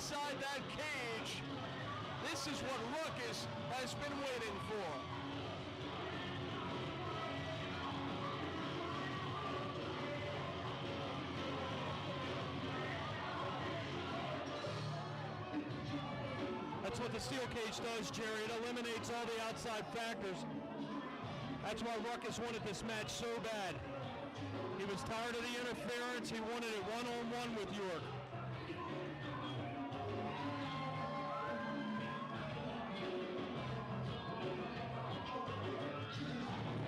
inside that cage. This is what Ruckus has been waiting for. That's what the steel cage does, Jerry. It eliminates all the outside factors. That's why Ruckus wanted this match so bad. He was tired of the interference. He wanted it one-on-one with York.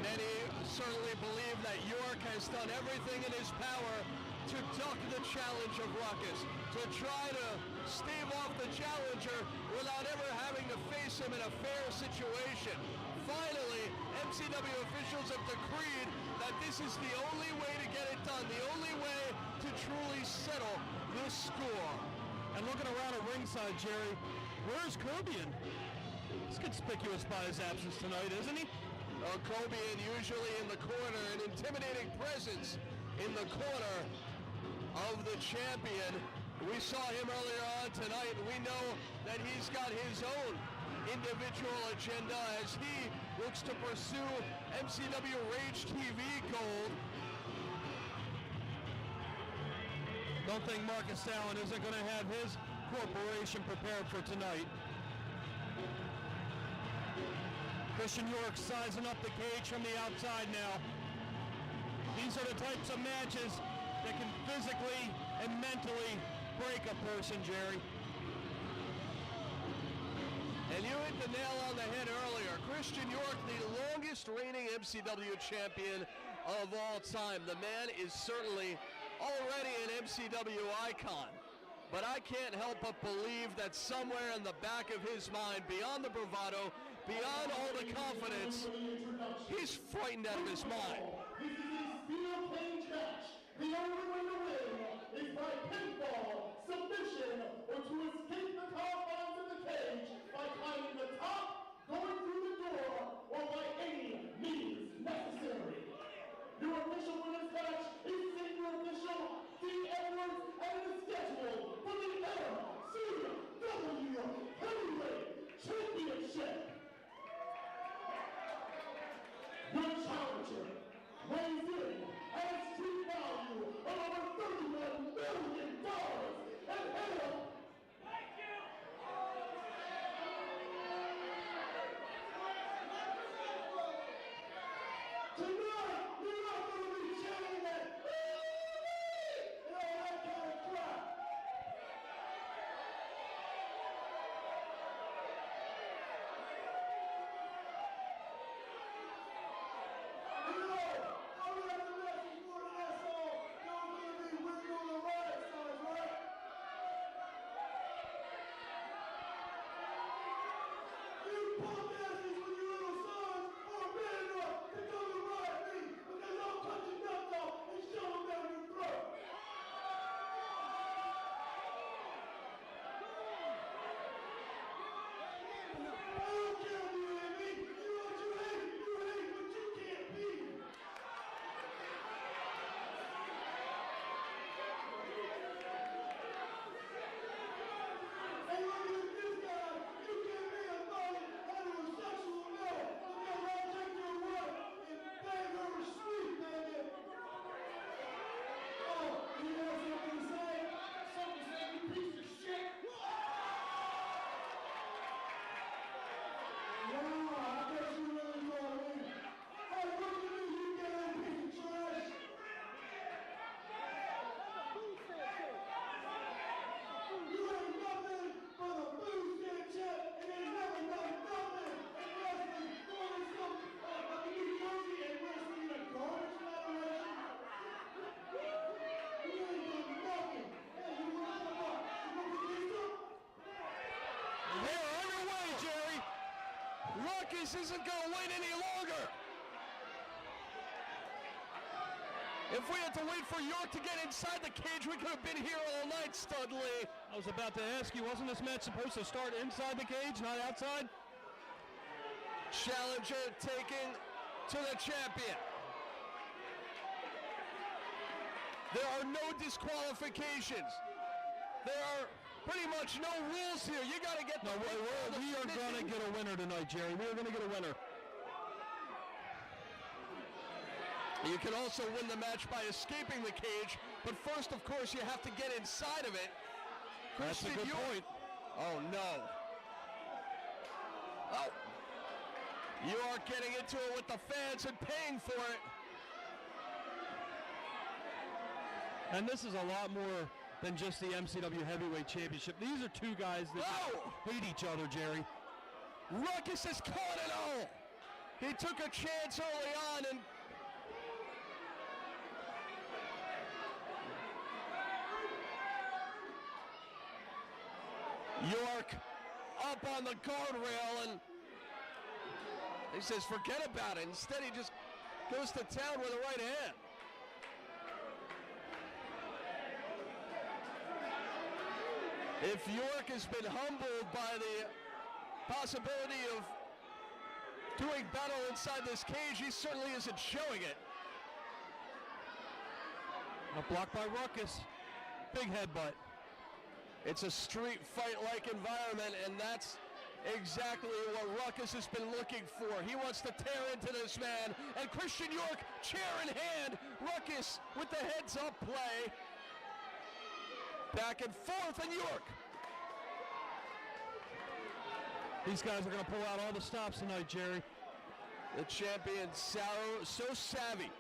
Many certainly believe that York has done everything in his power to duck the challenge of Ruckus, to try to stave off the challenger without ever having to face him in a fair situation. Finally, MCW officials have decreed that this is the only way to get it done, the only way to truly settle this score. And looking around at ringside, Jerry, where's Cobian? He's conspicuous by his absence tonight, isn't he? Cobian usually in the corner, an intimidating presence in the corner of the champion. We saw him earlier on tonight, and we know that he's got his own individual agenda as he looks to pursue MCW Rage TV gold. Don't think Marcus Allen isn't going to have his corporation prepared for tonight. Christian York sizing up the cage from the outside now. These are the types of matches that can physically and mentally break a person, Jerry. And you hit the nail on the head earlier. Christian York, the longest reigning MCW champion of all time. The man is certainly already an MCW icon. But I can't help but believe that somewhere in the back of his mind, beyond the bravado, beyond all the confidence, he's frightened out of his mind. This is a steel cage match. The only way to win is by pinfall, submission, or to escape the confines of the cage by climbing the top, going through the door, or by any means necessary. Your official winner's match is senior official D. Edwards, and it is scheduled for the MCW Heavyweight Championship. Your challenger weighs in at a street value of over $31 million and hail. Thank you. Tonight, you're not going to be chanting that and all that kind of crap. Isn't going to wait any longer. If we had to wait for York to get inside the cage, we could have been here all night, Studley. I was about to ask you, wasn't this match supposed to start inside the cage, not outside? Challenger taking to the champion. There are no disqualifications. There are pretty much no rules here. You got to get the we are going to get a winner tonight, Jerry. We are going to get a winner. You can also win the match by escaping the cage, but first, of course, you have to get inside of it. That's a good point. Oh, no. Oh. York getting into it with the fans and paying for it. And this is a lot more than just the MCW Heavyweight Championship. These are two guys that hate each other, Jerry. Ruckus has caught it all. He took a chance early on and York up on the guardrail, and he says forget about it. Instead he just goes to town with a right hand. If York has been humbled by the possibility of doing battle inside this cage, he certainly isn't showing it. A block by Ruckus. Big headbutt. It's a street fight-like environment, and that's exactly what Ruckus has been looking for. He wants to tear into this man, and Christian York, chair in hand, Ruckus with the heads-up play. Back and forth, and York. These guys are going to pull out all the stops tonight, Jerry. The champion, so savvy.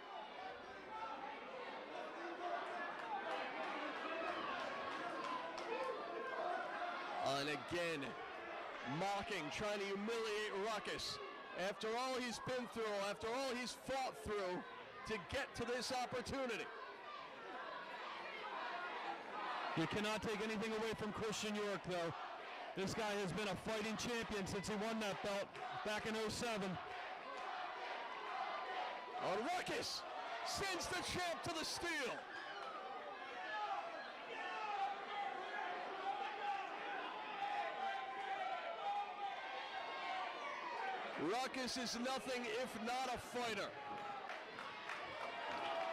And again, mocking, trying to humiliate Ruckus. After all he's been through, after all he's fought through to get to this opportunity. You cannot take anything away from Christian York, though. This guy has been a fighting champion since he won that belt back in 07. And Ruckus sends the champ to the steel. Ruckus is nothing if not a fighter.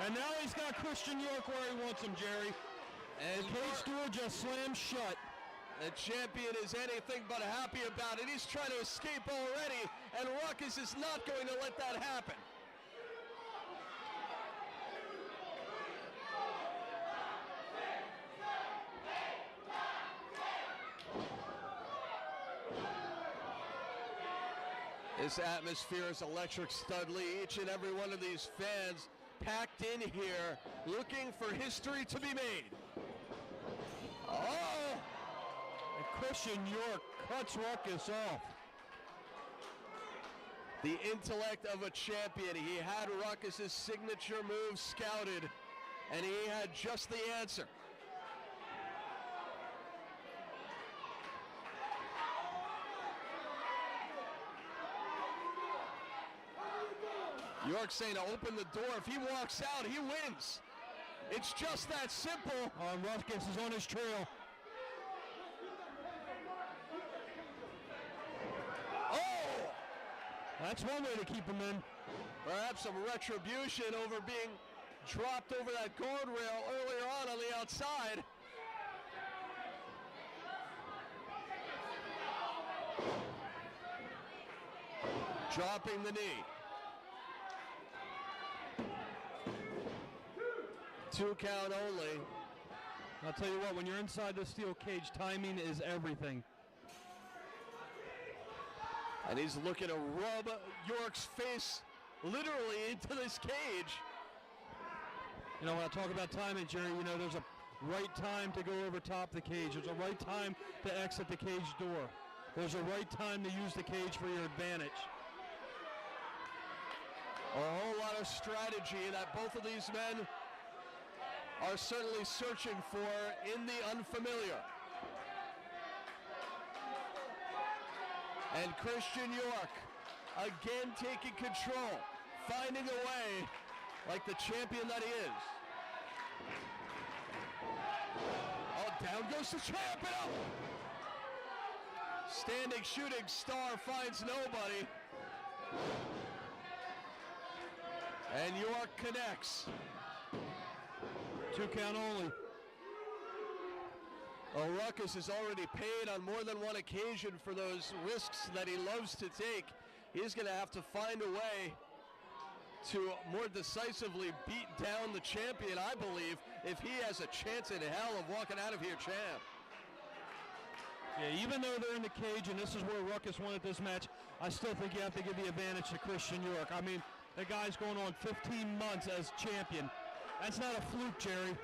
And now he's got Christian York where he wants him, Jerry. And the cage door just slammed shut. The champion is anything but happy about it. He's trying to escape already, and Ruckus is not going to let that happen. This atmosphere is electric, Studley. Each and every one of these fans packed in here, looking for history to be made. Oh! And Christian York cuts Ruckus off. The intellect of a champion. He had Ruckus's signature move scouted, and he had just the answer. York saying to open the door. If he walks out, he wins. It's just that simple. Ruckus is on his trail. Oh! That's one way to keep him in. Perhaps some retribution over being dropped over that guardrail earlier on the outside. Dropping the knee. 2 count only. I'll tell you what, when you're inside the steel cage, timing is everything. And he's looking to rub York's face literally into this cage. You know, when I talk about timing, Jerry, you know, there's a right time to go over top the cage. There's a right time to exit the cage door. There's a right time to use the cage for your advantage. A whole lot of strategy that both of these men are certainly searching for in the unfamiliar. And Christian York again taking control, finding a way like the champion that he is. Oh, down goes the champ, and up. Standing shooting star finds nobody. And York connects. 2 count only. Well, Ruckus has already paid on more than one occasion for those risks that he loves to take. He's going to have to find a way to more decisively beat down the champion, I believe, if he has a chance in hell of walking out of here champ. Yeah, even though they're in the cage, and this is where Ruckus wanted this match, I still think you have to give the advantage to Christian York. I mean, the guy's going on 15 months as champion. That's not a fluke, Jerry.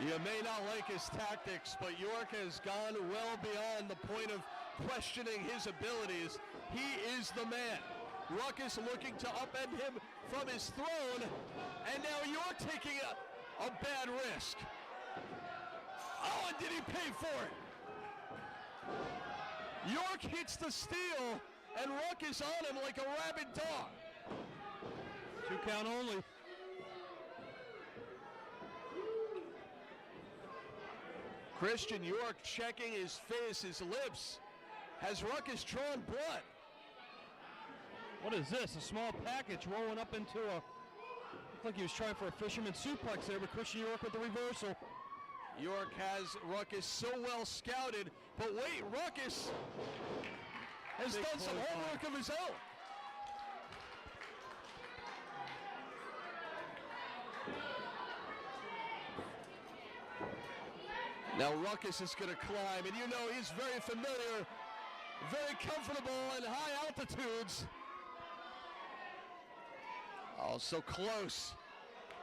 You may not like his tactics, but York has gone well beyond the point of questioning his abilities. He is the man. Ruckus looking to upend him from his throne, and now York taking a bad risk. Oh, and did he pay for it? York hits the steel, and Ruckus on him like a rabid dog. 2 count only. Christian York checking his face, his lips. Has Ruckus drawn blood? What is this? A small package rolling up into a... Looked like he was trying for a fisherman suplex there, but Christian York with the reversal. York has Ruckus so well scouted, but wait, Ruckus has done some homework of his own. Now Ruckus is going to climb, and you know he's very familiar, very comfortable in high altitudes. Oh, so close.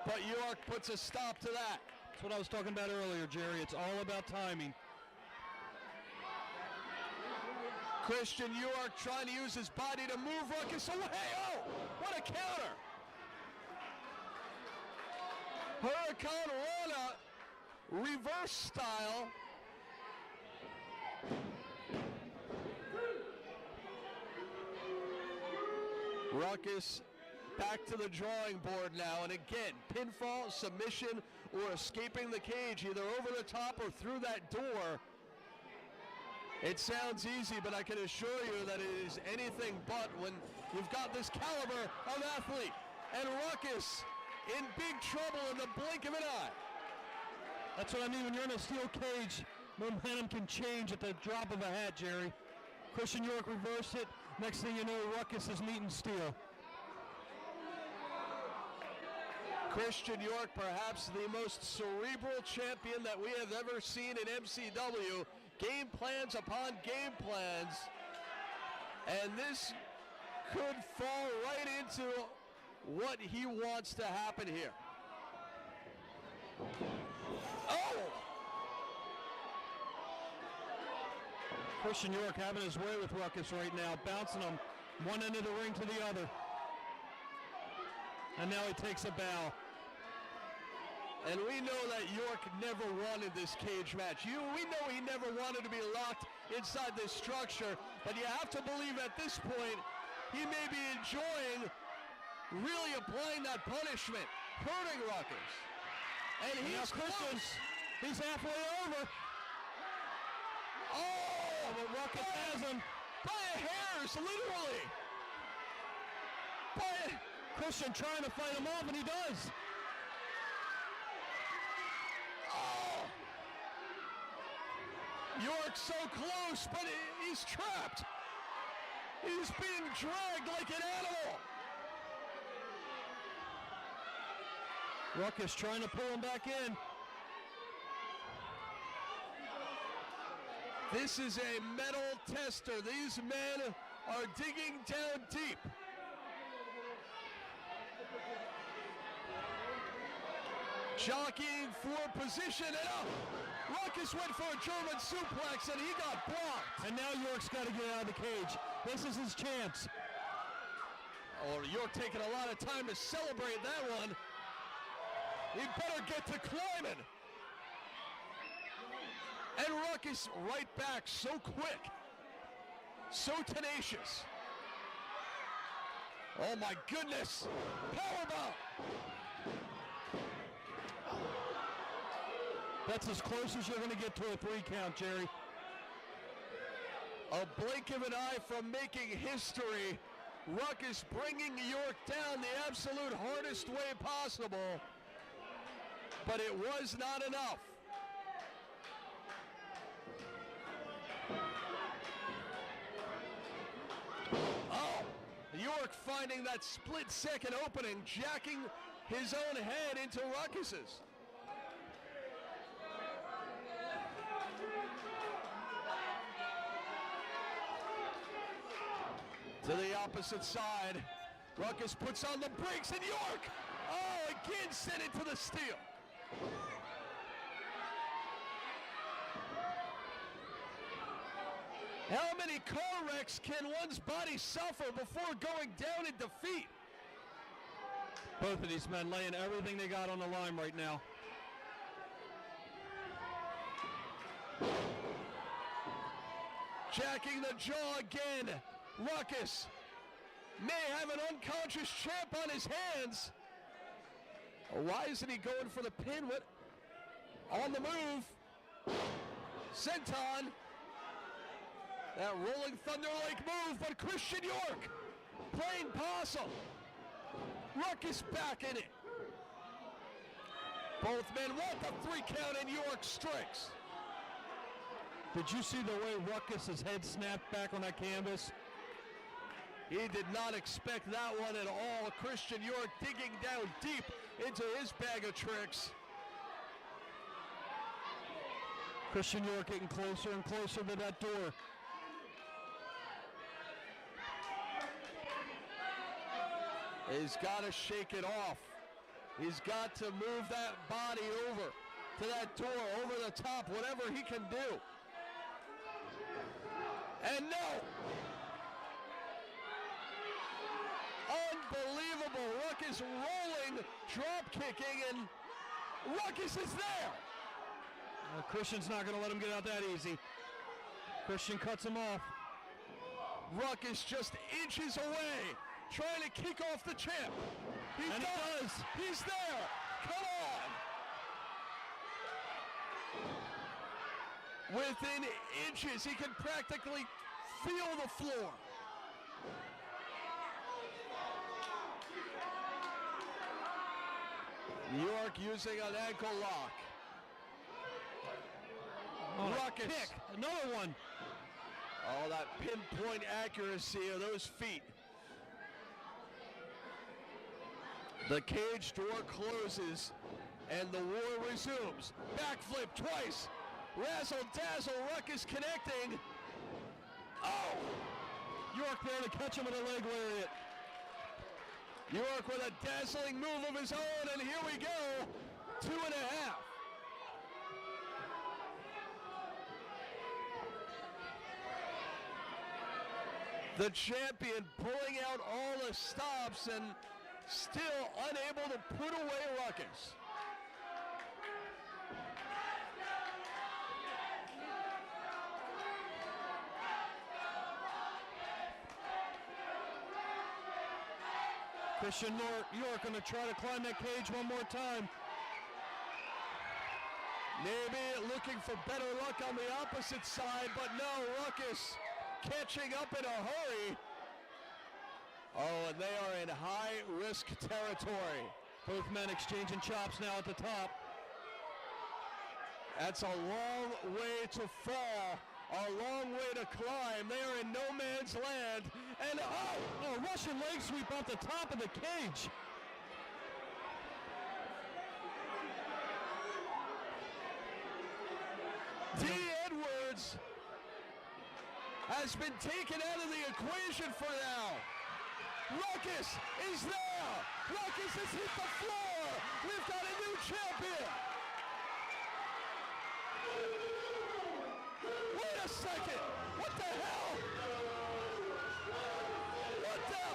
But York puts a stop to that. That's what I was talking about earlier, Jerry. It's all about timing. Christian York trying to use his body to move Ruckus away. Oh, what a counter. Hurricane Rana. Reverse style. Ruckus back to the drawing board now, and again, pinfall, submission, or escaping the cage, either over the top or through that door. It sounds easy, but I can assure you that it is anything but when you've got this caliber of athlete. And Ruckus in big trouble in the blink of an eye. That's what I mean. When you're in a steel cage, momentum can change at the drop of a hat, Jerry. Christian York reversed it. Next thing you know, Ruckus is meeting steel. Christian York, perhaps the most cerebral champion that we have ever seen in MCW. Game plans upon game plans. And this could fall right into what he wants to happen here. Oh! Christian York having his way with Ruckus right now, bouncing him one end of the ring to the other. And now he takes a bow. And we know that York never wanted this cage match. We know he never wanted to be locked inside this structure, but you have to believe at this point he may be enjoying really applying that punishment, hurting Ruckus. And he's Christian, he's halfway over. Oh, but Ruckus has him. By a hairs, literally. Christian trying to fight him off, and he does. Oh. York so close, but he's trapped. He's being dragged like an animal. Ruckus trying to pull him back in. This is a metal tester. These men are digging down deep. Jockeying for position, and Ruckus went for a German suplex, and he got blocked. And now York's got to get out of the cage. This is his chance. Oh, York taking a lot of time to celebrate that one. He better get to climbing. And Ruckus right back, so quick, so tenacious. Oh my goodness, powerbomb. That's as close as you're going to get to a 3 count, Jerry. A blink of an eye from making history. Ruckus bringing York down the absolute hardest way possible. but it was not enough. Oh, York finding that split-second opening, jacking his own head into Ruckus's. To the opposite side, Ruckus puts on the brakes, and York, oh, again sent it to the steel. How many car wrecks can one's body suffer before going down in defeat? Both of these men laying everything they got on the line right now. Jacking the jaw again. Ruckus may have an unconscious champ on his hands. Why isn't he going for the pin? What? On the move. Senton. That rolling thunder-like move, but Christian York playing possum. Ruckus back in it. Both men want the 3 count, and York strikes. Did you see the way Ruckus's head snapped back on that canvas? He did not expect that one at all. Christian York digging down deep into his bag of tricks. Christian York getting closer and closer to that door. He's got to shake it off. He's got to move that body over to that door, over the top, whatever he can do. And no! Unbelievable. Ruckus rolling, drop kicking, and Ruckus is there. Christian's not going to let him get out that easy. Christian cuts him off. Ruckus just inches away, trying to kick off the champ. He does. He's there. Come on. Within inches, he can practically feel the floor. York using an ankle lock. Ruckus. Kick. Another one. Oh, that pinpoint accuracy of those feet. The cage door closes and the war resumes. Backflip twice. Razzle dazzle. Ruckus connecting. Oh! York there to catch him with a leg lariat. York with a dazzling move of his own, and here we go. 2.5. The champion pulling out all the stops and still unable to put away Ruckus. Christian York going to try to climb that cage one more time. Maybe looking for better luck on the opposite side, but no, Ruckus catching up in a hurry. Oh, and they are in high-risk territory. Both men exchanging chops now at the top. That's a long way to fall, a long way to climb. They are in no man's land, and oh, Russian leg sweep off the top of the cage. D. Edwards has been taken out of the equation for now. Ruckus is there. Ruckus has hit the floor. We've got a new champion. Wait a second. What the hell? What the?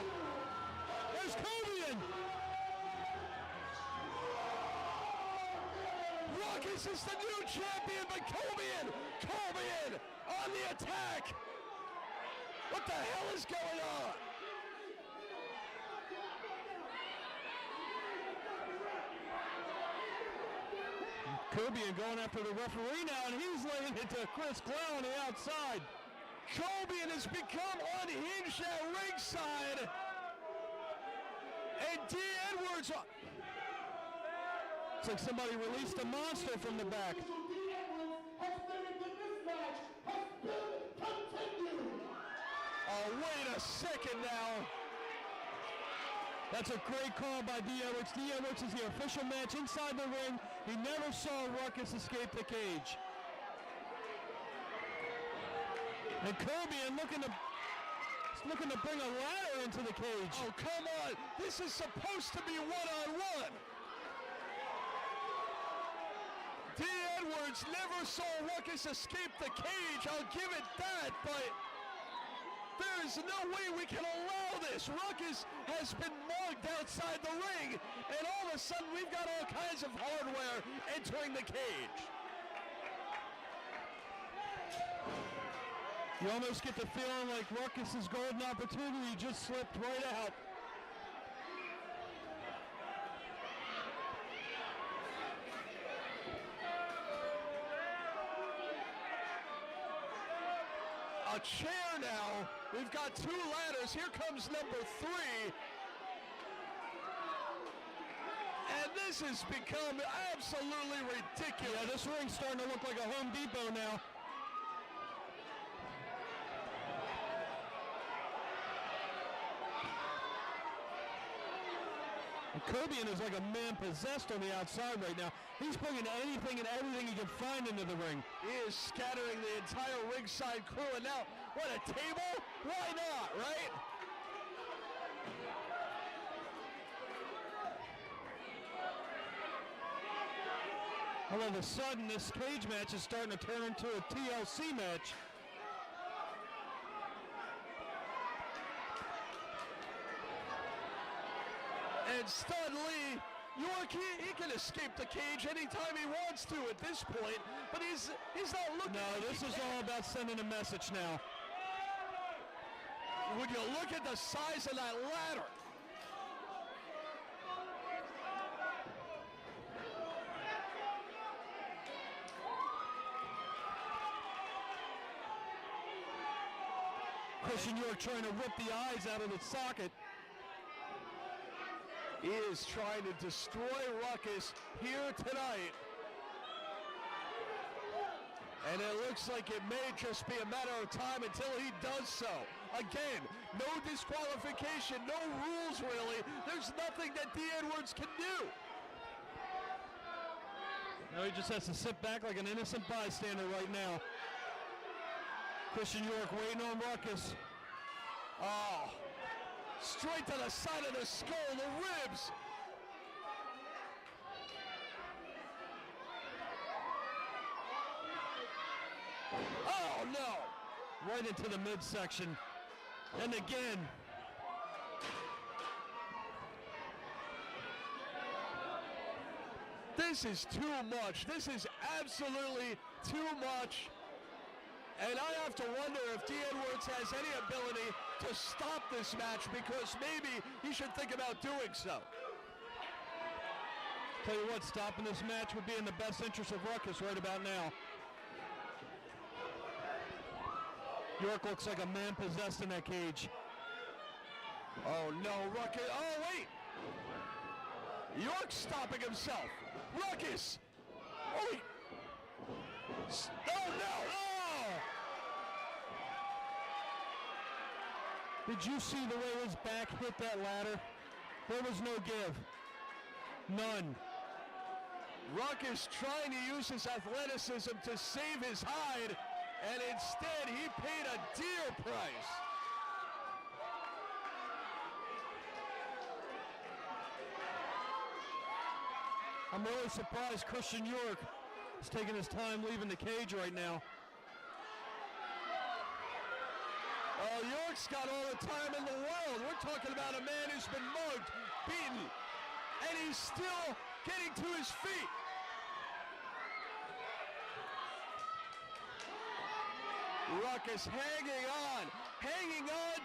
There's Cobian. Ruckus is the new champion, but Cobian on the attack. What the hell is going on? Cobian going after the referee now, and he's laying it to Chris Clow on the outside. Cobian has become unhinged at ringside. And D. Edwards Looks like somebody released a monster from the back. Official D. Edwards has stated that this match has been continued. Oh, wait a second now. That's a great call by D. Edwards. D. Edwards is the official match inside the ring. He never saw Ruckus escape the cage. And Kirby looking to bring a ladder into the cage. Oh, come on. This is supposed to be one-on-one. D. Edwards never saw Ruckus escape the cage. I'll give it that, but there is no way we can allow this. Ruckus has been mugged outside the ring, and all of a sudden we've got all kinds of hardware entering the cage. You almost get the feeling like Ruckus's golden opportunity just slipped right out. A chair now. We've got 2 ladders. Here comes number 3. And this has become absolutely ridiculous. Yeah, this ring's starting to look like a Home Depot now. And Kirby is like a man possessed on the outside right now. He's bringing anything and everything he can find into the ring. He is scattering the entire ringside crew, and now, what, a table? Why not, right? All of a sudden, this cage match is starting to turn into a TLC match. And suddenly, York, he can escape the cage anytime he wants to at this point, but he's not looking. No, this is all about sending a message now. Would you look at the size of that ladder? Christian York trying to rip the eyes out of the socket. He is trying to destroy Ruckus here tonight. And it looks like it may just be a matter of time until he does so. Again, no disqualification, no rules really. There's nothing that D. Edwards can do. No, he just has to sit back like an innocent bystander right now. Christian York waiting on Ruckus. Oh, straight to the side of the skull, the ribs. Oh no! Right into the midsection. And again. This is too much. This is absolutely too much. And I have to wonder if D. Edwards has any ability to stop this match, because maybe he should think about doing so. Tell you what, stopping this match would be in the best interest of Ruckus right about now. York looks like a man possessed in that cage. Oh no, Ruckus, oh wait! York's stopping himself. Ruckus! Oh, oh no! Oh! Did you see the way his back hit that ladder? There was no give. None. Ruckus trying to use his athleticism to save his hide, and instead he paid a dear price. I'm really surprised Christian York is taking his time leaving the cage right now. Oh, York's got all the time in the world. We're talking about a man who's been mugged, beaten, and he's still getting to his feet. Ruckus hanging on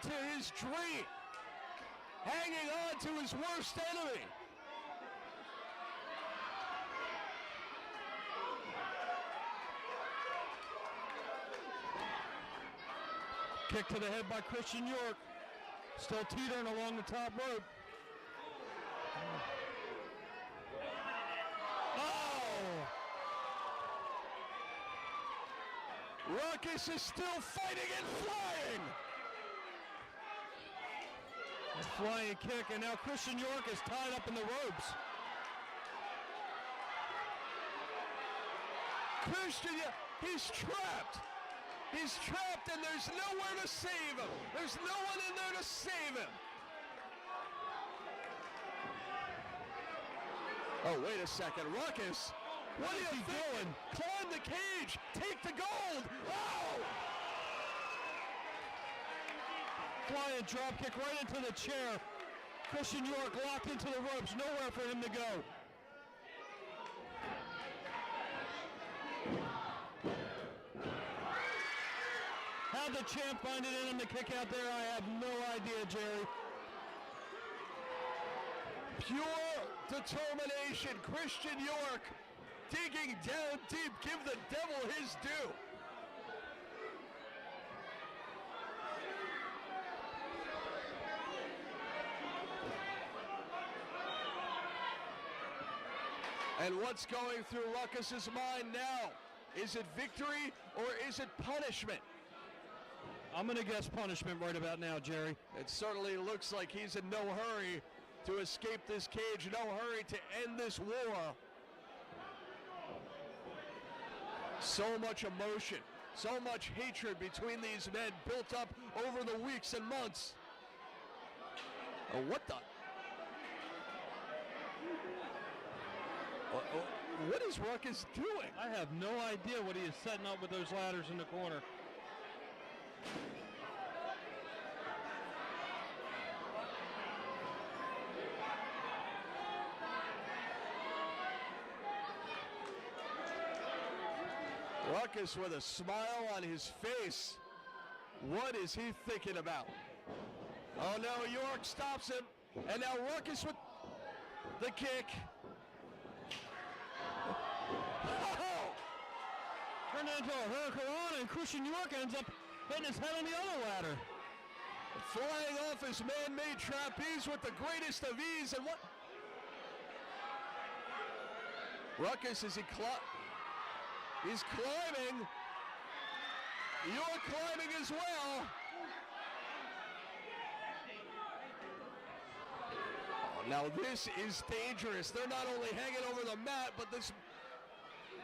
to his dream, hanging on to his worst enemy. Kick to the head by Christian York. Still teetering along the top rope. Ruckus is still fighting and flying. A flying kick, and now Christian York is tied up in the ropes. Christian, he's trapped. He's trapped, and there's nowhere to save him. There's no one in there to save him. Oh, wait a second. Ruckus, what are you doing? Climb the cage. Take the gold. Oh! Flying drop kick right into the chair. Christian York locked into the ropes. Nowhere for him to go. How'd the champ find it in him to kick out there? I have no idea, Jerry. Pure determination. Christian York digging down deep. Give the devil his due. And what's going through Ruckus's mind now? Is it victory or is it punishment? I'm going to guess punishment right about now, Jerry. It certainly looks like he's in no hurry to escape this cage, no hurry to end this war. So much emotion, so much hatred between these men built up over the weeks and months. Oh, what the? What is Ruckus doing? I have no idea what he is setting up with those ladders in the corner. Ruckus with a smile on his face. What is he thinking about? Oh no, York stops him. And now Ruckus with the kick. Oh! Turned into a hurricane, and Christian York ends up hitting his head on the other ladder. Flying off his man-made trapeze with the greatest of ease. And what? Ruckus, is he's climbing. York climbing as well. Oh, now this is dangerous. They're not only hanging over the mat, but this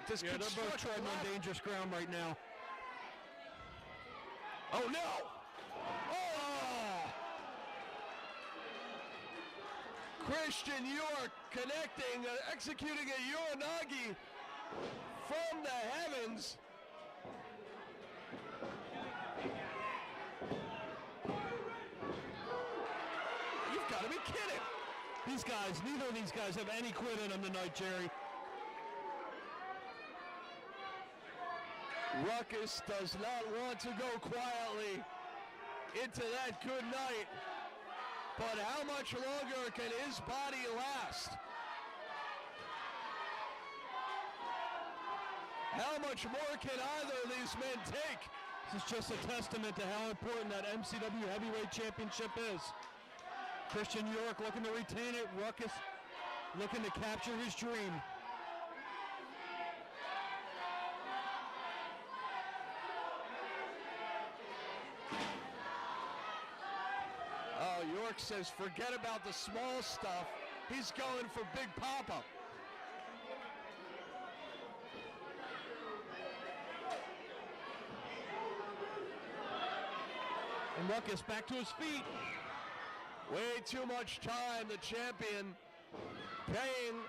they're both treading on dangerous ground right now. Oh no! Oh! Christian York connecting, executing a Uranagi from the heavens. You've got to be kidding. These guys, neither of these guys have any quit in them tonight, Jerry. Ruckus does not want to go quietly into that good night. But how much longer can his body last? How much more can either of these men take? This is just a testament to how important that MCW Heavyweight Championship is. Christian York looking to retain it. Ruckus looking to capture his dream. Oh, York says forget about the small stuff. He's going for Big Poppa. And Ruckus back to his feet. Way too much time, the champion paying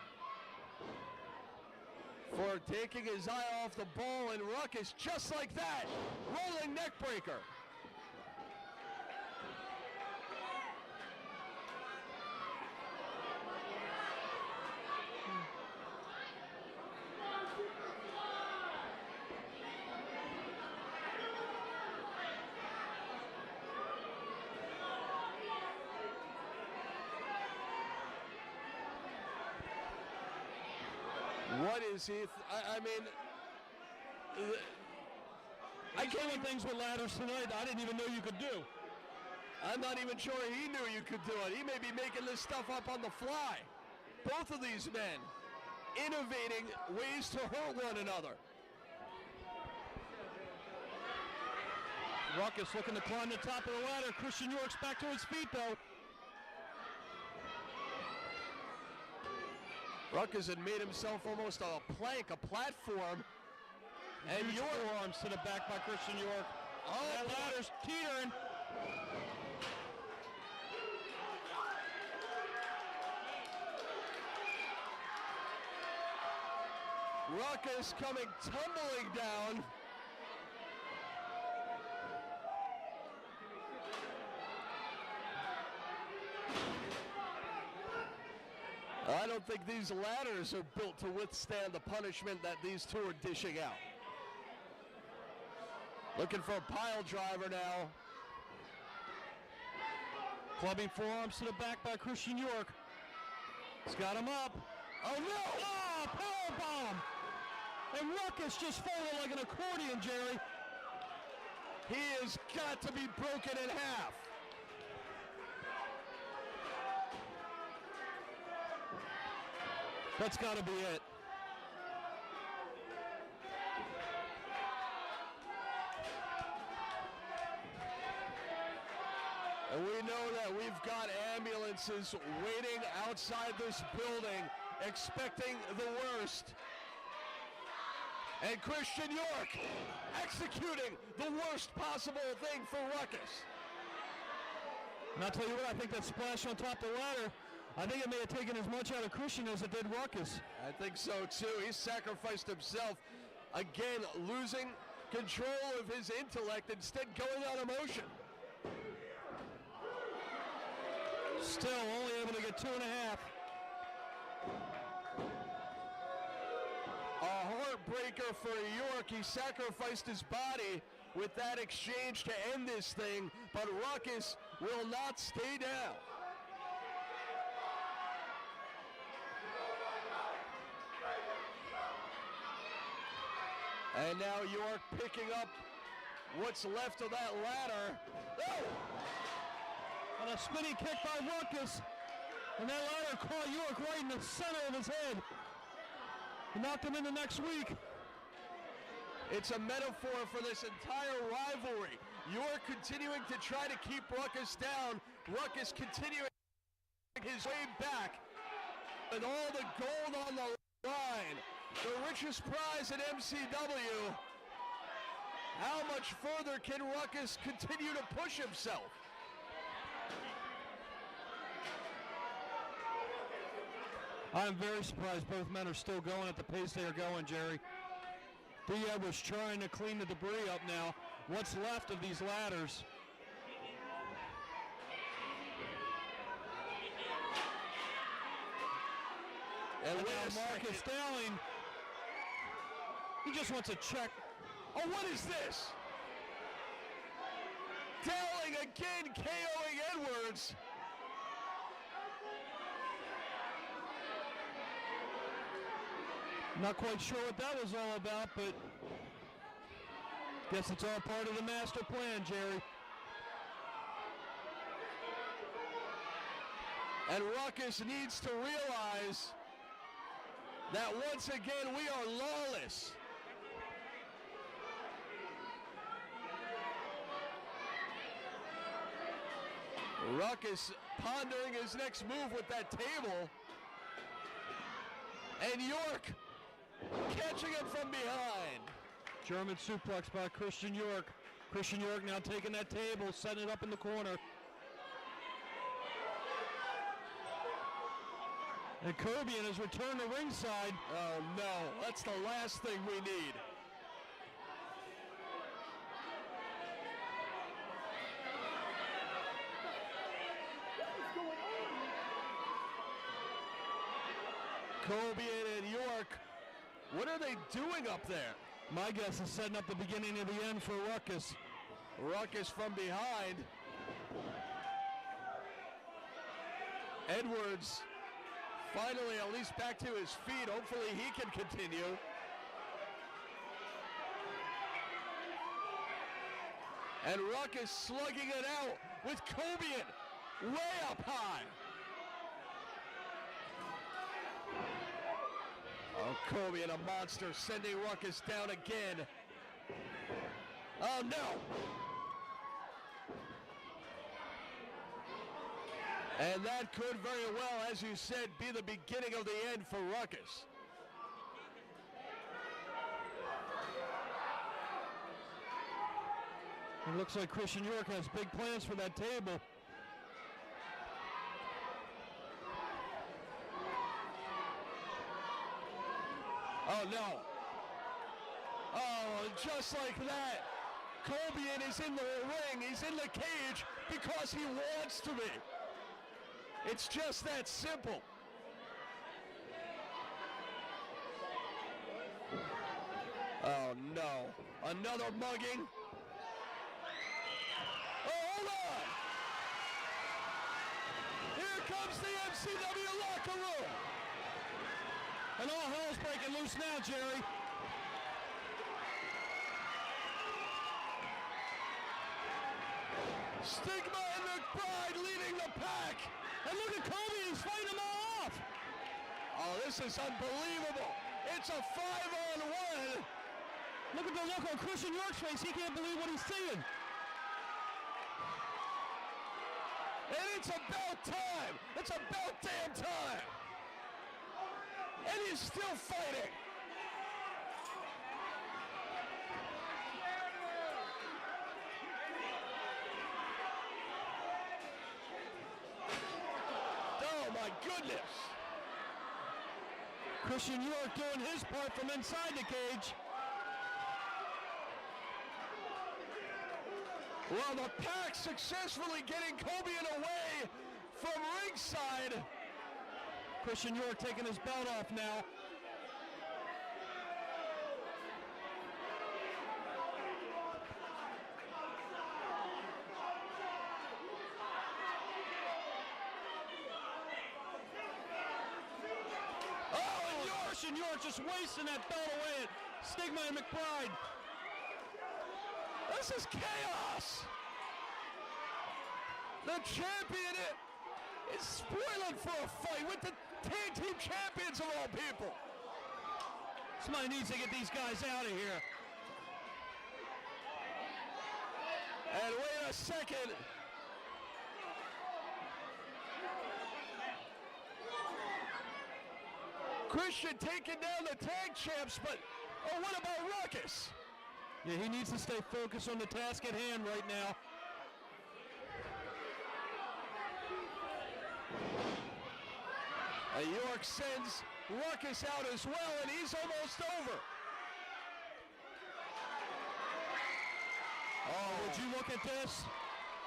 for taking his eye off the ball, and Ruckus just like that, rolling neck breaker. What is he? I mean, I can't do things with ladders tonight I didn't even know you could do. I'm not even sure he knew you could do it. He may be making this stuff up on the fly. Both of these men innovating ways to hurt one another. Ruckus looking to climb the top of the ladder. Christian York's back to his feet, though. Ruckus had made himself almost a plank, a platform. And Huge York forearms to the back by Christian York. Oh, that ladder's teetering. Ruckus coming tumbling down. I don't think these ladders are built to withstand the punishment that these two are dishing out. Looking for a pile driver now. Clubbing forearms to the back by Christian York. He's got him up. Oh no! Oh, powerbomb! And Ruckus just folded like an accordion, Jerry. He has got to be broken in half. That's got to be it. And we know that we've got ambulances waiting outside this building, expecting the worst. And Christian York executing the worst possible thing for Ruckus. And I'll tell you what, I think that splash on top of the ladder, I think it may have taken as much out of Christian as it did Ruckus. I think so too. He sacrificed himself, again losing control of his intellect, instead going on emotion. Still only able to get 2.5. A heartbreaker for York. He sacrificed his body with that exchange to end this thing, but Ruckus will not stay down. And now York picking up what's left of that ladder. Oh! And a spinning kick by Ruckus. And that ladder caught York right in the center of his head. He knocked him into next week. It's a metaphor for this entire rivalry. York continuing to try to keep Ruckus down. Ruckus continuing his way back. With all the gold on the line. The richest prize in MCW. How much further can Ruckus continue to push himself? I'm very surprised both men are still going at the pace they are going, Jerry. Dia was trying to clean the debris up now. What's left of these ladders? And now Marcus Dowling, he just wants a check. Oh, what is this? Dowling again KOing Edwards. Not quite sure what that was all about, but guess it's all part of the master plan, Jerry. And Ruckus needs to realize that once again we are lawless. Ruckus pondering his next move with that table. And York catching him from behind. German suplex by Christian York. Christian York now taking that table, setting it up in the corner. And Kirby in his return to ringside. Oh no, that's the last thing we need. Cobian and York, what are they doing up there? My guess is setting up the beginning of the end for Ruckus. Ruckus from behind. Edwards finally at least back to his feet. Hopefully he can continue. And Ruckus slugging it out with Cobian way up high. Oh, Cobian, a monster, sending Ruckus down again. Oh, no. And that could very well, as you said, be the beginning of the end for Ruckus. It looks like Christian York has big plans for that table. Oh, no. Oh, just like that. Colbian is in the ring. He's in the cage because he wants to be. It's just that simple. Oh, no. Another mugging. Oh, hold on. Here comes the MCW locker room. And all hell's breaking loose now, Jerry. Stigma and McBride leading the pack. And look at Kobe, he's fighting them all off. Oh, this is unbelievable. It's a 5-on-1. Look at the look on Christian York's face. He can't believe what he's seeing. And it's about time. It's about damn time. And he's still fighting. Oh my goodness. Christian York doing his part from inside the cage. Well, the pack successfully getting Colbian away from ringside. Christian York taking his belt off now. Christian York just wasting that belt away at Stigma and McBride. This is chaos. The champion is spoiling for a fight with the tag team champions of all people. Somebody needs to get these guys out of here. And wait a second. Christian taking down the tag champs, but oh, what about Ruckus? Yeah, he needs to stay focused on the task at hand right now. And York sends Ruckus out as well, and he's almost over. Oh, would you look at this?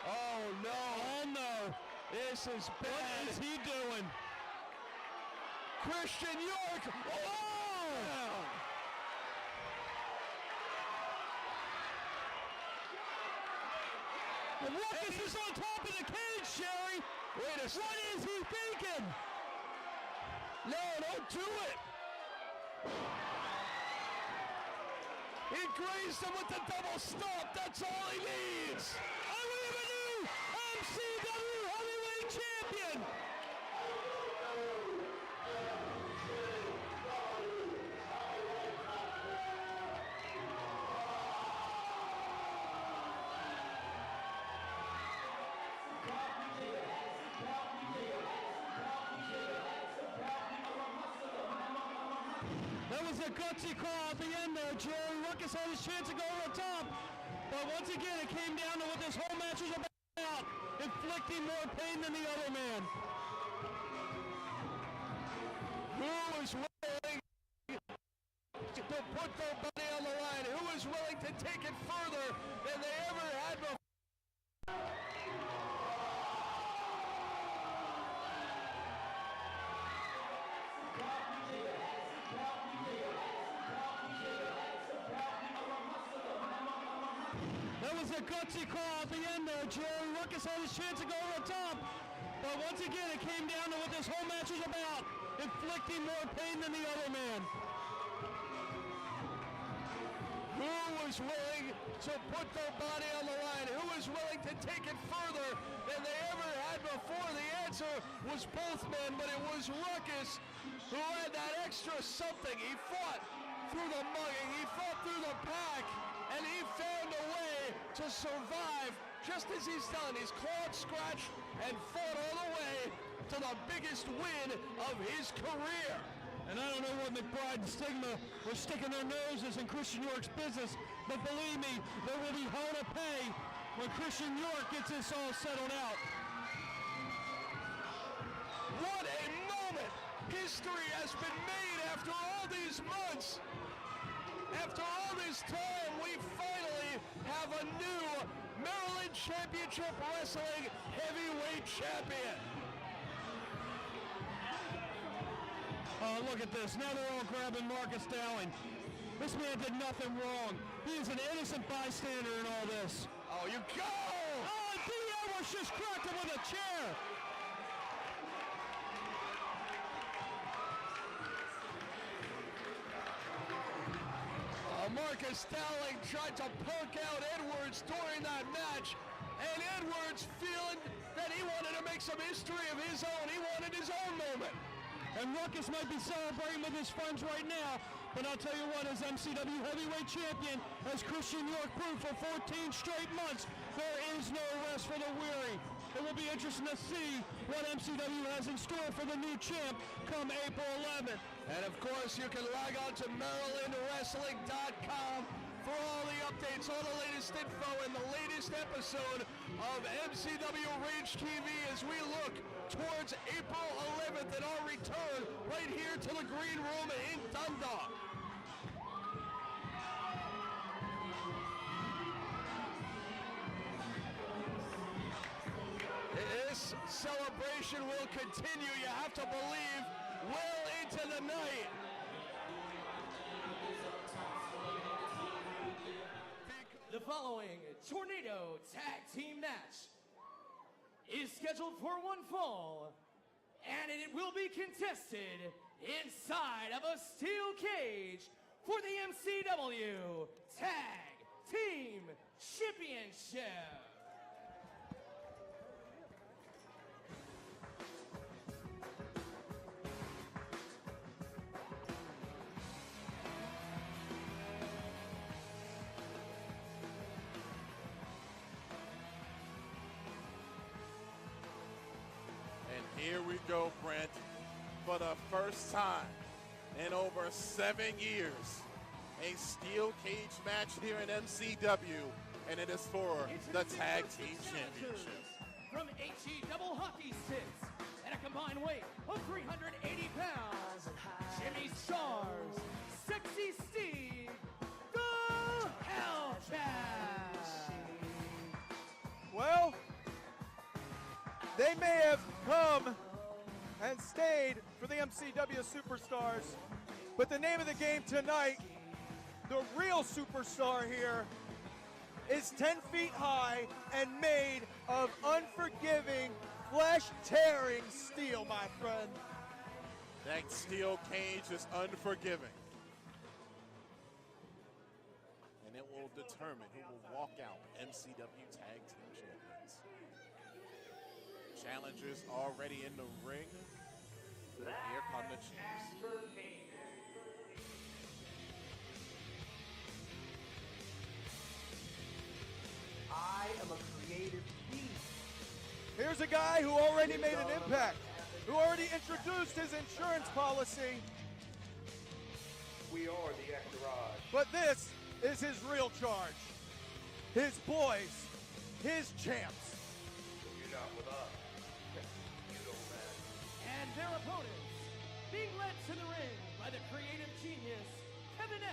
Oh, no. Oh, no. This is bad. What is he doing? Christian York. Oh! And Ruckus is on top of the cage, Sherry. Wait a second. What is he thinking? No, don't do it. He grazed him with the double stomp. That's all he needs. And we have a new MCW heavyweight champion. That was a gutsy call at the end there, Jerry. Ruckus had his chance to go over the top. But once again, it came down to what this whole match was about, inflicting more pain than the other man. Who is willing to put their body on the line? Who is willing to take it further than they ever had before? That was a gutsy call at the end there, Jerry. Ruckus had his chance to go over the top. But once again, it came down to what this whole match was about, inflicting more pain than the other man. Who is willing to put their body on the line? Who is willing to take it further than they ever had before? The answer was both men, but it was Ruckus who had that extra something. He fought through the mugging, he fought through the pack, and he found a way to survive just as he's done. He's clawed, scratched, and fought all the way to the biggest win of his career. And I don't know what McBride and Stigma were sticking their noses in Christian York's business, but believe me, there will be hell to pay when Christian York gets this all settled out. What a moment! History has been made after all these months. After all this time, we finally have a new Maryland Championship Wrestling Heavyweight Champion. Oh, look at this. Now they're all grabbing Marcus Dowling. This man did nothing wrong. He is an innocent bystander in all this. Oh, you go! Oh, and Pete Edwards just cracked him with a chair. Marcus Dowling tried to poke out Edwards during that match, and Edwards feeling that he wanted to make some history of his own. He wanted his own moment. And Ruckus might be celebrating with his friends right now, but I'll tell you what, as MCW Heavyweight Champion, as Christian York proved for 14 straight months, there is no rest for the weary. It will be interesting to see what MCW has in store for the new champ come April 11th. And of course, you can log on to MarylandWrestling.com for all the updates, all the latest info, and the latest episode of MCW Rage TV as we look towards April 11th and our return right here to the Green Room in Dundalk. This celebration will continue, you have to believe, well into the night. The following Tornado Tag Team match is scheduled for one fall, and it will be contested inside of a steel cage for the MCW Tag Team Championship. Here we go, Brent, for the first time in over 7 years, a steel cage match here in MCW, and it is for the Tag Team Championship. From HE double hockey sticks at a combined weight of 380 pounds, Jimmy Stars, Sexy Steve, the Hellcats. Well, they may have come and stayed for the MCW Superstars, but the name of the game tonight, the real superstar here, is 10 feet high and made of unforgiving, flesh-tearing steel, my friend. That steel cage is unforgiving. And it will determine who will walk out MCW Tag Team Champions. Challengers already in the ring. Here come the champs. I am a creative beast. Here's a guy who already made an impact, who already introduced his insurance policy. We are the entourage. But this is his real charge. His boys, his champs. You're not with us. You don't matter. And their opponents, being led to the ring by the creative genius, Kevin F.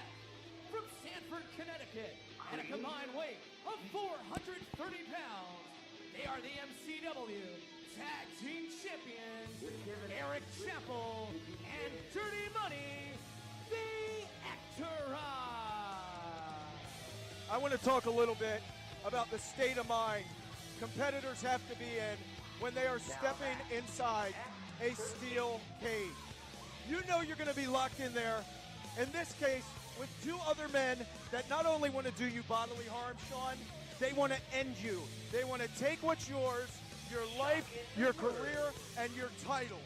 from Sanford, Connecticut, at a combined weight of 430 pounds. They are the MCW Tag Team Champions, Eric Chappell and Dirty Money, the Entourage. I want to talk a little bit about the state of mind competitors have to be in when they are stepping inside a steel cage. You know you're going to be locked in there, in this case, with two other men that not only want to do you bodily harm, Sean, they want to end you. They want to take what's yours, your life, your career, and your titles.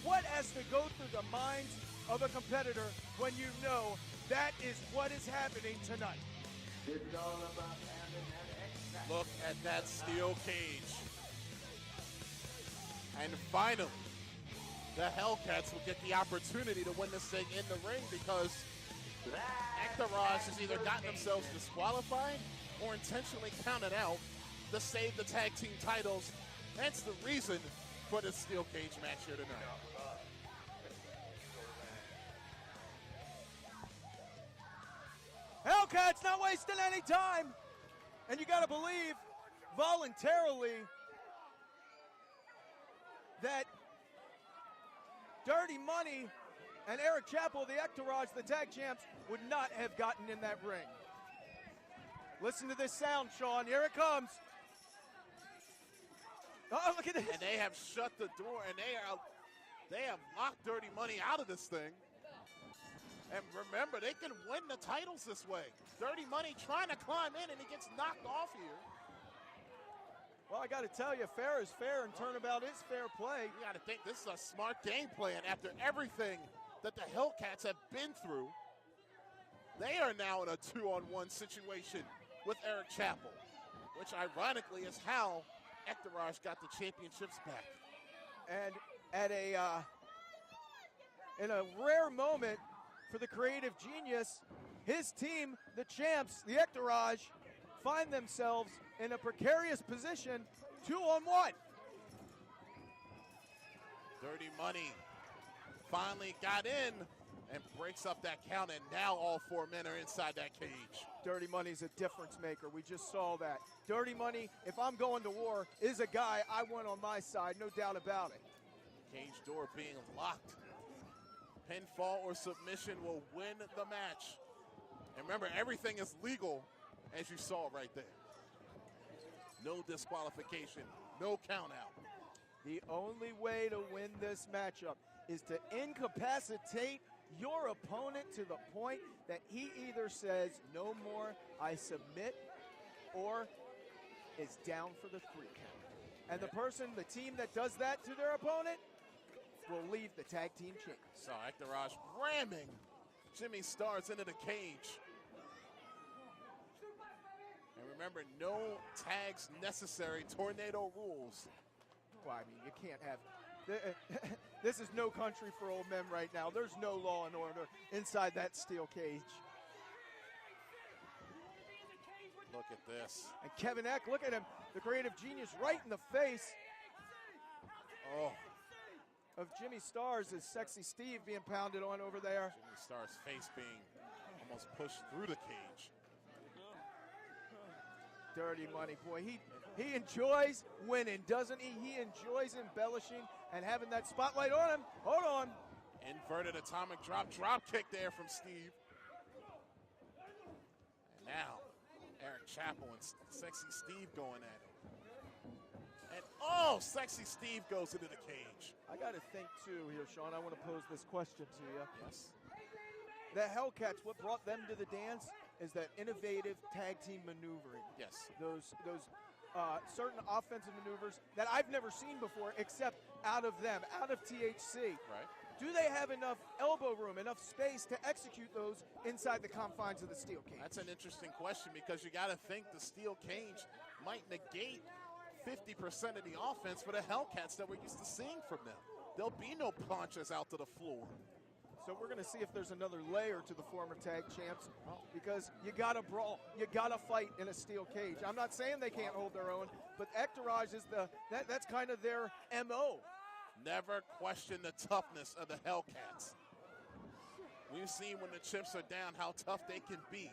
What has to go through the minds of a competitor when you know that is what is happening tonight? It's all about having that X-Factor. Look at that steel cage. And finally, the Hellcats will get the opportunity to win this thing in the ring because Entourage has either gotten themselves disqualified or intentionally counted out to save the tag team titles. That's the reason for the steel cage match here tonight. Hellcats not wasting any time. And you got to believe voluntarily that Dirty Money and Eric Chappell, the Entourage, the tag champs, would not have gotten in that ring. Listen to this sound, Sean. Here it comes. Oh, look at this. And they have shut the door, and they have locked Dirty Money out of this thing. And remember, they can win the titles this way. Dirty Money trying to climb in, and he gets knocked off here. Well, I got to tell you, fair is fair, and turnabout is fair play. You got to think this is a smart game plan after everything that the Hellcats have been through. They are now in a 2-on-1 situation with Eric Chappell, which ironically is how Entourage got the championships back. And at in a rare moment for the creative genius, his team, the champs, the Entourage, find themselves in a precarious position, 2-on-1. Dirty Money finally got in and breaks up that count, and now all 4 men are inside that cage. Dirty Money's a difference maker. We just saw that. Dirty Money, if I'm going to war, is a guy I want on my side, no doubt about it. Cage door being locked. Pinfall or submission will win the match. And remember, everything is legal, as you saw right there. No disqualification, no count out. The only way to win this matchup is to incapacitate your opponent to the point that he either says, no more, I submit, or is down for the 3 count. And the person, the team that does that to their opponent will leave the tag team champions. So Entourage ramming Jimmy Stars into the cage. And remember, no tags necessary, tornado rules. Well, I mean, you can't have... This is no country for old men right now. There's no law and order inside that steel cage. Look at this. And Kevin Eck, look at him, the creative genius, right in the face of Jimmy Stars as Sexy Steve being pounded on over there. Jimmy Stars' face being almost pushed through the cage. Dirty Money, boy, he enjoys winning, doesn't he? He enjoys embellishing and having that spotlight on him. Hold on. Inverted atomic drop kick there from Steve. And now, Eric Chappell and Sexy Steve going at it. And Sexy Steve goes into the cage. I got to think too here, Sean. I want to pose this question to you. Yes. The Hellcats, what brought them to the dance is that innovative tag team maneuvering. Yes. Those certain offensive maneuvers that I've never seen before except out of them, out of THC. Right. Do they have enough elbow room, enough space to execute those inside the confines of the steel cage? That's an interesting question because you got to think the steel cage might negate 50% of the offense for the Hellcats that we're used to seeing from them. There'll be no planchas out to the floor. So we're going to see if there's another layer to the former tag champs because you got to brawl. You got to fight in a steel cage. I'm not saying they can't hold their own, but Entourage is that's kind of their MO. Never question the toughness of the Hellcats. We've seen when the chips are down how tough they can be.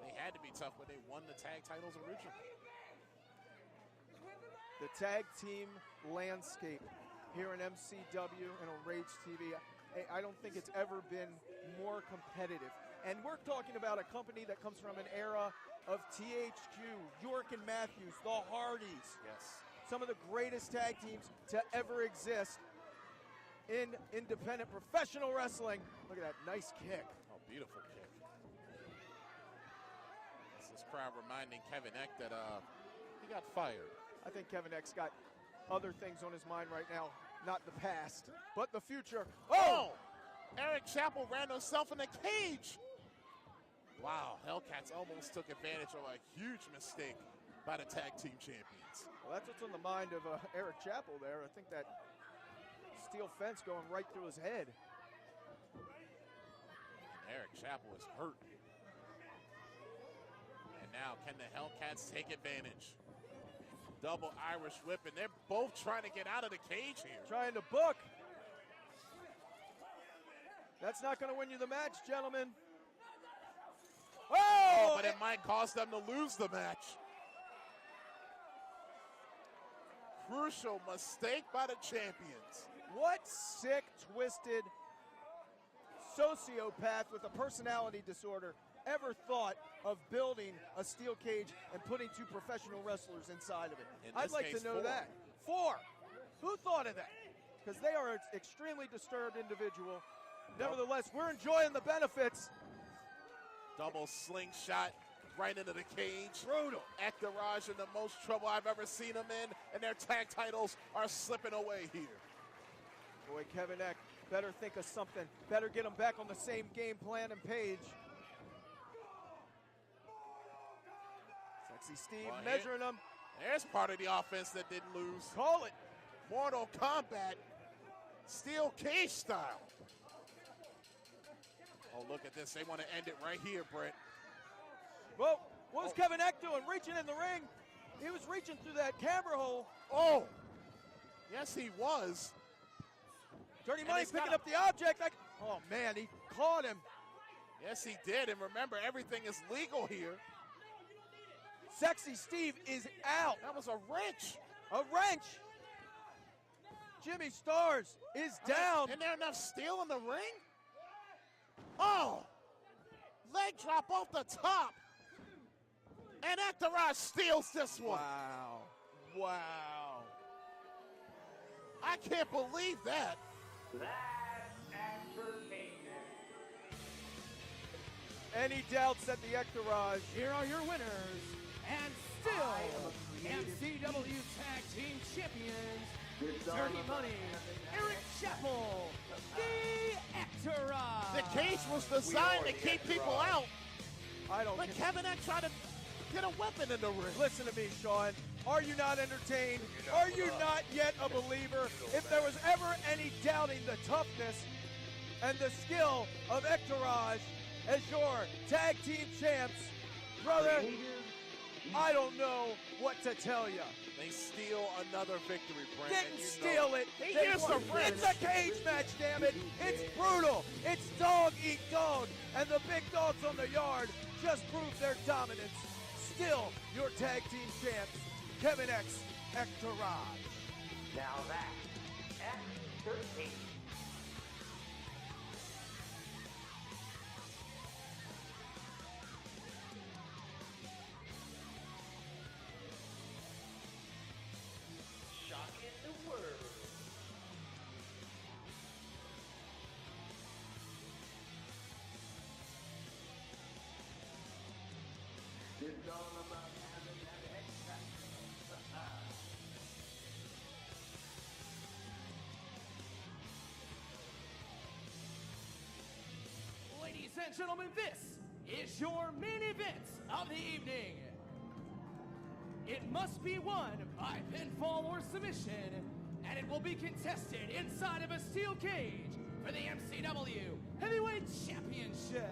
They had to be tough when they won the tag titles originally. The tag team landscape here in MCW and on Rage TV, I don't think it's ever been more competitive. And we're talking about a company that comes from an era of THQ, York and Matthews, the Hardys. Yes. Some of the greatest tag teams to ever exist in independent professional wrestling. Look at that nice kick. Oh, beautiful kick. This crowd reminding Kevin Eck that he got fired. I think Kevin Eck's got other things on his mind right now, not the past, but the future. Oh! Eric Chappell ran himself in the cage. Wow, Hellcats almost took advantage of a huge mistake by the tag team champions. Well, that's what's on the mind of Eric Chappell there. I think that steel fence going right through his head. Eric Chappell is hurt. And now, can the Hellcats take advantage? Double Irish whip, and they're both trying to get out of the cage here. Trying to book. That's not going to win you the match, gentlemen. Oh, but it might cost them to lose the match. Crucial mistake by the champions. What sick, twisted sociopath with a personality disorder ever thought of building a steel cage and putting two professional wrestlers inside of it? I'd like to know that. 4. Who thought of that? Because they are an extremely disturbed individual. Nevertheless, we're enjoying the benefits. Double slingshot right into the cage. Brutal. Entourage in the most trouble I've ever seen them in, and their tag titles are slipping away here. Boy, Kevin Eck better think of something. Better get them back on the same game plan and page. Sexy Steve measuring them. There's part of the offense that didn't lose. Call it. Mortal Kombat, steel cage style. Oh, look at this. They want to end it right here, Brent. Well, what was Kevin Eck doing? Reaching in the ring. He was reaching through that camera hole. Oh, yes, he was. Dirty Money picking up the object. Oh, man, he caught him. Yes, he did. And remember, everything is legal here. Sexy Steve is out. That was a wrench. A wrench. Jimmy Stars is down. Isn't there enough steel in the ring? Oh, leg drop off the top. And Entourage steals this one. Wow. Wow. I can't believe that. That's entertainment. Any doubts that the Entourage? Here are your winners, and still MCW Tag Team Champions, Dirty Money, Eric Chappell, the Entourage. The cage was designed to keep people out. I don't. But Kevin Eck tried to get a weapon in the ring. Listen to me, Sean. Are you not entertained? Are you not yet a believer? If there was ever any doubting the toughness and the skill of Entourage as your tag team champs, brother, I don't know what to tell you. They steal another victory, Brandon. Didn't steal it. Here's the wrench. It's a cage match, damn it. It's brutal. It's dog eat dog. And the big dogs on the yard just proved their dominance. Still your tag team champs, Kevin Eck's Entourage. Now that's entertainment. Shocking the world. It's all about having that extra. Ladies and gentlemen, this is your main event of the evening. It must be won by pinfall or submission, and it will be contested inside of a steel cage for the MCW Heavyweight Championship.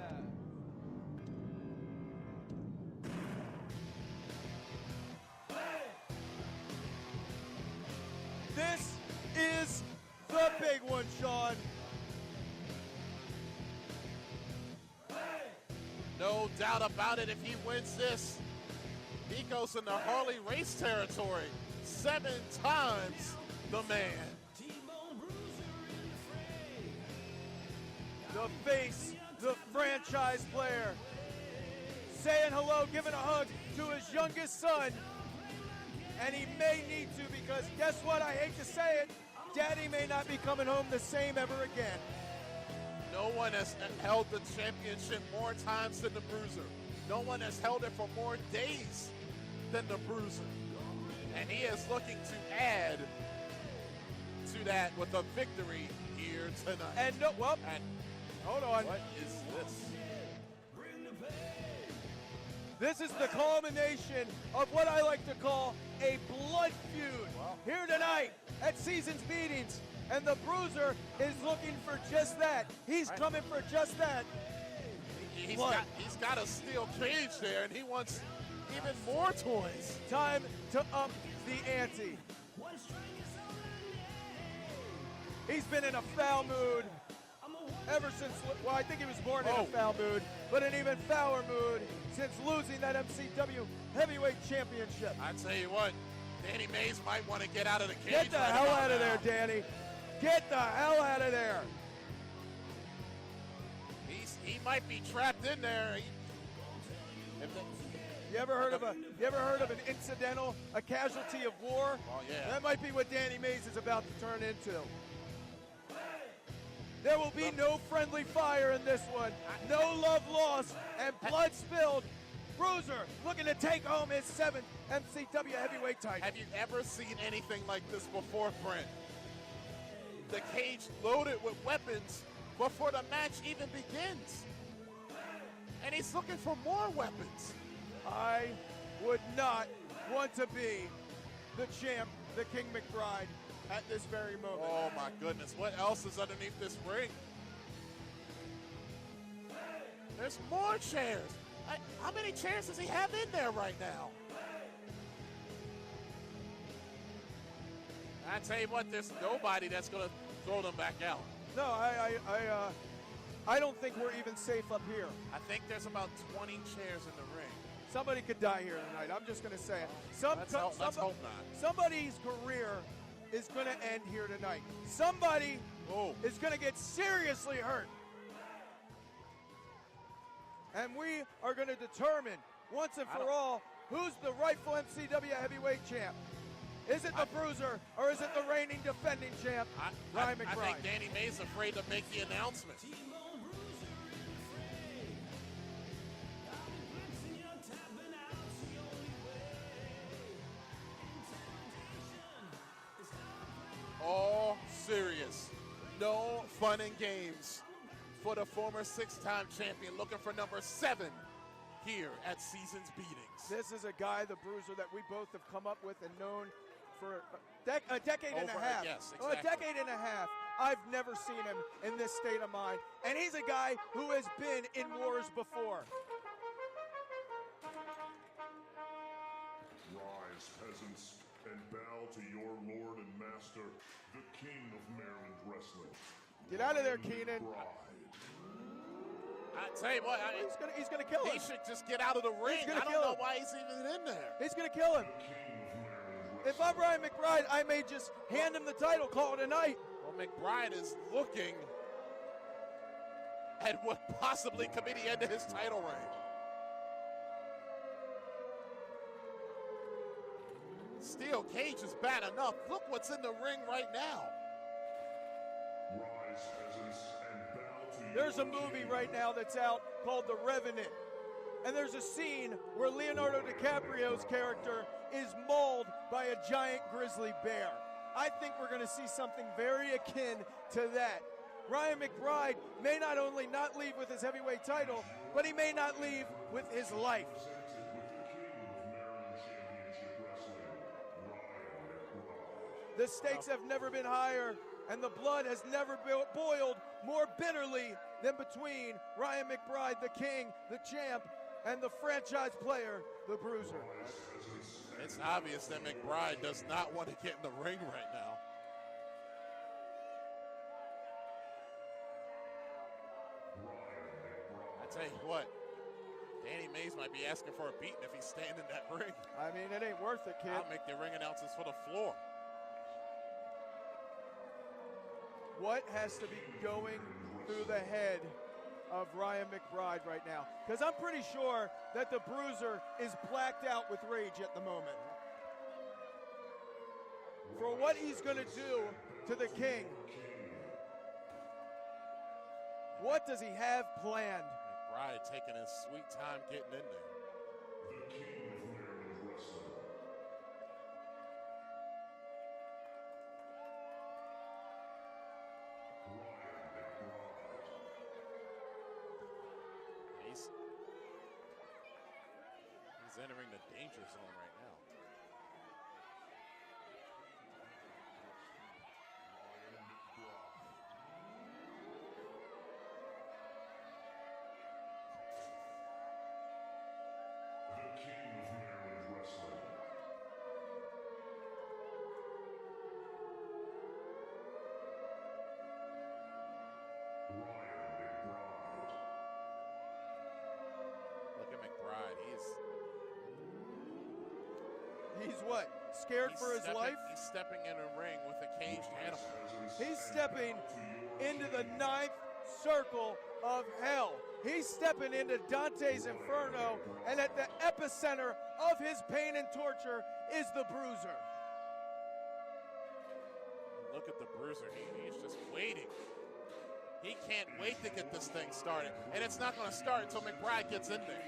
This is the big one, Sean. No doubt about it. If he wins this, he goes into Harley Race territory. 7 times the man. The face, the franchise player, saying hello, giving a hug to his youngest son. And he may need to, because guess what? I hate to say it, Daddy may not be coming home the same ever again. No one has held the championship more times than the Bruiser. No one has held it for more days than the Bruiser. And he is looking to add to that with a victory here tonight. And no, well, and hold on. what is this? This is the culmination of what I like to call a blood feud here tonight at Season's Meetings. And the Bruiser is looking for just that. He's coming for just that. He's got a steel cage there, and he wants even more toys. Time to up the ante. He's been in a foul mood ever since, well, I think he was born in a foul mood, but an even fouler mood since losing that MCW Heavyweight Championship. I tell you what, Danny Mays might want to get out of the cage. Get the hell out of there, Danny. Get the hell out of there. He might be trapped in there. You ever heard of an incidental, a casualty of war? Oh, yeah. That might be what Danny Mays is about to turn into. There will be no friendly fire in this one. No love lost and blood spilled. Bruiser looking to take home his 7th MCW heavyweight title. Have you ever seen anything like this before, Brent? The cage loaded with weapons before the match even begins. And he's looking for more weapons. I would not want to be the champ, the King McBride, at this very moment. Oh my goodness, what else is underneath this ring? There's more chairs. How many chairs does he have in there right now? I tell you what, there's nobody that's going to throw them back out. No, I don't think we're even safe up here. I think there's about 20 chairs in the ring. Somebody could die here tonight. I'm just going to say it. Let's hope not. Somebody's career is going to end here tonight. Somebody is going to get seriously hurt. And we are going to determine once and for all who's the rightful MCW heavyweight champ. Is it the Bruiser or is it the reigning defending champ, Ryan McBride? I think Danny Mays is afraid to make the announcement. All serious. No fun and games for the former 6-time champion looking for number 7 here at Season's Beatings. This is a guy, the Bruiser, that we both have come up with and known for a decade and a half. Yes, exactly. Well, a decade and a half. I've never seen him in this state of mind. And he's a guy who has been in wars before. Rise, peasants, and bow to your lord and master, the king of Maryland wrestling. Get out of there, Keenan. I tell you what, he's gonna kill him. He should just get out of the ring. I don't know why he's even in there. He's gonna kill him. If I'm Ryan McBride, I may just hand him the title, call it a night. Well, McBride is looking at what possibly could be the end of his title reign. Steel cage is bad enough. Look what's in the ring right now. Rise, peasants, and bow to There's a movie right now that's out called The Revenant. And there's a scene where Leonardo DiCaprio's character is mauled by a giant grizzly bear. I think we're going to see something very akin to that. Ryan McBride may not only not leave with his heavyweight title, but he may not leave with his life. The stakes have never been higher, and the blood has never boiled more bitterly than between Ryan McBride, the king, the champ, and the franchise player, the Bruiser. It's obvious that McBride does not want to get in the ring right now. I tell you what, Danny Mays might be asking for a beating if he's staying in that ring. I mean, it ain't worth it, kid. I'll make the ring announcements for the floor. What has to be going through the head of Ryan McBride right now? Because I'm pretty sure that the Bruiser is blacked out with rage at the moment. For what he's going to do to the King. What does he have planned? McBride taking his sweet time getting in there. the king of Maryland wrestling. He's entering the danger zone right now. The King of Maryland Wrestling. Look at McBride. He's what? Scared for his life? He's stepping in a ring with a caged animal. He's stepping into the 9th circle of hell. He's stepping into Dante's Inferno, and at the epicenter of his pain and torture is the Bruiser. Look at the Bruiser. He's just waiting. He can't wait to get this thing started. And it's not going to start until McBride gets in there.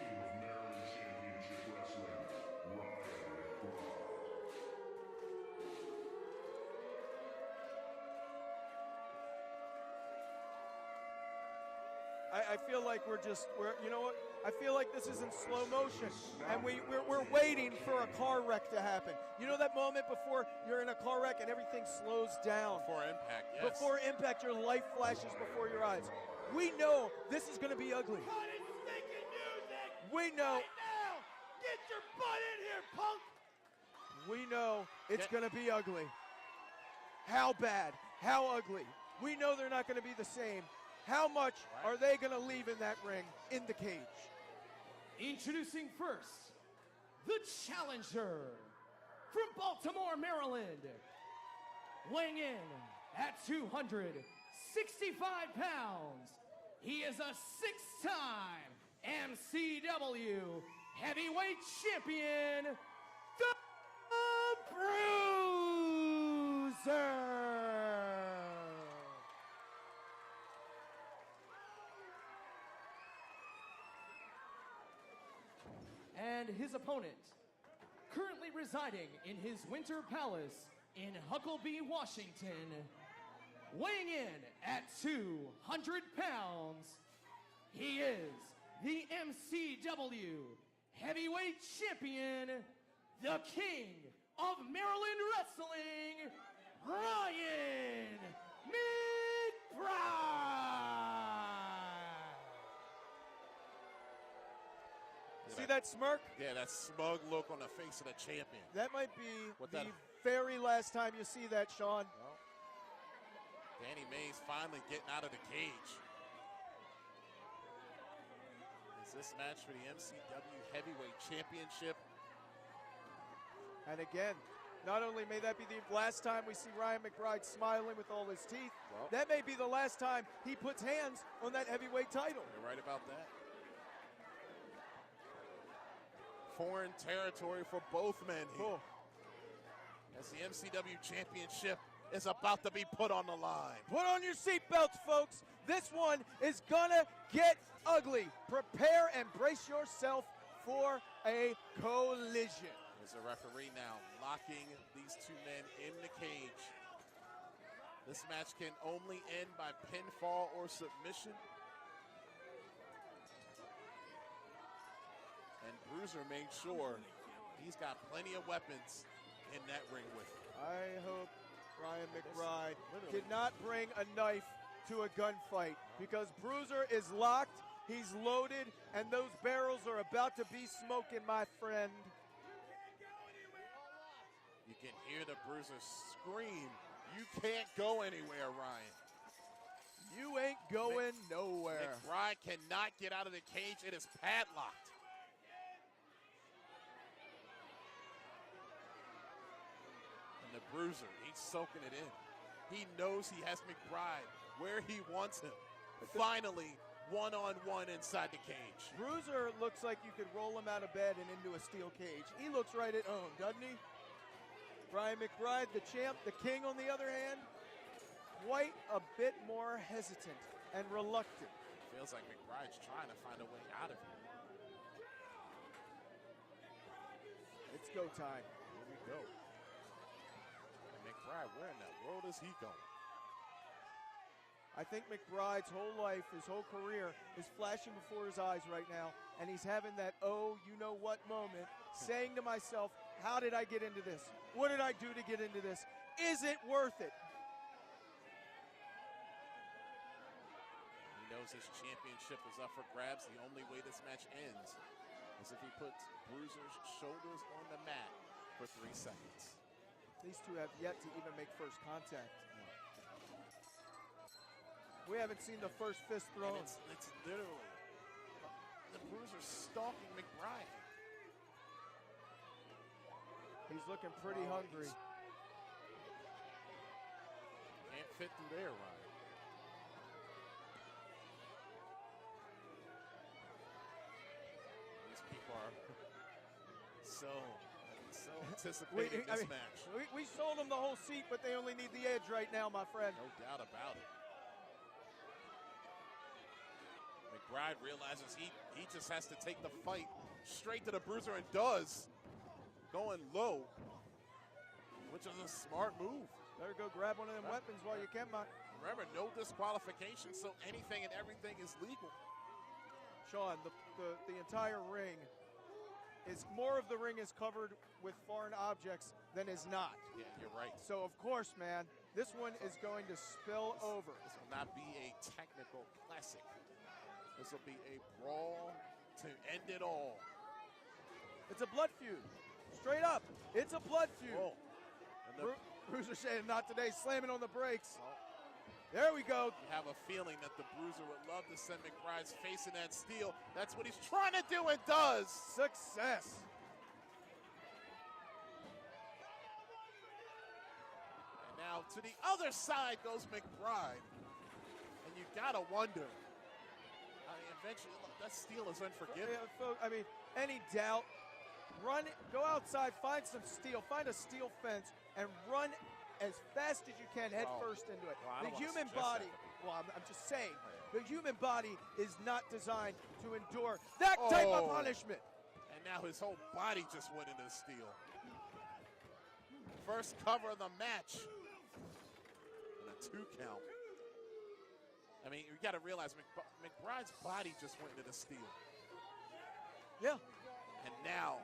I feel like you know what? I feel like this is in slow motion, and we're waiting for a car wreck to happen. You know that moment before you're in a car wreck and everything slows down? Before impact, yes. Before impact, your life flashes before your eyes. We know this is going to be ugly. We know. Right now! Get your butt in here, punk! We know it's going to be ugly. How bad? How ugly? We know they're not going to be the same. How much are they going to leave in that ring, in the cage? Introducing first, the challenger from Baltimore, Maryland, weighing in at 265 pounds. He is a 6-time MCW heavyweight champion, the Bruiser. And his opponent, currently residing in his winter palace in Huckabee, Washington, weighing in at 200 pounds, he is the MCW heavyweight champion, the King of Maryland Wrestling, Ryan McBride. See that smirk? Yeah, that smug look on the face of the champion. That might be the very last time you see that, Sean. Well, Danny Mays finally getting out of the cage. Is this match for the MCW Heavyweight Championship? And again, not only may that be the last time we see Ryan McBride smiling with all his teeth, that may be the last time he puts hands on that heavyweight title. You're right about that. Foreign territory for both men here. Cool. As the MCW Championship is about to be put on the line. Put on your seatbelts, folks. This one is gonna get ugly. Prepare and brace yourself for a collision. There's a referee now locking these two men in the cage. This match can only end by pinfall or submission. And Bruiser made sure he's got plenty of weapons in that ring with him. I hope Ryan McBride did not bring a knife to a gunfight, because Bruiser is locked, he's loaded, and those barrels are about to be smoking, my friend. You can hear the Bruiser scream, "You can't go anywhere, Ryan." You ain't going nowhere. McBride cannot get out of the cage. It is padlocked. And the Bruiser, he's soaking it in. He knows he has McBride where he wants him. Finally, one-on-one inside the cage. Bruiser looks like you could roll him out of bed and into a steel cage. He looks right at home, doesn't he? Ryan McBride, the champ, the king, on the other hand, quite a bit more hesitant and reluctant. Feels like McBride's trying to find a way out of here. It's go time. Here we go. And McBride, where in the world is he going? I think McBride's whole life, his whole career, is flashing before his eyes right now, and he's having that oh, you know what moment saying to myself, how did I get into this? What did I do to get into this? Is it worth it? He knows his championship is up for grabs. The only way this match ends is if he puts Bruiser's shoulders on the mat for 3 seconds. These two have yet to even make first contact. We haven't seen the first fist thrown. And it's literally the Bruiser stalking McBride. He's looking pretty hungry. Can't fit through there, Ryan. These people are so anticipating this match. We sold them the whole seat, but they only need the edge right now, my friend. No doubt about it. McBride realizes he just has to take the fight straight to the Bruiser and does. Going low, which is a smart move. Better go grab one of them weapons while you can, man. Remember, no disqualification, so anything and everything is legal. Sean, the entire ring is, more of the ring is covered with foreign objects than is not. Yeah, you're right. So, of course, man, this one is going to spill over. This will not be a technical classic. This will be a brawl to end it all. It's a blood feud. Straight up, it's a blood feud. Oh. Bruiser saying not today, slamming on the brakes. There we go. You have a feeling that the Bruiser would love to send McBride's face in that steel. That's what he's trying to do and does. Success. And now to the other side goes McBride. And you gotta wonder. I mean, eventually, look, that steel is unforgiving. Yeah, folks, I mean, any doubt, run, go outside, find some steel, find a steel fence, and run as fast as you can head first into it. Well, the human body, I'm just saying, the human body is not designed to endure that type of punishment. And now his whole body just went into the steel. First cover of the match. And a 2 count. I mean, you got to realize McBride's body just went into the steel. Yeah. And now,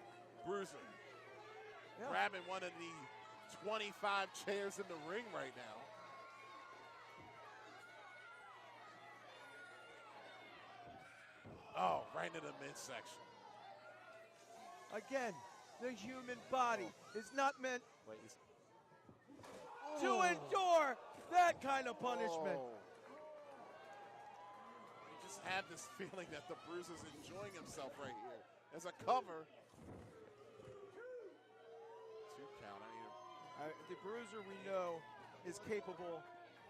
Bruiser grabbing one of the 25 chairs in the ring right now. Oh, right into the midsection. Again, the human body is not meant to endure that kind of punishment. You just have this feeling that the Bruiser's enjoying himself right here. As a cover. 2 count. The Bruiser, we know, is capable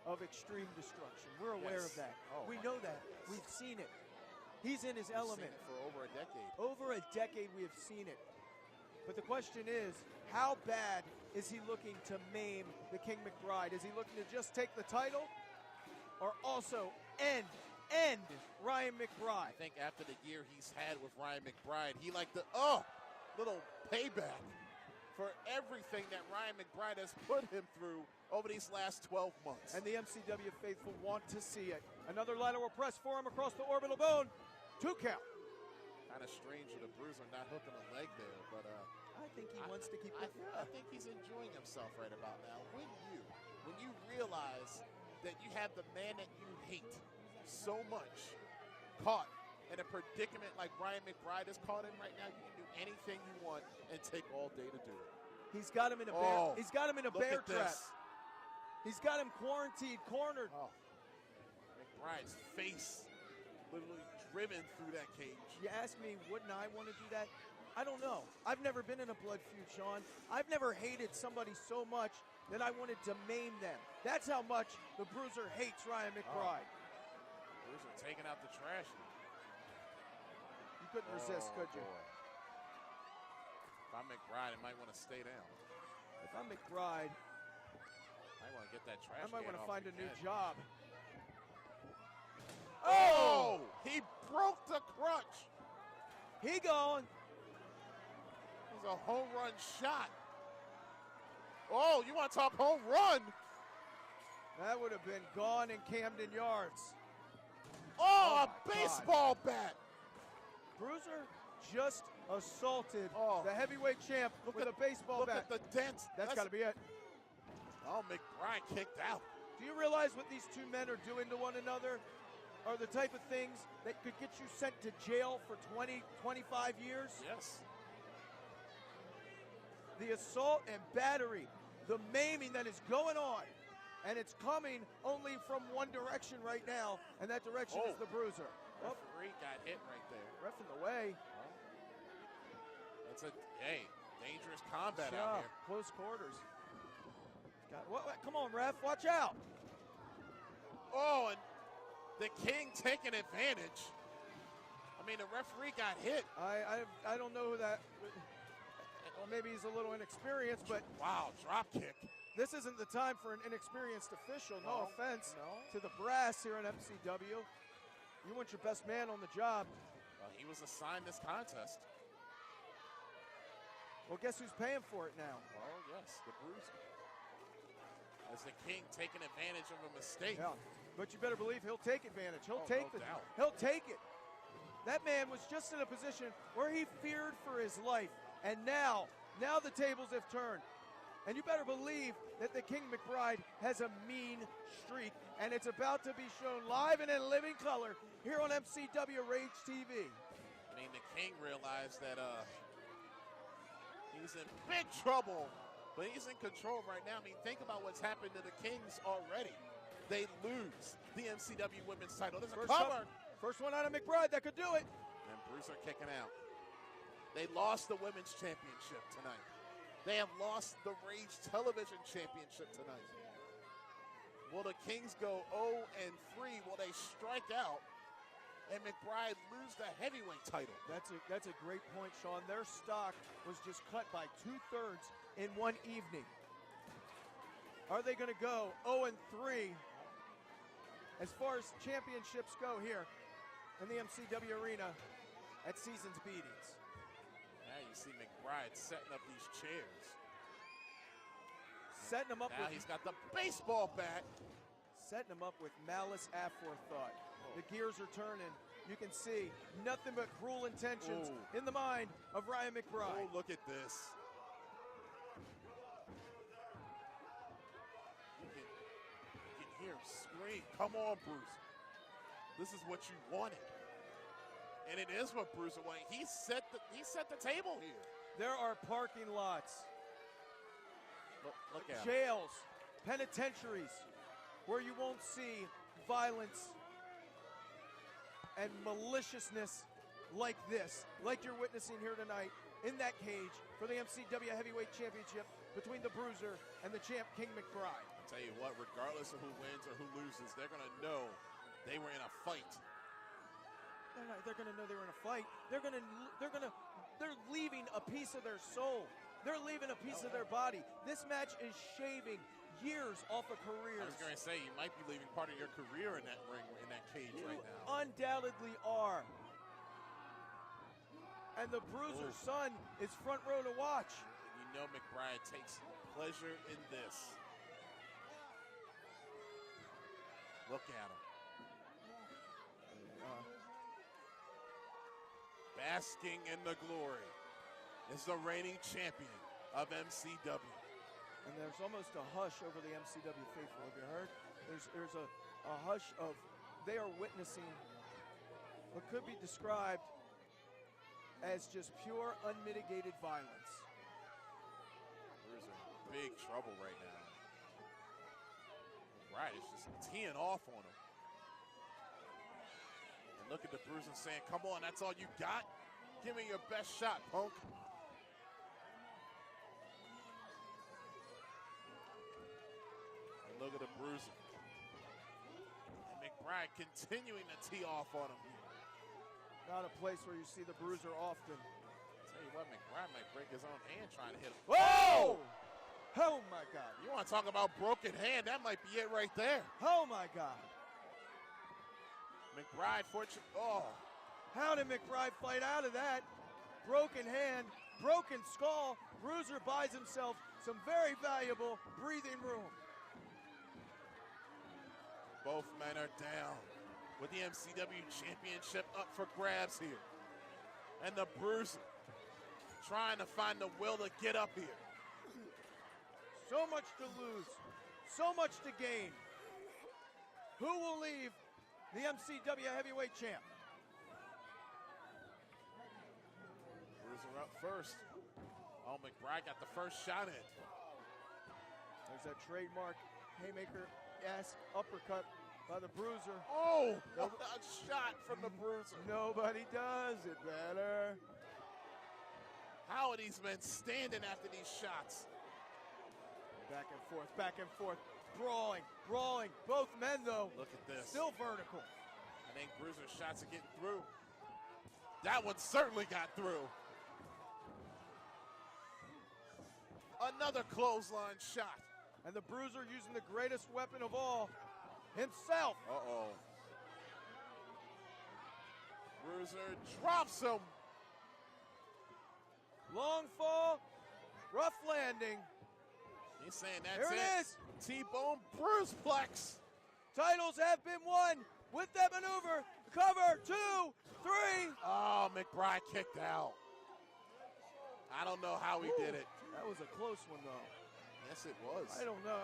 of extreme destruction. We're aware of that. We know that. We've seen it. He's in his element. Seen it for over a decade. Over a decade we have seen it. But the question is, how bad is he looking to maim the King McBride? Is he looking to just take the title or also end Ryan McBride? I think after the year he's had with Ryan McBride, he liked the little payback for everything that Ryan McBride has put him through over these last 12 months. And the MCW faithful want to see it. Another lateral press for him across the orbital bone. 2 count. Kind of strange with the Bruiser not hooking a leg there, but I think he wants to keep I think he's enjoying himself right about now. When you realize that you have the man that you hate so much caught in a predicament like Ryan McBride is caught in right now, you can do anything you want and take all day to do it. He's got him in a bear. He's got him in a bear trap. This. He's got him quarantined, cornered. McBride's face literally driven through that cage. You ask me, wouldn't I want to do that? I don't know. I've never been in a blood feud, Sean. I've never hated somebody so much that I wanted to maim them. That's how much the Bruiser hates Ryan McBride. Bruiser taking out the trash. You couldn't resist, could you? Boy. If I'm McBride, I might want to stay down. If I'm McBride, I want to get that trash. I might want to find a new again. job. Oh! He broke the crutch. He going. It was a home run shot. Oh, you want to talk home run? That would have been gone in Camden Yards. Oh, a baseball bat. Bruiser just assaulted Oh. the heavyweight champ with a baseball look bat. at the dent. That's got to be it. Oh, McBride kicked out. Do you realize what these two men are doing to one another are the type of things that could get you sent to jail for 20, 25 years? Yes. The assault and battery, the maiming that is going on, and it's coming only from one direction right now, and that direction is the Bruiser. Referee got hit right there. Ref in the way. That's a, dangerous combat out here. Close quarters. Come on, ref, watch out. Oh, and the King taking advantage. I mean, the referee got hit. I don't know who that, or maybe he's a little inexperienced, but wow, drop kick. This isn't the time for an inexperienced official. No offense to the brass here in MCW. You want your best man on the job. Well, he was assigned this contest. Well, guess who's paying for it now? Well, yes, the Bruiser. As the King taking advantage of a mistake. Yeah, but you better believe he'll take advantage. He'll doubt. He'll take it. That man was just in a position where he feared for his life, and now the tables have turned. And you better believe that the King McBride has a mean streak, and it's about to be shown live and in living color here on MCW Rage TV. I mean, the King realized that he's in big trouble, but he's in control right now. I mean, think about what's happened to the Kings already. They lose the MCW Women's title. There's a cover. First one out of McBride that could do it. And Bruiser kicking out. They lost the Women's Championship tonight. They have lost the Rage Television Championship tonight. Will the Kings go 0-3? Will they strike out and McBride lose the heavyweight title? That's a great point, Sean. Their stock was just cut by 2/3 in one evening. Are they going to go 0-3 as far as championships go here in the MCW arena at Season's Beatings? Now you see McBride setting up these chairs. Setting them up now he's got the baseball bat. Setting them up with malice aforethought. The gears are turning. You can see nothing but cruel intentions in the mind of Ryan McBride. Oh, look at this. You can hear him scream. Come on, Bruce. This is what you wanted. And it is what Bruiser wanted. He set the table here. There are parking lots, look at jails, penitentiaries, where you won't see violence and maliciousness like this, like you're witnessing here tonight in that cage for the MCW Heavyweight Championship between the Bruiser and the champ King McBride. I'll tell you what, regardless of who wins or who loses, they're going to know they were in a fight. They're going to know they were in a fight. They're leaving a piece of their soul. They're leaving a piece of their body. This match is shaving years off of careers. I was going to say, you might be leaving part of your career in that ring, in that cage right now. Undoubtedly are. And the Bruiser's son is front row to watch. And you know McBride takes pleasure in this. Look at him. Basking in the glory is the reigning champion of MCW. And there's almost a hush over the MCW faithful. Have you heard? There's a hush of, they are witnessing what could be described as just pure, unmitigated violence. Bruiser in big trouble right now. McBride is just teeing off on him. And look at the Bruiser saying, come on, that's all you got? Give me your best shot, punk. And look at the Bruiser. And McBride continuing to tee off on him here. Not a place where you see the Bruiser often. Tell you what, McBride might break his own hand trying to hit him. Whoa! Oh my God. You want to talk about broken hand? That might be it right there. Oh my God. McBride, How did McBride fight out of that? Broken hand, broken skull. Bruiser buys himself some very valuable breathing room. Both men are down with the MCW Championship up for grabs here. And the Bruiser trying to find the will to get up here. So much to lose, so much to gain. Who will leave the MCW heavyweight champ? Bruiser up first. Oh, McBride got the first shot in. There's that trademark haymaker-esque uppercut by the Bruiser. Oh, what a shot from the Bruiser. Nobody does it better. How are these men standing after these shots? Back and forth, brawling. Both men, though, Look at this. still vertical. I think Bruiser's shots are getting through. That one certainly got through. Another clothesline shot. And the Bruiser using the greatest weapon of all, himself. Uh-oh. Bruiser drops him. Long fall, rough landing. He's saying that's Here it is. T-bone Bruiseplex. Titles have been won with that maneuver. Cover, 2, 3. Oh, McBride kicked out. I don't know how he did it. That was a close one, though. Yes, it was. I don't know.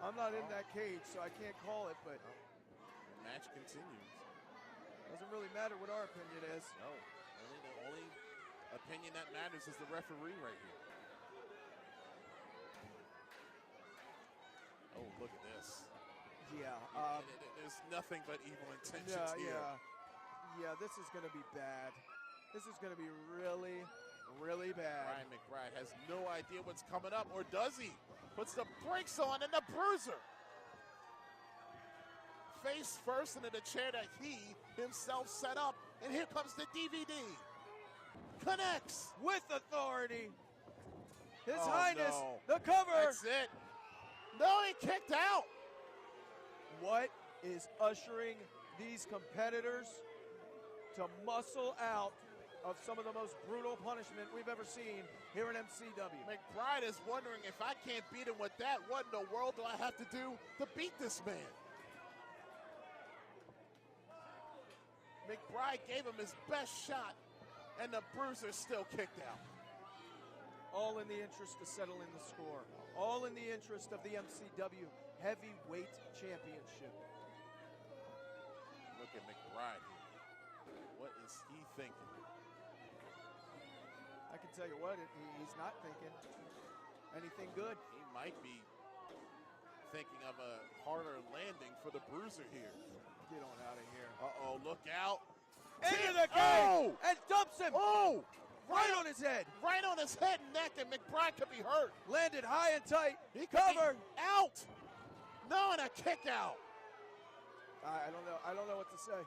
I'm not in that cage, so I can't call it, but The match continues. doesn't really matter what our opinion is. No, the only opinion that matters is the referee right here. Oh, look at this. Yeah. There's nothing but evil intentions here. Yeah, this is going to be bad. This is going to be really, really bad. Ryan McBride has no idea what's coming up, or does he? Puts the brakes on, and the Bruiser face first into the chair that he himself set up, and here comes the DVD. Connects. With authority. His Oh, Highness, no. the cover. That's it. No, he kicked out. What is ushering these competitors to muscle out of some of the most brutal punishment we've ever seen here in MCW? McBride is wondering, if I can't beat him with that, what in the world do I have to do to beat this man? McBride gave him his best shot, and the Bruiser still kicked out. All in the interest of settling the score. All in the interest of the MCW Heavyweight Championship. Look at McBride here. What is he thinking? I can tell you what, he's not thinking anything good. He might be thinking of a harder landing for the Bruiser here. Get on out of here. Uh-oh, look out. Into the cage! Oh! And dumps him! Oh! Right on his head! Right on his head and neck, and McBride could be hurt. Landed high and tight. He could Cover! be out! No, and a kick out. I don't know. I don't know what to say.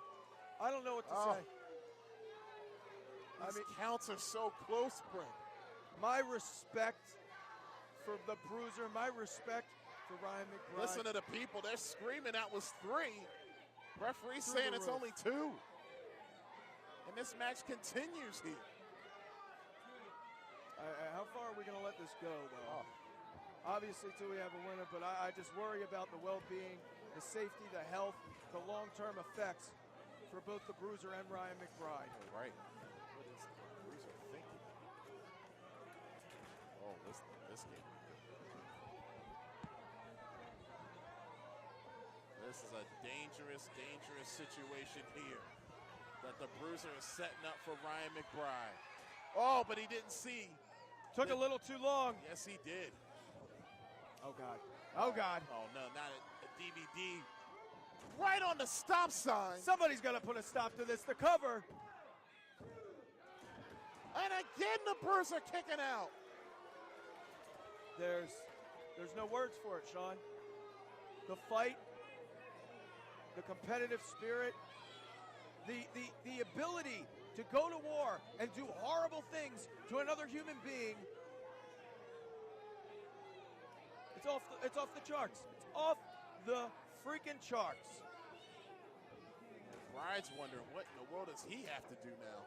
I don't know what to say. These counts are so close, Brent. My respect for the Bruiser, my respect for Ryan McBride. Listen to the people. They're screaming that was 3. Referee Through saying the it's roof. only 2. And this match continues here. How far are we going to let this go, though? Obviously, till we have a winner, but I just worry about the well-being, the safety, the health, the long-term effects for both the Bruiser and Ryan McBride. Right. What is the Bruiser thinking? Oh, this game. This is a dangerous, dangerous situation here that the Bruiser is setting up for Ryan McBride. Oh, but he didn't see. Took a little too long. Yes, he did. Oh, God. Oh, God. Oh, no, not a DVD. Right on the stop sign. Somebody's got to put a stop to this. The cover. And again, the Bruiser kicking out. There's no words for it, Sean. The fight, the competitive spirit, the ability to go to war and do horrible things to another human being. It's off the charts. It's off the freaking charts. Bride's wondering what in the world does he have to do now?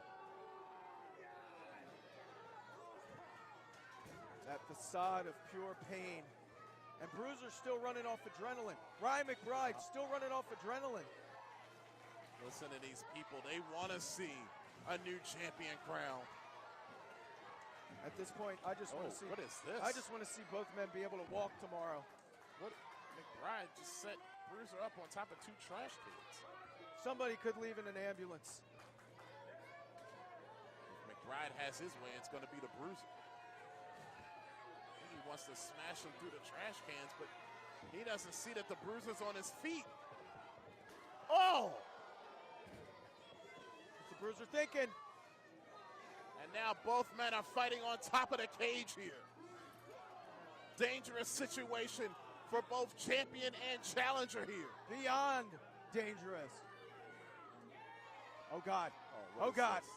That facade of pure pain. And Bruiser's still running off adrenaline. Ryan McBride still running off adrenaline. Listen to these people. They want to see a new champion crowned. At this point, I just want to see. What is this? I just want to see both men be able to walk tomorrow. What? McBride just set Bruiser up on top of 2 trash cans. Somebody could leave in an ambulance. If McBride has his way, it's going to be the Bruiser. He wants to smash him through the trash cans, but he doesn't see that the Bruiser's on his feet. Oh! What's the Bruiser thinking? And now both men are fighting on top of the cage here. Dangerous situation for both champion and challenger here. Beyond dangerous. Oh, God. Oh, God. This?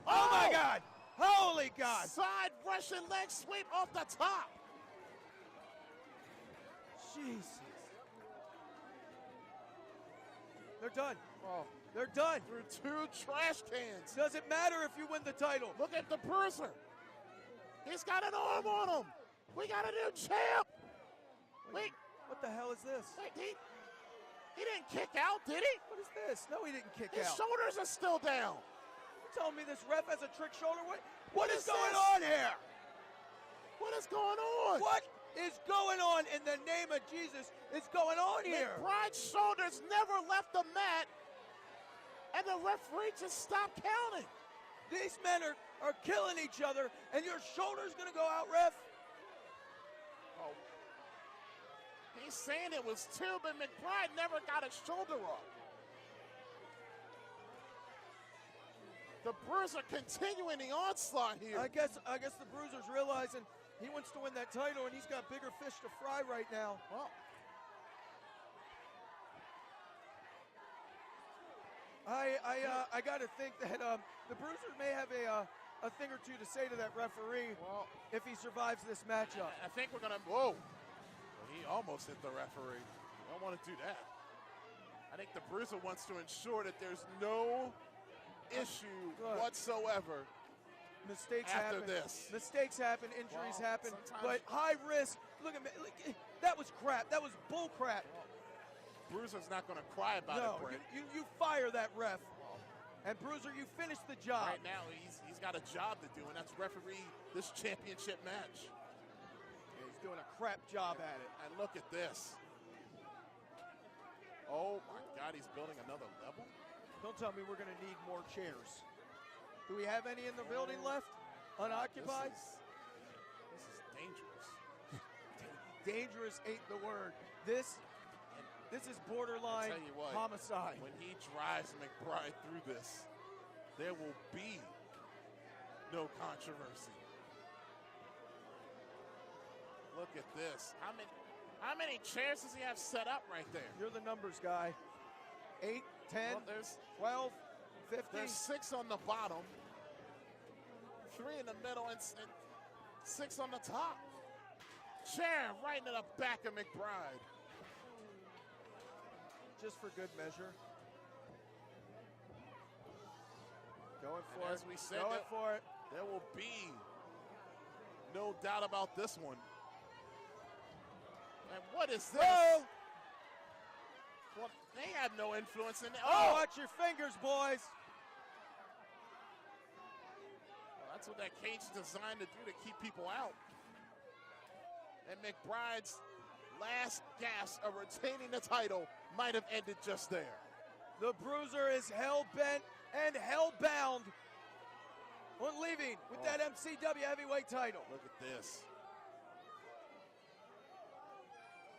Oh, my God. Holy God. Side Russian leg sweep off the top. Jesus. They're done. Oh, they're done. Through 2 trash cans. Doesn't matter if you win the title. Look at the Bruiser. He's got an arm on him. We got a new champ. Wait. What the hell is this? Wait, he didn't kick out, did he? What is this? No, he didn't kick His out. shoulders are still down. You're telling me this ref has a trick shoulder? What is going on here? What is going on? What is going on in the name of Jesus is going on here? McBride's shoulders never left the mat, and the referee just stopped counting. These men are killing each other, and your shoulder's going to go out, ref? Oh. He's saying it was 2, but McBride never got his shoulder off. The Bruiser continuing the onslaught here. I guess the Bruiser's realizing he wants to win that title, and he's got bigger fish to fry right now. Well, I got to think that the Bruiser may have a thing or two to say to that referee if he survives this matchup. I think we're going to, whoa. Well, he almost hit the referee. Don't want to do that. I think the Bruiser wants to ensure that there's no issue whatsoever. Mistakes after happen. this. Mistakes happen, injuries happen, sometimes- but high risk. Look at me. That was crap. That was bull crap. Bruiser's not going to cry about No, it, Brent. you fire that ref. And Bruiser, you finish the job. Right now, he's got a job to do, and that's referee this championship match. Yeah, he's doing a crap job at it. And look at this. Oh, my God, he's building another level? Don't tell me we're going to need more chairs. Do we have any in the building left? Unoccupied? This is dangerous. Dangerous ain't the word. This is borderline I'll tell you what, homicide. When he drives McBride through this, there will be no controversy. Look at this. How many chairs does he have set up right there? You're the numbers guy. 8, 10, Well, there's 12, 50. There's 6 on the bottom, 3 in the middle, and 6 on the top. Chair right into the back of McBride. Just for good measure. Going for it. As we said, Going for it. There will be no doubt about this one. And what is this? Oh! Well, they have no influence in it. Oh, watch your fingers, boys. Well, that's what that cage is designed to do, to keep people out. And McBride's last gasp of retaining the title might have ended just there. The Bruiser is hell-bent and hell-bound on leaving with that MCW heavyweight title. Look at this.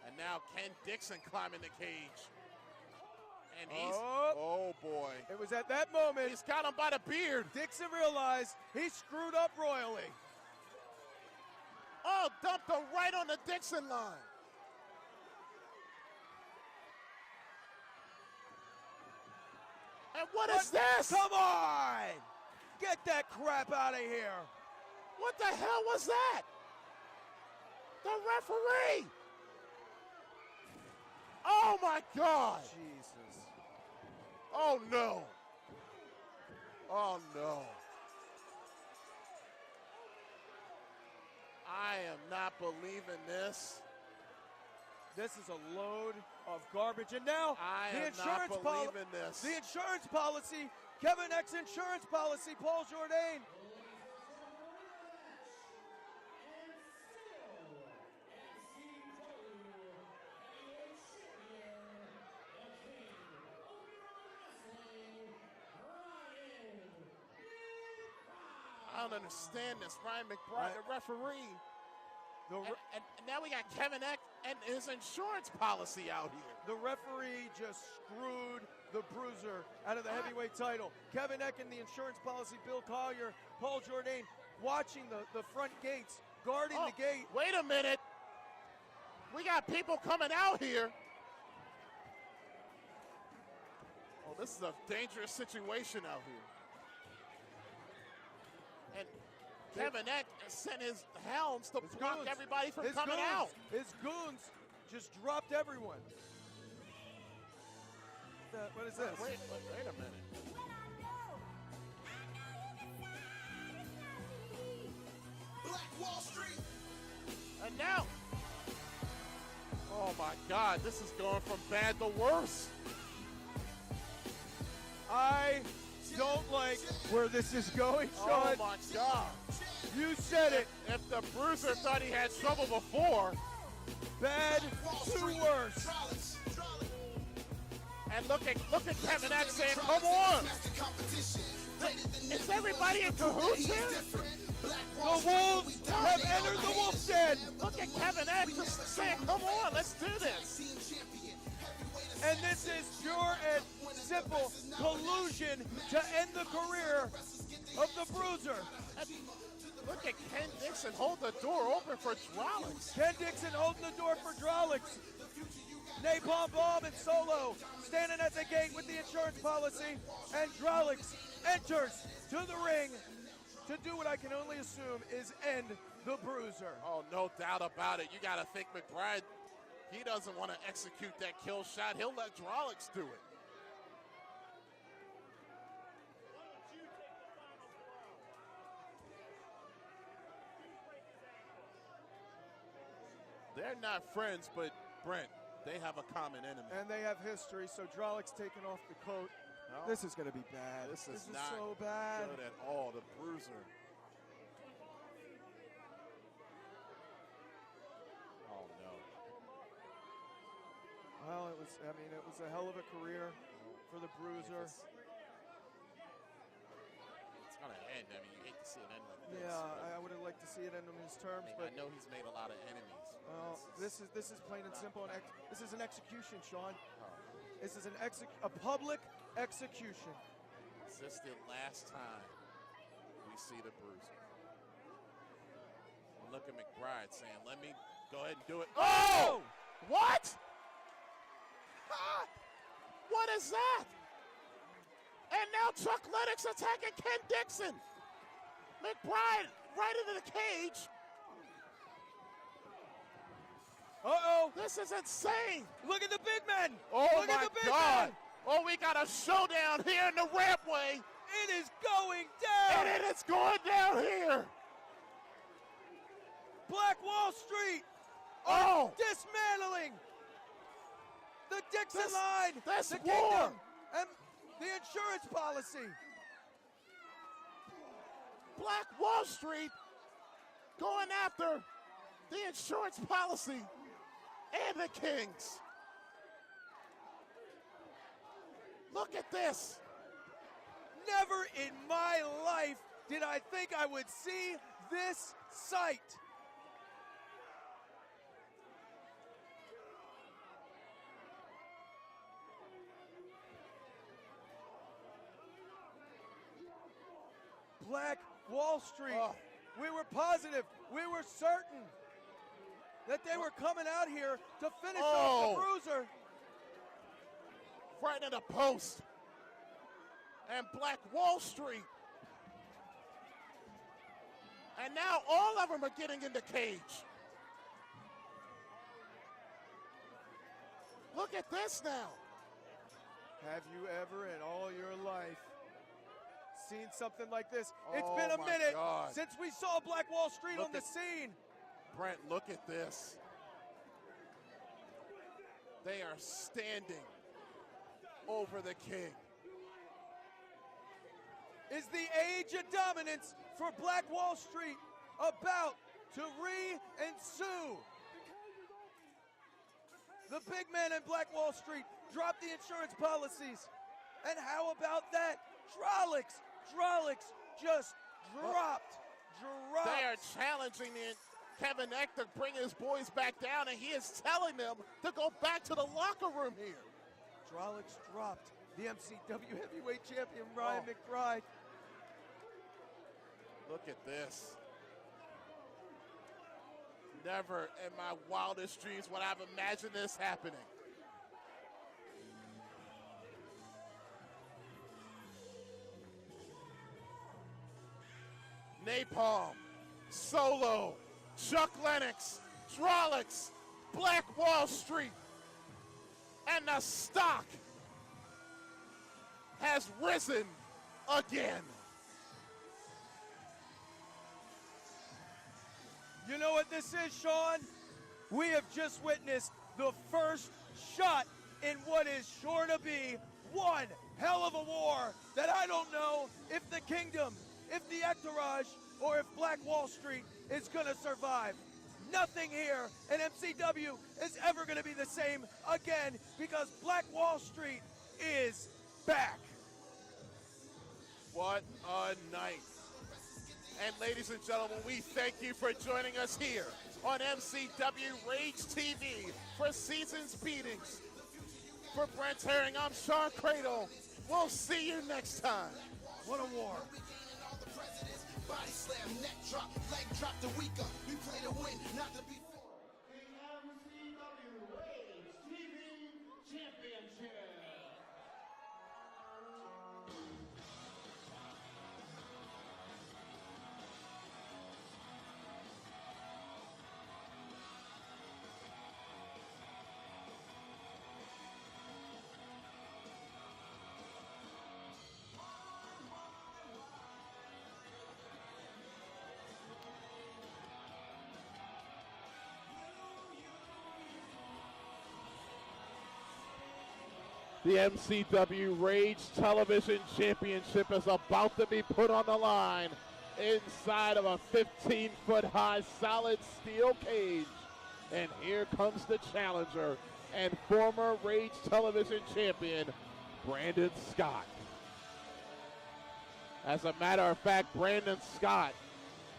And now Ken Dixon climbing the cage. And he's, oh boy. It was at that moment. He's got him by the beard. Dixon realized he screwed up royally. Oh, dumped him right on the Dixon line. And what is this? Come on! Get that crap out of here. What the hell was that? The referee! Oh my God! Jesus. Oh no! Oh no! I am not believing this. This is a load of garbage. And now I the am insurance not believing this. The insurance policy, Kevin X insurance policy, Paul Jourdain. I don't understand this. Ryan McBride, the referee. And now we got Kevin X and his insurance policy out here. The referee just screwed the Bruiser out of the heavyweight title. Kevin Eck and the insurance policy, Bill Collier, Paul Jourdain, watching the front gates, guarding the gate. Wait a minute. We got people coming out here. Oh, this is a dangerous situation out here. And Kevin Eck sent his hounds to block everybody from coming out. His goons just dropped everyone. What is this? Wait a minute. Black Wall Street. And now, oh my God, this is going from bad to worse. I don't like where this is going, Sean. Oh my God. You said it. If the Bruiser thought he had trouble before. Bad to worse. And look at Kevin X saying, come on. Is everybody in cahoots here? The Wolves have entered the Wolf Den. Look at Kevin X just saying, come on, let's do this. And this is pure and simple collusion to end the career of the Bruiser. Look at Ken Dixon hold the door open for Drolix. Ken Dixon holding the door for Drolix. Napalm Bomb and Solo standing at the gate with the insurance policy. And Drolix enters to the ring to do what I can only assume is end the Bruiser. Oh, no doubt about it. You got to think McBride, he doesn't want to execute that kill shot. He'll let Drolix do it. They're not friends, but Brent, they have a common enemy. And they have history, so Drolix taking off the coat. No. This is going to be bad. This is not so bad. Good at all. The Bruiser. Oh no. Well, it was a hell of a career for the Bruiser. It's going to end. I mean, you hate to see it end like this. Yeah, I would have liked to see it end on his terms, but I know he's made a lot of enemies. well, this is plain and simple. This is an execution, Sean. This is a public execution. Is this the last time we see the Bruiser? Well, look at McBride saying, let me go ahead and do it. Oh! What? What is that? And now Chuck Lennox attacking Ken Dixon. McBride right into the cage. Uh-oh. This is insane. Look at the big men. Oh, Look at the big God. men. Oh, we got a showdown here in the rampway. It is going down. And it is going down here. Black Wall Street. Oh. Dismantling the Dixon line. That's the war. kingdom. And the insurance policy. Black Wall Street going after the insurance policy and the Kings. Look at this. Never in my life did I think I would see this sight. Black Wall Street. Oh. We were positive, we were certain that they were coming out here to finish off the Bruiser. Right in the post. And Black Wall Street. And now all of them are getting in the cage. Look at this now. Have you ever in all your life seen something like this? It's Oh been a my minute God. since we saw Black Wall Street Look on the at- scene. Brent, look at this. They are standing over the king. Is the age of dominance for Black Wall Street about to re-ensue? The big man in Black Wall Street dropped the insurance policies. And how about that? Drolix just dropped. They are challenging Kevin Eck to bring his boys back down, and he is telling them to go back to the locker room here. Drolix dropped the MCW heavyweight champion, Ryan McBride. Look at this. Never in my wildest dreams would I have imagined this happening. Napalm, Solo, Chuck Lennox, Drolix, Black Wall Street, and the stock has risen again. You know what this is, Sean? We have just witnessed the first shot in what is sure to be one hell of a war that I don't know if the Kingdom, if the Entourage, or if Black Wall Street is going to survive. Nothing here in MCW is ever going to be the same again because Black Wall Street is back. What a night. And ladies and gentlemen, we thank you for joining us here on MCW Rage TV for Seasons Beatings. For Brent Herring, I'm Sean Cradle. We'll see you next time. What a war. Body slam, neck drop, leg drop the weaker. We play to win, not to be. The MCW Rage TV Championship. The MCW Rage Television Championship is about to be put on the line inside of a 15-foot high solid steel cage. And here comes the challenger and former Rage Television champion, Brandon Scott. As a matter of fact, Brandon Scott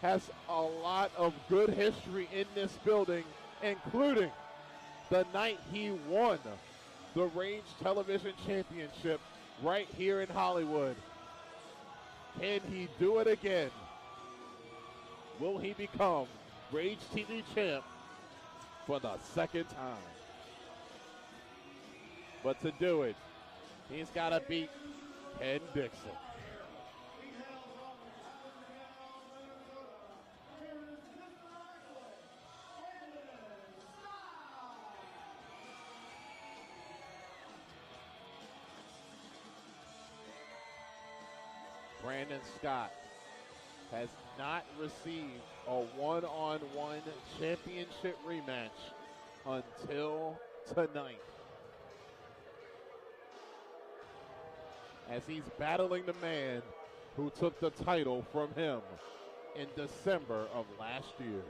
has a lot of good history in this building, including the night he won the Rage Television Championship right here in Hollywood. Can he do it again? Will he become Rage TV champ for the second time? But to do it, he's got to beat Ken Dixon. Brandon Scott has not received a one-on-one championship rematch until tonight, as he's battling the man who took the title from him in December of last year.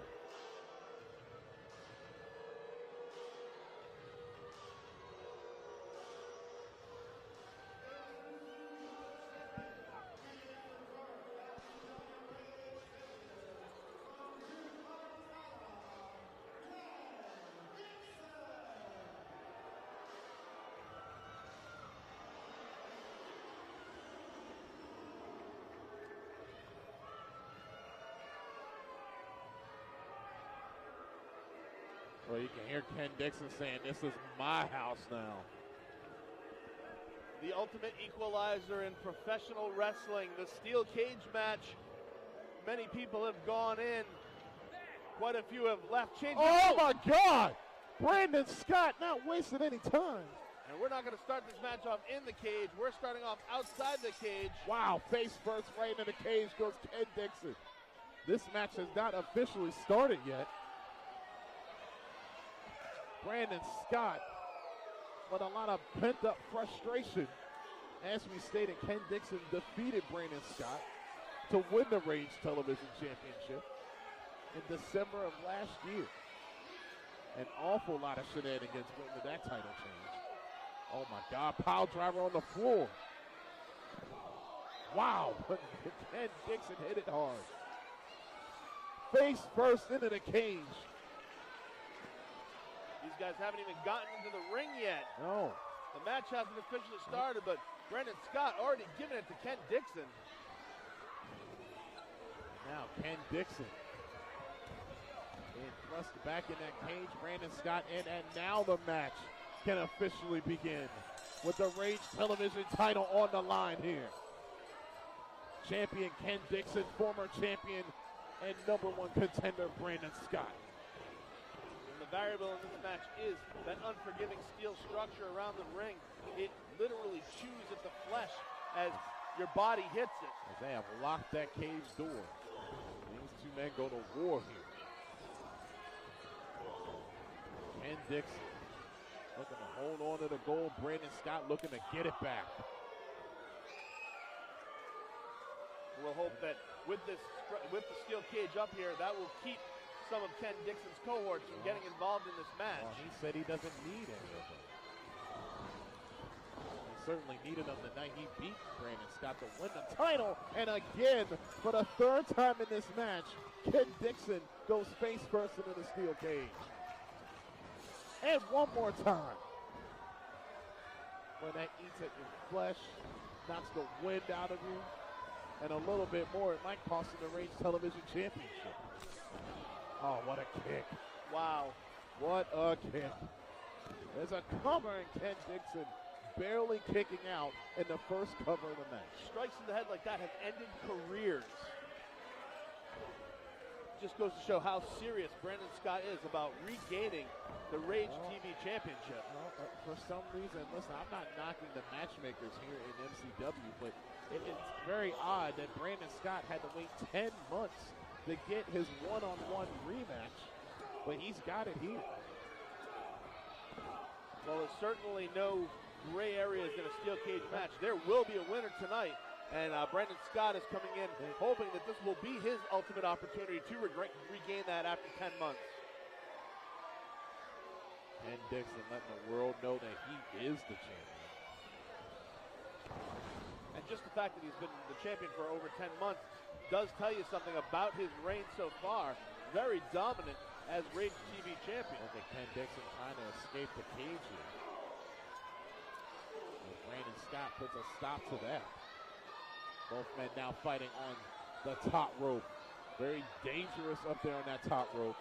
Well, you can hear Ken Dixon saying, "This is my house now." The ultimate equalizer in professional wrestling, the steel cage match. Many people have gone in. Quite a few have left. Oh my God! Brandon Scott not wasting any time. And we're not going to start this match off in the cage. We're starting off outside the cage. Wow, face first right into the cage goes Ken Dixon. This match has not officially started yet. Brandon Scott but a lot of pent-up frustration. As we stated, Ken Dixon defeated Brandon Scott to win the Rage Television Championship in December of last year. An awful lot of shenanigans went into that title change. Oh my God, pile driver on the floor. Wow, Ken Dixon hit it hard. Face first into the cage. These guys haven't even gotten into the ring yet. No. The match hasn't officially started, but Brandon Scott already given it to Ken Dixon. Now Ken Dixon and thrust back in that cage. Brandon Scott in, and now the match can officially begin with the Rage Television title on the line here. Champion Ken Dixon, former champion and #1 contender Brandon Scott. And the variable in this match is that unforgiving steel structure around the ring. It literally chews at the flesh as your body hits it. As they have locked that cage door. These two men go to war here. Ken Dixon looking to hold on to the gold. Brandon Scott looking to get it back. We'll hope that with the steel cage up here, that will keep some of Ken Dixon's cohorts from getting involved in this match. Well, he said he doesn't need any of them. He certainly needed them the night he beat Brandon Scott to win the title. And again, for the third time in this match, Ken Dixon goes face first into the steel cage. And one more time. When that eats at your flesh, knocks the wind out of you. And a little bit more, it might cost him the Rage Television Championship. Oh, what a kick. Wow. What a kick. There's a cover, and Ken Dixon barely kicking out in the first cover of the match. Strikes in the head like that have ended careers. Just goes to show how serious Brandon Scott is about regaining the Rage TV Championship. Well, for some reason, listen, I'm not knocking the matchmakers here in MCW, but it's very odd that Brandon Scott had to wait 10 months to get his one-on-one rematch, but he's got it here. Well, there's certainly no gray areas in a steel cage match. There will be a winner tonight, and Brandon Scott is coming in hoping that this will be his ultimate opportunity to regain that after 10 months. Ken Dixon letting the world know that he is the champion. And just the fact that he's been the champion for over 10 months does tell you something about his reign so far. Very dominant as Rage TV champion. I think Ken Dixon trying to escape the cage here. And Brandon Scott puts a stop to that. Both men now fighting on the top rope. Very dangerous up there on that top rope.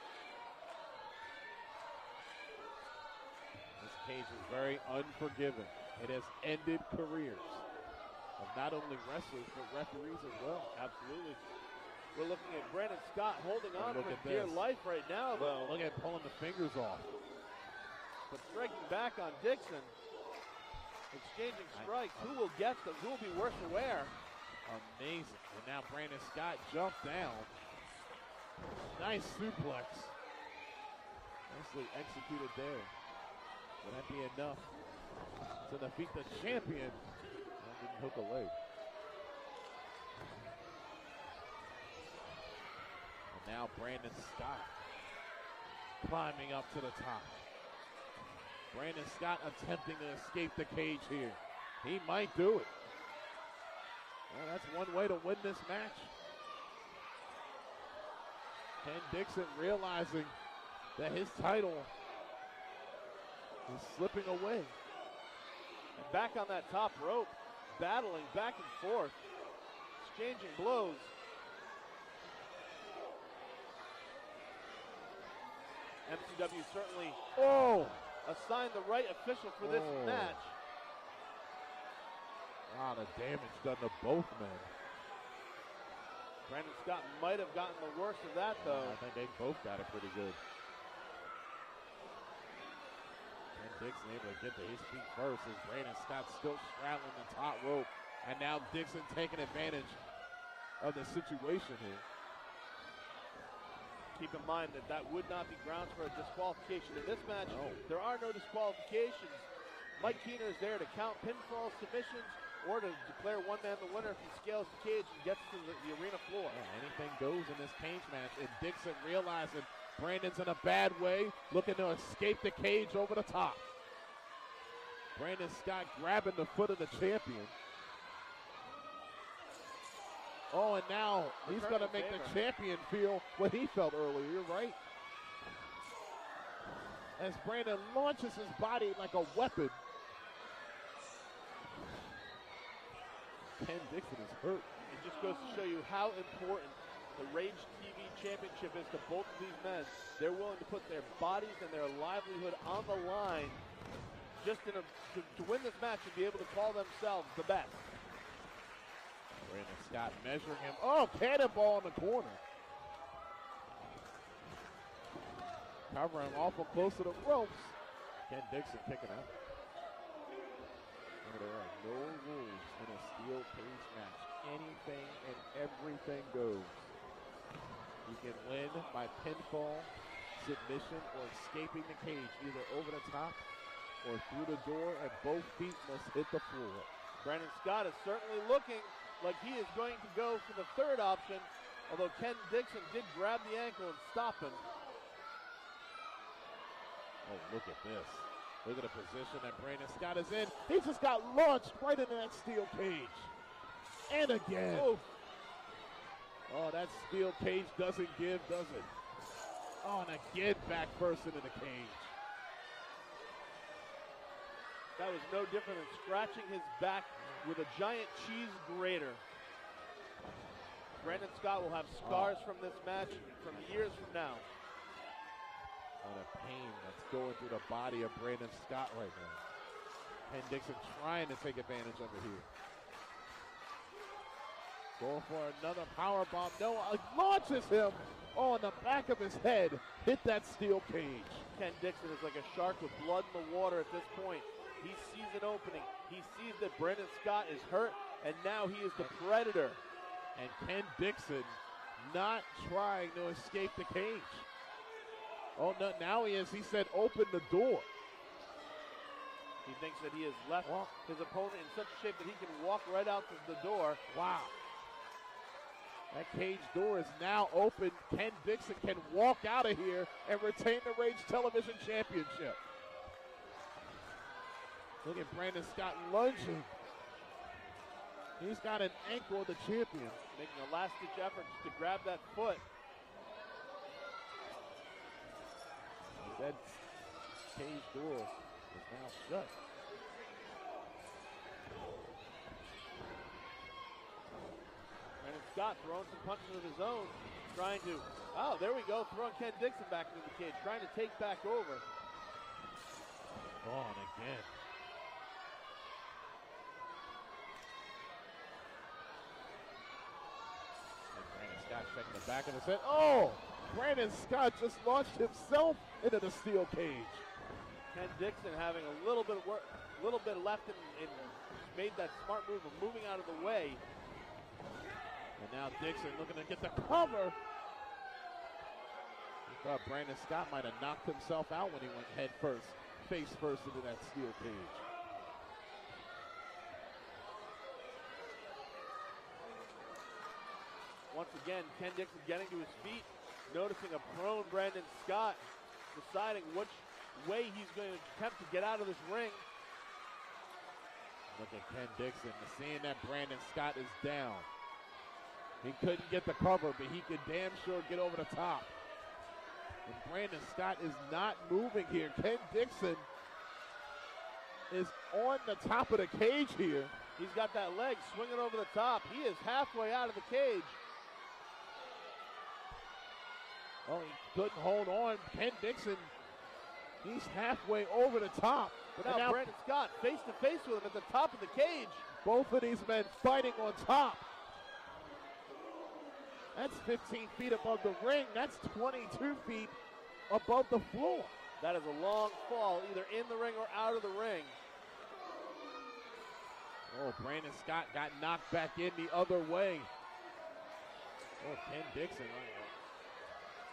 This cage is very unforgiving. It has ended careers of not only wrestlers, but referees as well. Absolutely. We're looking at Brandon Scott holding on look for at dear this. life right now, though. Look at pulling the fingers off. But striking back on Dixon, exchanging strikes. Who will get them? Who will be worse aware? Amazing. And now Brandon Scott jumped down. Nice suplex. Nicely executed there. Will that be enough to defeat the champion? That didn't hook a leg. And now Brandon Scott climbing up to the top. Brandon Scott attempting to escape the cage here. He might do it. Well, that's one way to win this match. Ken Dixon realizing that his title is slipping away. And back on that top rope, battling back and forth, exchanging blows. MCW certainly assigned the right official for this match. A lot of damage done to both men. Brandon Scott might have gotten the worst of that, though. I think they both got it pretty good. Ken Dixon able to get to his feet first as Brandon Scott still straddling the top rope. And now Dixon taking advantage of the situation here. Keep in mind that that would not be grounds for a disqualification. In this match, there are no disqualifications. Mike Keener is there to count pinfall submissions or to declare one man the winner if he scales the cage and gets to the arena floor. Yeah, anything goes in this cage match. And Dixon realizing Brandon's in a bad way, looking to escape the cage over the top. Brandon Scott grabbing the foot of the champion. Oh, and now he's going to make the champion feel what he felt earlier. You're right. As Brandon launches his body like a weapon. Ken Dixon is hurt. It just goes to show you how important the Rage TV Championship is to both of these men. They're willing to put their bodies and their livelihood on the line just to win this match and be able to call themselves the best. Brandon Scott measuring him. Oh, cannonball in the corner. Covering awful close to the ropes. Ken Dixon kicking out. There are no rules in a steel cage match. Anything and everything goes. You can win by pinfall, submission, or escaping the cage, either over the top or through the door, and both feet must hit the floor. Brandon Scott is certainly looking like he is going to go for the third option, although Ken Dixon did grab the ankle and stop him. Oh, look at this. Look at the position that Brandon Scott is in. He just got launched right into that steel cage. And again. Oh, that steel cage doesn't give, does it? Oh, and again back first into the cage. That was no different than scratching his back with a giant cheese grater. Brandon Scott will have scars from this match from years from now. What a pain that's going through the body of Brandon Scott right now. Ken Dixon trying to take advantage of it here. Going for another power bomb. No, launches him on the back of his head. Hit that steel cage. Ken Dixon is like a shark with blood in the water at this point. He sees an opening. He sees that Brandon Scott is hurt, and now he is the predator. And Ken Dixon not trying to escape the cage. Oh, no, now he is. He said, open the door. He thinks that he has left his opponent in such a shape that he can walk right out the door. Wow. That cage door is now open. Ken Dixon can walk out of here and retain the Rage Television Championship. Look at Brandon Scott lunging. He's got an ankle of the champion. Making a last-ditch effort to grab that foot. That cage door is now shut. Brandon Scott throwing some punches of his own, trying to, oh, there we go, throwing Ken Dixon back into the cage, trying to take back over. Oh, and again. And Brandon Scott checking the back of his head. Oh! Brandon Scott just launched himself into the steel cage. Ken Dixon having a little bit left and made that smart move of moving out of the way. And now Dixon looking to get the cover. He thought Brandon Scott might have knocked himself out when he went face first into that steel cage. Once again, Ken Dixon getting to his feet. Noticing a prone Brandon Scott, deciding which way he's going to attempt to get out of this ring. Look at Ken Dixon, seeing that Brandon Scott is down. He couldn't get the cover, but he could damn sure get over the top. And Brandon Scott is not moving here. Ken Dixon is on the top of the cage here. He's got that leg swinging over the top. He is halfway out of the cage. Oh, he couldn't hold on. Ken Dixon, he's halfway over the top. But now Brandon Scott face to face with him at the top of the cage. Both of these men fighting on top. That's 15 feet above the ring. That's 22 feet above the floor. That is a long fall, either in the ring or out of the ring. Oh, Brandon Scott got knocked back in the other way. Oh, Ken Dixon.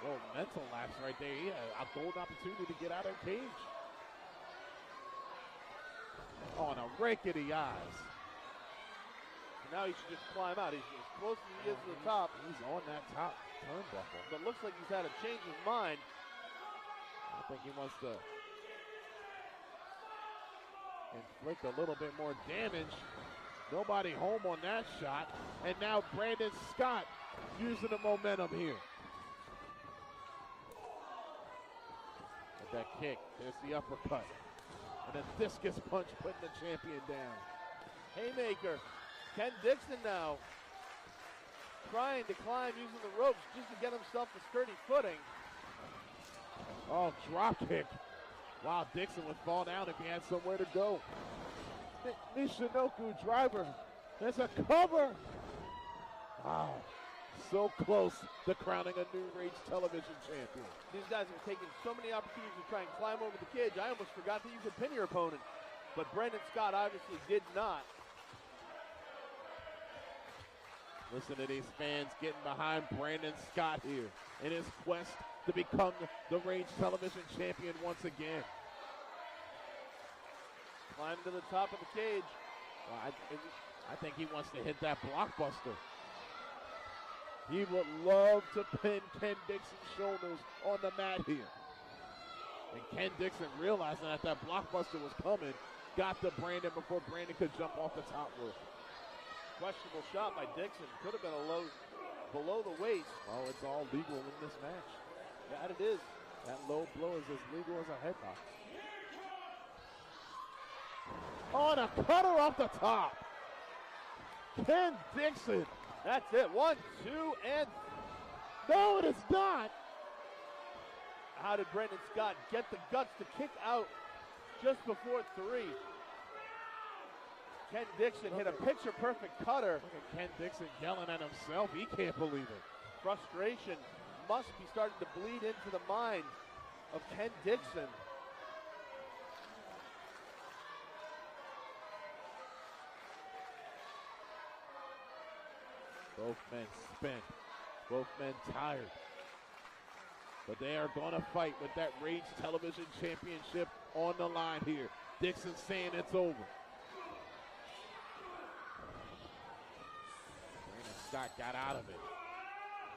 Oh, mental lapse right there. He had a golden opportunity to get out of the cage. on a rake of the eyes. Now he should just climb out. He's as close as he is to the top. He's on that top turnbuckle. But looks like he's had to change his mind. I think he wants to inflict a little bit more damage. Nobody home on that shot. And now Brandon Scott using the momentum here. With that kick, there's the uppercut. And a discus punch putting the champion down. Haymaker. Ken Dixon now trying to climb using the ropes just to get himself a sturdy footing. Oh, drop kick. Wow, Dixon would fall down if he had somewhere to go. Michinoku driver. There's a cover. Wow, so close to crowning a new Rage Television champion. These guys have taken so many opportunities to try and climb over the cage. I almost forgot that you could pin your opponent. But Brandon Scott obviously did not. Listen to these fans getting behind Brandon Scott here in his quest to become the Rage Television champion once again. Climb to the top of the cage. Well, I think he wants to hit that blockbuster. He would love to pin Ken Dixon's shoulders on the mat here. And Ken Dixon, realizing that that blockbuster was coming, got to Brandon before Brandon could jump off the top rope. Questionable shot by Dixon. Could have been a low below the waist. Oh, it's all legal in this match. That it is. That low blow is as legal as a headlock. Oh, and a cutter off the top. Ken Dixon. That's it. 1, 2, and no, it is not. How did Brandon Scott get the guts to kick out just before 3? Ken Dixon hit a picture-perfect cutter. Look at Ken Dixon yelling at himself. He can't believe it. Frustration must be starting to bleed into the mind of Ken Dixon. Both men spent. Both men tired. But they are going to fight with that Rage Television Championship on the line here. Dixon saying it's over. Brandon Scott got out of it.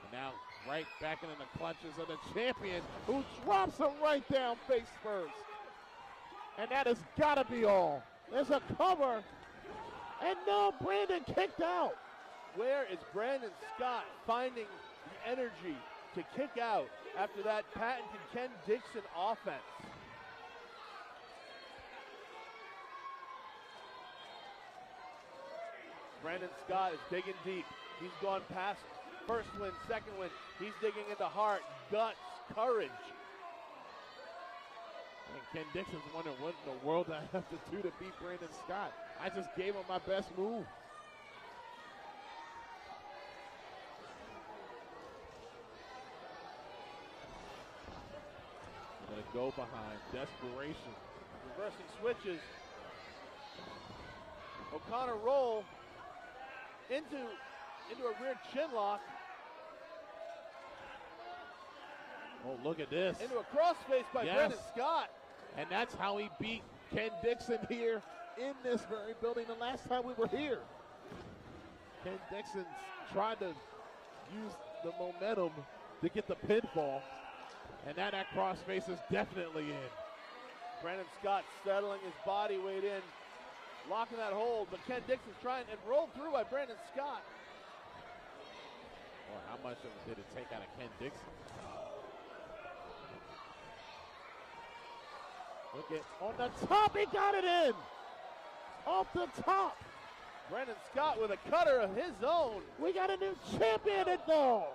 And now right back into the clutches of the champion, who drops him right down face first. And that has got to be all. There's a cover. And no, Brandon kicked out. Where is Brandon Scott finding the energy to kick out after that patented Ken Dixon offense? Brandon Scott is digging deep. He's gone past first win, second win. He's digging into heart, guts, courage. And Ken Dixon's wondering what in the world I have to do to beat Brandon Scott. I just gave him my best move. I'm gonna go behind. Desperation. Reversing switches. O'Connor roll into a rear chin lock. Oh, look at this. Into a crossface by Brandon Scott. And that's how he beat Ken Dixon here in this very building the last time we were here. Ken Dixon tried to use the momentum to get the pinfall. And now that crossface is definitely in. Brandon Scott settling his body weight in, locking that hold, but Ken Dixon's trying and rolled through by Brandon Scott. Boy, how much of it did it take out of Ken Dixon? Look at, on the top, he got it in! Off the top! Brandon Scott with a cutter of his own. We got a new champion at though!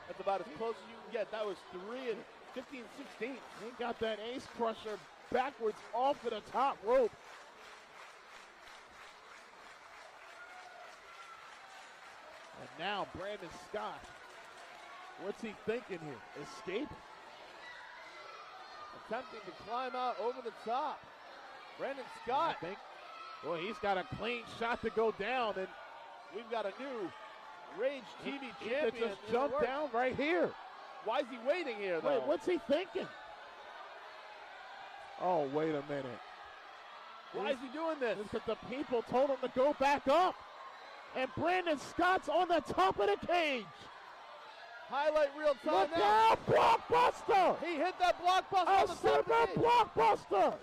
That's about as close as you can get. That was 3 and 15/16. He got that ace crusher backwards off of the top rope. And now Brandon Scott. What's he thinking here? Escape? Attempting to climb out over the top. Brandon Scott. I think. Boy, he's got a clean shot to go down, and we've got a new Rage TV he champion. could just jump down right here. Why is he waiting here, though? Wait, what's he thinking? Oh, wait a minute. Why is he doing this? Because the people told him to go back up. And Brandon Scott's on the top of the cage. Highlight real time Look now. out, blockbuster! He hit that blockbuster A on the top of the super cage. blockbuster!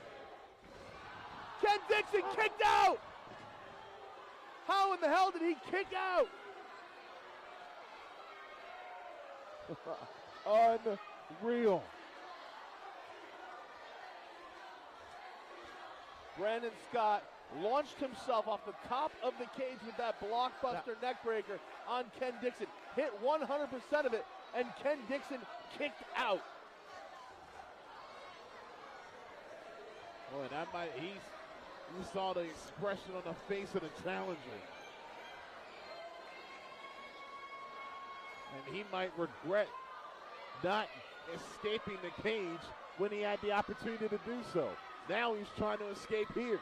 Ken Dixon kicked out. How in the hell did he kick out? Unreal. Brandon Scott launched himself off the top of the cage with that blockbuster neckbreaker on Ken Dixon. Hit 100% of it, and Ken Dixon kicked out. Boy, that might, you saw the expression on the face of the challenger. And he might regret not escaping the cage when he had the opportunity to do so. Now he's trying to escape here.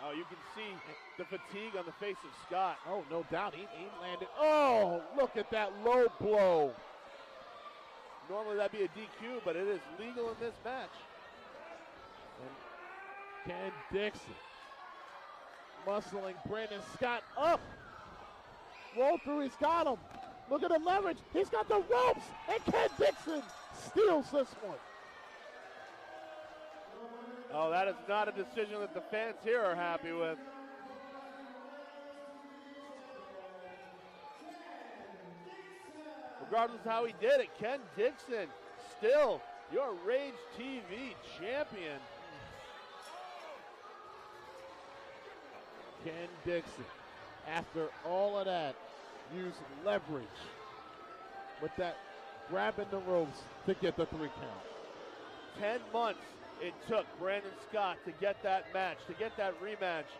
Oh, you can see the fatigue on the face of Scott. Oh, no doubt. He landed. Oh, look at that low blow. Normally that'd be a DQ, but it is legal in this match. And Ken Dixon muscling Brandon Scott up. Roll through, he's got him. Look at the leverage. He's got the ropes, and Ken Dixon steals this one. Oh, that is not a decision that the fans here are happy with. Regardless of how he did it, Ken Dixon, still your Rage TV champion. Ken Dixon, after all of that, used leverage with that grabbing the ropes to get the 3 count. 10 months it took Brandon Scott to get that match, to get that rematch,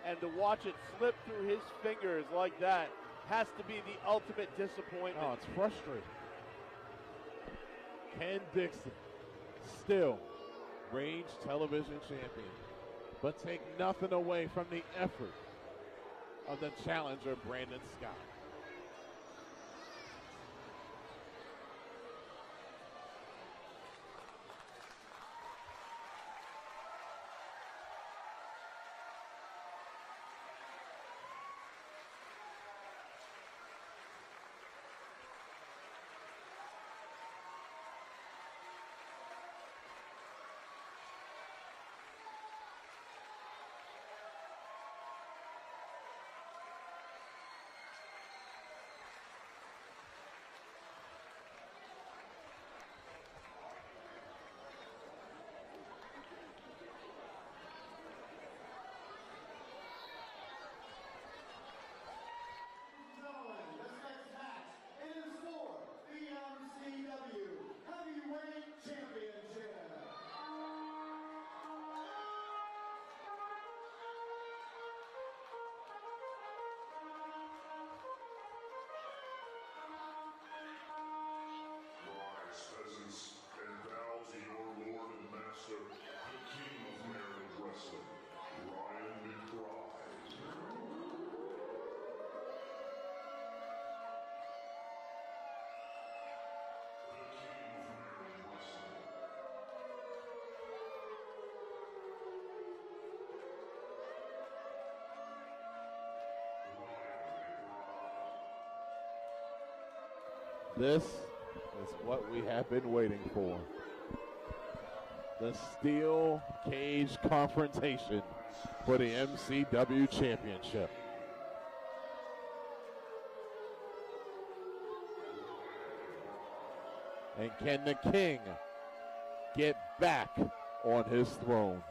and to watch it slip through his fingers like that has to be the ultimate disappointment. Oh, it's frustrating. Ken Dixon, still Rage Television champion, but take nothing away from the effort of the challenger, Brandon Scott. Peasants, and bow to your Lord and Master, the King of Maryland Wrestling, Ryan McBride. The King of Maryland Wrestling. This is what we have been waiting for. The steel cage confrontation for the MCW championship. And can the King get back on his throne?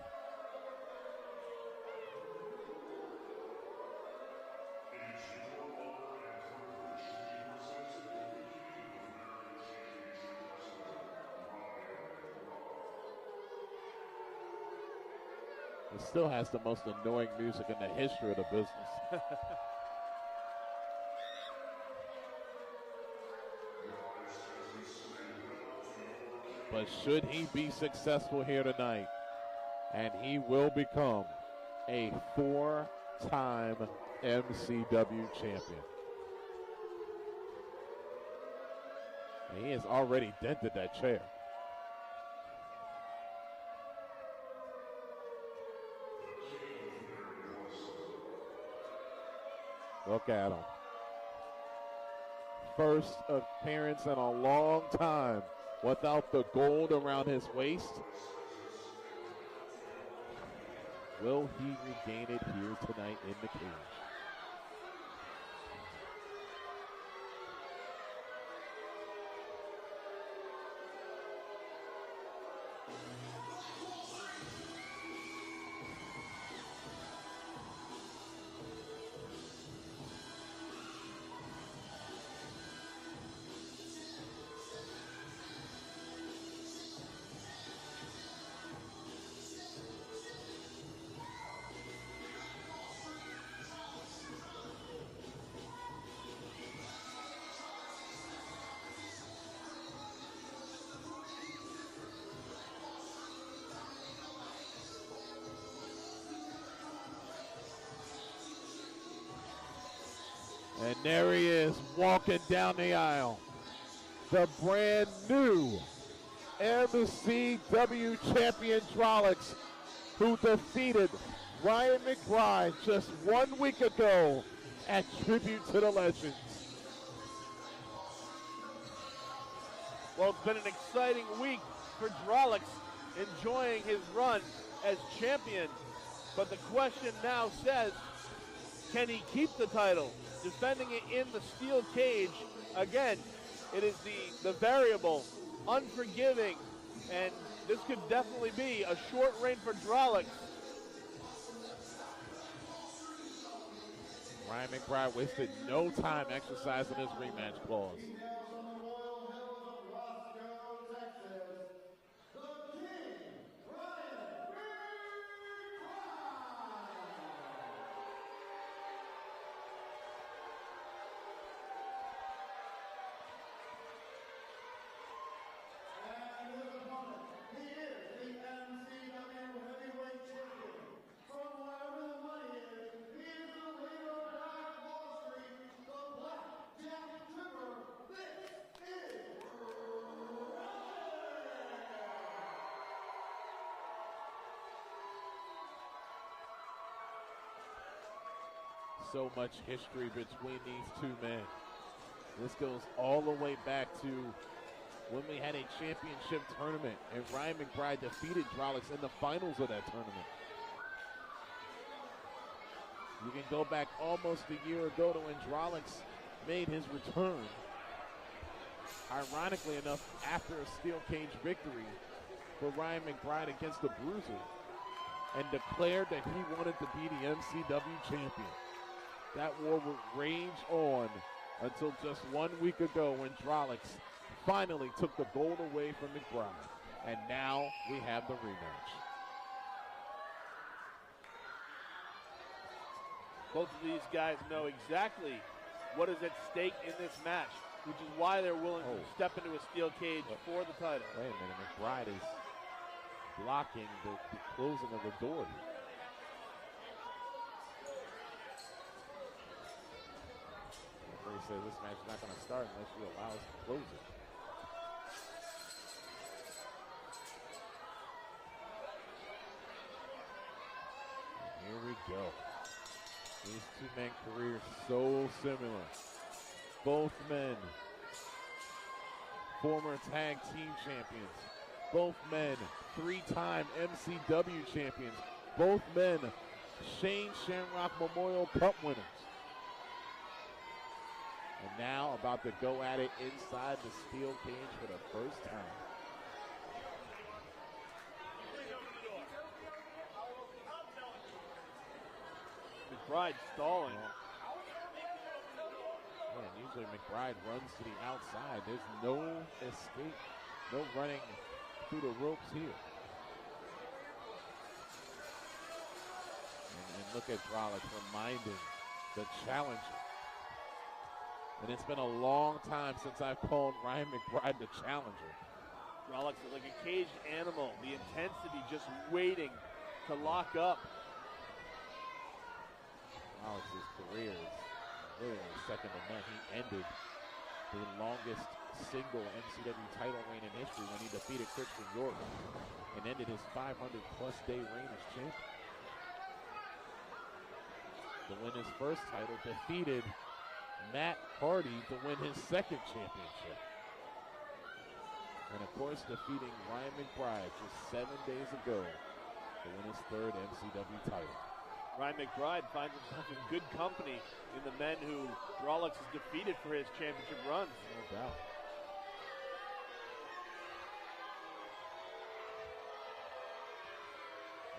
It still has the most annoying music in the history of the business. But should he be successful here tonight, and he will become a 4-time MCW champion. And he has already dented that chair. Look at him. First appearance in a long time without the gold around his waist. Will he regain it here tonight in the cage? And there he is, walking down the aisle. The brand new MCW champion Drolix, who defeated Ryan McBride just 1 week ago at Tribute to the Legends. Well, it's been an exciting week for Drolix, enjoying his run as champion. But the question now says, can he keep the title? Defending it in the steel cage. Again, it is the variable, Unforgiving, and this could definitely be a short reign for Drolix. Ryan McBride wasted no time exercising his rematch clause. So much history between these two men. This goes all the way back to when we had a championship tournament and Ryan McBride defeated Drolix in the finals of that tournament. You can go back almost a year ago to when Drolix made his return. Ironically enough, after a steel cage victory for Ryan McBride against the Bruiser, and declared that he wanted to be the MCW champion. That war would rage on until just 1 week ago when Drolix finally took the gold away from McBride. And now we have the rematch. Both of these guys know exactly what is at stake in this match, which is why they're willing to step into a steel cage for the title. Wait a minute, McBride is blocking the closing of the door here. He says this match is not going to start unless you allow us to close it. And here we go. These two men careers so similar. Both men former tag team champions. Both men three-time MCW champions. Both men Shane Shamrock Memorial Cup winners. And now about to go at it inside the steel cage for the first time. McBride stalling. Yeah, and usually McBride runs to the outside. There's no escape, no running through the ropes here. And look at Drolix reminding the challenger. And it's been a long time since I've called Ryan McBride the challenger. Drolix is like a caged animal. The intensity just waiting to lock up. Drolix's career is really second to none. He ended the longest single MCW title reign in history when he defeated Christian York and ended his 500-plus day reign as champion. to win his first title, defeated Matt Hardy to win his second championship. And of course, defeating Ryan McBride just 7 days ago to win his third MCW title. Ryan McBride finds himself in good company in the men who Rolex has defeated for his championship runs. No doubt.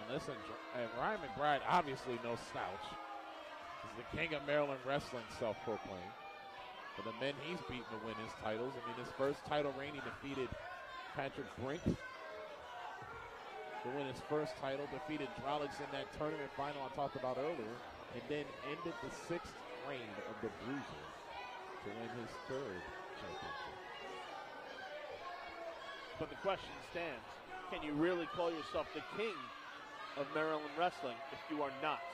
And listen, Ryan McBride, obviously no slouch. He's the king of Maryland wrestling, self-proclaimed. For the men he's beaten to win his titles, I mean, his first title reign, he defeated Patrick Brink to win his first title, defeated Drolix in that tournament final I talked about earlier, and then ended the 6th reign of the Bruiser to win his third championship. But the question stands, can you really call yourself the king of Maryland wrestling if you are not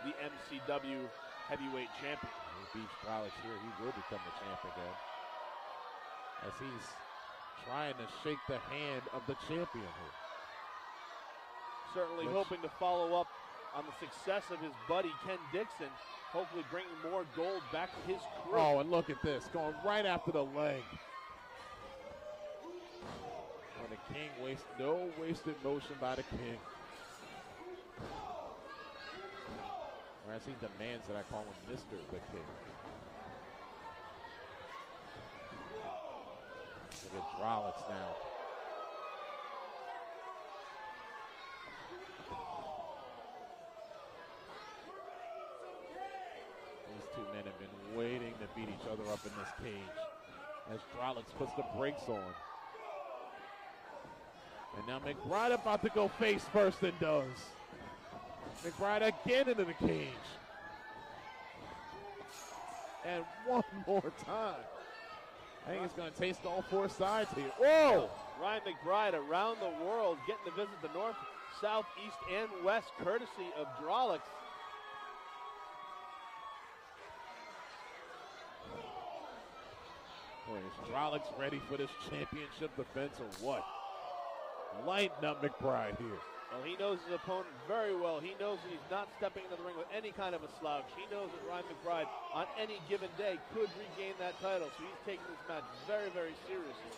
the MCW heavyweight champion? He beats Drolix here, he will become the champ again, as he's trying to shake the hand of the champion here. Certainly hoping to follow up on the success of his buddy Ken Dixon, hopefully bringing more gold back to his crew. Oh, and look at this, going right after the leg. Well, the King no wasted motion by the King. Or as he demands that I call him Mr. the King. Look at Drolix now. These two men have been waiting to beat each other up in this cage as Drolix puts the brakes on. And now McBride about to go face first and does. McBride again into the cage. And one more time. I think it's going to taste all four sides here. Whoa! Ryan McBride around the world getting to visit the north, south, east, and west courtesy of Drolix. Boy, is Drolix ready for this championship defense or what? Lighten up McBride here. Well, he knows his opponent very well. He knows that he's not stepping into the ring with any kind of a slouch. He knows that Ryan McBride, on any given day, could regain that title. So he's taking this match very, very seriously.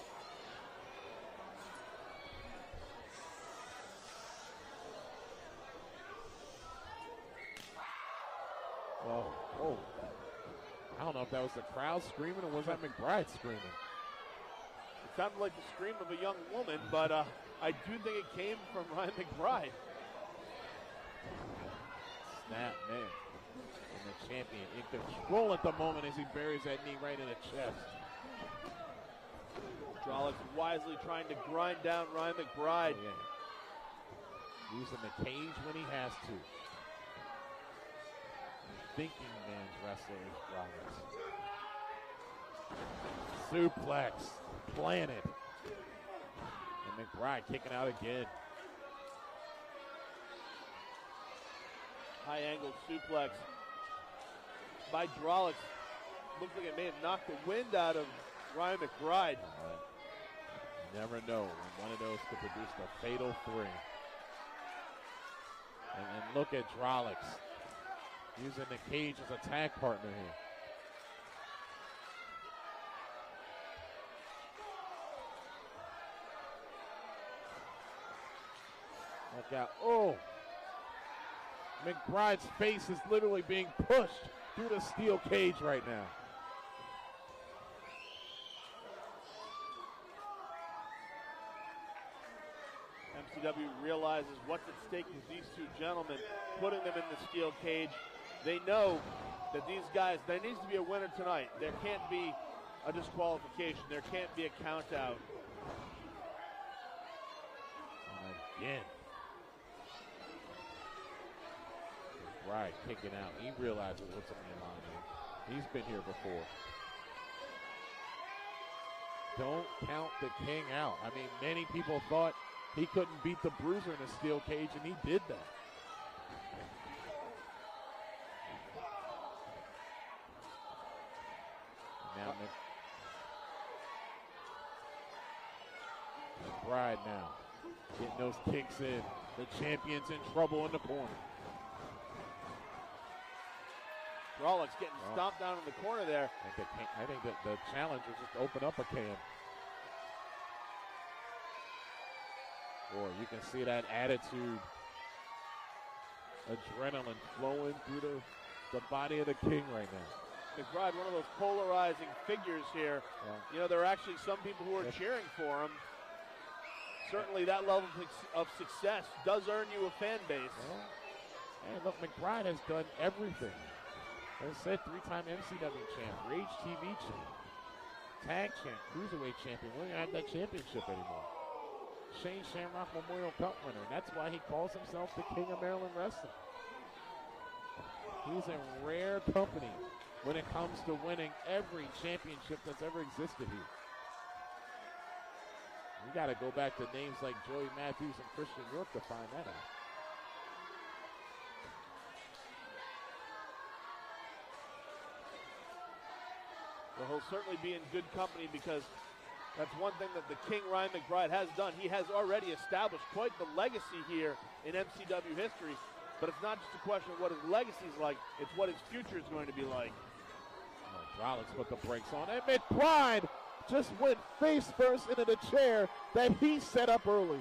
Oh. I don't know if that was the crowd screaming or was that McBride screaming? It sounded like the scream of a young woman, but I do think it came from Ryan McBride. Snap, man. And the champion in control at the moment as he buries that knee right in the chest. Drolix wisely trying to grind down Ryan McBride. Oh, yeah. Using the cage when he has to. Thinking man's wrestler is Drolix. Suplex. Planted. And McBride kicking out again. High angle suplex by Drolix. Looks like it may have knocked the wind out of Ryan McBride. You never know when one of those could produce the fatal three. And look at Drolix using the cage as a tag partner here. Look out. Oh! McBride's face is literally being pushed through the steel cage right now. MCW realizes what's at stake with these two gentlemen, putting them in the steel cage. They know that these guys, there needs to be a winner tonight. There can't be a disqualification. There can't be a count out. And again. Right, kicking out. He realizes what's on the line here. He's been here before. Don't count the King out. I mean, many people thought he couldn't beat the Bruiser in a steel cage, and he did that. Now McBride now getting those kicks in. The champion's in trouble in the corner. Drolix getting stomped down in the corner there. I think that the challengers just open up a can. Boy, you can see that attitude, adrenaline flowing through the body of the King right now. McBride, one of those polarizing figures here. Yeah. You know, there are actually some people who are cheering for him. Certainly that level of success does earn you a fan base. Well, hey, look, McBride has done everything. As I said, 3-time MCW champ, Rage TV champ, tag champ, cruiserweight champion. We don't have that championship anymore. Shane Shamrock Memorial Cup winner. That's why he calls himself the King of Maryland Wrestling. He's in rare company when it comes to winning every championship that's ever existed here. You got to go back to names like Joey Matthews and Christian York to find that out. Well, he'll certainly be in good company because that's one thing that the King, Ryan McBride, has done. He has already established quite the legacy here in MCW history, but it's not just a question of what his legacy is like, it's what his future is going to be like. Drolix put the brakes on, and McBride just went face first into the chair that he set up earlier.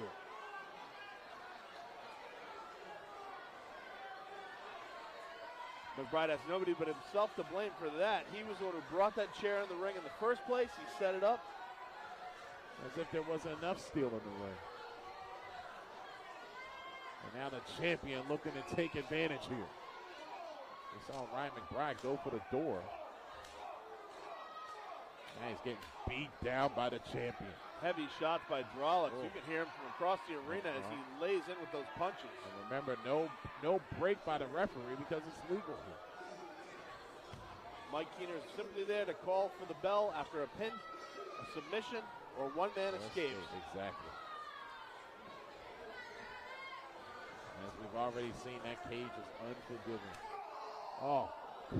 McBride has nobody but himself to blame for that. He was the one who brought that chair in the ring in the first place. He set it up. As if there wasn't enough steel in the ring. And now the champion looking to take advantage here. We saw Ryan McBride go for the door. Now he's getting beat down by the champion. Heavy shots by Drolix. You can hear him from across the arena as he lays in with those punches. And remember, no break by the referee because it's legal here. Mike Keener is simply there to call for the bell after a pin, a submission, or one man escapes. Exactly. As we've already seen, that cage is unforgiving. Oh,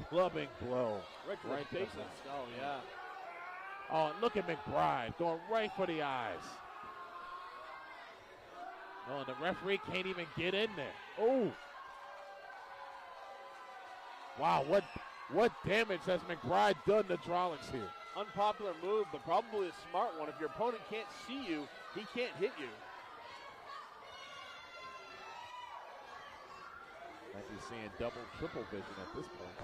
clubbing blow. Right to the face. Oh, yeah. Oh, and look at McBride going right for the eyes. Oh, and the referee can't even get in there. Oh. Wow, what damage has McBride done to Drolix here? Unpopular move, but probably a smart one. If your opponent can't see you, he can't hit you. Might be seeing double, triple vision at this point.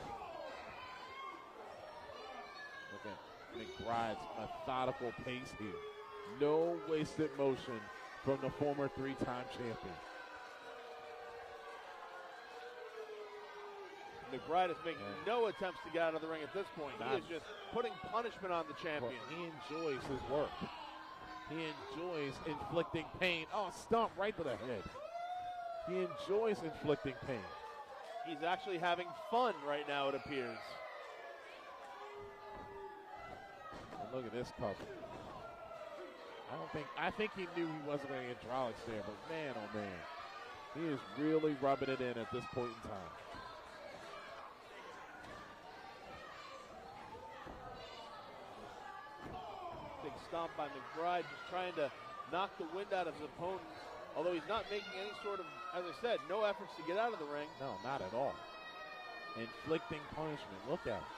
Look at McBride's methodical pace here. No wasted motion from the former 3-time champion. McBride is making no attempts to get out of the ring at this point. He is just putting punishment on the champion. Well, he enjoys his work. He enjoys inflicting pain. Oh, stomp right to the head. He enjoys inflicting pain. He's actually having fun right now, it appears. And look at this cover. I think he knew he wasn't going to get Drolix there, but man, oh man. He is really rubbing it in at this point in time. Big stomp by McBride, just trying to knock the wind out of his opponent. Although he's not making any sort of, as I said, no efforts to get out of the ring. No, not at all. Inflicting punishment. Look at it.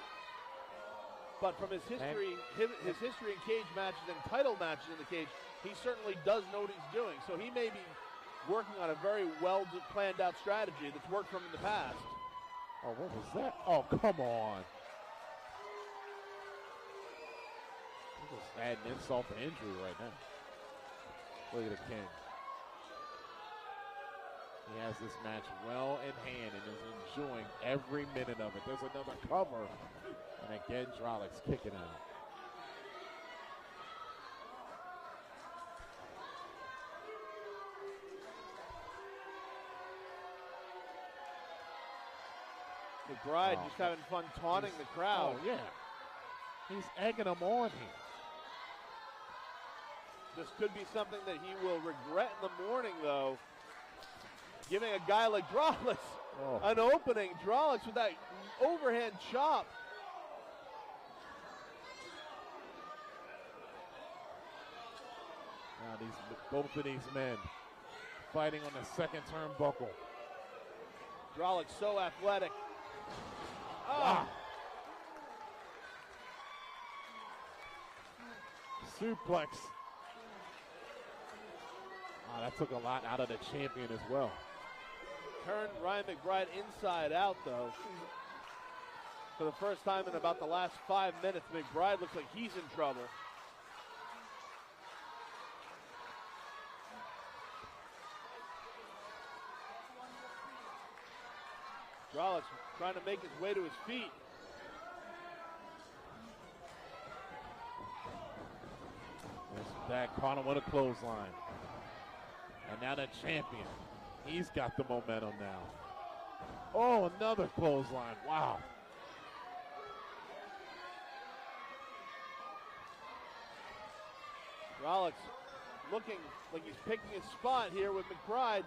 But from his history, his history in cage matches and title matches in the cage, he certainly does know what he's doing. So he may be working on a very well planned out strategy that's worked for him in the past. Oh, what was that? Oh, come on. He's just adding insult to injury right now. Look at the King. He has this match well in hand and is enjoying every minute of it. There's another cover. And again, Drolix kicking out. McBride just having fun taunting the crowd. Oh, yeah. He's egging them on here. This could be something that he will regret in the morning, though. Giving a guy like Drolix an opening. Drolix with that overhand chop. Now both of these men fighting on the second turnbuckle. Drolix so athletic. Wow. Suplex. That took a lot out of the champion as well. Turned Ryan McBride inside out, though. For the first time in about the last 5 minutes, McBride looks like he's in trouble. Drolix trying to make his way to his feet. That caught him with a clothesline. And now the champion, he's got the momentum now. Oh, another clothesline, wow. Drolix looking like he's picking his spot here with McBride,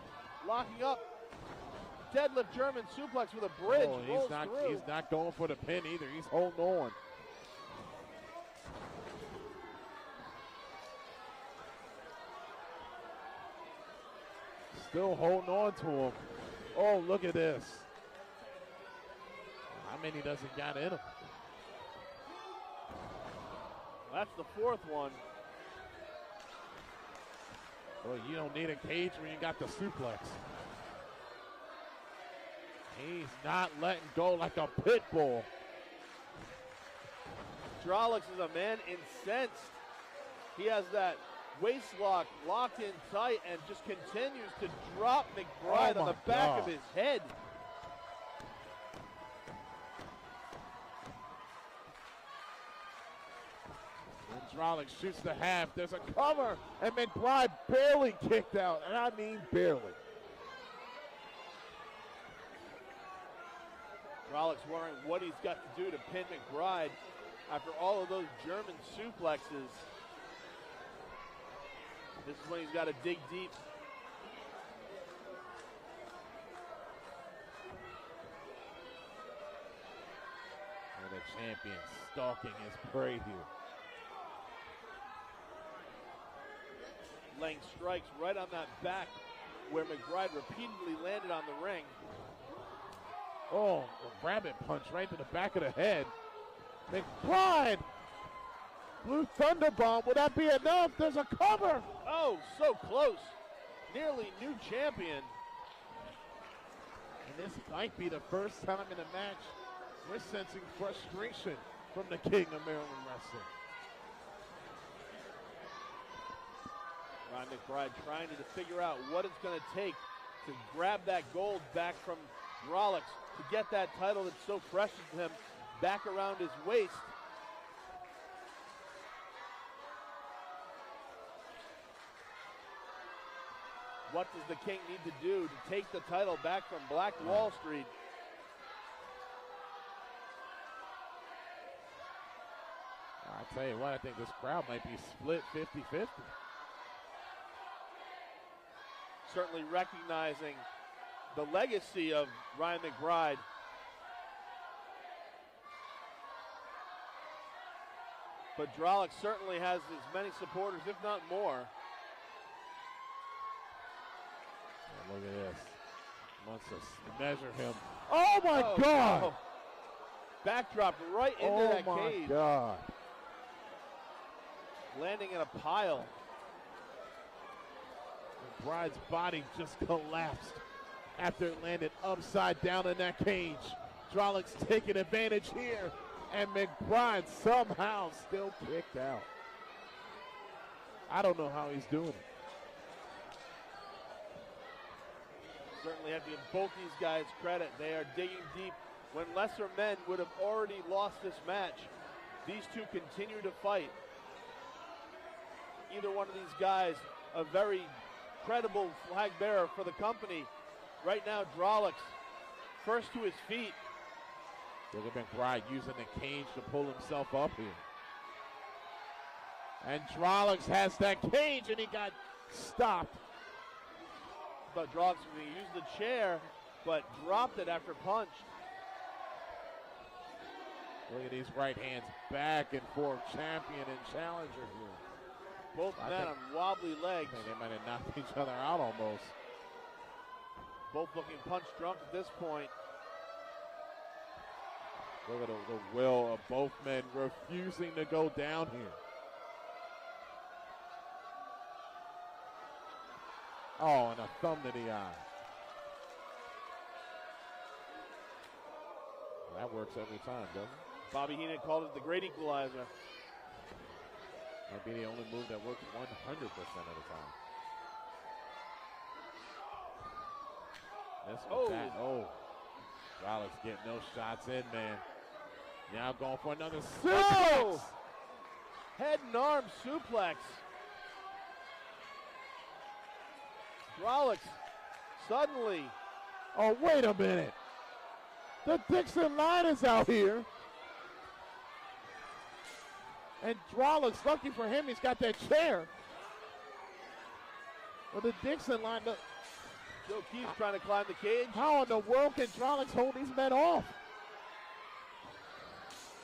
locking up. Deadlift German suplex with a bridge. Oh, he's not going for the pin either. He's holding on. Still holding on to him. Oh, look at this. How many does he got in him? That's the fourth one. Well, you don't need a cage when you got the suplex. He's not letting go like a pit bull. Drolix is a man incensed. He has that waist lock locked in tight and just continues to drop McBride on the back of his head. And Drolix shoots the half. There's a cover, and McBride barely kicked out, and I mean barely. Drolix wondering what he's got to do to pin McBride after all of those German suplexes. This is when he's got to dig deep. And the champion stalking his prey here. Laying strikes right on that back where McBride repeatedly landed on the ring. Oh, a rabbit punch right to the back of the head. McBride! Blue Thunder Bomb, would that be enough? There's a cover! Oh, so close. Nearly new champion. And this might be the first time in the match we're sensing frustration from the King of Maryland Wrestling. Ryan McBride trying to figure out what it's going to take to grab that gold back from Drolix, to get that title that's so precious to him back around his waist. What does the King need to do to take the title back from Black Wall Street? I tell you what, I think this crowd might be split 50-50. Certainly recognizing the legacy of Ryan McBride. But Drolix certainly has as many supporters, if not more. Look at this. Wants to measure him. Oh my God! Oh. Backdrop right into that cage. Oh my God. Landing in a pile. McBride's body just collapsed after it landed upside down in that cage. Drolix taking advantage here, and McBride somehow still kicked out. I don't know how he's doing it. Certainly have to give both these guys credit. They are digging deep. When lesser men would have already lost this match, these two continue to fight. Either one of these guys, a very credible flag bearer for the company. Right now, Drolix, first to his feet. Look at McBride using the cage to pull himself up here. And Drolix has that cage, and he got stopped. But Drolix used the chair, but dropped it after punched. Look at these right hands, back and forth, champion and challenger here. Both men on wobbly legs. I think they might have knocked each other out almost. Both looking punch drunk at this point. Look at the will of both men refusing to go down here. Oh, and a thumb to the eye. That works every time, doesn't it? Bobby Heenan called it the great equalizer. Might be the only move that works 100% of the time. Rollins getting those shots in, man. Now going for another suplex. Head and arm suplex. Rollins suddenly. Oh, wait a minute. The Dixon line is out here. And Rollins, lucky for him, he's got that chair. Well, the Dixon line, Joe Keith's trying to climb the cage. how in the world can Rollins hold these men off?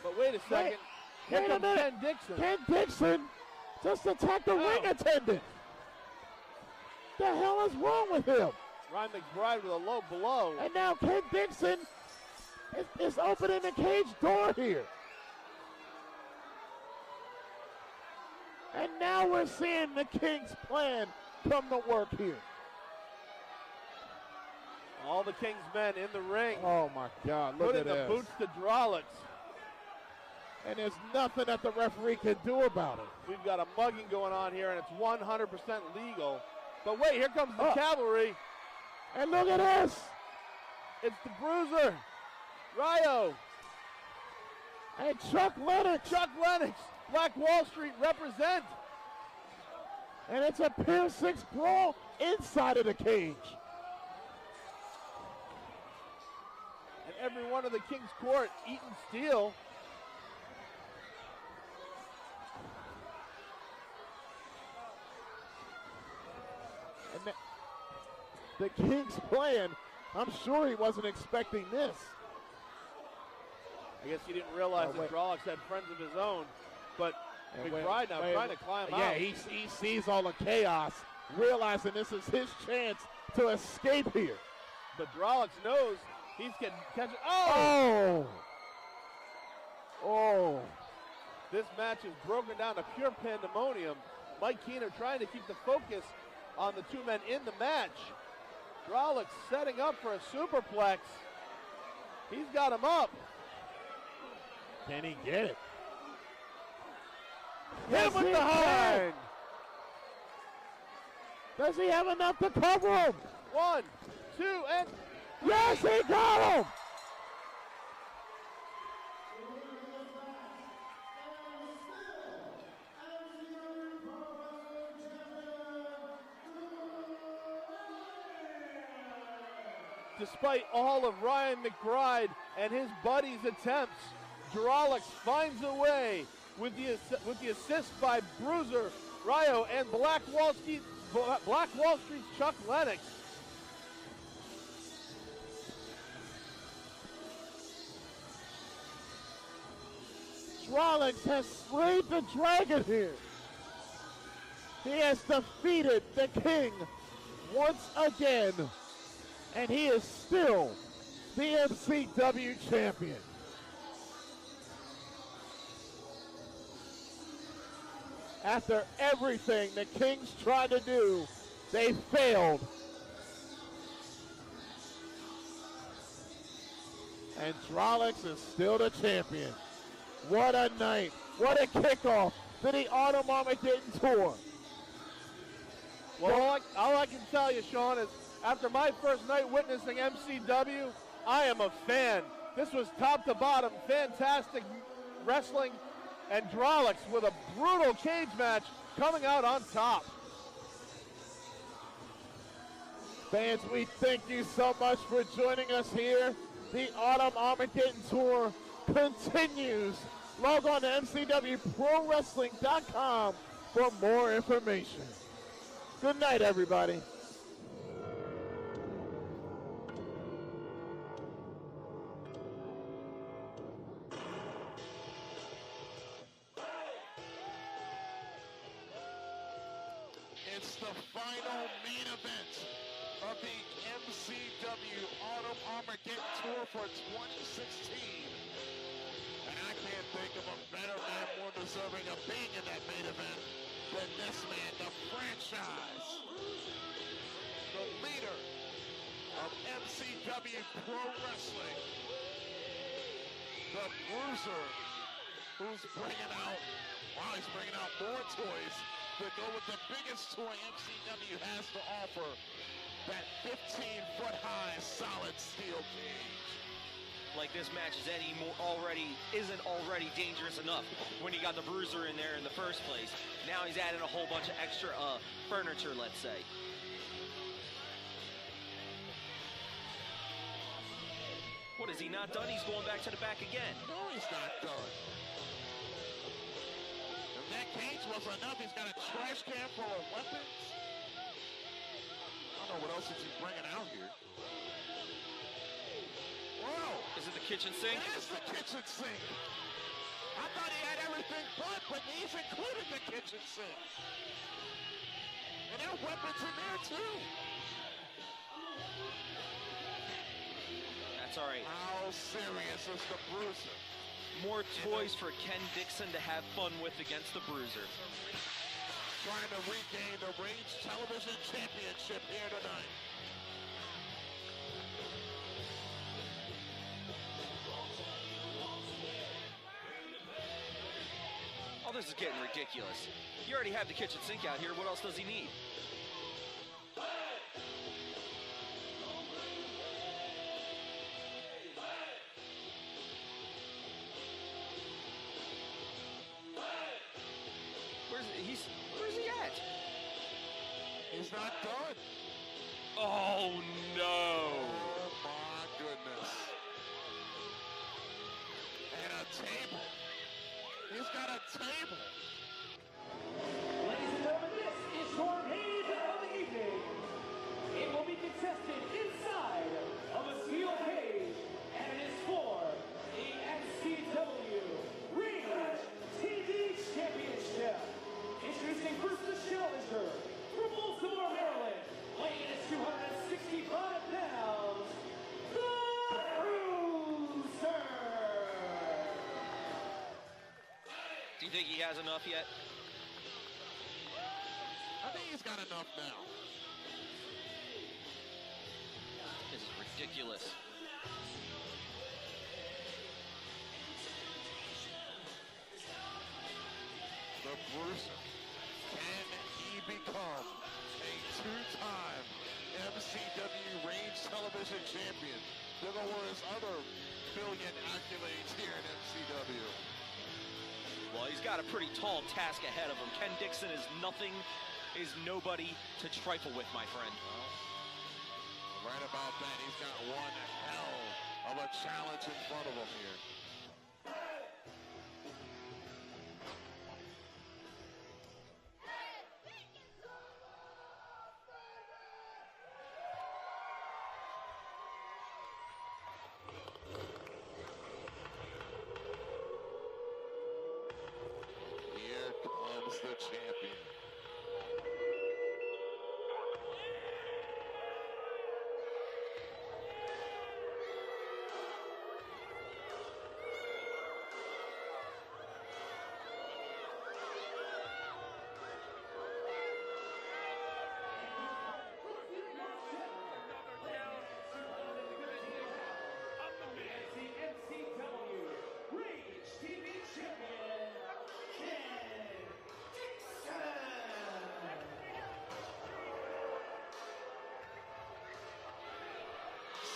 But wait a second. Here Wait a comes minute. Ken Dixon. Ken Dixon just attacked the ring attendant. The hell is wrong with him? Ryan McBride with a low blow. And now Ken Dixon is opening the cage door here. And now we're seeing the King's plan come to work here. All the King's men in the ring. Oh my God, look Putting at the this. boots to Rollins. And there's nothing that the referee can do about it. We've got a mugging going on here, and it's 100% legal. But wait, here comes the cavalry. And look at this. It's the Bruiser, Ryo. And Chuck Lennox. Chuck Lennox, Black Wall Street represent. And it's a Pier 6 brawl inside of the cage. And every one of the King's Court eating steel. And the King's plan, I'm sure he wasn't expecting this. I guess he didn't realize that Rollins had friends of his own. But McBride now trying to climb out. Yeah, he sees all the chaos, realizing this is his chance to escape here. But Rollins knows he's getting catch. Oh! This match is broken down to pure pandemonium. Mike Keener trying to keep the focus on the two men in the match. Rollins setting up for a superplex. He's got him up. Can he get it? Hit him with the hind. Does he have enough to cover him? 1, 2, and yes, he got him! Despite all of Ryan McBride and his buddies' attempts, Rollins finds a way with the assist by Bruiser, Ryo, and Black Wall Street's Chuck Lennox. Rollins has slayed the dragon here. He has defeated the King once again. And he is still the MCW champion. After everything the Kings tried to do, they failed. And Rollins is still the champion. What a night. What a kickoff to the Autumn Armageddon Tour. Well, all I can tell you, Sean, is after my first night witnessing MCW, I am a fan. This was top to bottom, fantastic wrestling, and Rollins with a brutal cage match coming out on top. Fans, we thank you so much for joining us here. The Autumn Armageddon Tour continues. Log on to MCWProWrestling.com for more information. Good night, everybody. It's the final main event of the MCW Autumn Armageddon Tour for 2016. think of a better man more deserving of being in that main event than this man, the franchise, the leader of MCW Pro Wrestling, the Bruiser, who's bringing out, wow, he's bringing out more toys to go with the biggest toy MCW has to offer, that 15-foot-high solid steel cage. Like this match isn't already dangerous enough when you got the Bruiser in there in the first place. Now he's added a whole bunch of extra furniture, let's say. What, is he not done? He's going back to the back again. No, he's not done. If that cage was enough, he's got a trash can full of weapons. I don't know what else is he bringing out here. Whoa! Is it the kitchen sink? It is the kitchen sink. I thought he had everything but he's included the kitchen sink. And there are weapons in there too. That's all right. How serious is the Bruiser? More toys for Ken Dixon to have fun with against the Bruiser. Trying to regain the Rage Television Championship here tonight. Oh, this is getting ridiculous. You already have the kitchen sink out here. What else does he need? Where's he at? He's not done. Oh, no. Oh, my goodness. And a table. He's got a table. Ladies and gentlemen, this is your main event of the evening. It will be contested inside of a steel cage, and it is for the MCW Range TV Championship. Introducing first the challenger from Baltimore, Maryland, weighing in at 265 pounds, the Bruiser. Do you think he has enough yet? I think he's got enough now. This is ridiculous. The Bruiser. Can he become a two-time MCW Range Television Champion? Look at where his other billion accolades here in MCW. Well, he's got a pretty tall task ahead of him. Ken Dixon is nobody to trifle with, my friend. Well, right about that, he's got one hell of a challenge in front of him here. Here comes the champion.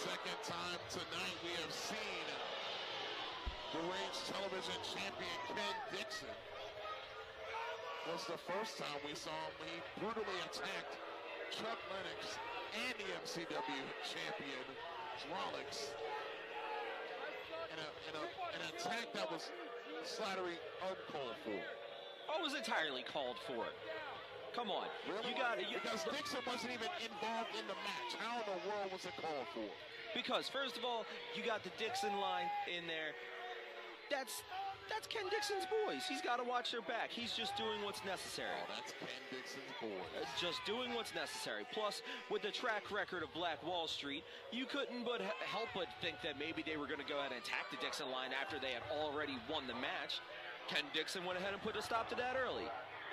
Second time tonight we have seen the Range Television Champion Ken Dixon. Was the first time we saw him. He brutally attacked Chuck Lennox and the MCW champion Rollix in an attack that was slattery uncalled for. Oh, it was entirely called for. Come on. Really? You got it. Because Dixon wasn't even involved in the match. How in the world was it called for? Because, first of all, you got the Dixon line in there. That's That's Ken Dixon's boys. He's got to watch their back. He's just doing what's necessary. Oh, that's Ken Dixon's boys. Just doing what's necessary. Plus, with the track record of Black Wall Street, you couldn't but help but think that maybe they were going to go ahead and attack the Dixon line after they had already won the match. Ken Dixon went ahead and put a stop to that early.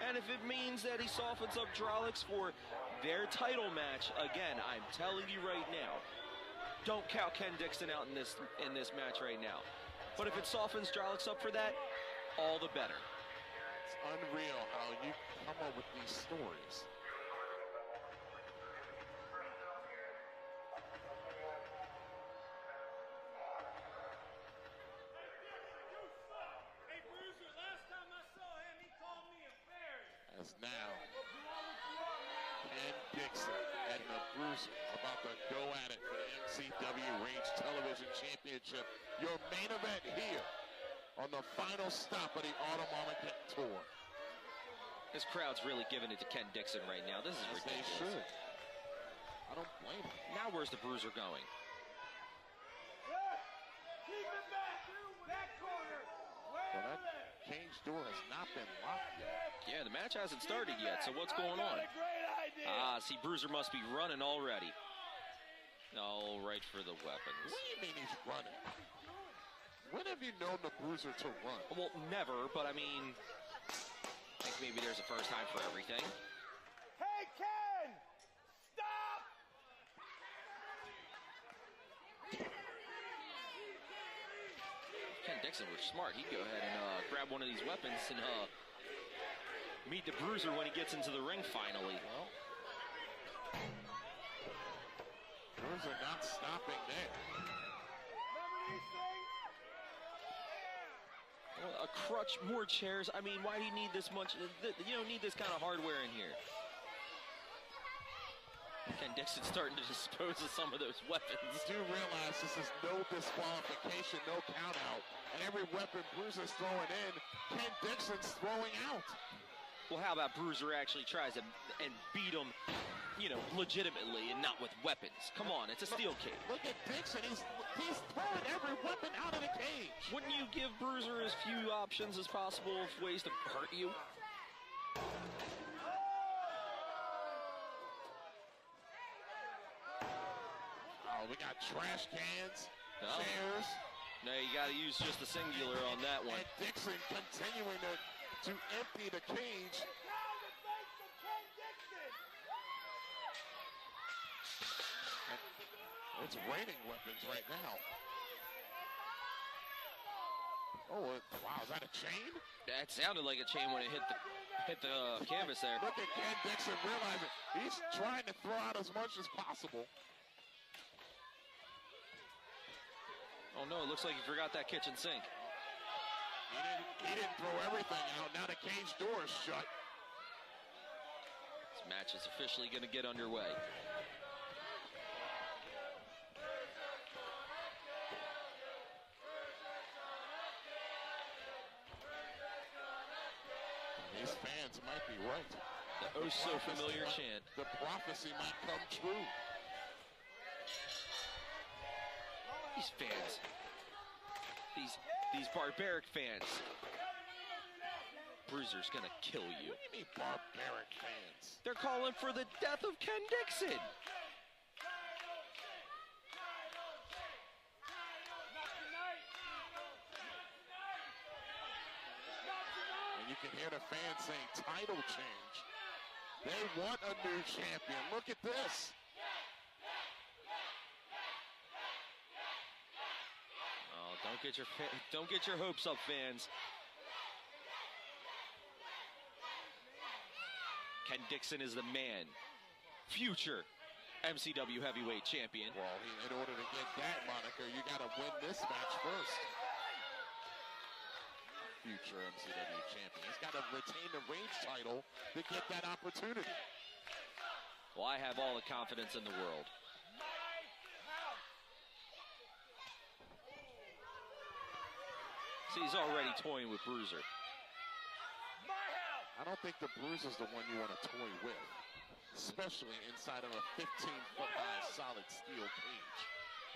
And if it means that he softens up Drolix for their title match, again, I'm telling you right now, don't count Ken Dixon out in this match right now. But if it softens Drolix up for that, all the better. It's unreal how you come up with these stories. Hey, Bruiser, last time I saw him, he called me a fairy. As now, Ken Dixon and the Bruiser about to go at it for the MCW Range Television Championship. Your main event here on the final stop of the Autumn Armageddon Tour. This crowd's really giving it to Ken Dixon right now. This is As ridiculous. they should. I don't blame him. Now where's the Bruiser going? Keep it back, that corner. Well, that cage door has not been locked yet. Yeah, the match hasn't started yet, so what's going on? Ah, see, Bruiser must be running already. Oh, right for the weapons. What do you mean he's running? When have you known the Bruiser to run? Well, never, but I mean, I think maybe there's a first time for everything. Hey, Ken! Stop! Ken Dixon was smart. He'd go ahead and grab one of these weapons and meet the Bruiser when he gets into the ring finally. Well, Bruiser not stopping there. Well, a crutch, more chairs. I mean, why do you need this much? You don't need this kind of hardware in here. Ken Dixon starting to dispose of some of those weapons. You do realize this is no disqualification, no count out. And every weapon Bruiser's throwing in, Ken Dixon's throwing out. Well, how about Bruiser actually tries to and beat him, you know, legitimately and not with weapons? Come on, it's a steel cage. Look at Dixon, he's throwing every weapon out of the cage. Wouldn't you give Bruiser as few options as possible of ways to hurt you? Oh, we got trash cans, chairs. No, you got to use just the singular on that one. And Dixon continuing to empty the cage. And it's raining weapons right now. Oh, wow, is that a chain? That sounded like a chain when it hit the canvas there. Look at Ken Dixon realizing he's trying to throw out as much as possible. Oh no, it looks like he forgot that kitchen sink. He didn't throw everything out. Now the cage door is shut. This match is officially going to get underway. These fans might be right. The oh so familiar chant. The prophecy might come true. These fans. These barbaric fans. Bruiser's gonna kill you. What do you mean barbaric fans? They're calling for the death of Ken Dixon. And you can hear the fans saying title change. They want a new champion. Look at this. Oh, don't get your hopes up, fans. Ken Dixon is the man. Future MCW heavyweight champion. Well, in order to get that moniker, you got to win this match first. Future MCW champion. He's got to retain the range title to get that opportunity. Well, I have all the confidence in the world. See, he's already toying with Bruiser. I don't think the Bruiser's the one you want to toy with, especially inside of a 15-foot-high solid steel cage.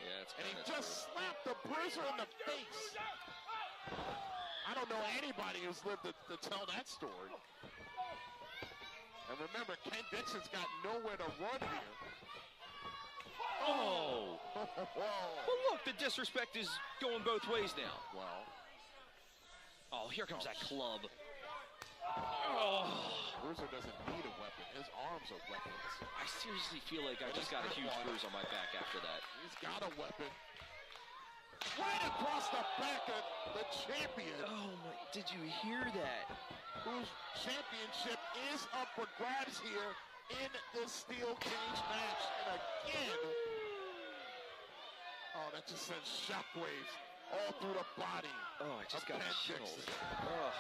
Yeah, it's and he just slapped the Bruiser in the face. I don't know anybody who's lived to tell that story. And remember, Ken Dixon's got nowhere to run here. Oh! Well, look, the disrespect is going both ways now. Well. Oh, here comes that club. Oh. Bruiser doesn't need a weapon. His arms are weapons. I seriously feel like I just got a huge bruise on my back after that. He's got a weapon. Right across the back of the champion. Oh, my. Did you hear that? Whose championship is up for grabs here in this steel cage match. And again, oh, that just sends shockwaves all through the body. Oh, I just got chills. Oh.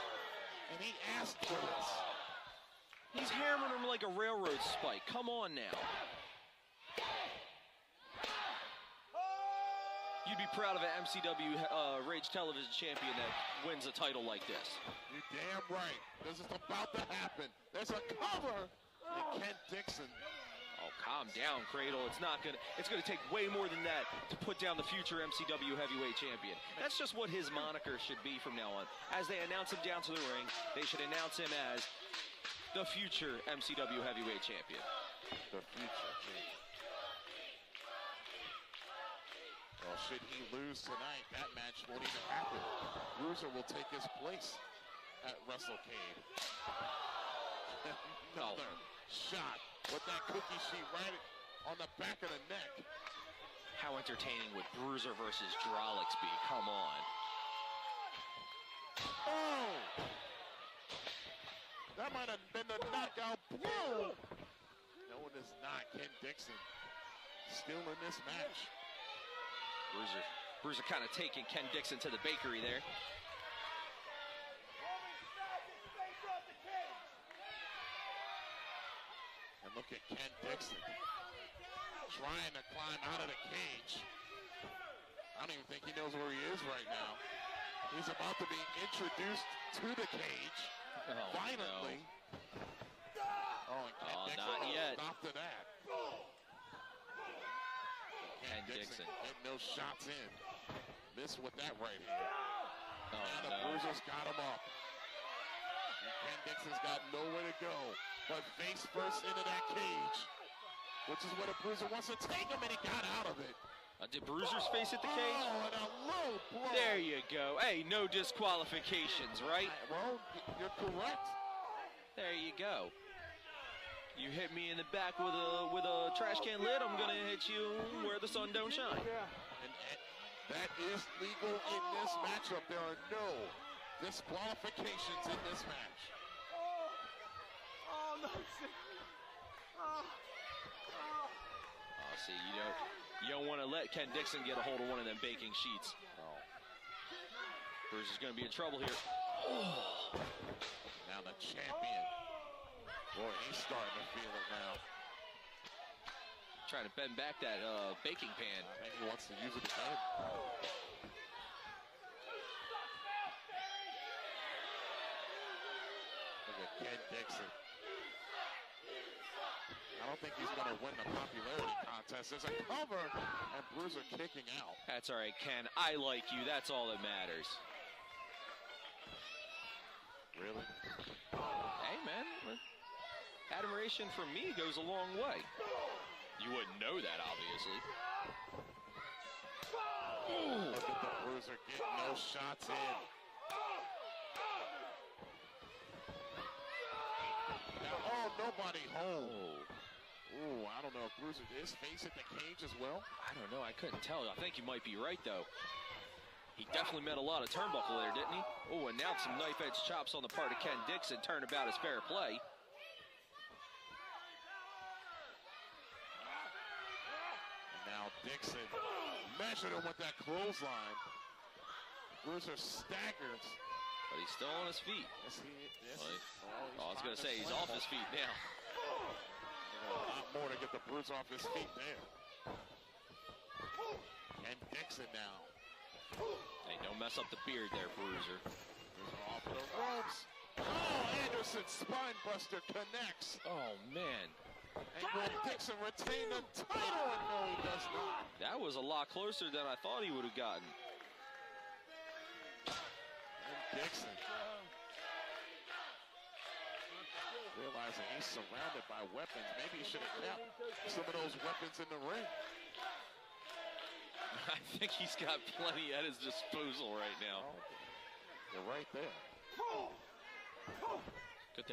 And he asked for this. He's hammering him like a railroad spike. Come on now. You'd be proud of an MCW Rage Television champion that wins a title like this. You're damn right. This is about to happen. There's a cover. And Ken Dixon. Oh, calm down, Cradle. It's gonna take way more than that to put down the future MCW heavyweight champion. That's just what his moniker should be from now on. As they announce him down to the ring, they should announce him as the future MCW heavyweight champion. The future champion. Well, should he lose tonight, that match won't even happen. Bruiser will take his place at WrestleCade. Another shot with that cookie sheet right on the back of the neck. How entertaining would Bruiser versus Drolix be? Come on. Oh! That might have been the knockout blow. No, it is not. Ken Dixon still in this match. Bruiser kind of taking Ken Dixon to the bakery there. And look at Ken Dixon trying to climb out of the cage. I don't even think he knows where he is right now. He's about to be introduced to the cage violently. No. Oh, and Ken Dixon not yet. Stop to that. Ken Dixon getting those shots in. Missed with that right hand. Oh, now the Bruiser's got him up. And Ken Dixon's got nowhere to go but face first into that cage, which is what a Bruiser wants to take him, and he got out of it. Did Bruiser's face hit the cage? Oh, and a low blow. There you go. Hey, no disqualifications, right? Well, you're correct. There you go. You hit me in the back with a trash can lid, I'm gonna hit you where the sun don't shine. And that is legal in this matchup. There are no disqualifications in this match. Oh, no. Oh, see, you don't want to let Ken Dixon get a hold of one of them baking sheets. Oh. Bruiser's gonna be in trouble here. Oh. Now the champion. Boy, he's starting to feel it now. Trying to bend back that baking pan. I think he wants to use it again. Look at Ken Dixon. I don't think he's going to win the popularity contest. There's a cover, and Bruiser kicking out. That's all right, Ken. I like you. That's all that matters. Really? Hey, man. Admiration from me goes a long way. You wouldn't know that, obviously. Look at the Bruiser getting those shots in. Now, oh, nobody home. Ooh, I don't know if Bruiser is face at the cage as well. I don't know. I couldn't tell. I think you might be right, though. He definitely met a lot of turnbuckle there, didn't he? Oh, and now some knife-edge chops on the part of Ken Dixon. Turnabout is fair play. Now Dixon measured him with that clothesline. Bruiser staggers. But he's still on his feet. Yes, he is. I was going to say, he's off his feet now. A lot more to get the Bruiser off his feet there. And Dixon now. Hey, don't mess up the beard there, Bruiser. Bruiser off the ropes. Oh, Anderson spine buster connects. Oh, man. And will Dixon retain the title? And no, he does not. That was a lot closer than I thought he would have gotten. And Dixon. Realizing he's surrounded by weapons. Maybe he should have kept some of those weapons in the ring. I think he's got plenty at his disposal right now. They're right there. Good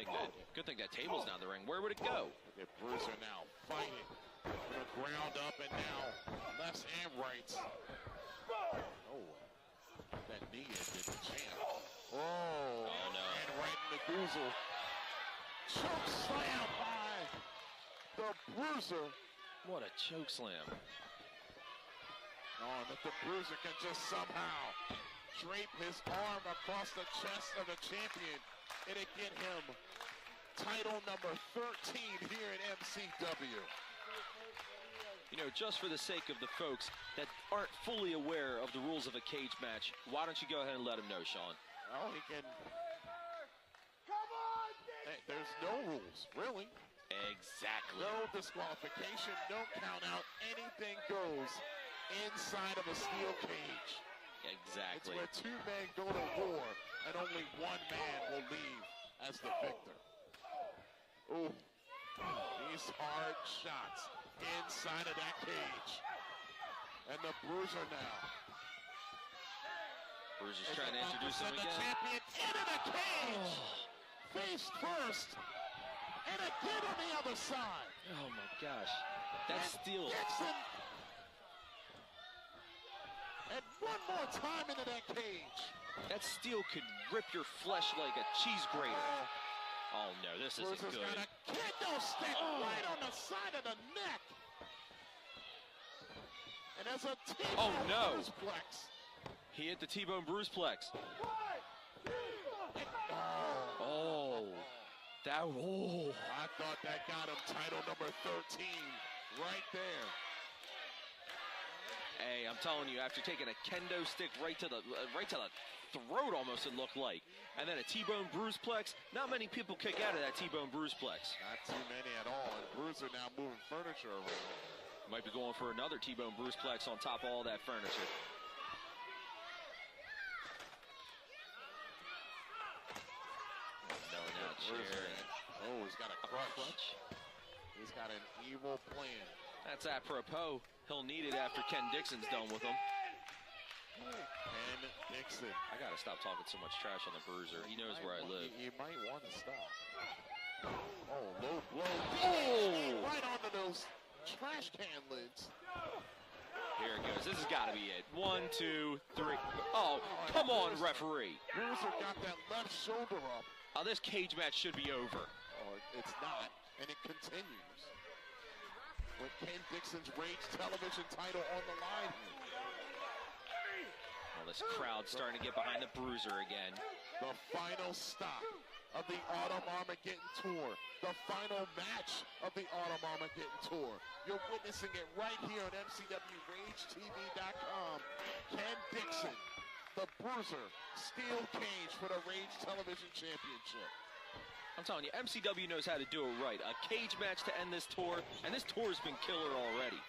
thing that table's down the ring. Where would it go? Look at Bruiser now fighting. Gonna ground up and now lefts and rights. Oh, that knee did the champ. Oh, no. And right in the goozle. Choke slam by the Bruiser. What a choke slam. Oh, and if the Bruiser can just somehow drape his arm across the chest of the champion, it'll get him title number 13 here in MCW. You know, just for the sake of the folks that aren't fully aware of the rules of a cage match, why don't you go ahead and let them know, Sean? Well, he can... Hey, there's no rules, really. Exactly. No disqualification, no count out. Anything goes inside of a steel cage. Exactly. It's where two men go to war and only one man will leave as the victor. Ooh, these hard shots inside of that cage. And the Bruiser now. Bruiser's trying to introduce him again. The champion into the cage. Face first. And again on the other side. Oh my gosh. That's steel. Dixon. And one more time into that cage. That steel could rip your flesh like a cheese grater. Oh no, this isn't Bruiser's good. got a kendo stick right on the side of the neck. And there's a T-bone bruiseplex. He hit the T-bone bruiseplex. I thought that got him title number 13 right there. Hey, I'm telling you, after taking a kendo stick right to the throat, almost it looked like, and then a T-bone bruiseplex, not many people kick out of that T-bone bruiseplex. Not too many at all, and Bruiser now moving furniture around. Might be going for another T-bone bruiseplex on top of all that furniture. No, not chair. Oh, he's got a crutch. He's got an evil plan. That's apropos. He'll need it after Ken Dixon's done with him. Ken Dixon. I gotta stop talking so much trash on the Bruiser. He knows where I live. You might want to stop. Oh, low blow. Oh! Right onto those trash can lids. Here it goes. This has got to be it. 1, 2, 3. Oh, come on, referee. Bruiser got that left shoulder up. Oh, this cage match should be over. Oh, it's not, and it continues. With Ken Dixon's Rage Television title on the line here. Well, this crowd's starting to get behind the Bruiser again. The final stop of the Autumn Armageddon Tour. The final match of the Autumn Armageddon Tour. You're witnessing it right here on MCWRageTV.com. Ken Dixon, the Bruiser, steel cage for the Rage Television Championship. I'm telling you, MCW knows how to do it right. A cage match to end this tour, and this tour's been killer already.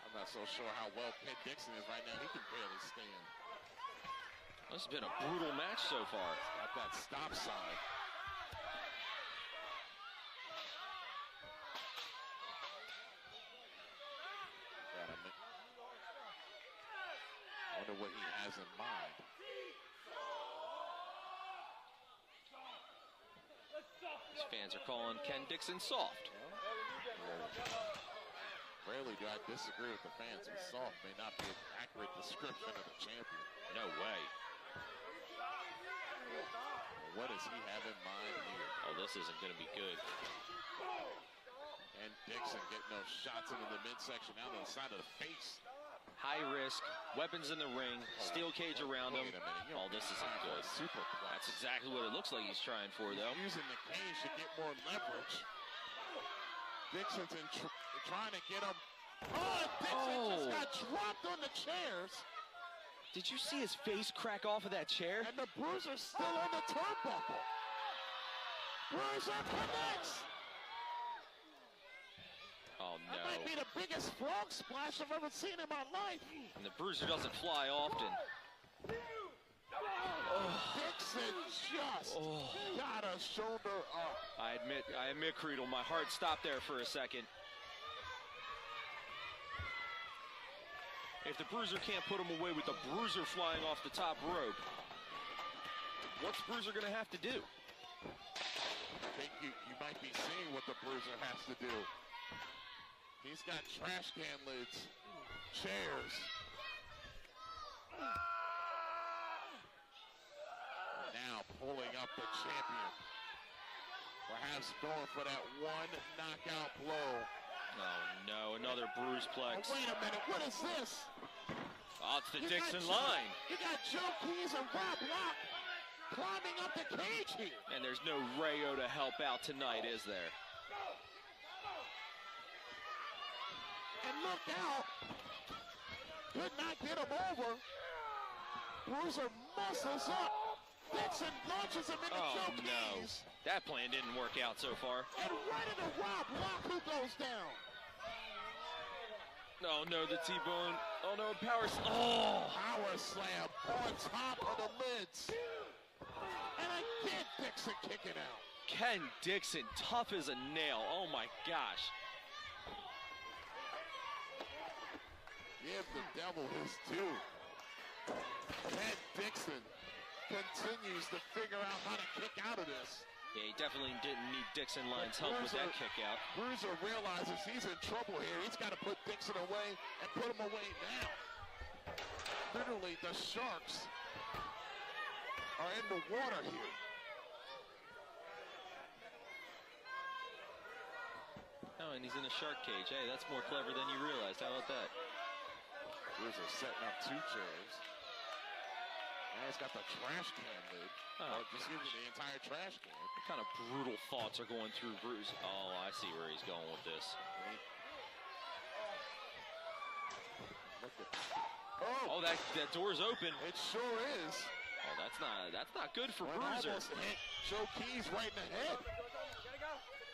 I'm not so sure how well Ken Dixon is right now. He can barely stand. This has been a brutal match so far. Got that stop sign. I wonder what he has in mind. These fans are calling Ken Dixon soft. Rarely do I disagree with the fans, and soft may not be an accurate description of the champion. No way. What does he have in mind here? Oh, this isn't going to be good. And Dixon getting those shots into the midsection, down to the side of the face. High risk, weapons in the ring, steel cage around him. Oh, this isn't good. That's exactly what it looks like he's trying for, though. Using the cage to get more leverage. Dixon's trying to get him. Oh, Dixon just got dropped on the chairs. Did you see his face crack off of that chair? And the Bruiser's still on the turnbuckle. Bruiser connects. Oh, no. That might be the biggest frog splash I've ever seen in my life. And the Bruiser doesn't fly often. Dixon just got a shoulder up. I admit, Creedle, my heart stopped there for a second. If the Bruiser can't put him away with the Bruiser flying off the top rope, what's Bruiser gonna have to do? I think you might be seeing what the Bruiser has to do. He's got trash can lids, chairs. Now pulling up the champion. Perhaps going for that one knockout blow. Oh no, another bruiseplex. Oh, wait a minute, what is this? Oh, it's the Dixon line. You got Joe Keys and Rob Lock climbing up the cage here. And there's no Rayo to help out tonight, is there? And look out. Could not get him over. Bruiser muscles up. Dixon launches him into Joe Keys. That plan didn't work out so far. And right into Rob Lock, who goes down. Oh no, the T-bone. Oh no, power slam on top of the lids. And again, Dixon kicking out. Ken Dixon, tough as a nail. Oh my gosh. Give the devil his due. Ken Dixon continues to figure out how to kick out of this. Yeah, he definitely didn't need Dixon line's help with that kick out. Bruiser realizes he's in trouble here. He's got to put Dixon away and put him away now. Literally, the Sharks are in the water here. Oh, and he's in a shark cage. Hey, that's more clever than you realized. How about that? Bruiser setting up two chairs. Now he's got the trash can lid. Oh, just using the entire trash can. What kind of brutal thoughts are going through Bruce? Oh, I see where he's going with this. Look at Oh, that door's open. It sure is. Oh, that's not good for Bruiser. Almost hit Joe Keys right in the head.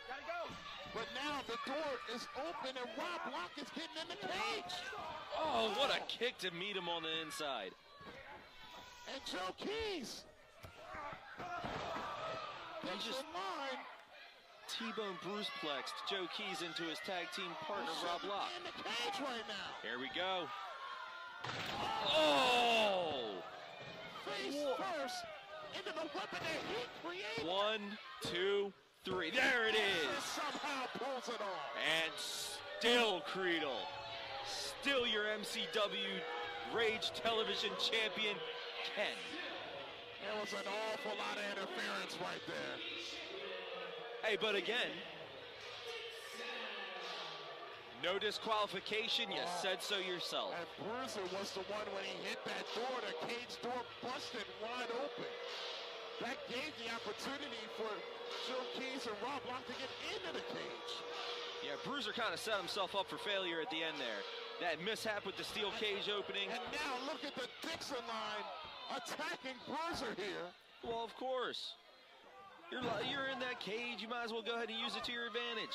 Gotta go. But now the door is open and Rob Lock is getting in the cage. Oh, what a kick to meet him on the inside. And Joe Keys. He just T-bone bruiseplexed Joe Keys into his tag team partner, Rob Lock. In the cage right now. Here we go. Oh! Face first into the weapon that he created. 1, 2, 3. There it is. Somehow pulls it off. And still Creedle. Still your MCW Rage Television Champion, Ken. There was an awful lot of interference right there. Hey, but again, no disqualification. You said so yourself. And Bruiser was the one when he hit that door. The cage door busted wide open. That gave the opportunity for Joe Keys and Rob Lock to get into the cage. Yeah, Bruiser kind of set himself up for failure at the end there. That mishap with the steel cage opening. And now look at the Dixon line attacking Bruiser here. Well, of course. You're in that cage. You might as well go ahead and use it to your advantage.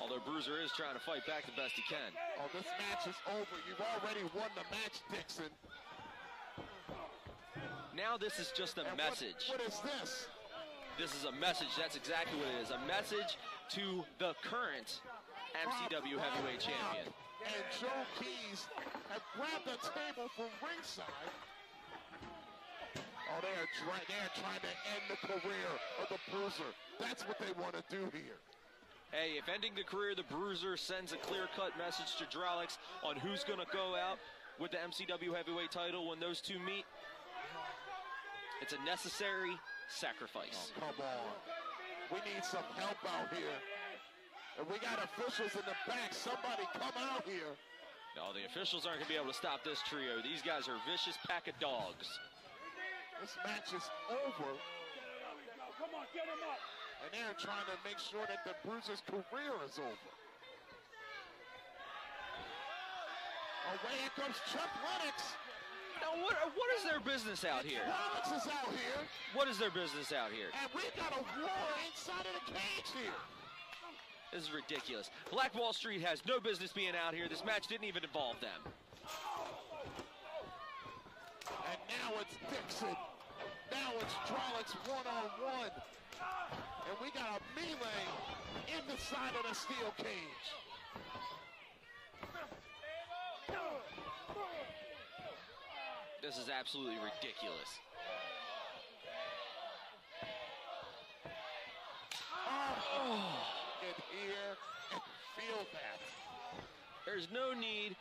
Although Bruiser is trying to fight back the best he can. Oh, this match is over. You've already won the match, Dixon. Now this is just a message. What is this? This is a message. That's exactly what it is. A message to the current MCW Heavyweight Champion. And Joe Keys have grabbed the table from ringside. Oh, they are trying to end the career of the Bruiser. That's what they want to do here. Hey, if ending the career of the Bruiser sends a clear-cut message to Drolix on who's going to go out with the MCW Heavyweight title when those two meet, it's a necessary sacrifice. Oh, come on. We need some help out here. And we got officials in the back. Somebody come out here. No, the officials aren't going to be able to stop this trio. These guys are a vicious pack of dogs. This match is over. Come on, get him up. And they're trying to make sure that the Bruiser's career is over. Away here comes Chuck Lennox. Now, what is their business out here? Lennox is out here. What is their business out here? And we've got a war inside of the cage here. This is ridiculous. Black Wall Street has no business being out here. This match didn't even involve them. Now it's Dixon. Now it's Drolix one-on-one. And we got a melee in the side of the steel cage. This is absolutely ridiculous. Get here and feel that. There's no need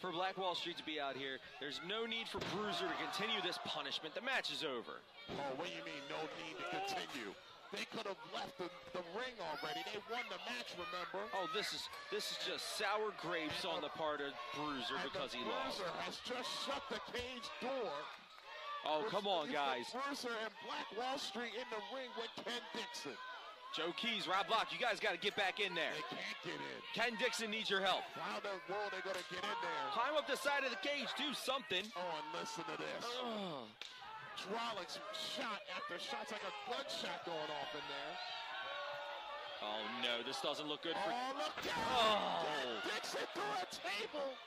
for Black Wall Street to be out here. There's no need for Bruiser to continue this punishment. The match is over. Oh, what do you mean, no need to continue? They could have left the ring already. They won the match, remember? Oh, this is just sour grapes on the part of Bruiser because he lost. Bruiser has just shut the cage door. Oh, come on, guys. Bruiser and Black Wall Street in the ring with Ken Dixon. Joe Keys, Rob Block, you guys got to get back in there. They can't get in. Ken Dixon needs your help. How in the world are they going to get in there? Climb up the side of the cage, do something. Oh, and listen to this. Drolix shot after shots, like a gunshot going off in there. Oh, no, this doesn't look good for... Oh, look out! Oh. Dixon through a table.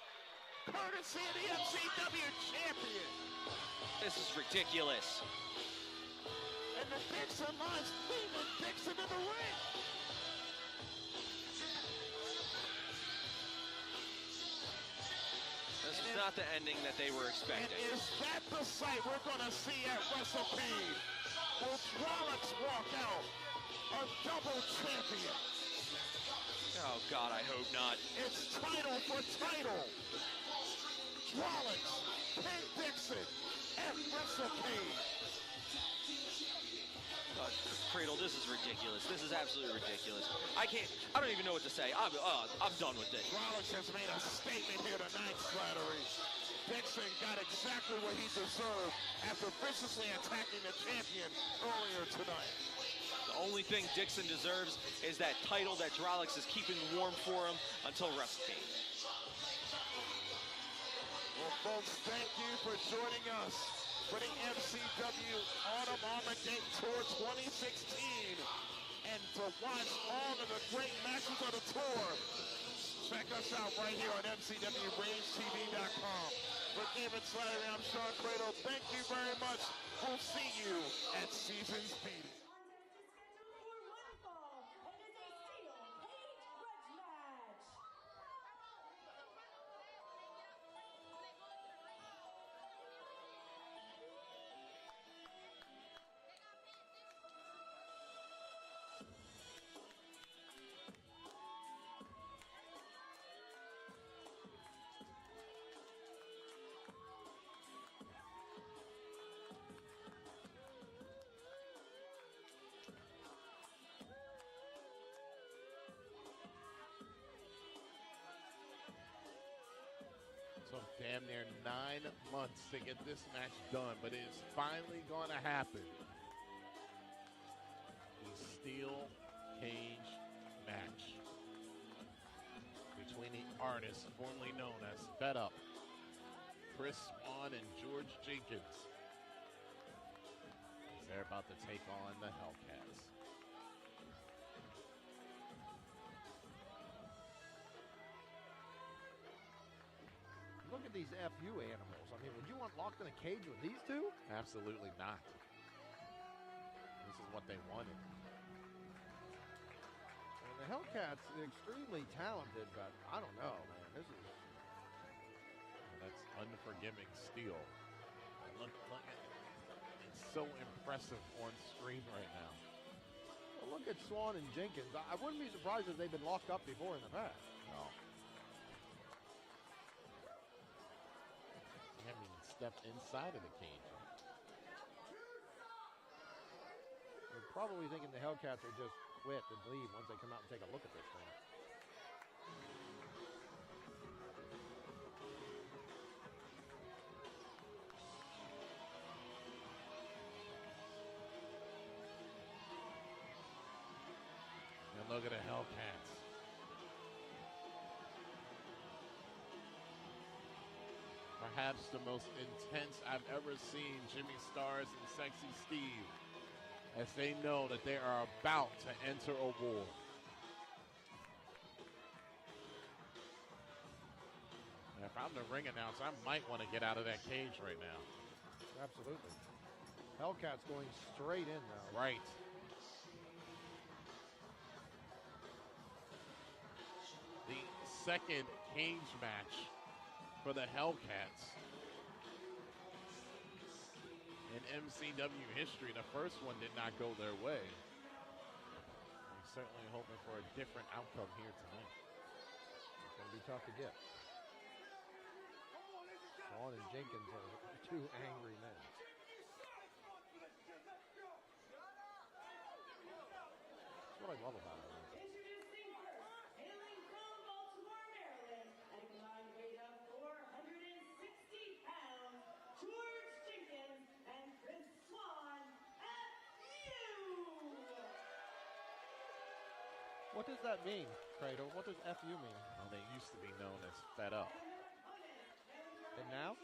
Courtesy of the MCW champion. This is ridiculous. And the Dixon line's leaving Dixon in the ring. This is not the ending that they were expecting. And is that the sight we're going to see at WrestleCade? Will Drolix walk out a double champion? Oh, God, I hope not. It's title for title. Drolix, Ken Dixon at WrestleCade. Cradle, this is ridiculous. This is absolutely ridiculous. I don't even know what to say. I'm done with this. Drolix has made a statement here tonight, Slattery. Dixon got exactly what he deserved after viciously attacking the champion earlier tonight. The only thing Dixon deserves is that title that Drolix is keeping warm for him until WrestleCade. Well, folks, thank you for joining us for the MCW Autumn Armageddon Tour 2016. And to watch all of the great matches of the tour, check us out right here on MCWRangeTV.com. For David Slattery, I'm Sean Cradle. Thank you very much. We'll see you at Season's Beating. Took damn near 9 months to get this match done, but it is finally going to happen. The steel cage match between the artists formerly known as Fed Up, Chris Swan and George Jenkins. They're about to take on the Hellcats. Look at these FU animals. I mean, would you want locked in a cage with these two? Absolutely not. This is what they wanted. And the Hellcats are extremely talented, but I don't know, man. This is... And that's Unforgiving steel. And look at it. It's so impressive on screen right now. Well, look at Swan and Jenkins. I wouldn't be surprised if they've been locked up before in the past. No. They haven't even stepped inside of the cage. They're probably thinking the Hellcats are just quit and leave once they come out and take a look at this thing. And look at the Hellcats. Perhaps the most intense I've ever seen Jimmy Stars and Sexy Steve, as they know that they are about to enter a war. And if I'm the ring announcer, I might want to get out of that cage right now. Absolutely. Hellcats going straight in now. Right. The second cage match for the Hellcats in MCW history. The first one did not go their way. They're certainly hoping for a different outcome here tonight. It's going to be tough to get. Swan and Jenkins are two angry men. That's what I love about it. Introducing first, hailing from Baltimore, Maryland, at a combined weight of 460 pounds, George Jenkins and Chris Swan, FU! What does that mean, Cradle? What does FU mean? Well, they used to be known as Fed Up. And now?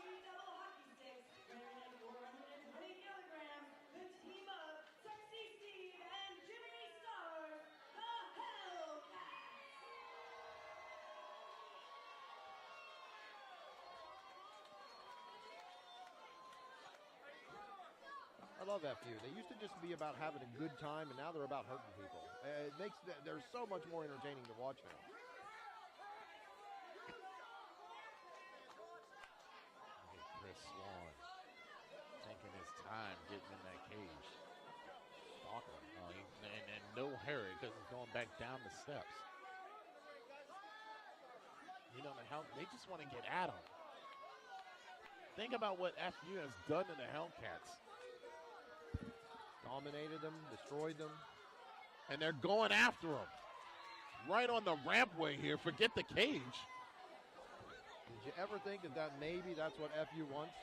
I love FU. They used to just be about having a good time, and now they're about hurting people. It makes they're so much more entertaining to watch now. Chris Swan taking his time getting in that cage. Stalking him. And no hurry because he's going back down the steps. You know, they just want to get at him. Think about what FU has done to the Hellcats. Dominated them, destroyed them. And they're going after him. Right on the rampway here. Forget the cage. Did you ever think that maybe that's what FU wants?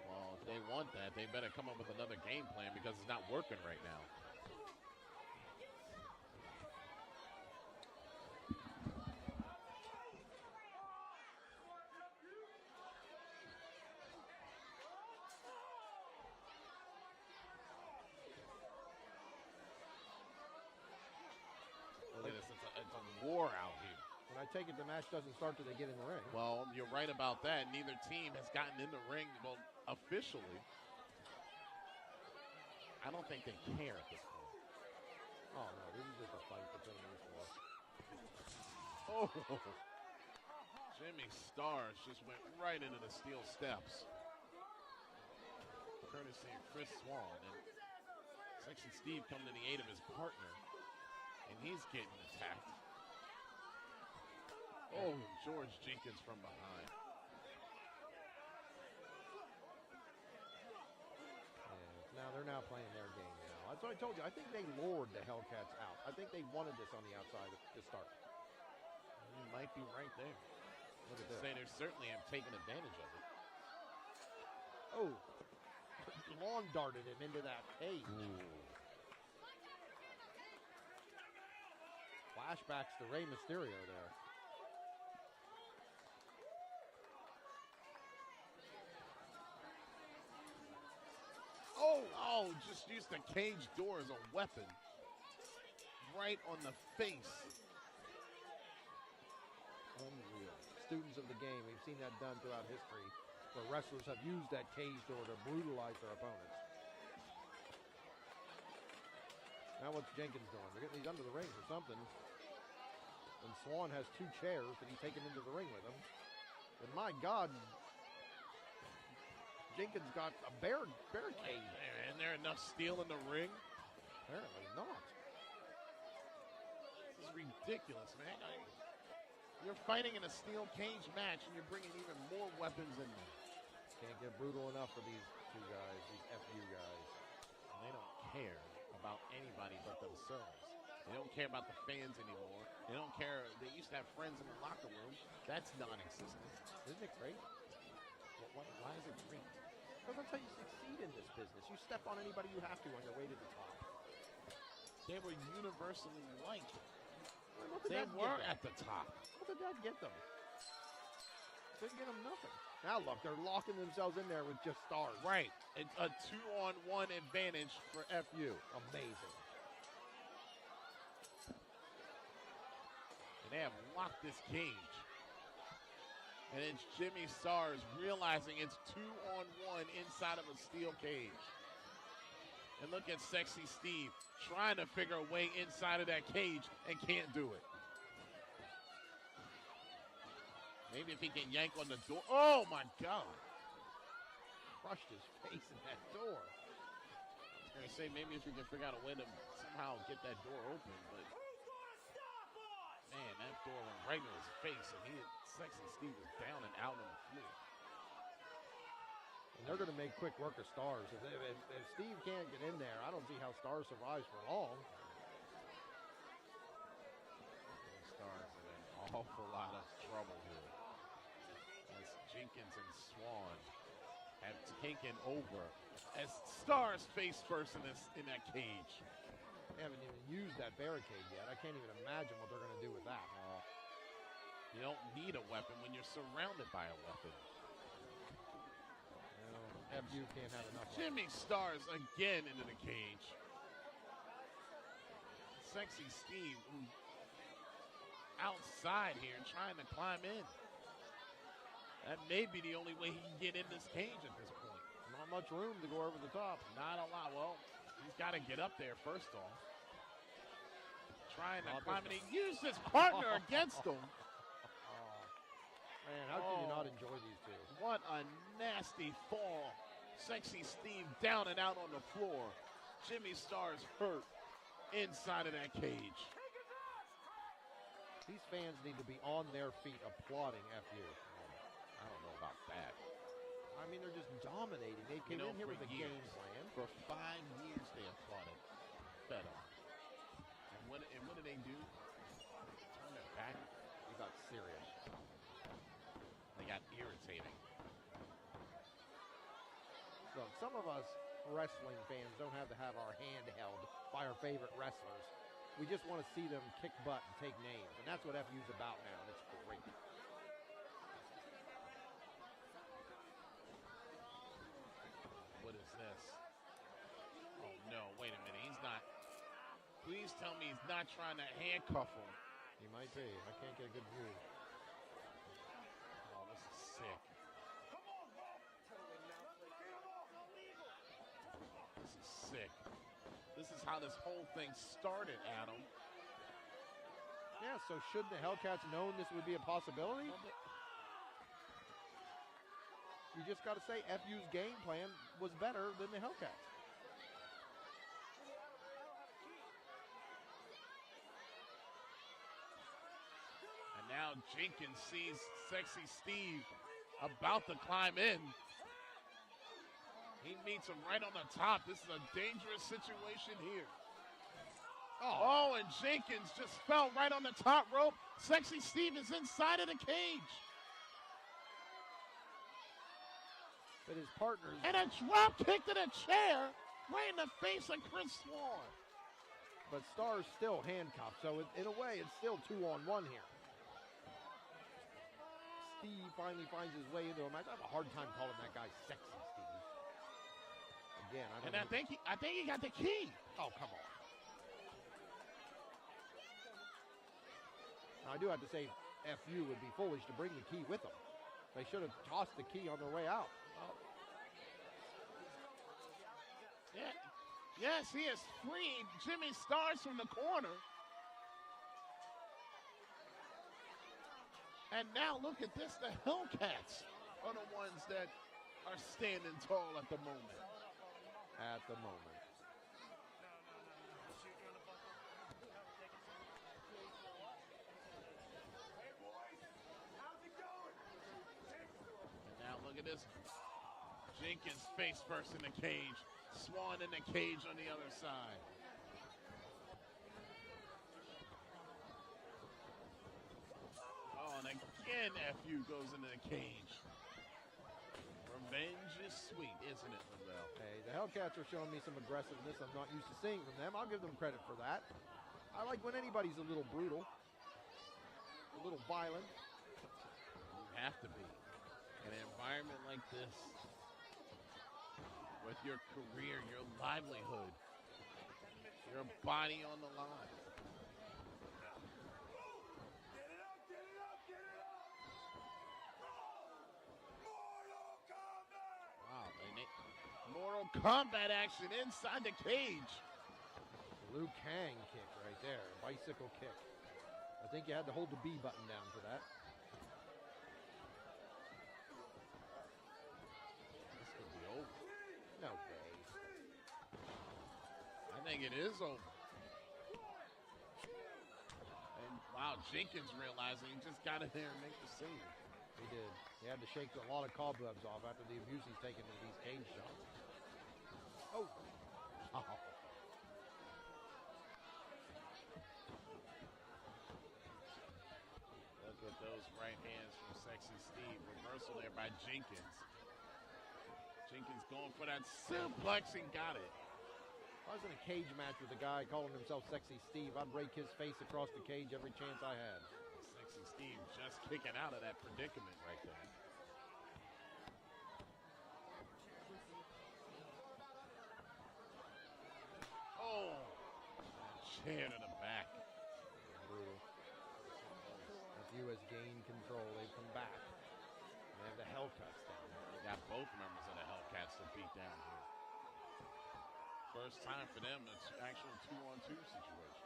Well, if they want that, they better come up with another game plan because it's not working right now. Look at this. It's a war out here. And I take it the match doesn't start till they get in the ring. Well, you're right about that. Neither team has gotten in the ring, well, officially. I don't think they care at this point. Oh, no, this is just a fight between these four. Oh, Jimmy Stars just went right into the steel steps. Courtesy of Chris Swan. And Section Steve coming to the aid of his partner. And he's getting attacked. Oh, George Jenkins from behind. Now they're now playing their game now. That's what I told you. I think they lured the Hellcats out. I think they wanted this on the outside to start. You might be right there. Look at this. Say they certainly have taken advantage of it. Oh, lawn darted him into that cage. Ooh. Flashbacks to Rey Mysterio there. Oh, just used the cage door as a weapon. Right on the face. Unreal. Students of the game, we've seen that done throughout history, where wrestlers have used that cage door to brutalize their opponents. Now what's Jenkins doing? He's under the ring or something. And Swan has two chairs that he's taken into the ring with him. And my God, Jenkins got a barricade. Isn't there enough steel in the ring? Apparently not. This is ridiculous, man. You're fighting in a steel cage match, and you're bringing even more weapons in there. Can't get brutal enough for these two guys, these FU guys. And they don't care about anybody but themselves. They don't care about the fans anymore. They don't care. They used to have friends in the locker room. That's non-existent. Isn't it great? Why is it great? Because that's how you succeed in this business. You step on anybody you have to on your way to the top. They were universally liked. Well, They were at the top. What did that get them? Didn't get them nothing. Now look, they're locking themselves in there with just stars. Right. It's a 2-on-1 advantage for FU. Amazing. And they have locked this cage. And it's Jimmy Stars realizing it's 2-on-1 inside of a steel cage. And look at Sexy Steve trying to figure a way inside of that cage and can't do it. Maybe if he can yank on the door. Oh, my God. Crushed his face in that door. I was going to say maybe if he can figure out a way to somehow get that door open. But, man, that door went right in his face. And Sexy Steve is down and out on the floor. And they're going to make quick work of Stars. If Steve can't get in there, I don't see how Stars survives for long. Stars in an awful lot of trouble here. As Jenkins and Swan have taken over. As Stars face first in that cage. They haven't even used that barricade yet. I can't even imagine what they're going to do with that. You don't need a weapon when you're surrounded by a weapon. FU can't have enough. Jimmy Stars again into the cage. Sexy Steve outside here trying to climb in. That may be the only way he can get in this cage at this point. Not much room to go over the top. Not a lot. Well, he's got to get up there first off. Trying to climb in. He used his partner against him. Man, how can you not enjoy these two? What a nasty fall. Sexy Steve down and out on the floor. Jimmy Stars hurt inside of that cage. These fans need to be on their feet applauding FU. I don't know about that. I mean, they're just dominating. They came in here with a game plan. For 5 years they applauded Fed on. And what did they do? Turn their back. They got serious. They got irritating. Look, some of us wrestling fans don't have to have our hand held by our favorite wrestlers. We just want to see them kick butt and take names, and that's what FU's about now, and it's great. What is this? Oh, no, wait a minute. He's not. Please tell me he's not trying to handcuff him. He might be. I can't get a good view. Oh, this is sick. This is sick. This is how this whole thing started, Adam. Yeah, so shouldn't the Hellcats known this would be a possibility? You just got to say FU's game plan was better than the Hellcats. And now Jenkins sees Sexy Steve about to climb in. He meets him right on the top. This is a dangerous situation here. Oh, and Jenkins just fell right on the top rope. Sexy Steve is inside of the cage. But his partners... And a drop kick to the chair right in the face of Chris Swan. But Star's still handcuffed, so in a way, it's still 2-on-1 here. Steve finally finds his way into a match. I have a hard time calling that guy Sexy Steve. Again, I think he got the key. Oh, come on. Now, I do have to say, FU would be foolish to bring the key with them. They should have tossed the key on their way out. Yeah. Yes, he has freed Jimmy Stars from the corner. And now look at this. The Hellcats are the ones that are standing tall at the moment. At the moment. And now look at this. Jenkins face first in the cage. Swan in the cage on the other side. Oh, and again FU goes into the cage. Revenge is sweet, isn't it, Lavelle? Hey, the Hellcats are showing me some aggressiveness I'm not used to seeing from them. I'll give them credit for that. I like when anybody's a little brutal, a little violent. You have to be. In an environment like this, with your career, your livelihood, your body on the line. combat action inside the cage. Liu Kang kick right there, bicycle kick. I think you had to hold the B button down for that. This could be over. No way. I think it is over. And wow, Jenkins realizing he just got in there and make the save. He did. He had to shake a lot of cobwebs off after the abuse he's taken in these cage shots. Oh. Oh. Look at those right hands from Sexy Steve. Reversal there by Jenkins. Jenkins going for that suplex and got it. If I was in a cage match with a guy calling himself Sexy Steve, I'd rake his face across the cage every chance I had. Sexy Steve just kicking out of that predicament right there. Oh, chair to the back. Brutal. FU has gained control. They've come back. They have the Hellcats down there. They got both members of the Hellcats to beat down here. First time for them, it's actual 2-on-2 situation.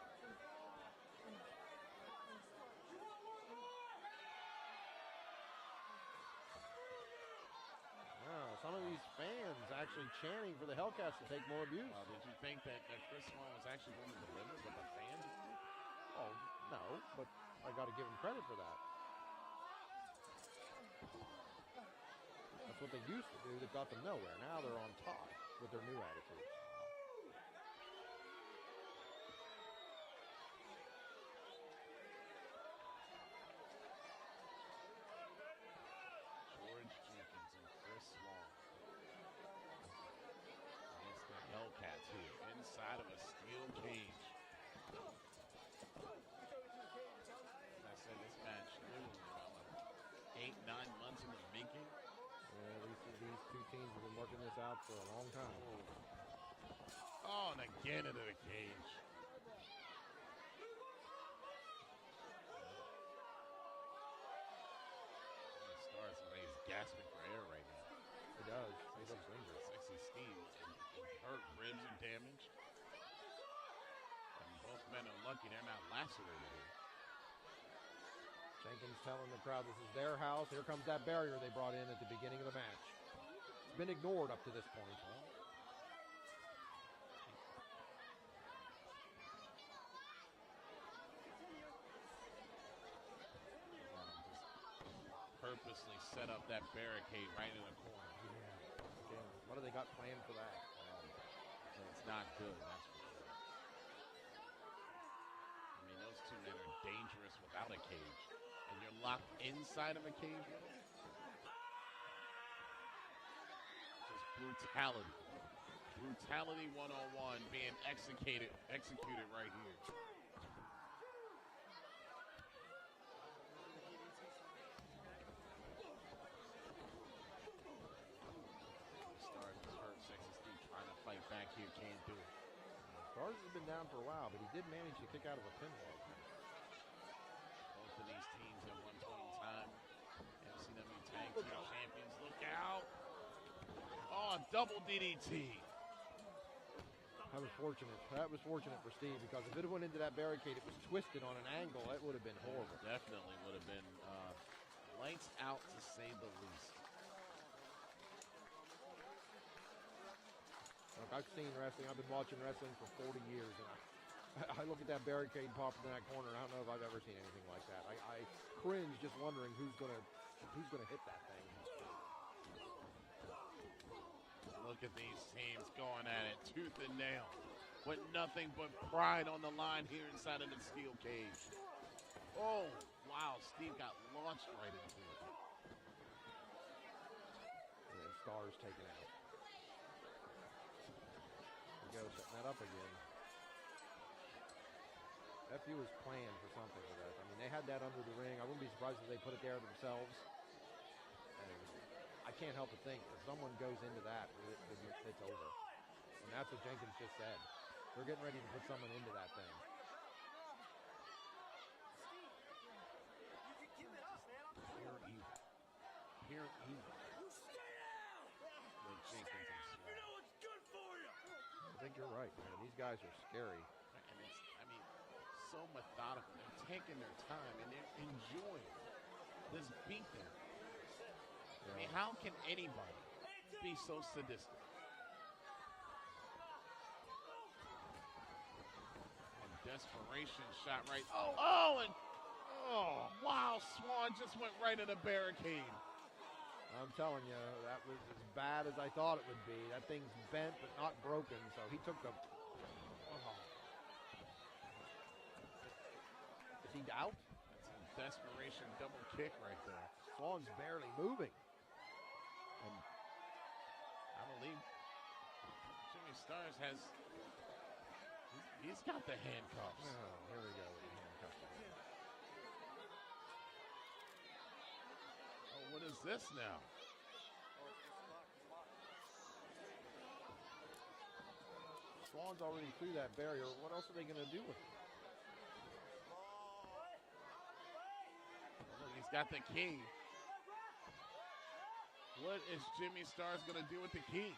Some of these fans actually chanting for the Hellcats to take more abuse. Did you think that Chris Swan was actually going to deliver, but the fans? Oh, no, but I got to give him credit for that. That's what they used to do that got them nowhere. Now they're on top with their new attitude. George Jenkins and Chris Swan against the Hellcats here inside of a steel cage. As I said, this match literally about 8-9 months in the making. Yeah, these two teams have been working this out for a long time. Oh, and again into the cage. Stars, he's gasping for air right now. He does. He looks dangerous. Sexy Steve hurt, ribs are damaged. And both men are lucky they're not lacerated here. Jenkins telling the crowd this is their house. Here comes that barrier they brought in at the beginning of the match. It's been ignored up to this point. Purposely set up that barricade right in the corner. Again, what do they got planned for that? It's not good, that's for sure. I mean, those two men are dangerous without a cage. And you're locked inside of a cage with them? Just brutality. Brutality 101 being executed right here. Fight back here, can't do it. Stars has been down for a while, but he did manage to kick out of a pinfall. Both of these teams at one point in time, MCW Tag Team Champions, look out! Oh, double DDT. That was fortunate. That was fortunate for Steve, because if it went into that barricade, it was twisted on an angle, it would have been horrible. Definitely would have been lights out, to say the least. Look, I've seen wrestling. I've been watching wrestling for 40 years, and I look at that barricade pop in that corner, and I don't know if I've ever seen anything like that. I cringe just wondering who's gonna hit that thing. Look at these teams going at it, tooth and nail, with nothing but pride on the line here inside of the steel cage. Oh, wow, Steve got launched right into it. And Stars taken out. Setting that up again. FU was planned for something with that. I mean, they had that under the ring. I wouldn't be surprised if they put it there themselves. And I can't help but think if someone goes into that, it's over. And that's what Jenkins just said. They're getting ready to put someone into that thing. Pure evil. Pure evil. With Jenkins and Swan. I think you're right, man. These guys are scary. And it's, I mean, so methodical. They're taking their time and they're enjoying this beatdown. I mean, how can anybody be so sadistic? And desperation shot right. And wow, Swan just went right in the barricade. I'm telling you, that was as bad as I thought it would be. That thing's bent but not broken, so he took the... Is he out? That's a desperation double kick right there. Swan's barely moving. And I believe Jimmy Stars has... He's got the handcuffs. Oh, here we go with the handcuffs. Oh, what is this now? Swan's already through that barrier. What else are they going to do with it? Look, he's got the key. What is Jimmy Stars going to do with the key?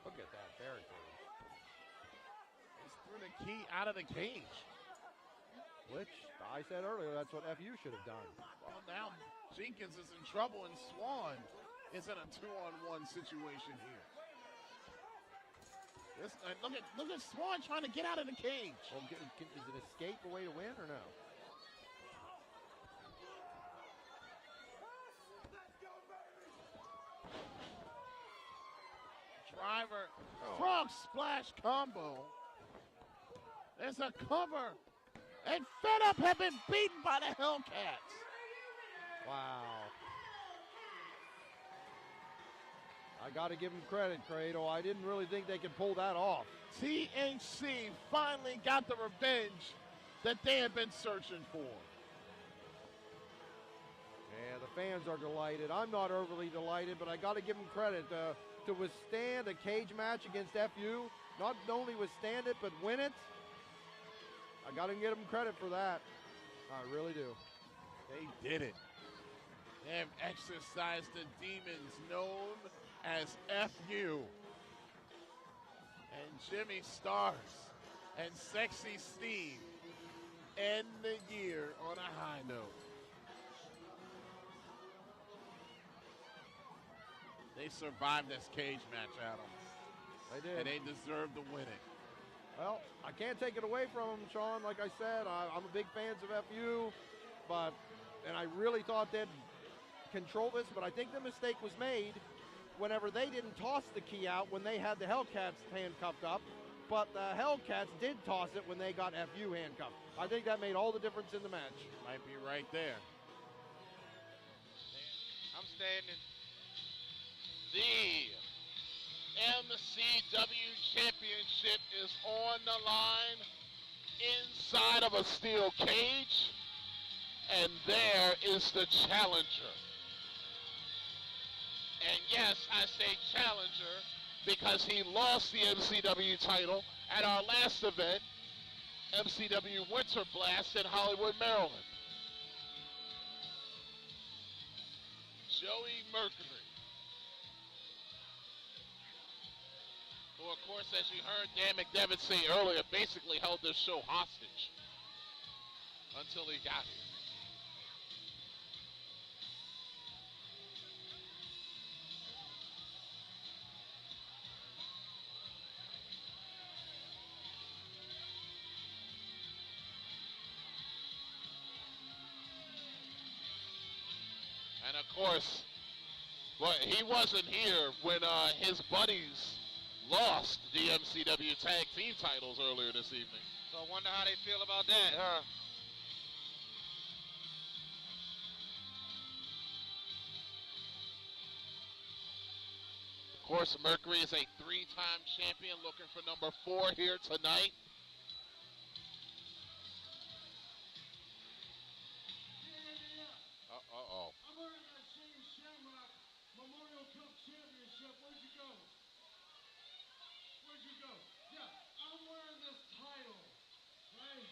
Look at that barricade. He's threw the key out of the cage. Which, I said earlier, that's what FU should have done. Well, now Jenkins is in trouble and Swan is in a 2-on-1 situation here. Look at Swan trying to get out of the cage. Well, is it escape a way to win or no? Driver, frog splash combo. There's a cover. And Fed Up have been beaten by the Hellcats. Wow. I got to give them credit, Credo. I didn't really think they could pull that off. THC finally got the revenge that they had been searching for. Yeah, the fans are delighted. I'm not overly delighted, but I got to give them credit. To withstand a cage match against FU, not only withstand it, but win it, I got to give them credit for that. I really do. They did it. They have exercised the demons known as FU. And Jimmy Stars and Sexy Steve end the year on a high note. They survived this cage match, Adam. They did. And they deserve to win it. Well, I can't take it away from them, Sean. Like I said, I'm a big fan of FU, and I really thought they'd control this, but I think the mistake was made whenever they didn't toss the key out when they had the Hellcats handcuffed up, but the Hellcats did toss it when they got FU handcuffed. I think that made all the difference in the match. Might be right there. I'm standing. The MCW Championship is on the line inside of a steel cage, and there is the challenger. And yes, I say challenger because he lost the MCW title at our last event, MCW Winter Blast in Hollywood, Maryland. Joey Mercury. Who, of course, as you heard Dan McDevitt say earlier, basically held this show hostage until he got here. And of course, well, he wasn't here when his buddies lost the MCW Tag Team titles earlier this evening. So I wonder how they feel about that, huh? Of course, Mercury is a 3-time champion looking for number 4 here tonight. Uh-oh. I'm wearing that same Shamrock Memorial Cup Championship. Where'd you go? Where'd you go? Yeah, I'm wearing this title, right?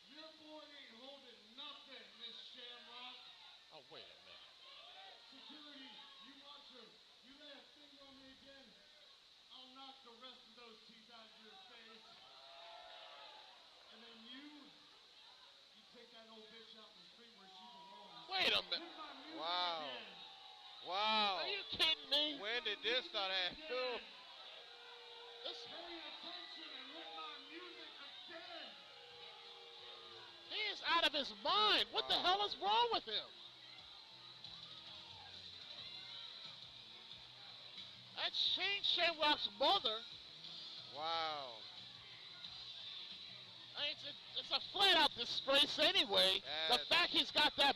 Your boy ain't holding nothing, Miss Shamrock. Oh, wait a minute. a minute. Wow. Wow. Are you kidding me? When did this start happening? He is out of his mind. What the hell is wrong with him? That's Shane Shamrock's mother. Wow. It's a flat-out disgrace anyway. The fact he's got that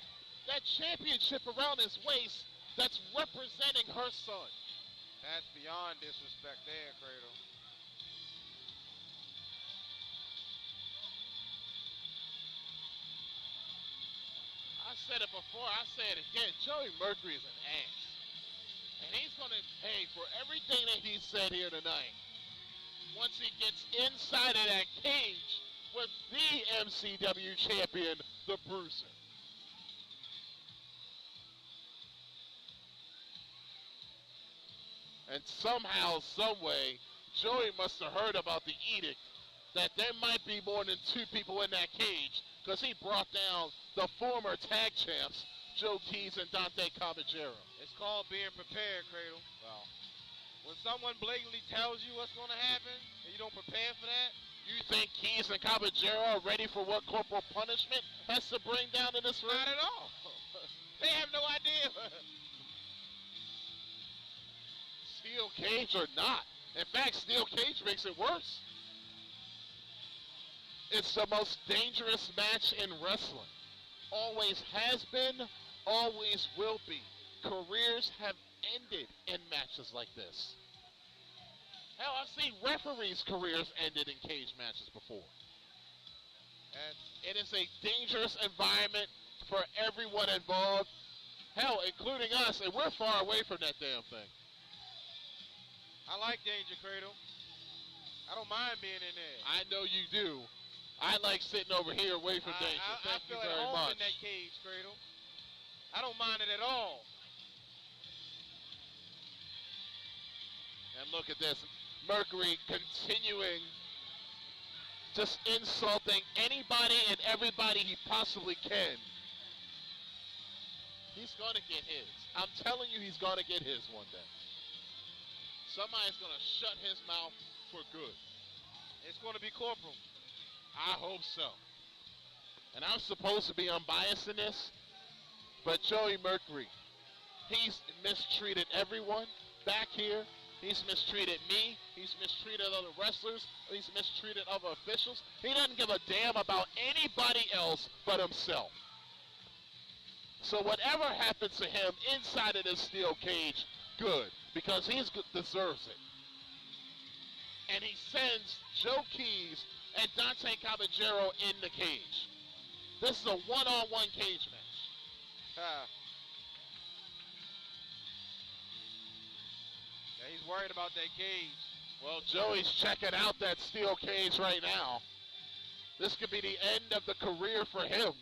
championship around his waist that's representing her son. That's beyond disrespect there, Cradle. I said it before, I say it again. Joey Mercury is an ass. And he's going to pay for everything that he said here tonight once he gets inside of that cage with the MCW champion, the Bruiser. And somehow, someway, Joey must have heard about the edict that there might be more than 2 people in that cage, because he brought down the former tag champs, Joe Keys and Dante Caballero. It's called being prepared, Cradle. Well, when someone blatantly tells you what's going to happen and you don't prepare for that, you think Keys and Caballero are ready for what corporal punishment has to bring down in this ring? Not at all. They have no idea. Steel cage or not. In fact, steel cage makes it worse. It's the most dangerous match in wrestling. Always has been, always will be. Careers have ended in matches like this. Hell, I've seen referees' careers ended in cage matches before. And it is a dangerous environment for everyone involved. Hell, including us, and we're far away from that damn thing. I like danger, Cradle. I don't mind being in there. I know you do. I like sitting over here away from danger. Thank you very much. I feel at home much. in that cage, Cradle. I don't mind it at all. And look at this. Mercury continuing just insulting anybody and everybody he possibly can. He's going to get his. I'm telling you, he's going to get his one day. Somebody's going to shut his mouth for good. It's going to be corporal. I hope so. And I'm supposed to be unbiased in this, but Joey Mercury, he's mistreated everyone back here. He's mistreated me. He's mistreated other wrestlers. He's mistreated other officials. He doesn't give a damn about anybody else but himself. So whatever happens to him inside of this steel cage, good, because he deserves it. And he sends Joe Keys and Dante Caballero in the cage. This is a one-on-one cage match. Yeah, he's worried about that cage. Well, Joey's checking out that steel cage right now. This could be the end of the career for him.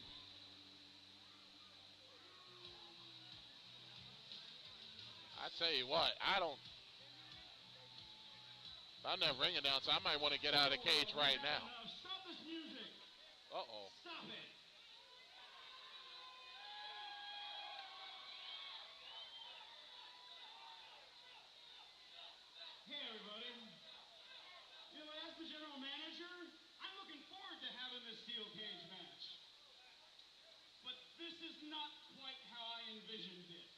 I tell you what, if I'm that ring announcer, I might want to get out of the cage right now. Stop this music. Uh-oh. Stop it. Hey, everybody. You know, as the general manager, I'm looking forward to having this steel cage match. But this is not quite how I envisioned it.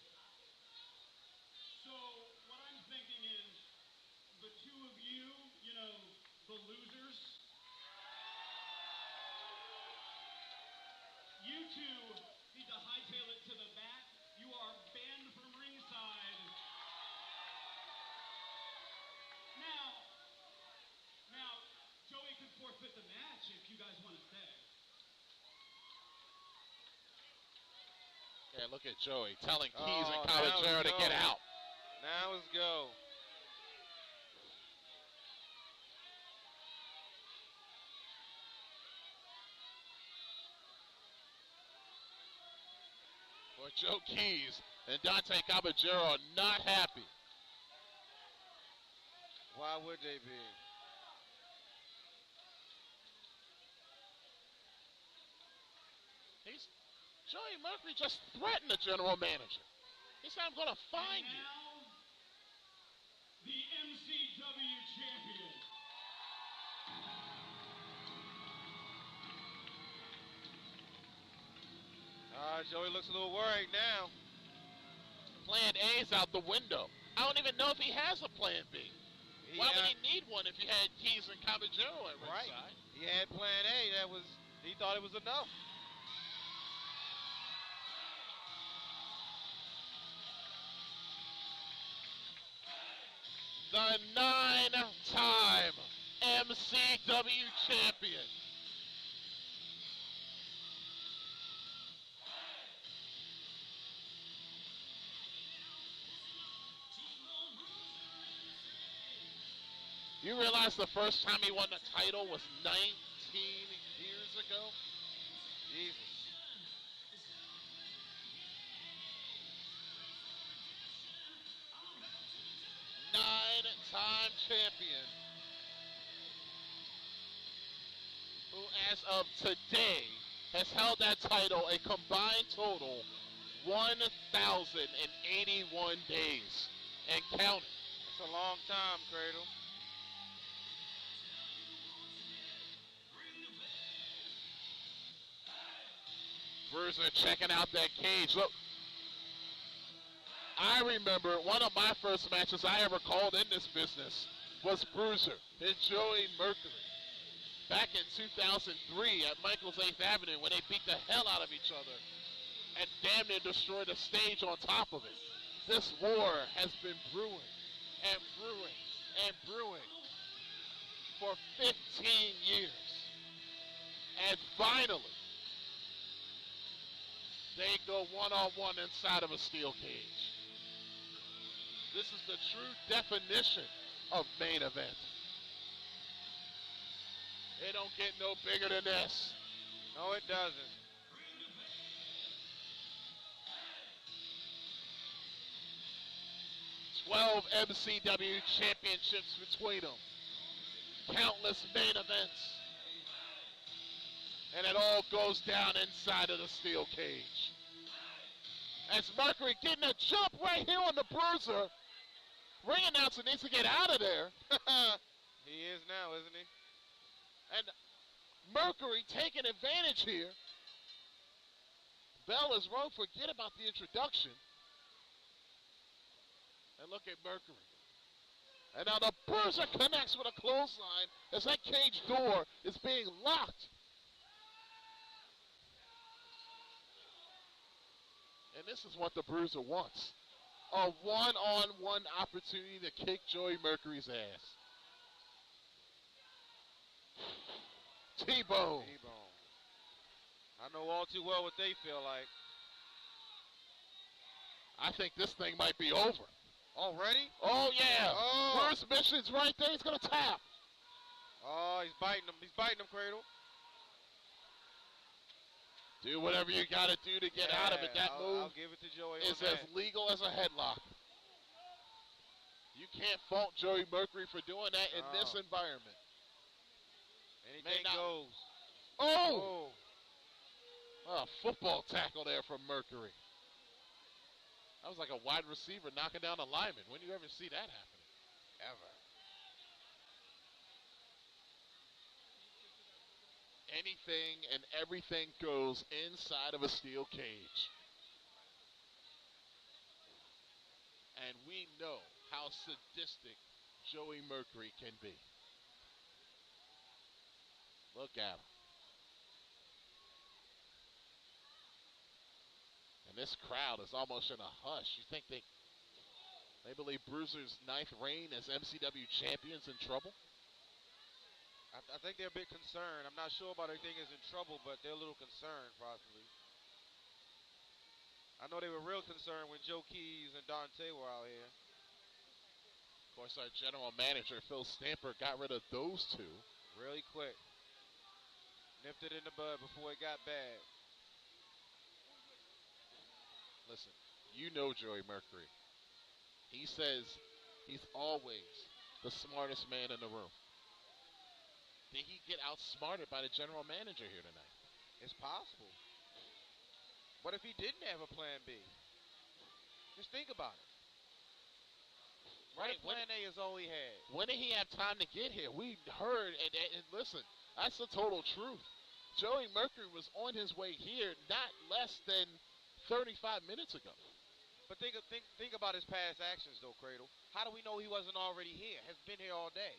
So, what I'm thinking is, the two of you, you know, the losers, you two need to hightail it to the back. You are banned from ringside. Now, Joey could forfeit the match if you guys want to stay. Yeah, look at Joey telling Keys and Caballero to get out. Now let's go. Well, Joe Keys and Dante Caballero are not happy. Why would they be? Joey Mercury just threatened the general manager. He said, I'm going to fine you. The MCW champion. Joey looks a little worried now. Plan A's out the window. I don't even know if he has a plan B. Why would he need one if he had Keys and Caballero at ringside? Right. He had plan A. He thought it was enough. The 9-time MCW champion. You realize the first time he won the title was 19 years ago? Jesus. Nine-time champion. Who, as of today, has held that title a combined total 1,081 days and counting. That's a long time, Cradle. Bruiser checking out that cage. Look, I remember one of my first matches I ever called in this business was Bruiser and Joey Mercury back in 2003 at Michael's 8th Avenue when they beat the hell out of each other and damn near destroyed the stage on top of it. This war has been brewing and brewing and brewing for 15 years. And finally, they go one-on-one inside of a steel cage. This is the true definition of main event. It don't get no bigger than this. No, it doesn't. "12 MCW championships between them. Countless main events. And it all goes down inside of the steel cage. As Mercury getting a jump right here on the Bruiser. Ring announcer needs to get out of there. He is now, isn't he? And Mercury taking advantage here. Bell is wrong. Forget about the introduction. And look at Mercury. And now the Bruiser connects with a clothesline as that cage door is being locked. And this is what the Bruiser wants. A one-on-one opportunity to kick Joey Mercury's ass. T-Bone. T-Bone. I know all too well what they feel like. I think this thing might be over. Already? Oh, yeah. Oh. First mission's right there. He's going to tap. Oh, he's biting him. He's biting him, Cradle. Do whatever you got to do to get out of it. That move I'll give it to Joey is as legal as a headlock. You can't fault Joey Mercury for doing that in this environment. Anything goes. Oh! Oh, football tackle there from Mercury. That was like a wide receiver knocking down a lineman. When do you ever see that happening? Ever. Anything and everything goes inside of a steel cage. And we know how sadistic Joey Mercury can be. Look at him. And this crowd is almost in a hush. You think they believe Bruiser's 9th reign as MCW champions in trouble? I think they're a bit concerned. I'm not sure about anything is in trouble, but they're a little concerned, possibly. I know they were real concerned when Joe Keys and Dante were out here. Of course, our general manager, Phil Stamper, got rid of those two. Really quick. Nipped it in the bud before it got bad. Listen, you know Joey Mercury. He says he's always the smartest man in the room. Did he get outsmarted by the general manager here tonight? It's possible. What if he didn't have a plan B? Just think about it. Right. Plan A is all he had. When did he have time to get here? We heard, and listen, that's the total truth. Joey Mercury was on his way here not less than 35 minutes ago. But think about his past actions, though, Cradle. How do we know he wasn't already here? Has been here all day.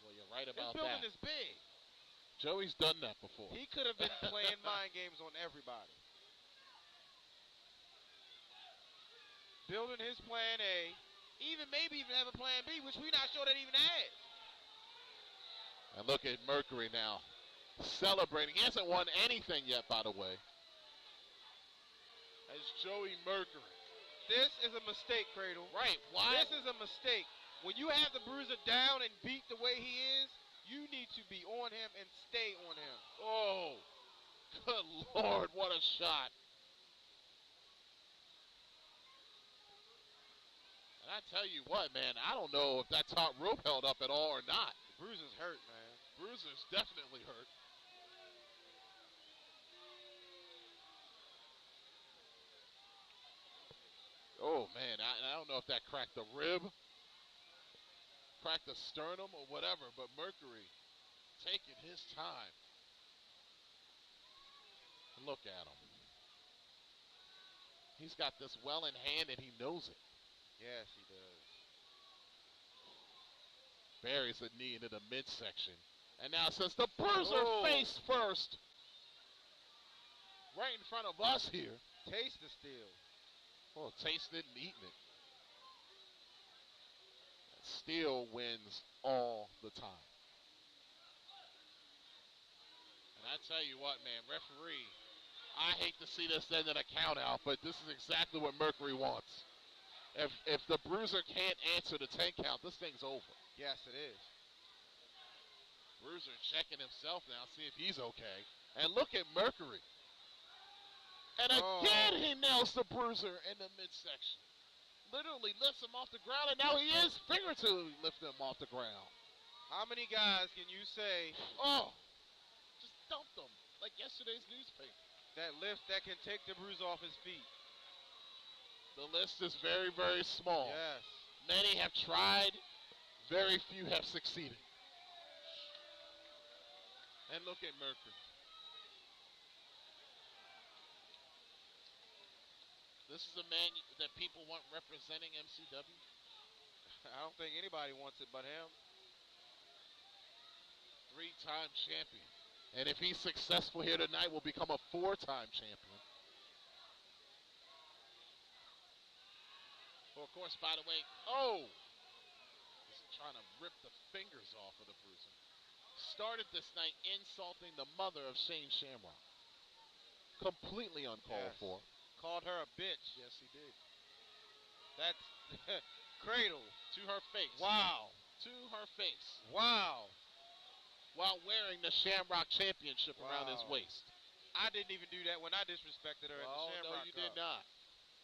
Well, you're right about this building that. is big. Joey's done that before. He could have been playing mind games on everybody. Building his plan A, maybe even have a plan B, which we're not sure that he even has. And look at Mercury now, celebrating. He hasn't won anything yet, by the way. As Joey Mercury. This is a mistake, Cradle. Right, why? This is a mistake. When you have the Bruiser down and beat the way he is, you need to be on him and stay on him. Oh, good Lord, what a shot. And I tell you what, man, I don't know if that top rope held up at all or not. Bruiser's hurt, man. Bruiser's definitely hurt. Oh, man, I don't know if that cracked the rib, cracked the sternum or whatever, but Mercury taking his time. Look at him. He's got this well in hand and he knows it. Yes, he does. Buries the knee into the midsection. And now since the Bruiser face first, right in front of us here. Taste the steel. Well, tasting it and eating it. Steel wins all the time. And I tell you what, man, referee, I hate to see this end of the count out, but this is exactly what Mercury wants. If the Bruiser can't answer the 10 count, this thing's over. Yes, it is. Bruiser checking himself now, see if he's okay. And look at Mercury. And again he nails the Bruiser in the midsection. Literally lifts him off the ground, and now he is figuratively lifting him off the ground. How many guys can you say, just dumped him like yesterday's newspaper? That can take the Bruiser off his feet? The list is very, very small. Yes. Many have tried, very few have succeeded. And look at Mercury. This is a man that people want representing MCW. I don't think anybody wants it but him. 3-time champion. And if he's successful here tonight, will become a 4-time champion. Well, of course, by the way, he's trying to rip the fingers off of the Bruiser. Started this night insulting the mother of Shane Shamrock. Completely uncalled for. Called her a bitch. Yes, he did. That's Cradle. To her face. Wow. To her face. Wow. While wearing the Shamrock Championship around his waist. I didn't even do that when I disrespected her at the Shamrock No, you did not.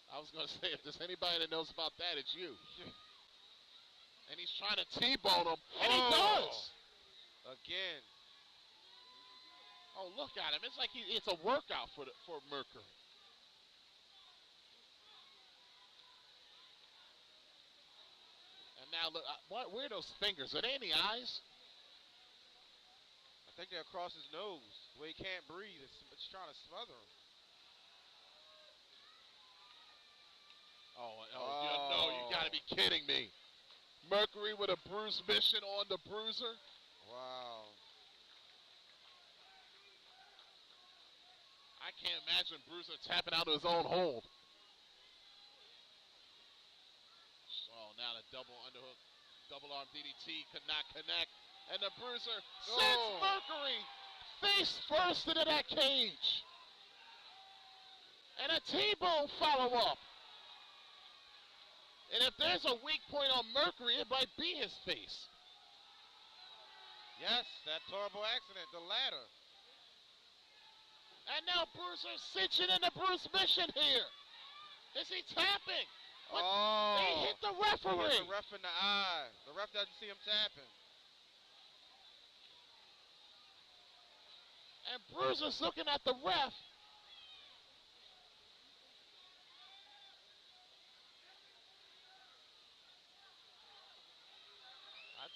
I was going to say, if there's anybody that knows about that, it's you. And he's trying to T-bone him, and he does. Again. Oh, look at him. It's like it's a workout for Mercury. And now, look, where are those fingers? Are they in the eyes? I think they're across his nose, where he can't breathe. It's trying to smother him. No, you got to be kidding me. Mercury with a bruise mission on the Bruiser. Wow. I can't imagine Bruiser tapping out of his own hold. Oh, now the double underhook, double arm DDT could not connect. And the Bruiser sends Mercury face first into that cage. And a T-bone follow-up. And if there's a weak point on Mercury, it might be his face. Yes, that horrible accident, the ladder. And now Bruiser cinching in the Bruce mission here. Is he tapping? But he hit the referee. He hit the ref in the eye. The ref doesn't see him tapping. And Bruiser's looking at the ref.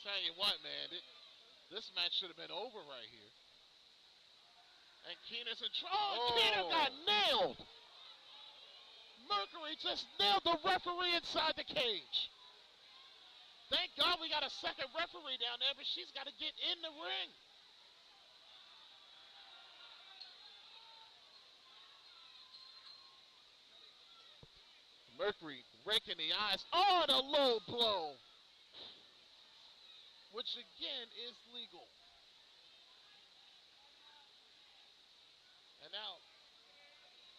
Tell you what, man, this match should have been over right here. And Keener's in trouble. Oh, Keener got nailed. Mercury just nailed the referee inside the cage. Thank God we got a second referee down there, but she's got to get in the ring. Mercury raking the eyes. Oh, the low blow. Which again is legal. And now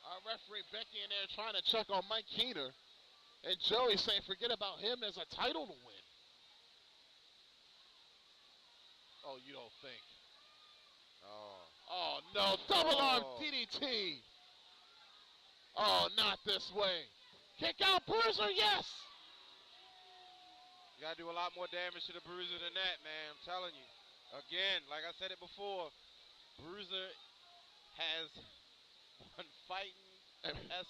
our referee Becky in there trying to check on Mike Keener. And Joey saying forget about him, there's a title to win. Oh, you don't think. Oh no, double arm DDT. Oh, not this way. Kick out Bruiser, yes. You gotta do a lot more damage to the Bruiser than that, man. I'm telling you. Again, like I said it before, Bruiser has one fighting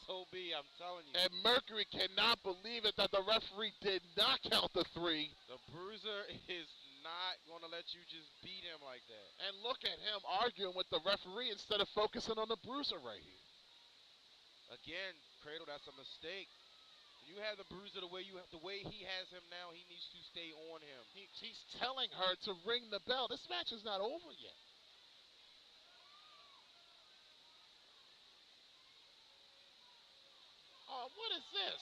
SOB, I'm telling you. And Mercury cannot believe it that the referee did not count the 3. The Bruiser is not going to let you just beat him like that. And look at him arguing with the referee instead of focusing on the Bruiser right here. Again, Cradle, that's a mistake. When you have the Bruiser the way he has him now, he needs to stay on him. He's telling her to ring the bell. This match is not over yet. Oh, what is this?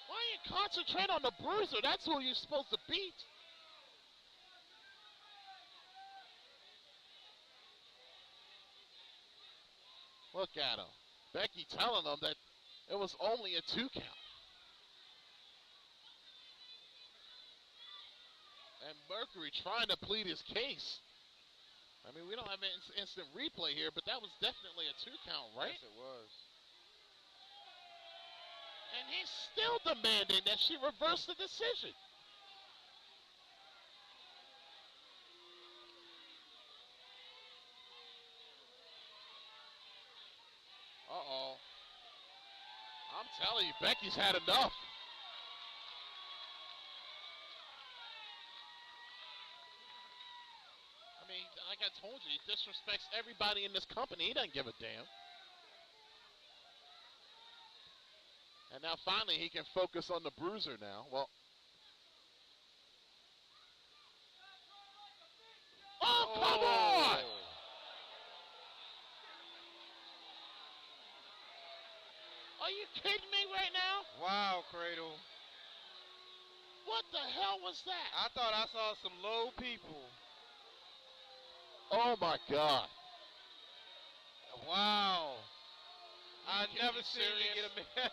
Why don't you concentrate on the Bruiser? That's who you're supposed to beat. Look at him. Becky telling them that it was only a 2 count. And Mercury trying to plead his case. I mean, we don't have an instant replay here, but that was definitely a 2 count, right? Yes, it was. And he's still demanding that she reverse the decision. Uh-oh. I'm telling you, Becky's had enough. I mean, like I told you, he disrespects everybody in this company. He doesn't give a damn. And now finally he can focus on the Bruiser now. Well. Oh, come on! Are you kidding me right now? Wow, Cradle. What the hell was that? I thought I saw some low people. Oh my God. Wow. I never seen you get a man.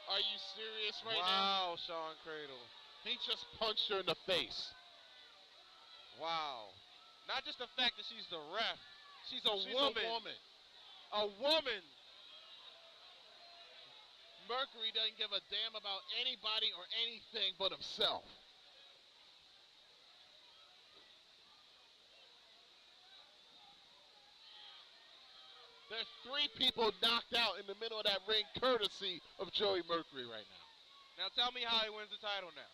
Are you serious right Wow, now? Sean Cradle. He just punched her in the face. Wow. Not just the fact that she's the ref. She's a She's woman. a woman. A woman. Mercury doesn't give a damn about anybody or anything but himself. There's 3 people knocked out in the middle of that ring courtesy of Joey Mercury right now. Now tell me how he wins the title now.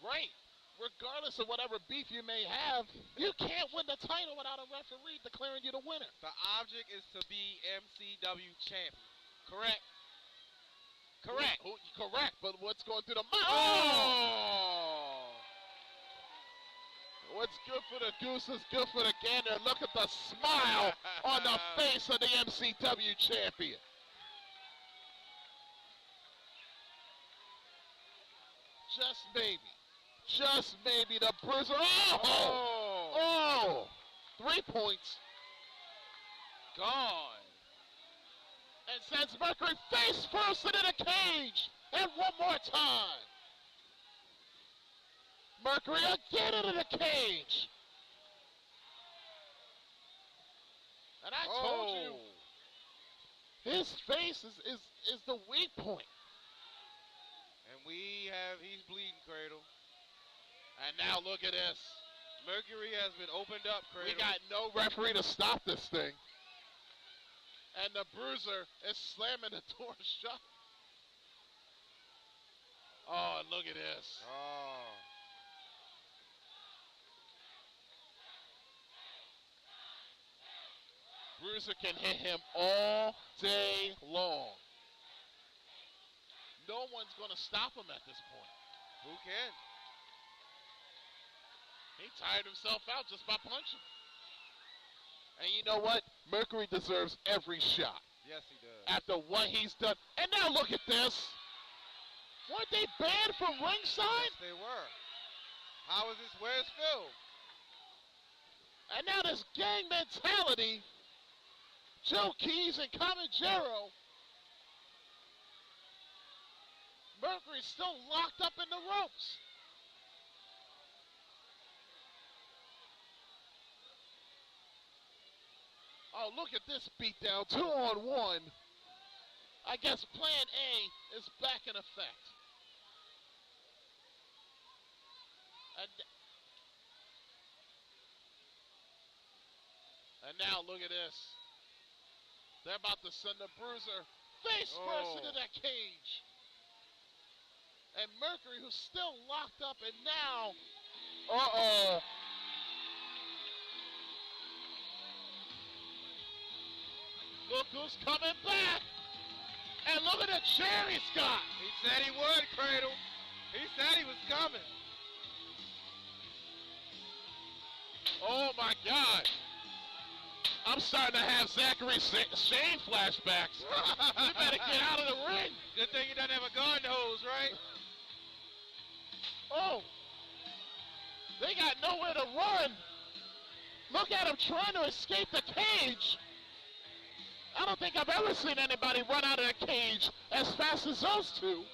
Right. Regardless of whatever beef you may have, you can't win the title without a referee declaring you the winner. The object is to be MCW champion. Correct? Correct. Correct, but what's going through the mind? Oh! What's good for the goose is good for the gander. Look at the smile on the face of the MCW champion. Just maybe the Bruiser. Oh! 3 points. Gone. And sends Mercury face first into the cage. And one more time. Mercury again into the cage. And I told you, his face is the weak point. And he's bleeding, Cradle. And now look at this. Mercury has been opened up, Cradle. We got no referee to stop this thing. And the Bruiser is slamming the door shut. Oh, look at this. Oh. Bruiser can hit him all day long. No one's going to stop him at this point. Who can? He tired himself out just by punching. And you know what? Mercury deserves every shot. Yes, he does. After what he's done. And now look at this. Weren't they banned from ringside? Yes, they were. How is this? Where's Phil? And now this gang mentality. Joe Keys and Camangero. Mercury's still locked up in the ropes. Oh, look at this beatdown. 2-on-1. I guess plan A is back in effect. And now look at this. They're about to send the Bruiser face first into that cage. And Mercury, who's still locked up, and now, look who's coming back. And look at the chair he's got. He said he would, Cradle. He said he was coming. Oh my God. I'm starting to have Zachary Shane flashbacks. You better get out of the ring. Good thing he doesn't have a garden hose, right? Oh. They got nowhere to run. Look at him trying to escape the cage. I don't think I've ever seen anybody run out of the cage as fast as those two.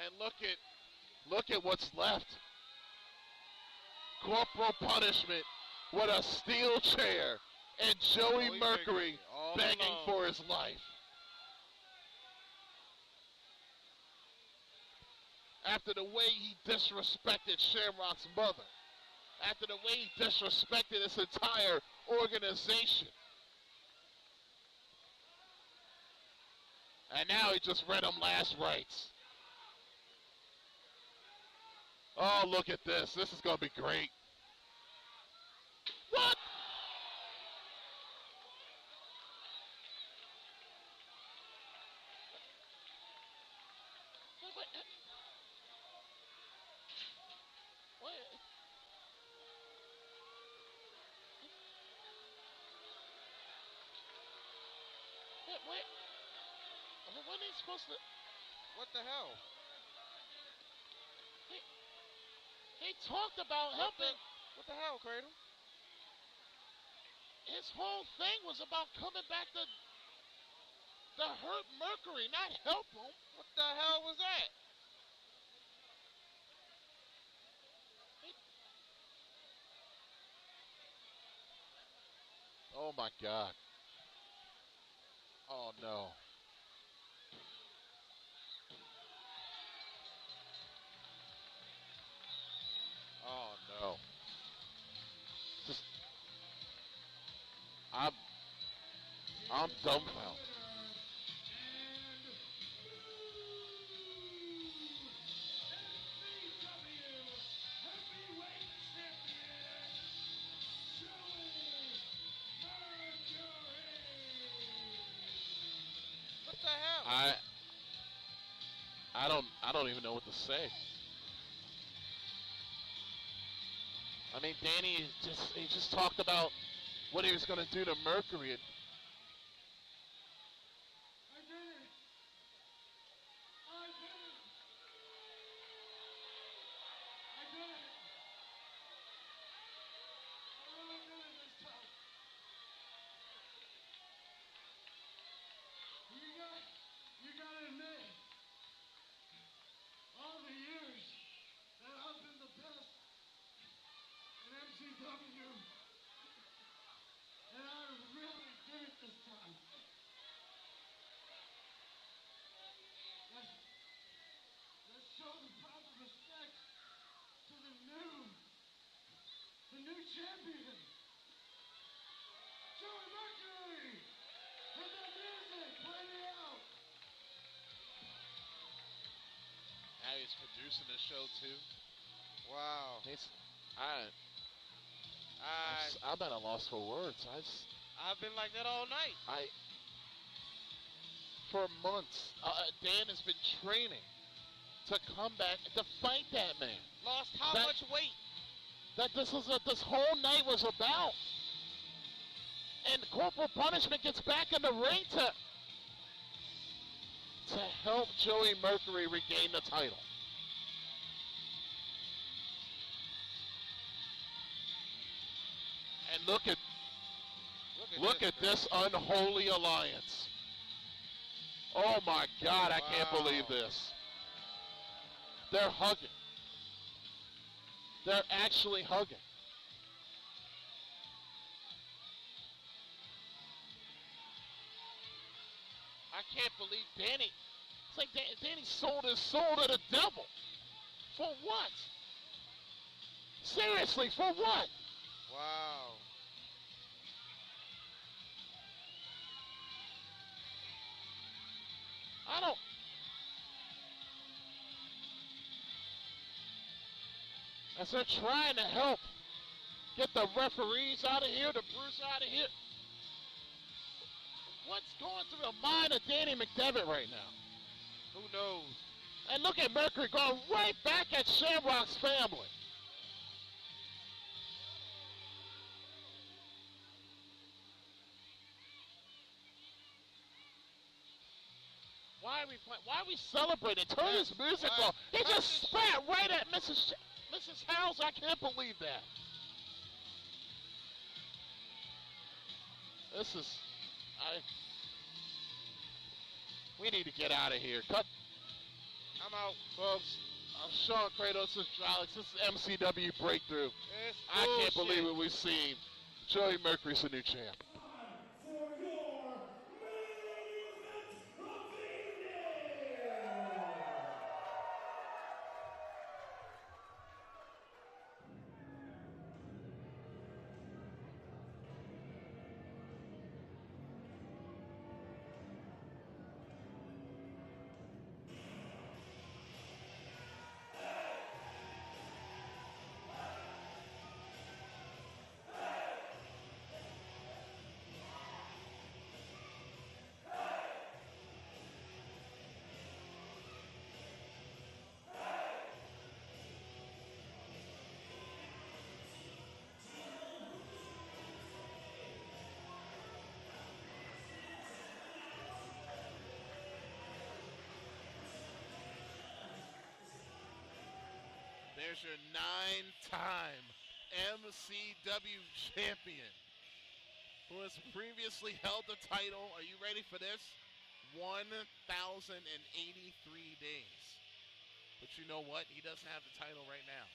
And look at what's left. Corporal punishment with a steel chair and Joey Mercury begging for his life. After the way he disrespected Shamrock's mother. After the way he disrespected this entire organization. And now he just read him last rites. Oh, look at this. This is going to be great. What? When are they supposed to... What the hell? He talked about helping. What the hell, Cradle? His whole thing was about coming back to hurt Mercury, not help him. What the hell was that? Oh my God. Oh no. Oh no. Just I'm dumbfounded. What the hell? I don't even know what to say. I mean, Danny he just talked about what he was going to do to Mercury. And You gotta admit, all the years that I've been the best in MCW, and I really did it this time. Let's show the proper respect to the new champion, Joey Mercury. With the music, play it out. now he's producing the show too. Wow. I'm at a loss for words. I've been like that all night. For months, Dan has been training to come back to fight that man. Lost how much weight? That this whole night was about. And Corporal Punishment gets back in the ring to help Joey Mercury regain the title. And look at this unholy alliance. Oh my God, I can't believe this. They're hugging. They're actually hugging. I can't believe Danny. It's like Danny sold his soul to the devil. For what? Seriously, for what? Wow. I don't. As they're trying to help get the referees out of here, the Bruiser out of here. What's going through the mind of Danny McDevitt right now? Who knows? And look at Mercury going right back at Shamrock's family. Why are we celebrating? Turn this music off. He just spat right at Mrs. House. I can't believe that. We need to get out of here. Cut. I'm out. Folks, I'm Sean Kratos. This is Drolix. This is MCW Breakthrough. I can't believe what we've seen. Joey Mercury's the new champ. There's your 9-time MCW champion who has previously held the title. Are you ready for this? 1,083 days. But you know what? He doesn't have the title right now.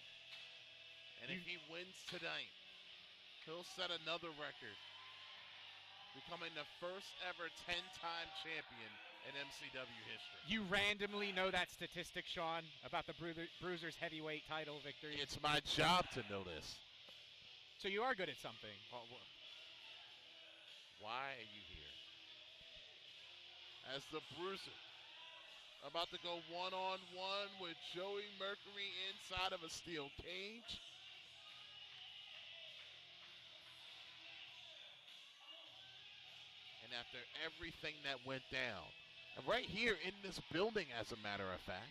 And if he wins tonight, he'll set another record, becoming the first ever 10-time champion in MCW history. You randomly know that statistic, Sean, about the Bruiser's heavyweight title victory? It's my job to know this. So you are good at something. Why are you here? As the Bruiser about to go one-on-one with Joey Mercury inside of a steel cage. And after everything that went down, and right here in this building, as a matter of fact,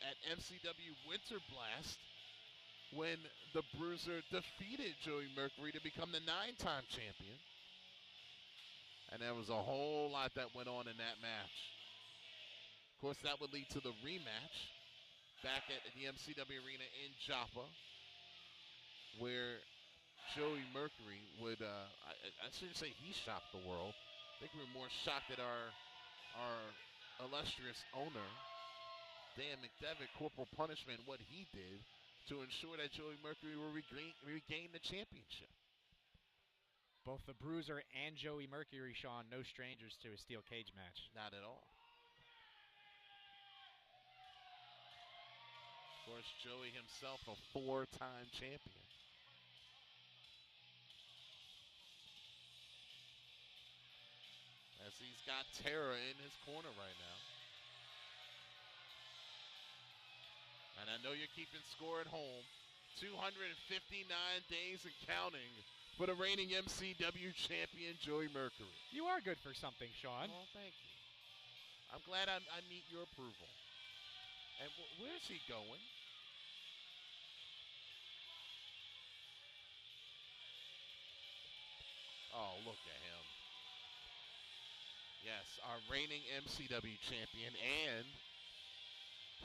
at MCW Winter Blast, when the Bruiser defeated Joey Mercury to become the 9-time champion. And there was a whole lot that went on in that match. Of course, that would lead to the rematch back at the MCW Arena in Joppa, where Joey Mercury would, I shouldn't say he shocked the world. I think we were more shocked at our illustrious owner, Dan McDevitt, Corporal Punishment, what he did to ensure that Joey Mercury will regain the championship. Both the Bruiser and Joey Mercury, Sean, no strangers to a steel cage match. Not at all. Of course, Joey himself, a 4-time champion. As he's got Tara in his corner right now. And I know you're keeping score at home. 259 days and counting for the reigning MCW champion, Joey Mercury. You are good for something, Sean. Oh, thank you. I'm glad I meet your approval. And where's he going? Oh, look at him. Yes, our reigning MCW champion and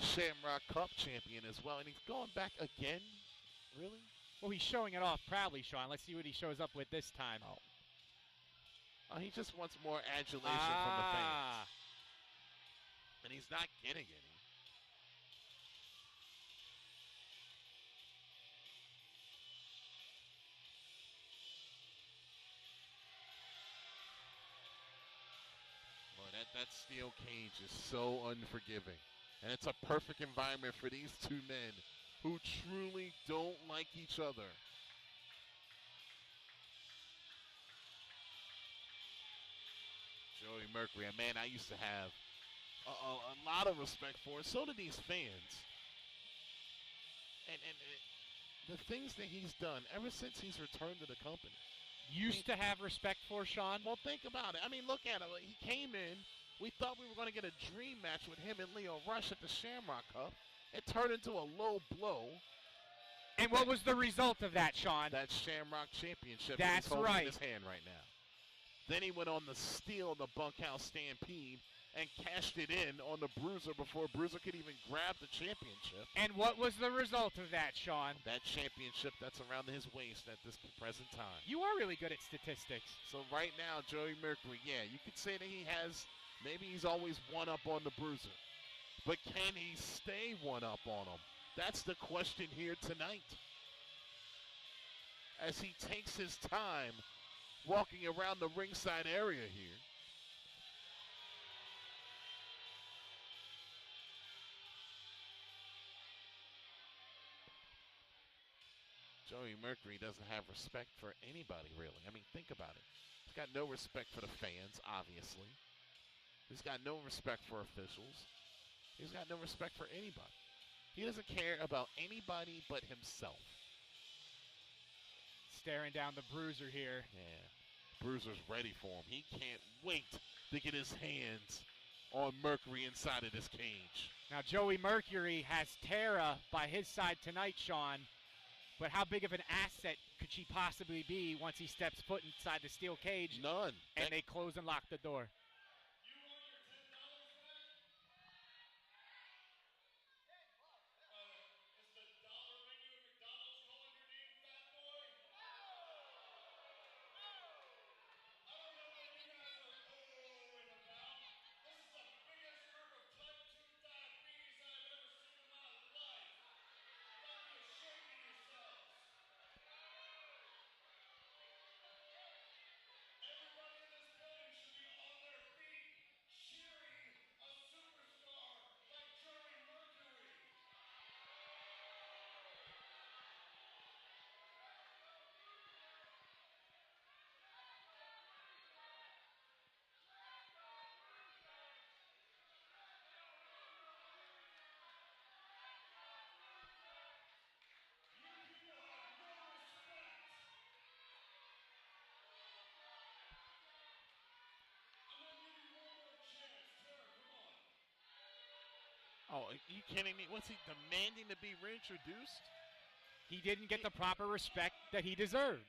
Shamrock Cup champion as well. And he's going back again? Really? Well, he's showing it off proudly, Sean. Let's see what he shows up with this time. Oh, he just wants more adulation from the fans. And he's not getting any. Boy, that steel cage is so unforgiving. And it's a perfect environment for these two men who truly don't like each other. Joey Mercury, a man I used to have a lot of respect for, and so do these fans. And the things that he's done ever since he's returned to the company. Used to have respect for, Sean? Well, think about it. I mean, look at him. He came in. We thought we were going to get a dream match with him and Leo Rush at the Shamrock Cup. It turned into a low blow. And what was the result of that, Sean? That Shamrock Championship That's that he's holding right. in his hand right now. Then he went on the steal the Bunkhouse Stampede and cashed it in on the Bruiser before Bruiser could even grab the championship. And what was the result of that, Sean? That championship that's around his waist at this present time. You are really good at statistics. So right now, Joey Mercury, yeah, you could say that he has, maybe he's always one up on the Bruiser. But can he stay one up on him? That's the question here tonight. As he takes his time walking around the ringside area here. Joey Mercury doesn't have respect for anybody, really. I mean, think about it. He's got no respect for the fans, obviously. He's got no respect for officials. He's got no respect for anybody. He doesn't care about anybody but himself. Staring down the Bruiser here. Yeah. Bruiser's ready for him. He can't wait to get his hands on Mercury inside of this cage. Now, Joey Mercury has Tara by his side tonight, Sean. But how big of an asset could she possibly be once he steps foot inside the steel cage? None. And they close and lock the door. Oh, are you kidding me? What's he demanding to be reintroduced? He didn't get the proper respect that he deserved.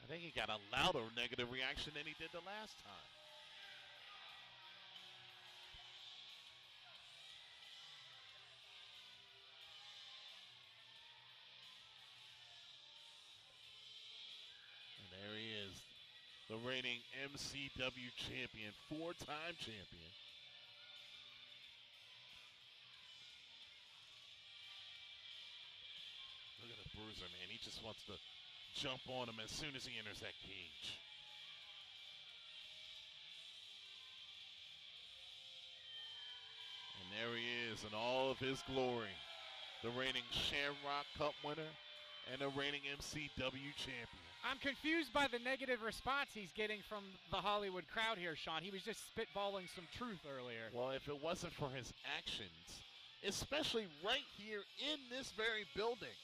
I think he got a louder negative reaction than he did the last time. And there he is, the reigning MCW champion, four-time champion. Look at the Bruiser, man. He just wants to jump on him as soon as he enters that cage. And there he is in all of his glory. The reigning Shamrock Cup winner and the reigning MCW champion. I'm confused by the negative response he's getting from the Hollywood crowd here, Sean. He was just spitballing some truth earlier. Well, if it wasn't for his actions, especially right here in this very building,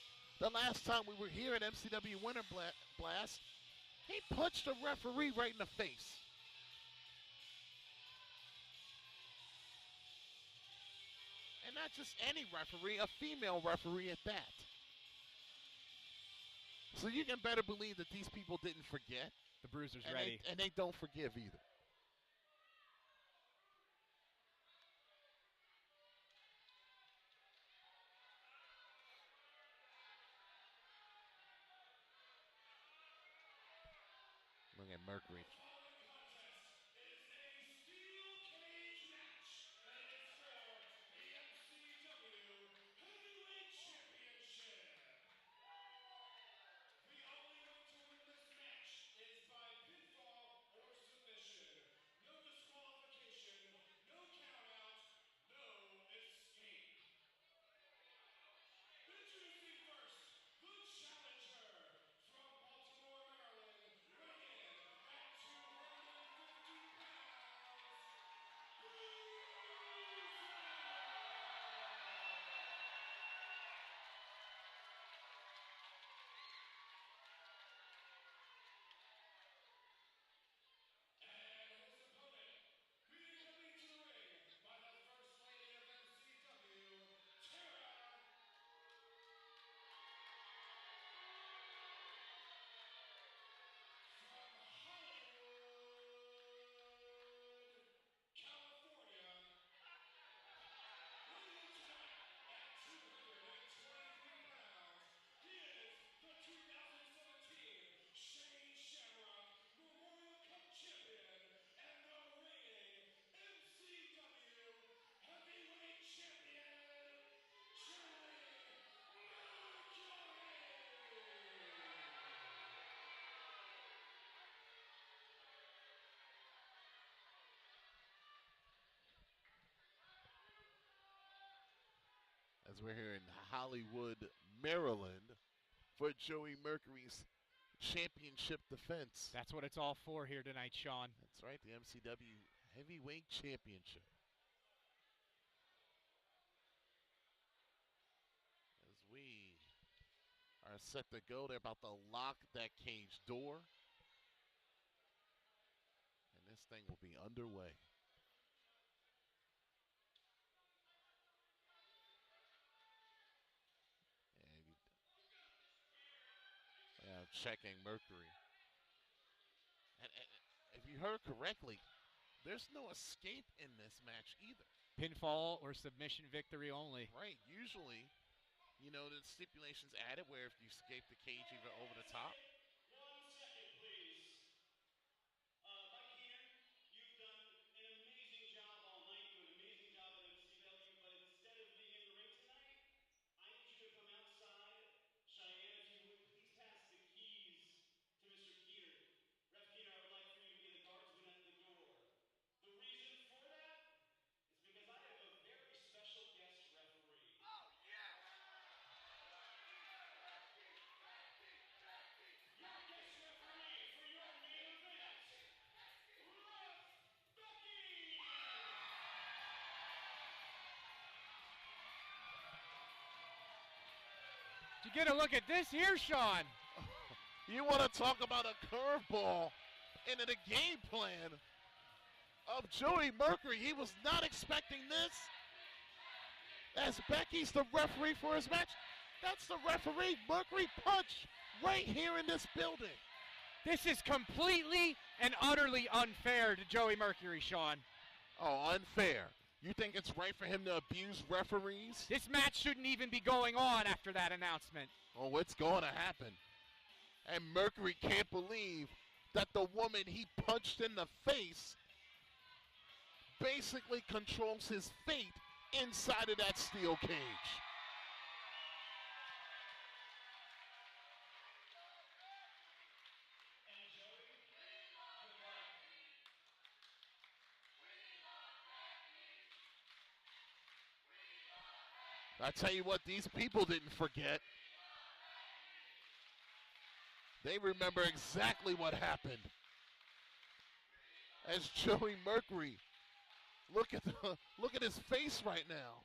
the last time we were here at MCW Winter Blast, he punched a referee right in the face. And not just any referee, a female referee at that. So you can better believe that these people didn't forget. The Bruiser's and ready. And they don't forgive either. Look at Mercury. Introducing first, the challenger from Baltimore, Maryland, weighing in at 250 pounds, and his opponent, being coming to the ring by the First Lady of MCW, Tara. From Hollywood, California, weighing in tonight at 223 pounds, he is the 2017 Shane Shamrock Memorial Cup champion and the reigning MCW Heavyweight Champion, Joey Mercury. As we're here in Hollywood, Maryland, for Joey Mercury's championship defense. That's what it's all for here tonight, Sean. That's right, the MCW Heavyweight Championship. As we are set to go, they're about to lock that cage door. And this thing will be underway. And checking Mercury. And if you heard correctly, there's no escape in this match either. Pinfall or submission victory only. Right. Usually, you know, the stipulations added where if you escape the cage, you go over the top. 1 second, please. Mike Keener, you've done an amazing job all night. You do an amazing job at MCW, but instead of being in the ring tonight, I need you to come outside. Cheyenne, if you would please pass the keys to Mr. Keener. Ref Keener, I would like for you to be the guardsman at the door. The reason for that is because I have a very special guest referee. Oh, yes! Your guest referee for your main event, Ref Becky! Did you get a look at this here, Sean? You want to talk about a curveball into the game plan of Joey Mercury. He was not expecting this. As Becky's the referee for his match. That's the referee. Mercury punch right here in this building. This is completely and utterly unfair to Joey Mercury, Sean. Oh, unfair. You think it's right for him to abuse referees? This match shouldn't even be going on after that announcement. Oh, it's going to happen. And Mercury can't believe that the woman he punched in the face basically controls his fate inside of that steel cage. I tell you what, these people didn't forget. They remember exactly what happened. As Joey Mercury, look at his face right now.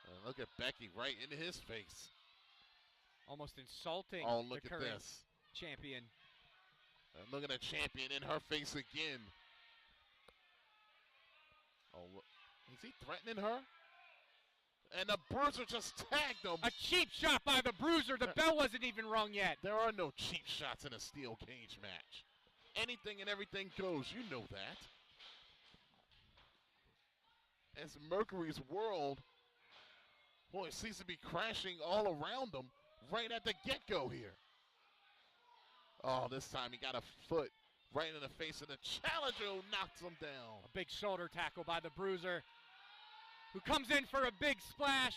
And look at Becky right into his face. Almost insulting look the at current this. champion. And look at the champion in her face again. Oh, look. Is he threatening her? And the Bruiser just tagged him. A cheap shot by the Bruiser. The bell wasn't even rung yet. There are no cheap shots in a steel cage match. Anything and everything goes. You know that. As Mercury's world, boy, it seems to be crashing all around him right at the get-go here. Oh, this time he got a foot right in the face of the challenger who knocks him down. A big shoulder tackle by the Bruiser, who comes in for a big splash.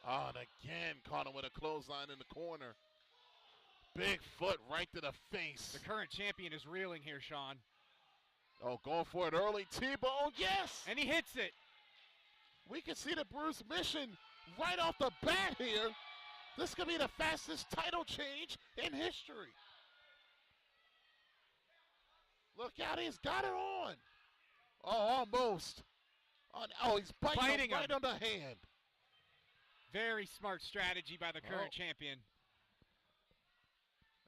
Oh, and again caught him with a clothesline in the corner. Big foot right to the face. The current champion is reeling here, Sean. Oh, going for it early. T-bone, yes! And he hits it. We can see the Bruce mission right off the bat here. This could be the fastest title change in history. Look out, he's got it on. Oh, almost. Oh, he's biting him right on the hand. Very smart strategy by the current champion.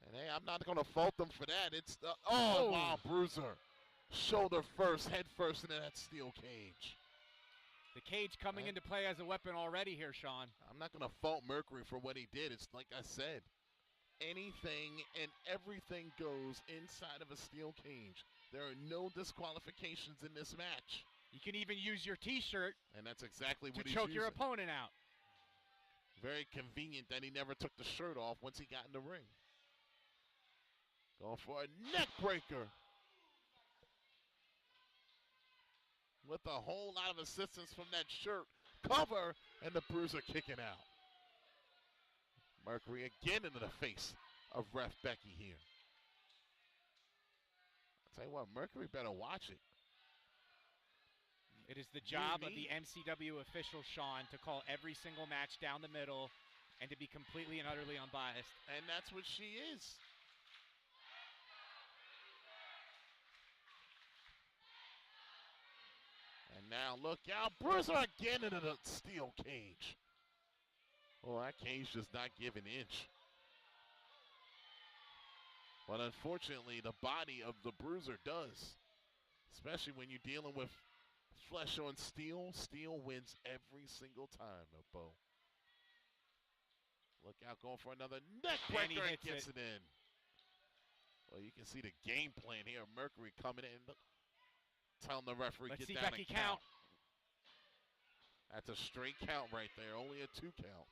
And hey, I'm not going to fault them for that. It's the, wow, Bruiser. Shoulder first, head first into that steel cage. The cage coming into play as a weapon already here, Sean. I'm not going to fault Mercury for what he did. It's like I said, anything and everything goes inside of a steel cage. There are no disqualifications in this match. You can even use your T-shirt and that's exactly what to he's choke using. your opponent out. Very convenient that he never took the shirt off once he got in the ring. Going for a neck breaker. With a whole lot of assistance from that shirt cover, and the Bruiser kicking out. Mercury again into the face of Ref Becky here. I'll tell you what, Mercury better watch it. It is the job of the MCW official, Sean, to call every single match down the middle and to be completely and utterly unbiased. And that's what she is. And now look out, Bruiser again into the steel cage. Oh, that cage does not give an inch. But unfortunately, the body of the Bruiser does. Especially when you're dealing with flesh on steel. Steel wins every single time, Bo. Look out, going for another neck breaker and gets it in. Well, you can see the game plan here. Mercury coming in. Telling the referee, Let's get see down Becky and count. That's a straight count right there, only a 2 count.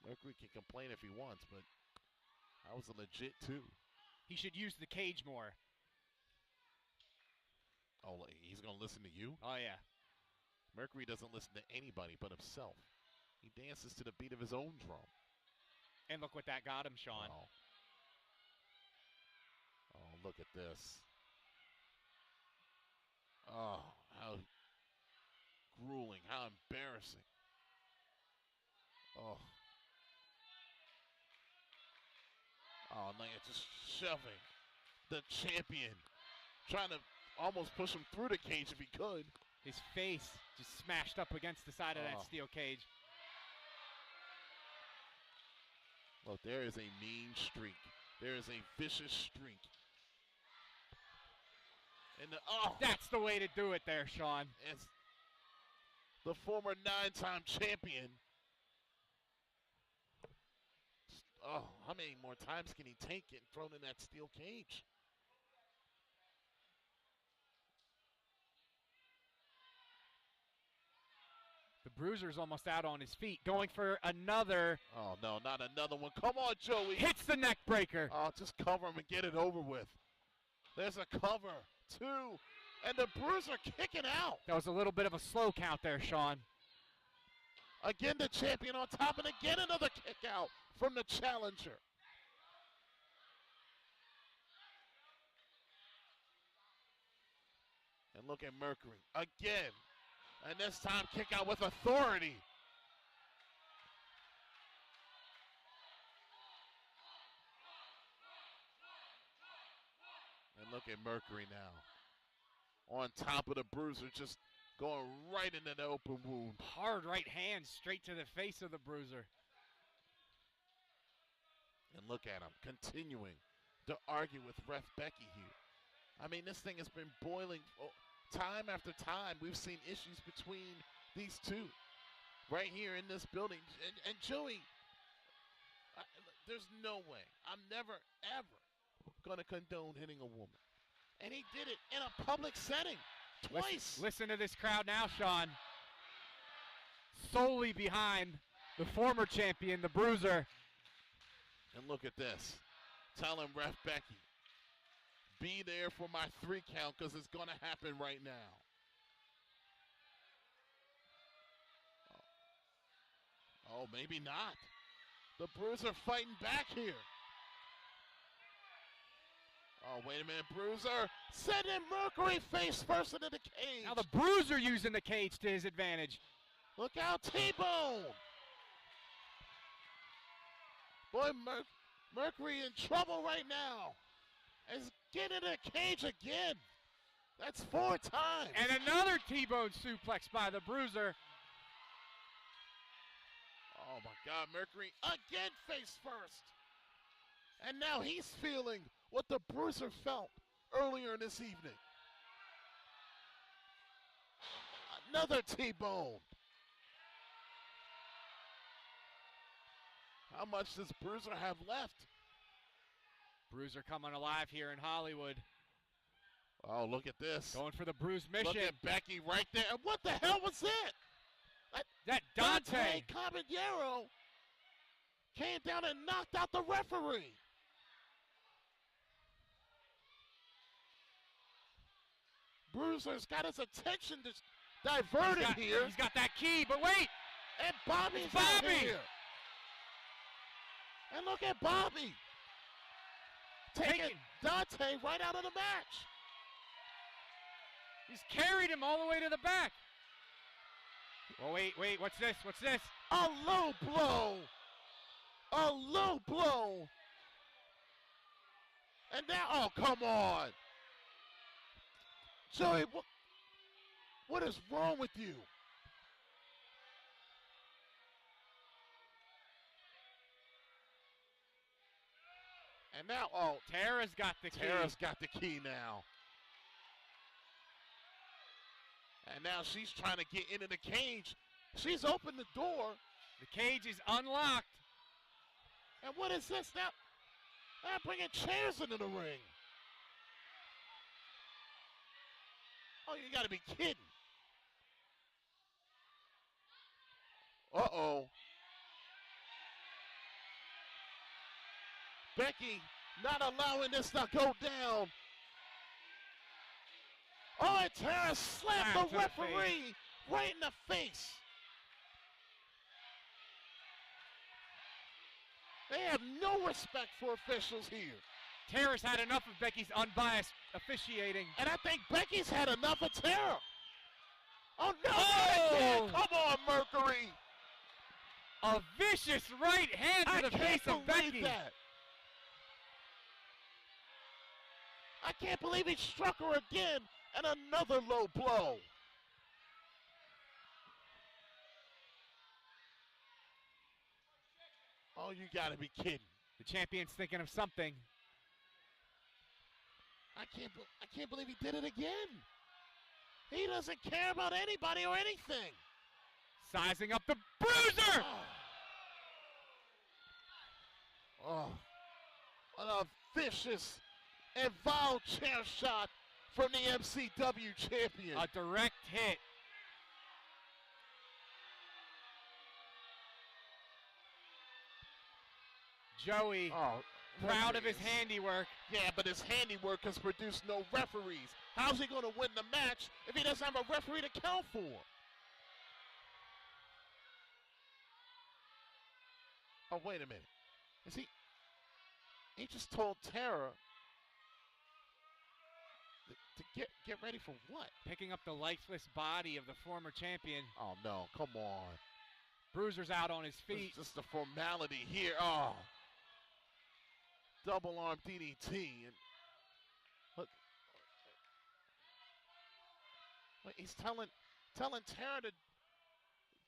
Mercury can complain if he wants, but that was a legit 2. He should use the cage more. Oh, he's going to listen to you? Oh, yeah. Mercury doesn't listen to anybody but himself. He dances to the beat of his own drum. And look what that got him, Sean. Oh, look at this. Oh, how grueling, how embarrassing. Oh. Oh, man, just shoving the champion. Trying to almost push him through the cage if he could. His face just smashed up against the side of that steel cage. Look, there is a mean streak. There is a vicious streak. And that's the way to do it there, Sean. It's the former 9-time champion. Oh, how many more times can he take getting thrown in that steel cage? The Bruiser's almost out on his feet, going for another. Oh, no, not another one. Come on, Joey. Hits the neck breaker. Oh, just cover him and get it over with. There's a cover. 2. And the Bruiser kicking out. That was a little bit of a slow count there, Sean. Again, the champion on top, and again another kick out from the challenger. And look at Mercury again. And this time kick out with authority. And look at Mercury now. On top of the Bruiser, just going right into the open wound. Hard right hand straight to the face of the Bruiser. And look at him continuing to argue with Ref Becky here. I mean, this thing has been boiling time after time. We've seen issues between these two right here in this building. And Joey, there's no way. I'm never, ever going to condone hitting a woman. And he did it in a public setting twice. Listen to this crowd now, Sean. Solely behind the former champion, the Bruiser. And look at this. Telling Ref Becky, be there for my 3 count because it's going to happen right now. Oh, maybe not. The Bruiser fighting back here. Oh, wait a minute, Bruiser. Sending Mercury face first into the cage. Now the Bruiser using the cage to his advantage. Look out, T-Bone. Boy, Mercury in trouble right now. Is getting in the cage again. That's 4 times. And another T-Bone suplex by the Bruiser. Oh, my God. Mercury again face first. And now he's feeling what the Bruiser felt earlier this evening. Another T-Bone. How much does Bruiser have left? Bruiser coming alive here in Hollywood. Oh, look at this. Going for the Bruise mission. Look at Becky right there. And what the hell was that? That Dante Caballero came down and knocked out the referee. Bruiser's got his attention diverted here. He's got that key, but wait. And Bobby's out here. And look at Bobby. Taking Dante right out of the match. He's carried him all the way to the back. Oh, wait, what's this? What's this? A low blow. A low blow. And now, oh, come on. Joey, what is wrong with you? And now, oh, Tara's got the key. Tara's got the key now. And now she's trying to get into the cage. She's opened the door. The cage is unlocked. And what is this now? They're bringing chairs into the ring. Oh, you got to be kidding. Uh-oh. Becky not allowing this to go down. Oh, and Tara slammed the referee right in the face. They have no respect for officials here. Tara's had enough of Becky's unbiased officiating. And I think Becky's had enough of Tara. Oh, no, oh. Come on, Mercury. A vicious right hand to the face of Becky. That. I can't believe he struck her again, and another low blow. Oh, you gotta be kidding. The champion's thinking of something. I can't believe he did it again. He doesn't care about anybody or anything. Sizing up the Bruiser. Oh, what a vicious and vile chair shot from the MCW champion. A direct hit. Joey, proud of his handiwork. Yeah, but his handiwork has produced no referees. How's he going to win the match if he doesn't have a referee to count for? Oh, wait a minute. Is he just told Tara To get ready for what? Picking up the lifeless body of the former champion. Oh, no. Come on. Bruiser's out on his feet. It's just a formality here. Oh. Double arm DDT. And look. He's telling Tara to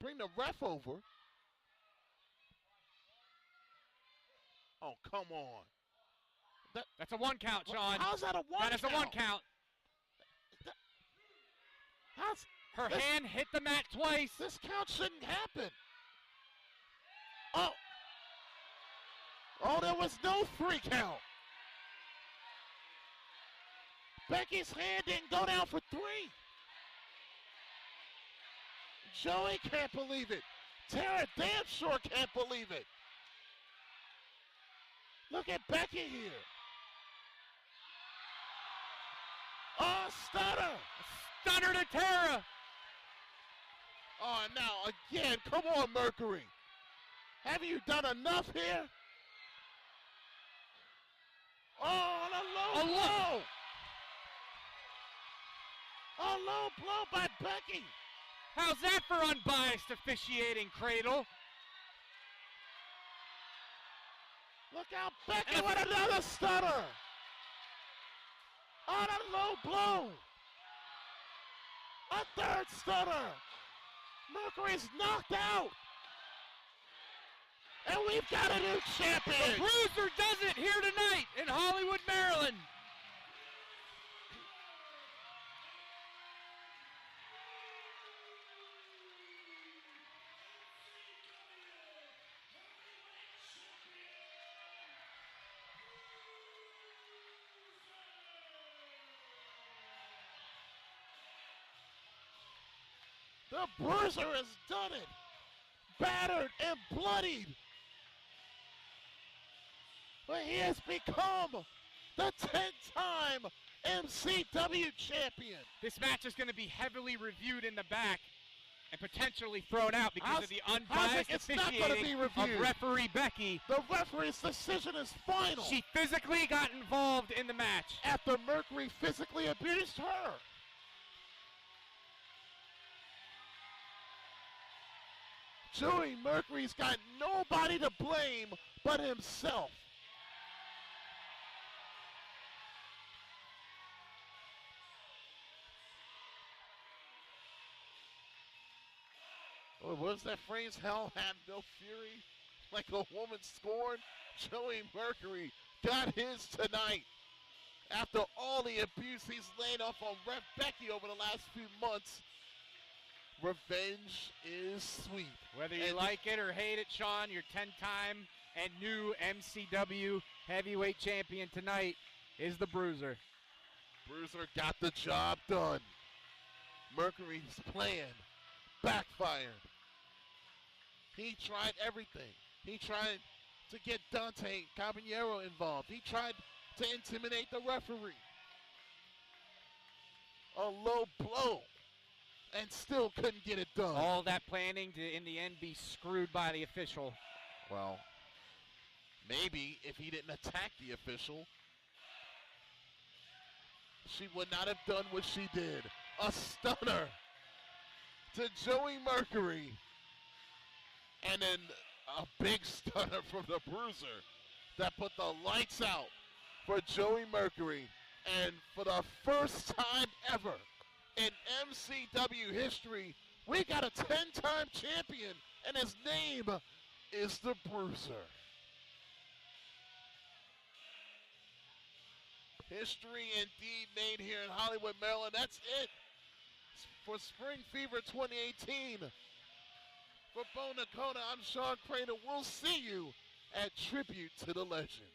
bring the ref over. Oh, come on. That's a 1 count, Sean. How's that a 1 count? That is a 1 count. Her hand hit the mat twice. This count shouldn't happen. Oh. Oh, there was no 3 count. Becky's hand didn't go down for 3. Joey can't believe it. Tara damn sure can't believe it. Look at Becky here. Oh, stunner. Stunner to Tara. Oh, now again, come on, Mercury. Have you done enough here? Oh, a low blow. A low blow by Becky. How's that for unbiased officiating, Cradle? Look out, Becky with another stunner. On a low blow. A 3rd stunner. Mercury's knocked out. And we've got a new champion. The Bruiser does it here tonight in Hollywood, Maryland. The Bruiser has done it. Battered and bloodied. But he has become the 10-time MCW champion. This match is going to be heavily reviewed in the back and potentially thrown out because of the unbiased officiating of referee Becky. The referee's decision is final. She physically got involved in the match. After Mercury physically abused her. Joey Mercury's got nobody to blame but himself. Oh, what was that phrase? Hell had no fury? Like a woman scorned? Joey Mercury got his tonight. After all the abuse he's laid off on Ref Becky over the last few months, revenge is sweet. Whether you like it or hate it, Sean, your 10-time and new MCW heavyweight champion tonight is the Bruiser. Bruiser got the job done. Mercury's plan backfired. He tried everything. He tried to get Dante Caballero involved. He tried to intimidate the referee. A low blow. And still couldn't get it done. All that planning to, in the end, be screwed by the official. Well, maybe if he didn't attack the official, she would not have done what she did. A stunner to Joey Mercury. And then a big stunner from the Bruiser that put the lights out for Joey Mercury. And for the first time ever in MCW history, we got a 10-time champion, and his name is the Bruiser. History indeed made here in Hollywood, Maryland. That's it for Spring Fever 2018. For Bo Nakota, I'm Sean Craner. We'll see you at Tribute to the Legends.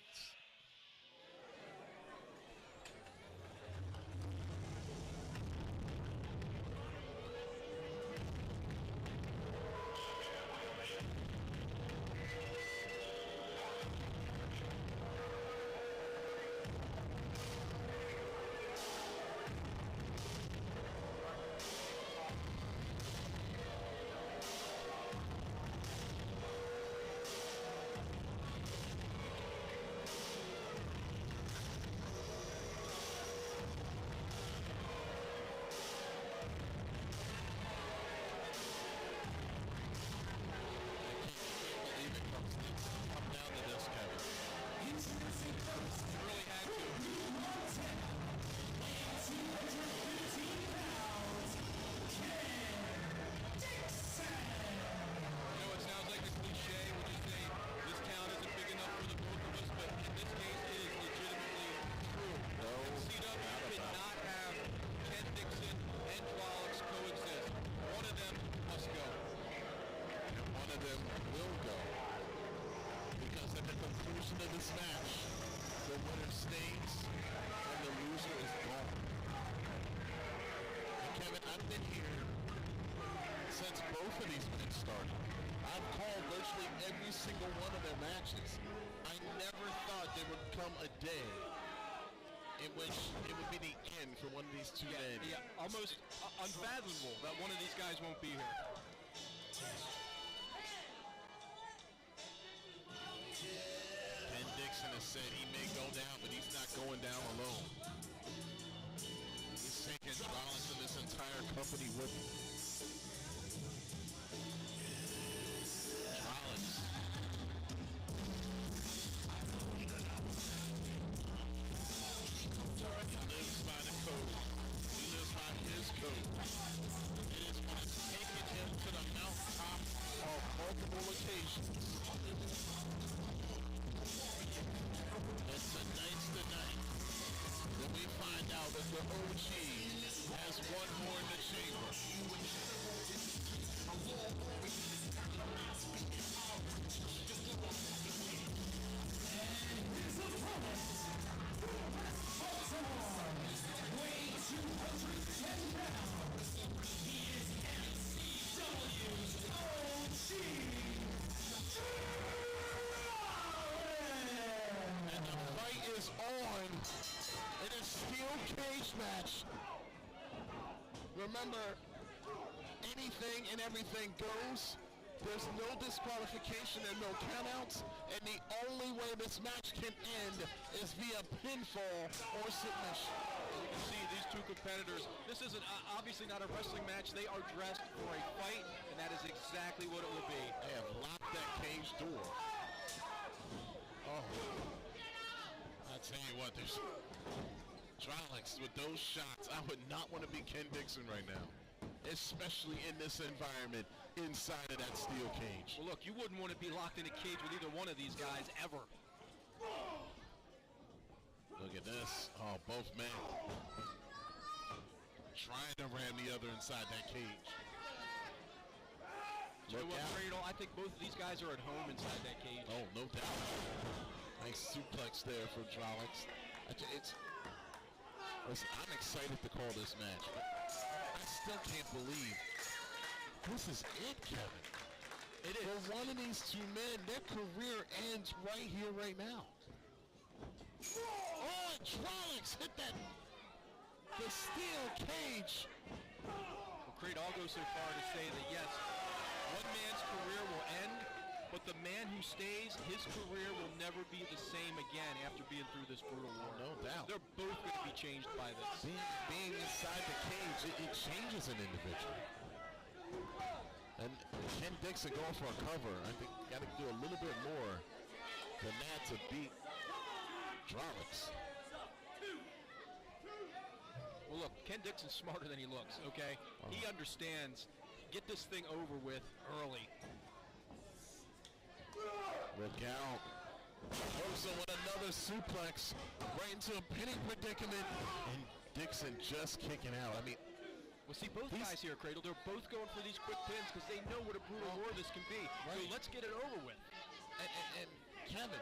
been here since both of these men started. I've called virtually every single one of their matches. I never thought there would come a day in which it would be the end for one of these two men. Yeah, almost unfathomable that one of these guys won't be here. Ken Dixon has said he may go down, but he's not going down alone. He's taking Rollins and this entire company with him. Rollins. He lives by the code. He lives by his code. It is what has taken him to the mountaintop on multiple occasions. And tonight's the night that we find out that the OG has one more in the chamber. Weighing 210 pounds, he is MCW's OG. And the fight is on in a steel cage match. Remember, anything and everything goes. There's no disqualification and no countouts, and the only way this match can end is via pinfall or submission. You can see these two competitors. This isn't obviously not a wrestling match. They are dressed for a fight, and that is exactly what it will be. They have locked that cage door. Oh. I tell you what, there's Drolix with those shots. I would not want to be Ken Dixon right now, especially in this environment inside of that steel cage. Well, look, you wouldn't want to be locked in a cage with either one of these guys ever. Look at this. Oh, both men trying to ram the other inside that cage. Joe Cradle, I think both of these guys are at home inside that cage. Oh, no doubt. Nice suplex there for Drolix. Listen, I'm excited to call this match, but I still can't believe this is it, Kevin. It is. For one of these two men, their career ends right here, right now. Oh, and Drolix hit the steel cage. Well, Creed, I'll go so far to say that, yes, one man's career will end, but the man who stays, his career will never be the same again after being through this brutal war. No doubt. They're both going to be changed by this. Being inside the cage, it changes an individual. And Ken Dixon going for a cover. I think got to do a little bit more than that to beat Drolix. Well, look, Ken Dixon's smarter than he looks, okay? He understands. Get this thing over with early. Look out. Also with another suplex right into a pinning predicament. And Dixon just kicking out. I mean, well, see, both guys here, Cradle, they're both going for these quick pins because they know what a brutal war this can be. Right. So let's get it over with. And Kevin,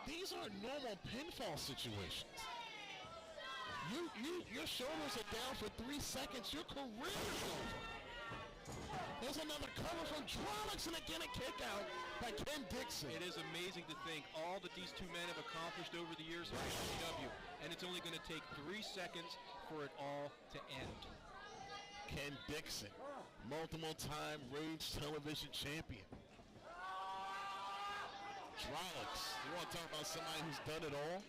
these are normal pinfall situations. Your shoulders are down for 3 seconds. Your career is over. There's another cover from Drolix, and again a kick out by Ken Dixon. It is amazing to think all that these two men have accomplished over the years in WCW, and it's only going to take 3 seconds for it all to end. Ken Dixon, multiple-time Rage Television champion. Drolix, you want to talk about somebody who's done it all?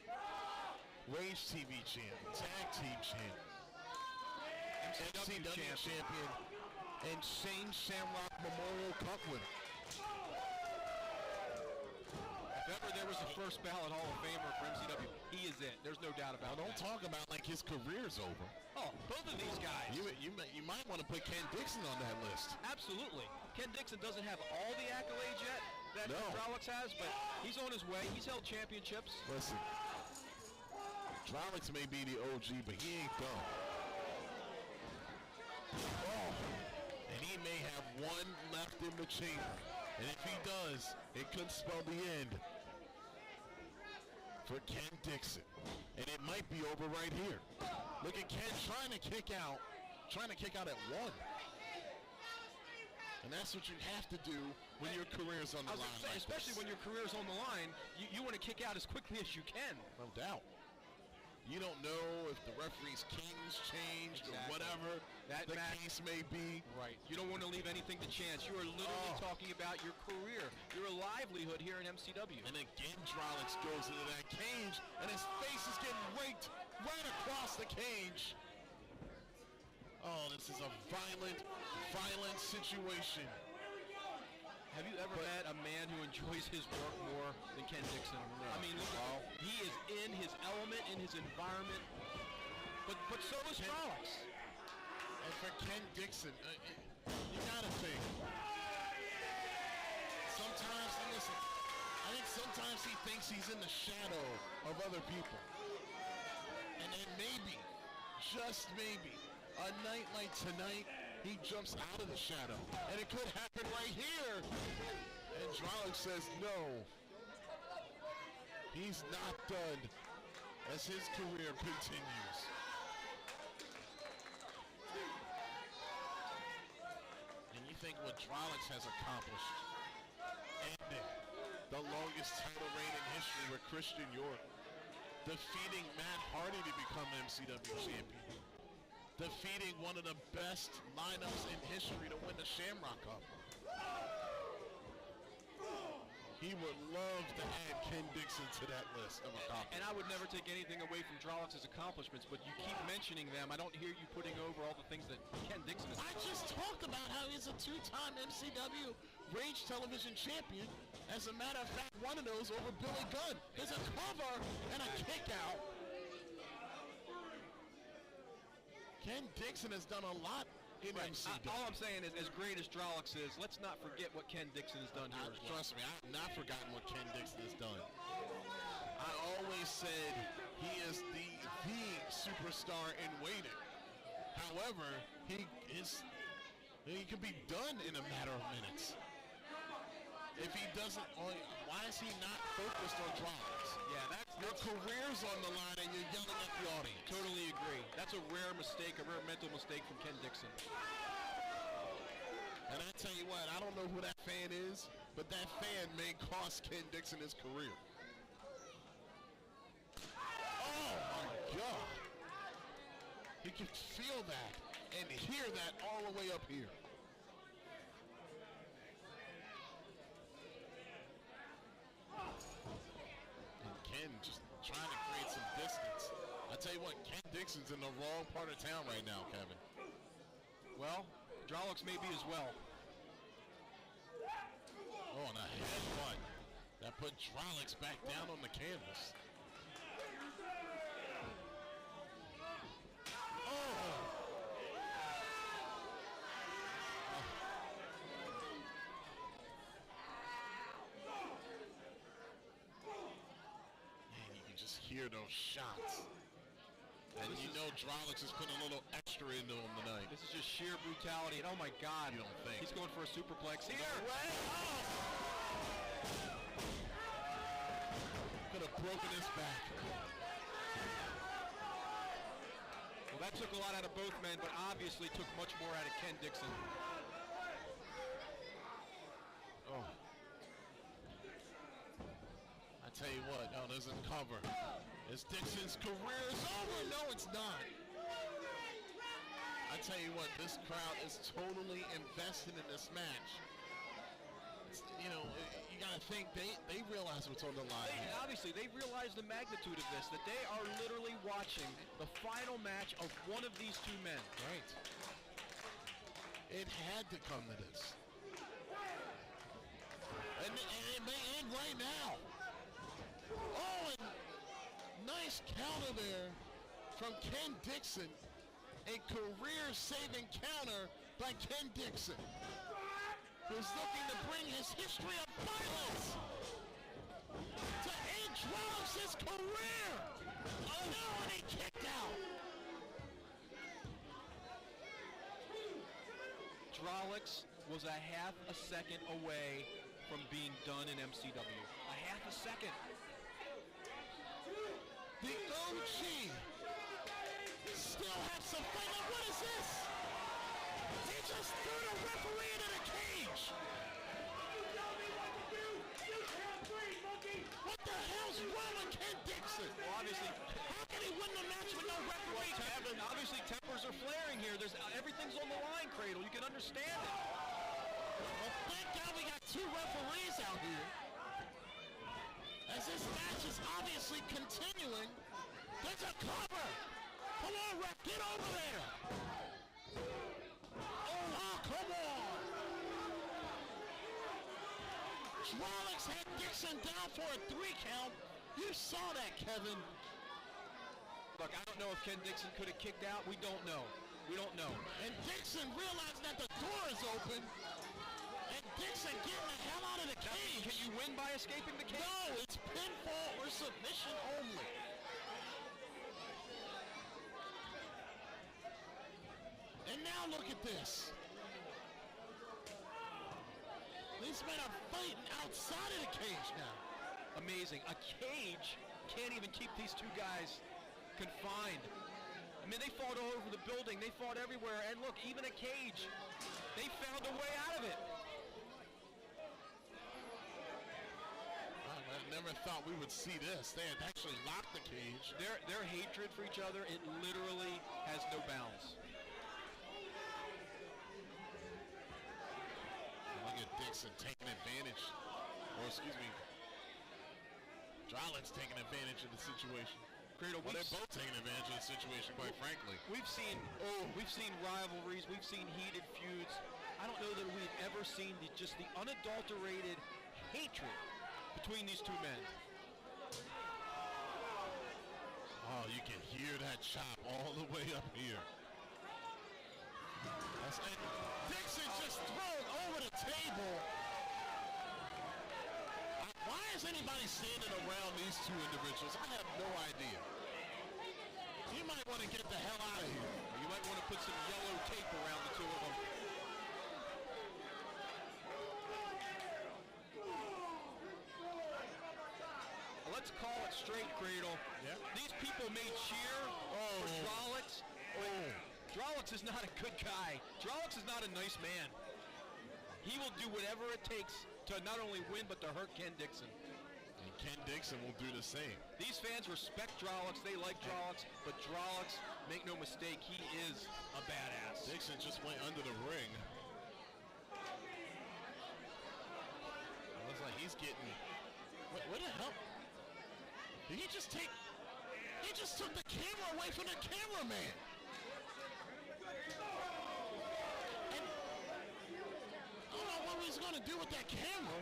Rage TV champ, Tag Team champ, MCW champion, and Shane Shamrock Memorial Cup winner. If ever there was a first ballot Hall of Famer for MCW, he is it. There's no doubt about it. Don't talk about like his career's over. Oh, both of these guys. You might want to put Ken Dixon on that list. Absolutely. Ken Dixon doesn't have all the accolades yet that Drolix has, but he's on his way. He's held championships. Listen, Drolix may be the OG, but he ain't done. Oh, and he may have one left in the chamber. And if he does, it could spell the end for Ken Dixon. And it might be over right here. Look at Ken trying to kick out. trying to kick out at 1. And that's what you have to do when your career's on the line. Especially when your career's on the line, you want to kick out as quickly as you can. No doubt. You don't know if the referee's kings changed or whatever the case may be. Right. You don't want to leave anything to chance. You are literally talking about your career, your livelihood here in MCW. And again, Drolix goes into that cage, and his face is getting raked right across the cage. Oh, this is a violent situation. Have you ever met a man who enjoys his work more than Ken Dixon? No. I mean, look, he is in his element, in his environment, but so is Drolix. And for Ken Dixon, you gotta think. Sometimes, listen, I think sometimes he thinks he's in the shadow of other people. And then maybe, just maybe, a night like tonight, he jumps out of the shadow. And it could happen right here. And Drolix says no. He's not done as his career continues. And you think what Drolix has accomplished. Ending the longest title reign in history with Christian York. Defeating Matt Hardy to become MCW champion. Defeating one of the best lineups in history to win the Shamrock Cup. He would love to add Ken Dixon to that list of accomplishments. And I would never take anything away from Drolix's accomplishments, but you keep mentioning them. I don't hear you putting over all the things that Ken Dixon has. I just talked about how he's a 2-time MCW Rage Television champion. As a matter of fact, one of those over Billy Gunn. There's a cover and a kick out. Ken Dixon has done a lot in MCW. All I'm saying is, as great as Drolix is, let's not forget what Ken Dixon has done here as well. Trust me, I've not forgotten what Ken Dixon has done. I always said he is the superstar in waiting. However, he can be done in a matter of minutes. If he doesn't, why is he not focused on Drolix? Yeah, your career's on the line and you're yelling at the audience. Totally agree. That's a rare mistake, a rare mental mistake from Ken Dixon. And I tell you what, I don't know who that fan is, but that fan may cost Ken Dixon his career. Oh my God. You can feel that and hear that all the way up here. Ken just trying to create some distance. I tell you what, Ken Dixon's in the wrong part of town right now, Kevin. Well, Drolix may be as well. Oh, and a headbutt that put Drolix back down on the canvas. Hear those shots. And you know Drolix is putting a little extra into him tonight. This is just sheer brutality. And oh my God. You don't think? He's going for a superplex here. No way. Oh. Could have broken his back. Well, that took a lot out of both men, but obviously took much more out of Ken Dixon. Oh. I tell you what, oh, there's a cover. Is Dixon's career is over? No, it's not. I tell you what, this crowd is totally invested in this match. You know, you gotta think they realize what's on the line. Obviously, they realize the magnitude of this, that they are literally watching the final match of one of these two men. Right. It had to come to this. And it may end right now. Oh, and nice counter there from Ken Dixon. A career-saving counter by Ken Dixon, who's looking to bring his history of violence to end Drolix's career. Oh no, and he kicked out. Drolix was a half a second away from being done in MCW. A half a second. The OG still have some fight. Now what is this? He just threw the referee into the cage. You tell me what to do. You can't breathe, monkey. What the hell's wrong with Ken Dixon? Well, obviously, how can he win the match with no referee, Kevin? Obviously, tempers are flaring here. Everything's on the line, Cradle. You can understand it. Well, thank God we got 2 referees out here. As this match is obviously continuing, there's a cover. Come on, ref, get over there. Oh, come on. Drolix had Dixon down for a 3 count. You saw that, Kevin. Look, I don't know if Ken Dixon could have kicked out. We don't know. We don't know. And Dixon realized that the door is open. And Dixon getting the hell out of the cage. Can you win by escaping the cage? No, it's pinfall or submission only. And now look at this. These men are fighting outside of the cage now. Amazing. A cage can't even keep these 2 guys confined. I mean, they fought all over the building. They fought everywhere. And look, even a cage, they found a way out of it. I never thought we would see this. They had actually locked the cage. Their hatred for each other, it literally has no bounds. Look at Dixon taking advantage, or excuse me, Drolix taking advantage of the situation. Cradle, well, they're both taking advantage of the situation, quite frankly. We've seen rivalries, we've seen heated feuds. I don't know that we've ever seen just the unadulterated hatred between these 2 men. Oh, you can hear that chop all the way up here. Dixon just thrown over the table. Why is anybody standing around these 2 individuals? I have no idea. You might want to get the hell out of here. You might want to put some yellow tape around the 2 of them. Let's call it straight, Cradle. Yep. These people may cheer for Drolix. Drolix is not a good guy. Drolix is not a nice man. He will do whatever it takes to not only win, but to hurt Ken Dixon. And Ken Dixon will do the same. These fans respect Drolix. They like Drolix. But Drolix, make no mistake, he is a badass. Dixon just went under the ring. It looks like he's getting... What the hell? Did he just take... He just took the camera away from the cameraman. And I don't know what he's going to do with that camera.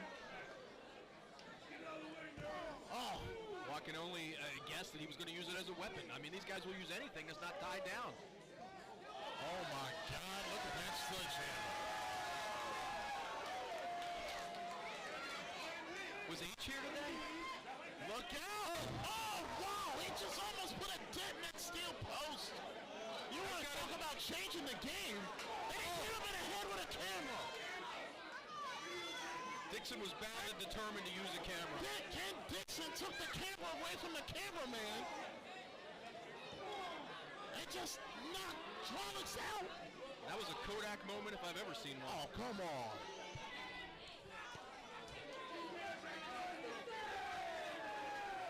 Oh. Well, I can only guess that he was going to use it as a weapon. I mean, these guys will use anything that's not tied down. Oh, my God. Look at that sledgehammer. Was H here today? Look out! Oh, wow! He just almost put a dent in that steel post. You want to talk about changing the game? They hit him in the head with a camera. Dixon was bound and determined to use a camera. Ken Dixon took the camera away from the cameraman and just knocked Drolix out. That was a Kodak moment if I've ever seen one. Oh, come on.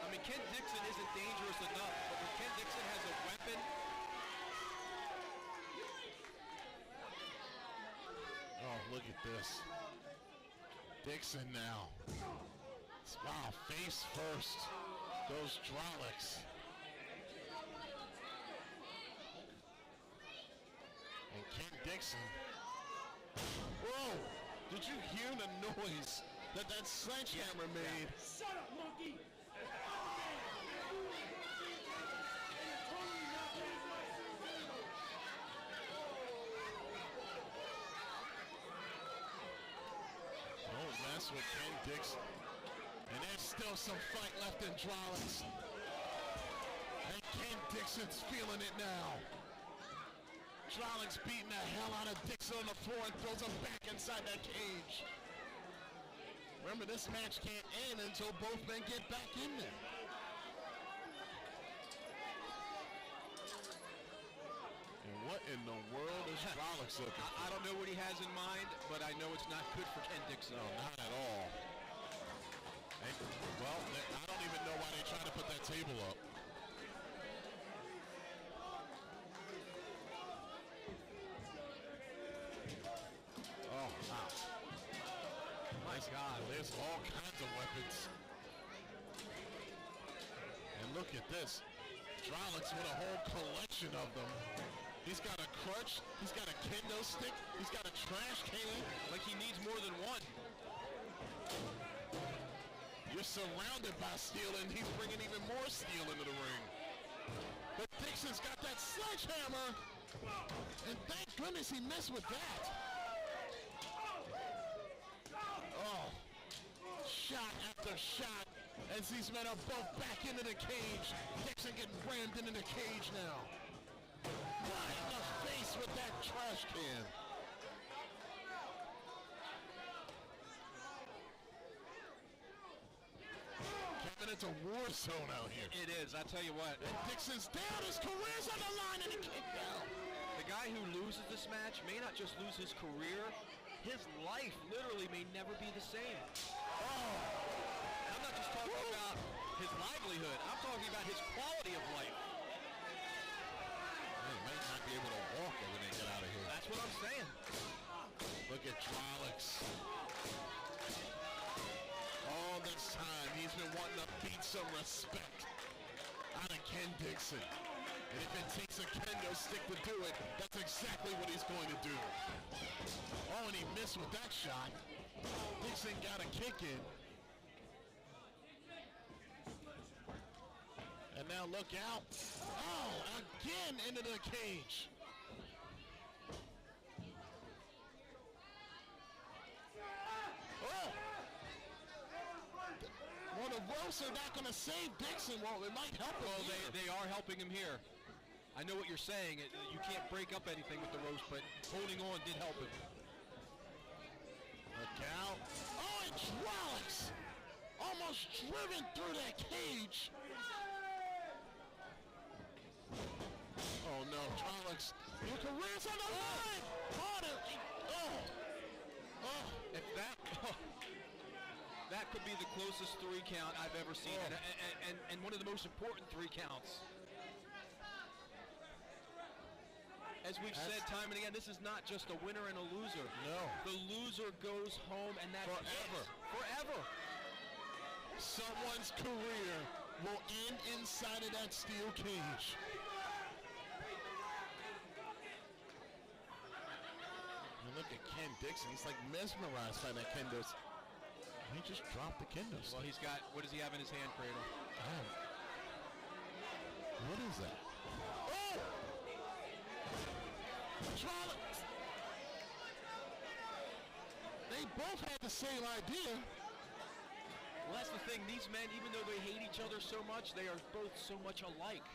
I mean, Ken Dixon isn't dangerous enough, but when Ken Dixon has a weapon... Oh, look at this. Dixon now. Wow, face first goes Drolix. And Ken Dixon. Whoa! Did you hear the noise that sledgehammer made? Shut up, monkey! Don't mess with Ken Dixon. And there's still some fight left in Drolix. And Ken Dixon's feeling it now. Drolix beating the hell out of Dixon on the floor and throws him back inside that cage. Remember, this match can't end until both men get back in there. And what in the world is is Strolix looking? I don't know what he has in mind, but I know it's not good for Ken Dixon. No, not at all. Well, I don't even know why they try to put that table up. Oh, wow. My God, there's all kinds of weapons. And look at this. Strolix with a whole collection of them. He's got a crutch, he's got a kendo stick, he's got a trash can. Like he needs more than one. You're surrounded by steel, and he's bringing even more steel into the ring. But Dixon's got that sledgehammer, and thank goodness he missed with that. Oh, shot after shot as these men are both back into the cage. Dixon getting rammed into the cage now. Right in the face with that trash can. Kevin, it's a war zone out here. It is, I tell you what. And Dixon's down, his career's on the line, and he kicked out. The guy who loses this match may not just lose his career, his life literally may never be the same. Oh! I'm not just talking about his livelihood, I'm talking about his quality of life. They might not be able to walk when they get out of here. That's what I'm saying. Look at Strolix. All this time, he's been wanting to beat some respect out of Ken Dixon. And if it takes a kendo stick to do it, that's exactly what he's going to do. Oh, and he missed with that shot. Dixon got a kick in. And now look out. Oh, again into the cage. Oh! Well, the ropes are not going to save Dixon. Well, it might help him. Well, they are helping him here. I know what you're saying. You can't break up anything with the ropes, but holding on did help him. Look out. Oh, and Strolix almost driven through that cage. Oh, no, Strolix. Your career's on the line. Harder. Oh. Oh. If that could be the closest 3 count I've ever seen, and one of the most important 3 counts. As we've said time and again, this is not just a winner and a loser. No. The loser goes home, and that's forever. Forever. Someone's career will end inside of that steel cage. And look at Ken Dixon. He's like mesmerized by that kendo. He just dropped the kendo. Well, he's got, what does he have in his hand, Cradle? Oh. What is that? Oh! Strolix. They both had the same idea. Well, that's the thing. These men, even though they hate each other so much, they are both so much alike.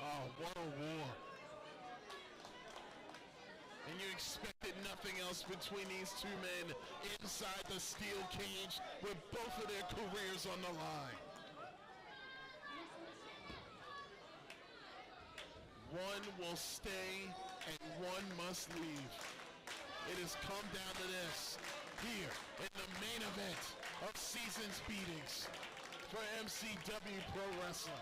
Oh, what a war. And you expected nothing else between these two men inside the steel cage with both of their careers on the line. One will stay and one must leave. It has come down to this here in the main event of Season's Beatings for MCW Pro Wrestling.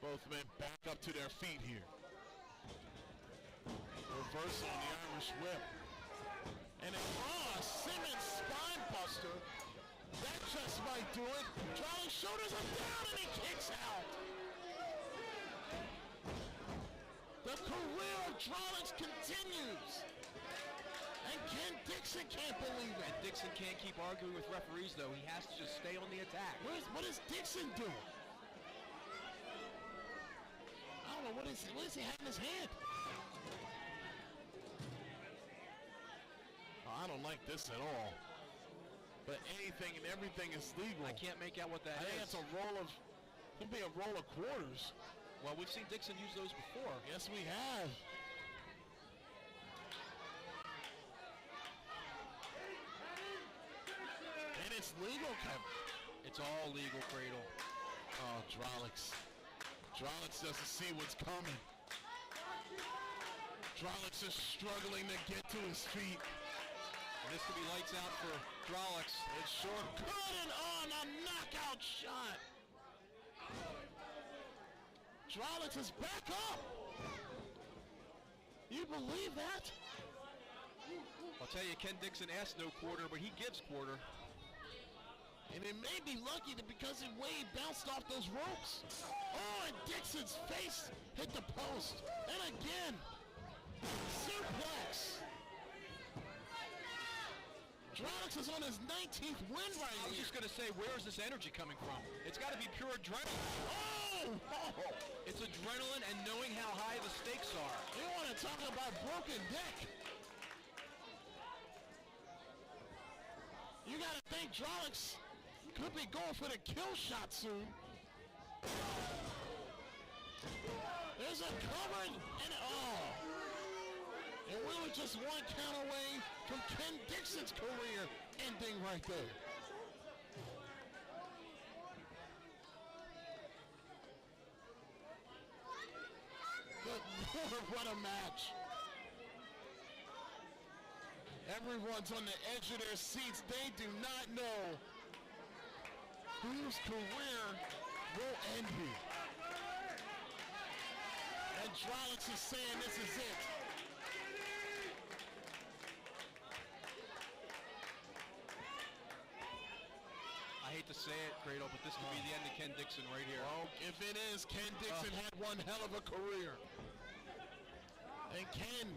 Both men back up to their feet here. Reversal on the Irish whip. And a Simmons spine buster. That just might do it. Charlie's shoulders are down and he kicks out. The career of Strolix continues. And Ken Dixon can't believe it. And Dixon can't keep arguing with referees, though. He has to just stay on the attack. What is Dixon doing? I don't know. What is he have in his hand? Oh, I don't like this at all. But anything and everything is legal. I can't make out what that is. I think it's a roll of, could be a roll of quarters. Well, we've seen Dixon use those before. Yes, we have. And it's legal, Kevin. It's all legal, Cradle. Oh, Drolix. Drolix doesn't see what's coming. Drolix is struggling to get to his feet. And this could be lights out for Drolix. It sure could, and on a knockout shot. Drolix is back up. You believe that? I'll tell you, Ken Dixon asks no quarter, but he gives quarter. And it may be lucky because the way he bounced off those ropes. Oh, and Dixon's face hit the post. And again, suplex. Drolix is on his 19th win right I was here. just going to say, where is this energy coming from? It's got to be pure adrenaline. Oh! It's adrenaline and knowing how high the stakes are. You want to talk about broken deck? You got to think Drolix could be going for the kill shot soon. There's a cover and oh! And we were just one count away from Ken Dixon's career ending right there. Good Lord, what a match. Everyone's on the edge of their seats. They do not know whose career will end here. And Drolix is saying this is it. I hate to say it, Cradle, but this could be the end of Ken Dixon right here. Well, if it is, Ken Dixon had one hell of a career. And Ken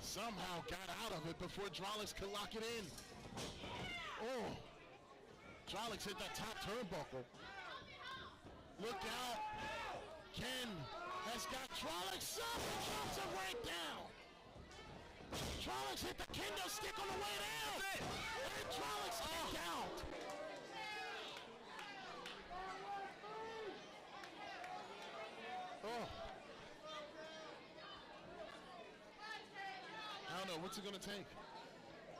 somehow got out of it before Drolix could lock it in. Oh, Drolix hit that top turnbuckle. Look out. Ken has got Drolix up and drops him right down. Drolix hit the kendo stick on the way down. And Drolix kicked out. Oh. I don't know, what's it going to take?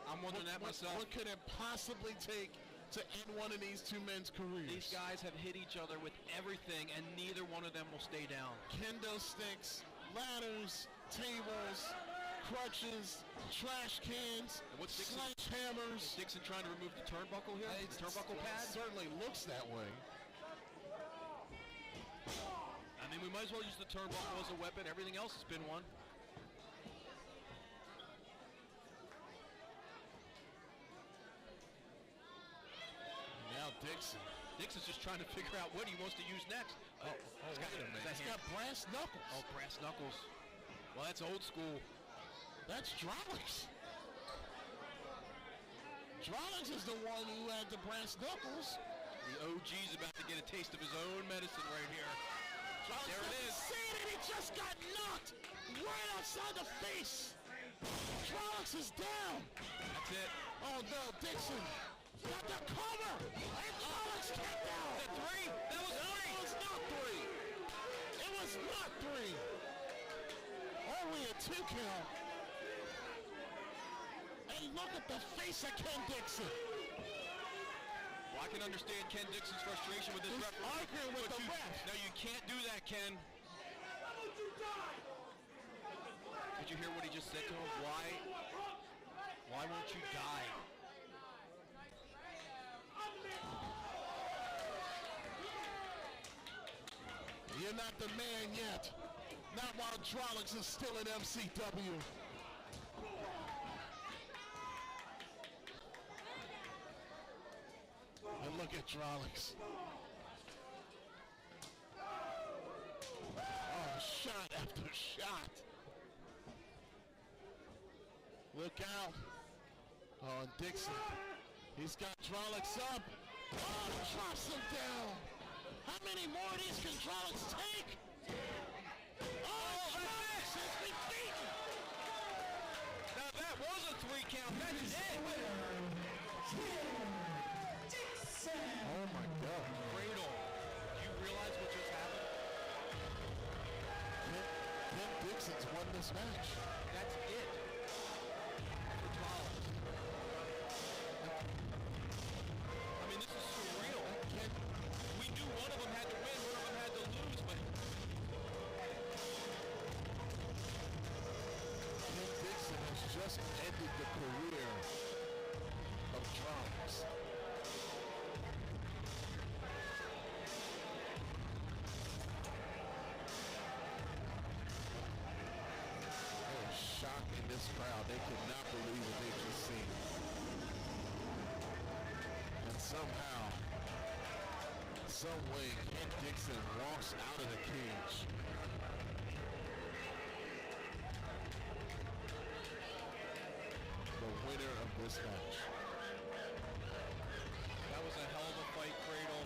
I'm wondering that myself. What could it possibly take to end one of these two men's careers? These guys have hit each other with everything, and neither one of them will stay down. Kendo sticks, ladders, tables, crutches, trash cans, sledgehammers. Is Dixon trying to remove the turnbuckle here? The turnbuckle pad? It certainly looks that way. I mean, we might as well use the turnbuckle as a weapon. Everything else has been one. Now Dixon. Dixon's just trying to figure out what he wants to use next. He's got brass knuckles. Oh, brass knuckles. Well, that's old school. That's Drolix. Drolix is the one who had the brass knuckles. The OG's about to get a taste of his own medicine right here. Drolix there it is. See it, and he just got knocked right outside the face. Drolix is down. That's it. Oh no, Dixon got the cover. And Drolix kicked out. Is that three? That was three. It was not three. It was not three. Only a 2 count. And look at the face of Ken Dixon. Well, I can understand Ken Dixon's frustration with this referee. Arguing with the ref. No, you can't do that, Ken. Did you hear what he just said to him? Why won't you die? You're not the man yet. Not while Drolix is still in MCW. And look at Drolix. Oh, shot after shot. Look out. Oh, and Dixon. He's got Drolix up. Oh, drops him down. How many more of these can Drolix take? Oh, Drolix has been beaten. Now that was a 3 count. That's it. Oh my God. Cradle. Do you realize what just happened? Ken Dixon's won this match. That's it. For Drolix. I mean, this is surreal. Ken crowd. They could not believe what they've just seen. And somehow, some way, Ken Dixon walks out of the cage. The winner of this match. That was a hell of a fight, Cradle.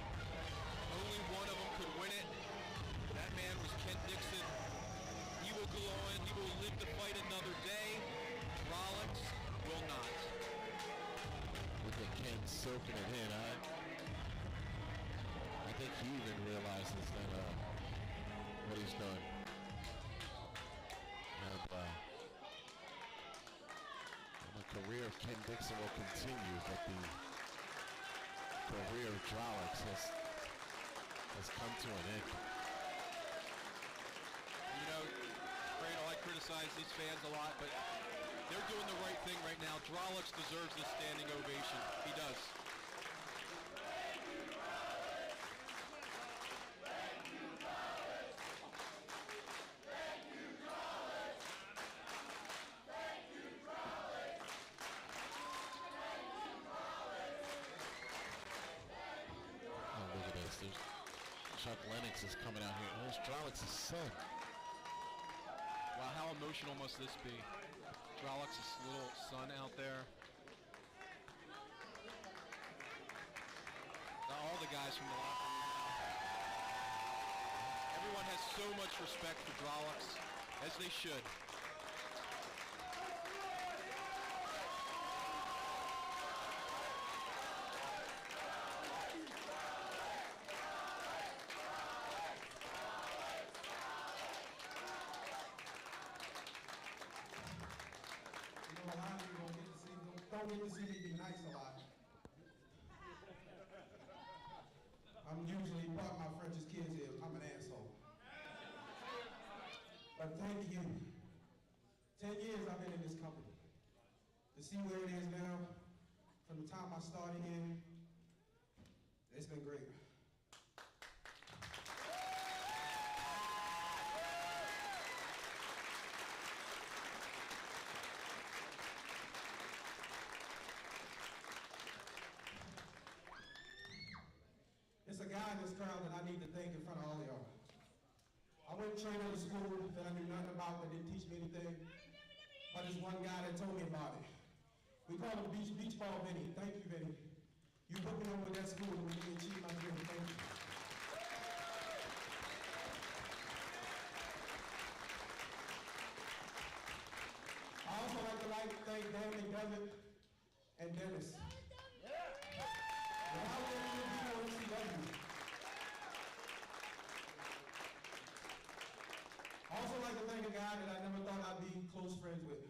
Only one of them could win it. That man was Ken Dixon. He will go on. He will live to fight another day. Rollins will not. Look at Ken soaking it in. I think he even realizes that what he's done. And the career of Ken Dixon will continue, but the career of Drolix has come to an end. You know, Cradle, I criticize these fans a lot, but they're doing the right thing right now. Drolix deserves this standing ovation. He does. Chuck Lennox is coming out here. There's Drolix's son. Wow, how emotional must this be? Drolix's little son out there. Now, all the guys from the locker room. Everyone has so much respect for Drolix, as they should. Don't get to see me be nice a lot. I'm usually part my French's kids here. I'm an asshole. But thank you. 10 years I've been in this company. To see where it is now, from the time I started here, it's been great. It's a guy in this crowd that I need to thank in front of all of y'all. I went straight to school that I knew nothing about, that didn't teach me anything. But there's one guy that told me about it. We call him Beach Ball Vinny. Thank you, Vinny. You put me on with that school and we can achieve my dream. Thank you. I also like to thank Dan McDevitt and Dennis. Without them, you'll be on ECW. I also like to thank a guy that I never thought I'd be close friends with.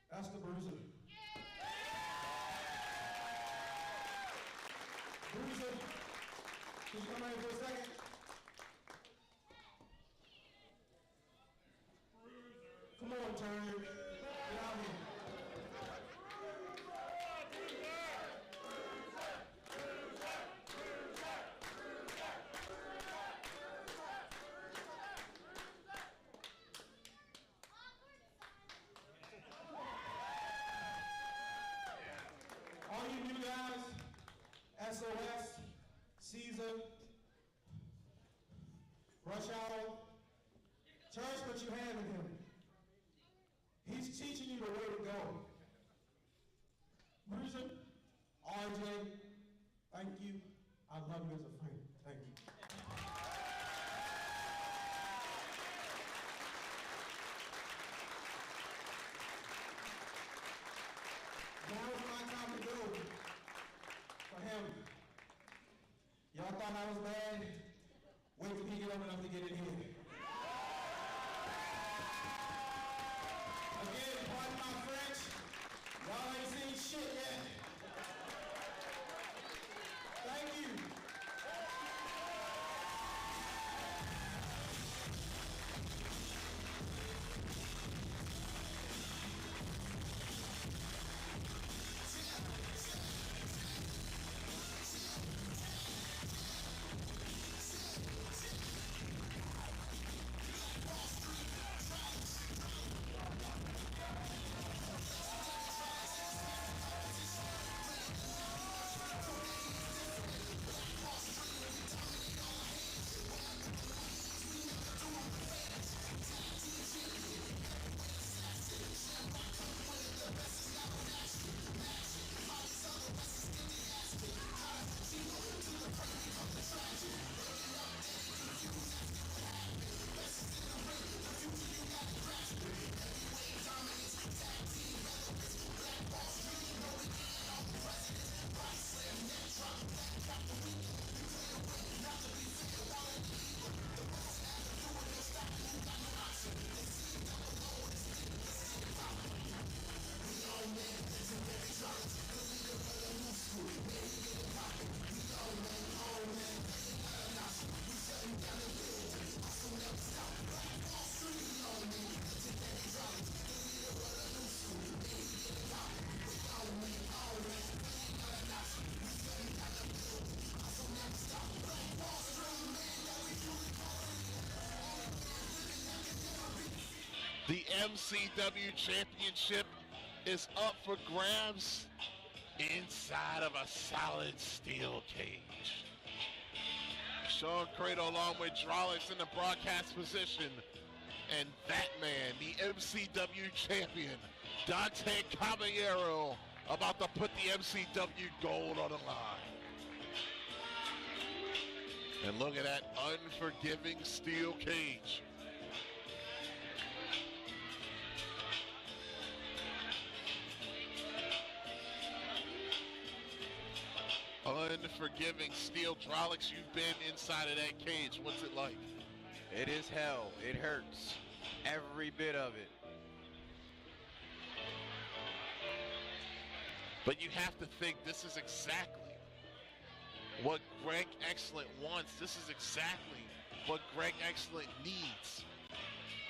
That's the Bruiser. Bruiser, can you come right here for a second? Come on, Turner. Get out here. All you new guys, SOS, Caesar, Rush Hour, cherish what you have in him. He's teaching you the way to go. Bruiser, RJ, thank you. I love you as a friend. Thank you. Now is my time to go for him. Y'all thought I was bad? Wait till he get old enough to get in here. Again, pardon my French. Y'all ain't seen shit yet. Thank you. The MCW Championship is up for grabs inside of a solid steel cage. Sean Cradle along with Drolix in the broadcast position. And that man, the MCW champion, Dante Caballero, about to put the MCW gold on the line. And look at that unforgiving steel cage. Unforgiving steel. Drolix, you've been inside of that cage. What's it like? It is hell. It hurts. Every bit of it. But you have to think this is exactly what Greg Excellent wants. This is exactly what Greg Excellent needs.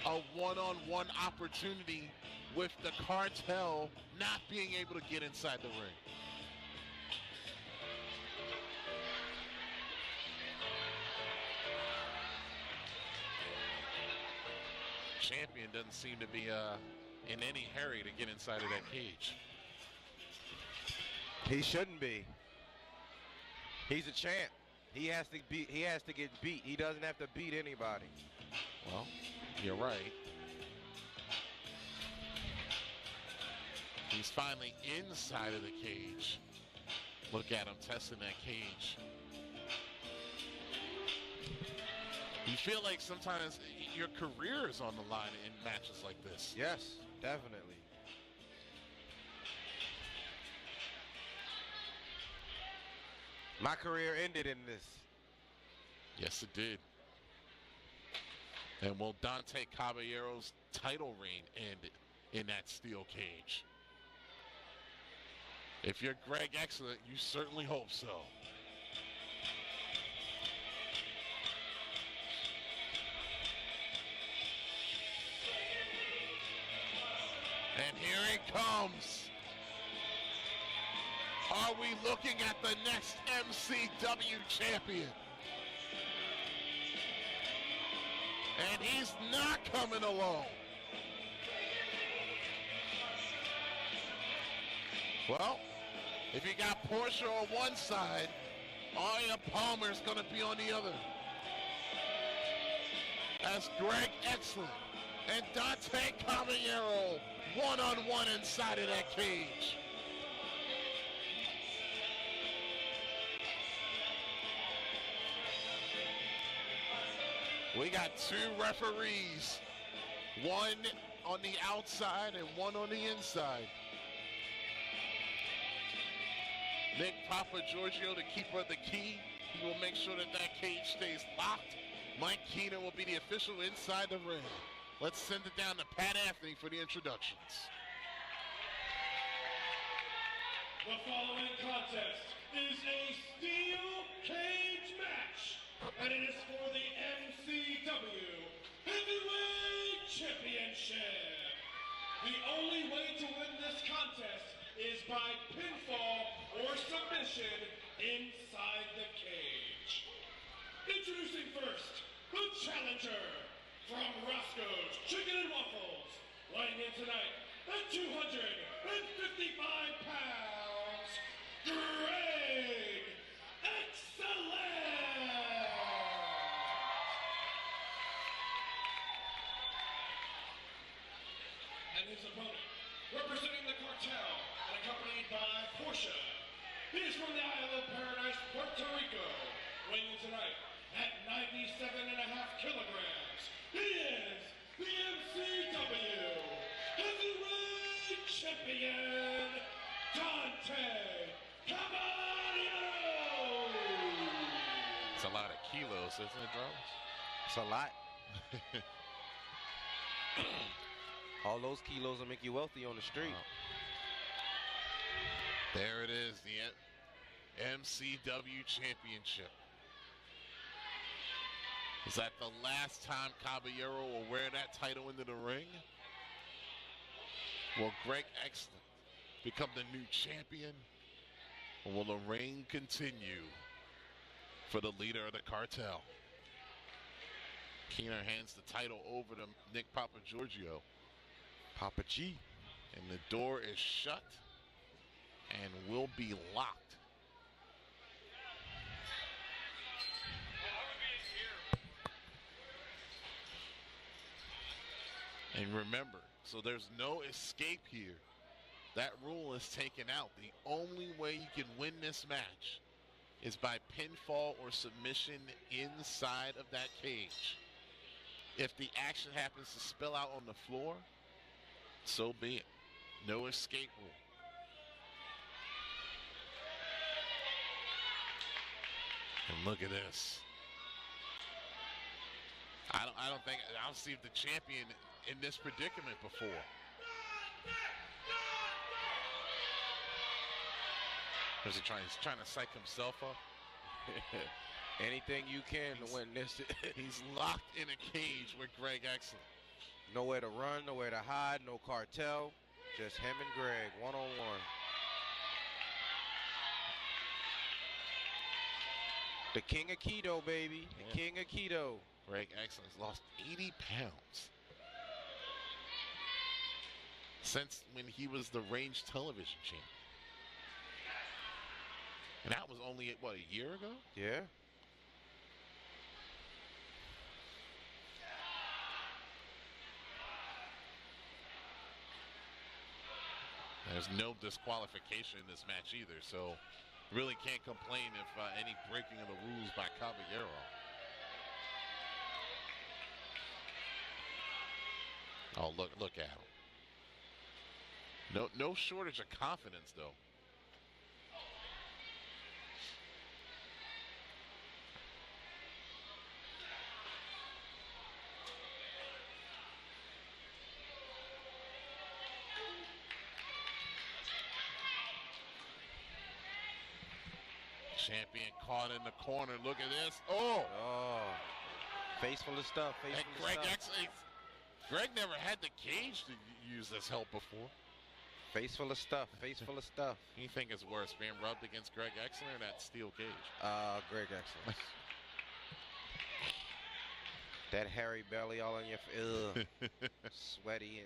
A one-on-one opportunity with the cartel not being able to get inside the ring. Champion doesn't seem to be in any hurry to get inside of that cage. He shouldn't be. He's a champ. He has to get beat. He doesn't have to beat anybody. Well, you're right. He's finally inside of the cage. Look at him testing that cage. You feel like sometimes your career is on the line in matches like this. Yes, definitely. My career ended in this. Yes, it did. And will Dante Caballero's title reign end in that steel cage? If you're Greg Excellent, you certainly hope so. And here it comes. Are we looking at the next MCW champion? And he's not coming alone. Well, if you got Portia on one side, Aya Palmer's going to be on the other. As Greg Excellent and Dante Caballero one-on-one inside of that cage. We got two referees, one on the outside and one on the inside. Nick Poppa Joppa, the keeper of the key. He will make sure that that cage stays locked. Mike Keenan will be the official inside the ring. Let's send it down to Pat Anthony for the introductions. The following contest is a steel cage match, and it is for the MCW Heavyweight Championship. The only way to win this contest is by pinfall or submission inside the cage. Introducing first, the challenger from Roscoe's Chicken and Waffles, weighing in tonight at 255 pounds, Greg Excellent! And his opponent, representing the cartel and accompanied by Portia, he is from the Isle of Paradise, Puerto Rico, weighing in tonight at 97.5 kilograms. He is the MCW Heavyweight Champion, Dante Caballero! It's a lot of kilos, isn't it, Drums? It's a lot. All those kilos will make you wealthy on the street. Wow. There it is, the MCW Championship. Is that the last time Caballero will wear that title into the ring? Will Greg Excellent become the new champion? Or will the reign continue for the leader of the cartel? Keener hands the title over to Nick Poppa Joppa. Poppa G. And the door is shut and will be locked. And remember, so there's no escape here. That rule is taken out. The only way you can win this match is by pinfall or submission inside of that cage. If the action happens to spill out on the floor, so be it. No escape rule. And look at this. I don't see the champion in this predicament before. He's trying to psych himself up. Anything you can to win this. He's locked in a cage with Greg Excellent. Nowhere to run, nowhere to hide, no cartel. Just him and Greg, one-on-one. The king of keto, baby. The king of keto. Greg Excellent's lost 80 pounds since when he was the Range Television champion. And that was only, what, a year ago? Yeah. There's no disqualification in this match either, so really can't complain if any breaking of the rules by Caballero. Oh, look at him. No shortage of confidence, though. Champion caught in the corner. Look at this. Oh! Face full of stuff. Face And full of stuff. Greg never had the cage to use this help before. Face full of stuff. Face full of stuff. You think it's worse, being rubbed against Greg Excellent or that steel cage? Greg Excellent. That hairy belly all on your sweaty.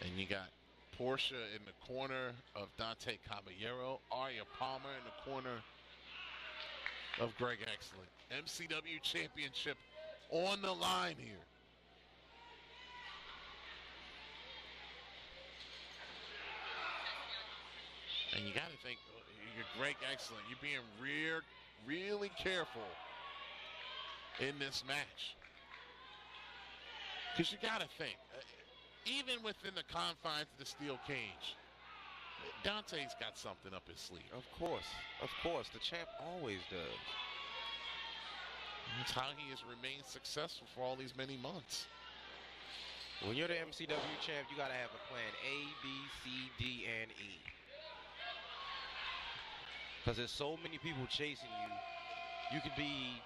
And you got Portia in the corner of Dante Caballero. Arya Palmer in the corner of Greg Excellent. MCW Championship on the line here. And you got to think, you're Greg Excellent. You're being really careful in this match. Because you got to think, even within the confines of the steel cage, Dante's got something up his sleeve. Of course. The champ always does. That's how he has remained successful for all these many months. When you're the MCW champ, you got to have a plan A, B, C, D, and E. Because there's so many people chasing you. You could be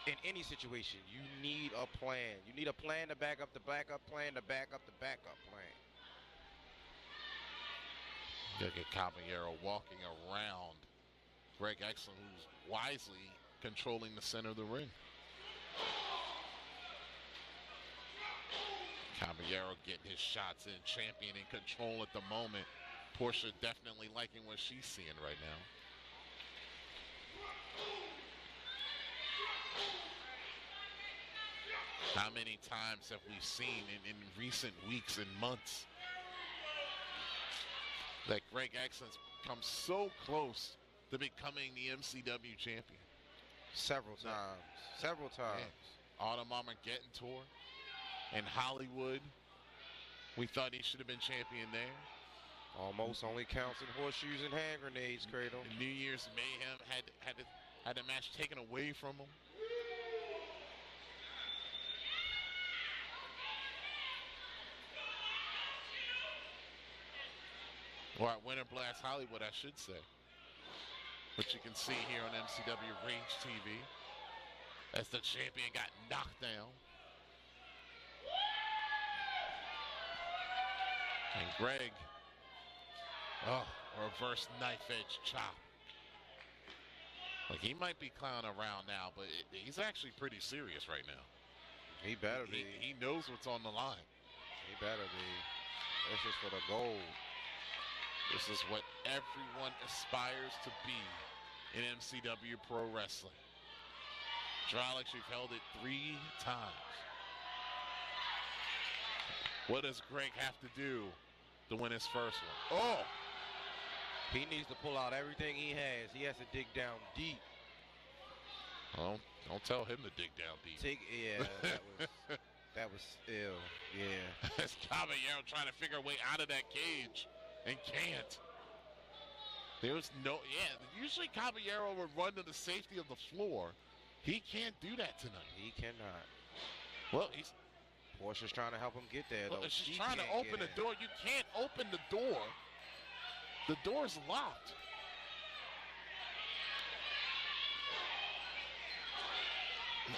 in any situation. You need a plan. You need a plan to back up the backup plan to back up the backup plan. Look at Caballero walking around Greg Excellent, who's wisely controlling the center of the ring. Caballero getting his shots in, champion in control at the moment. Portia definitely liking what she's seeing right now. How many times have we seen in recent weeks and months that Greg Excellent's come so close to becoming the MCW champion? Several times. Autumn Armageddon tour in Hollywood. We thought he should have been champion there. Almost only counts in horseshoes and hand grenades, Cradle. New Year's Mayhem had the match taken away from him. Or at Winter Blast Hollywood, I should say. Which you can see here on MCW Range TV. As the champion got knocked down. And Greg, reverse knife edge chop. Like, he might be clowning around now, but he's actually pretty serious right now. He better be. He knows what's on the line. He better be. This is for the gold. This is what everyone aspires to be in MCW Pro Wrestling. Drolix, you've held it 3 times. What does Greg have to do to win his first one? Oh! He needs to pull out everything he has. He has to dig down deep. Well, don't tell him to dig down deep. That was ill. Yeah. That's Caballero trying to figure a way out of that cage and can't. There's no, usually Caballero would run to the safety of the floor. He can't do that tonight. He cannot. Well, Portia's trying to help him get there, though. She's trying to open the door. You can't open the door. The door's locked.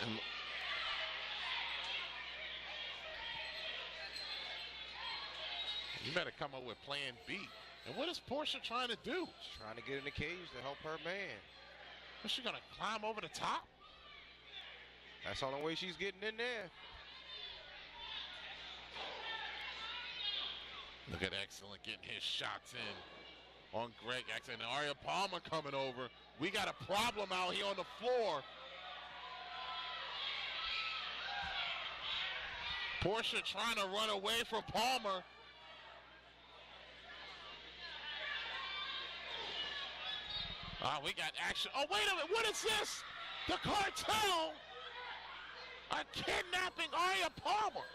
And you better come up with plan B. And what is Portia trying to do? She's trying to get in the cage to help her man. Is she going to climb over the top? That's the only way she's getting in there. Look at Excellent getting his shots in on Greg Excellent. And Arya Palmer coming over. We got a problem out here on the floor. Portia trying to run away from Palmer. We got action. Oh, wait a minute. What is this? The cartel are kidnapping Arya Palmer.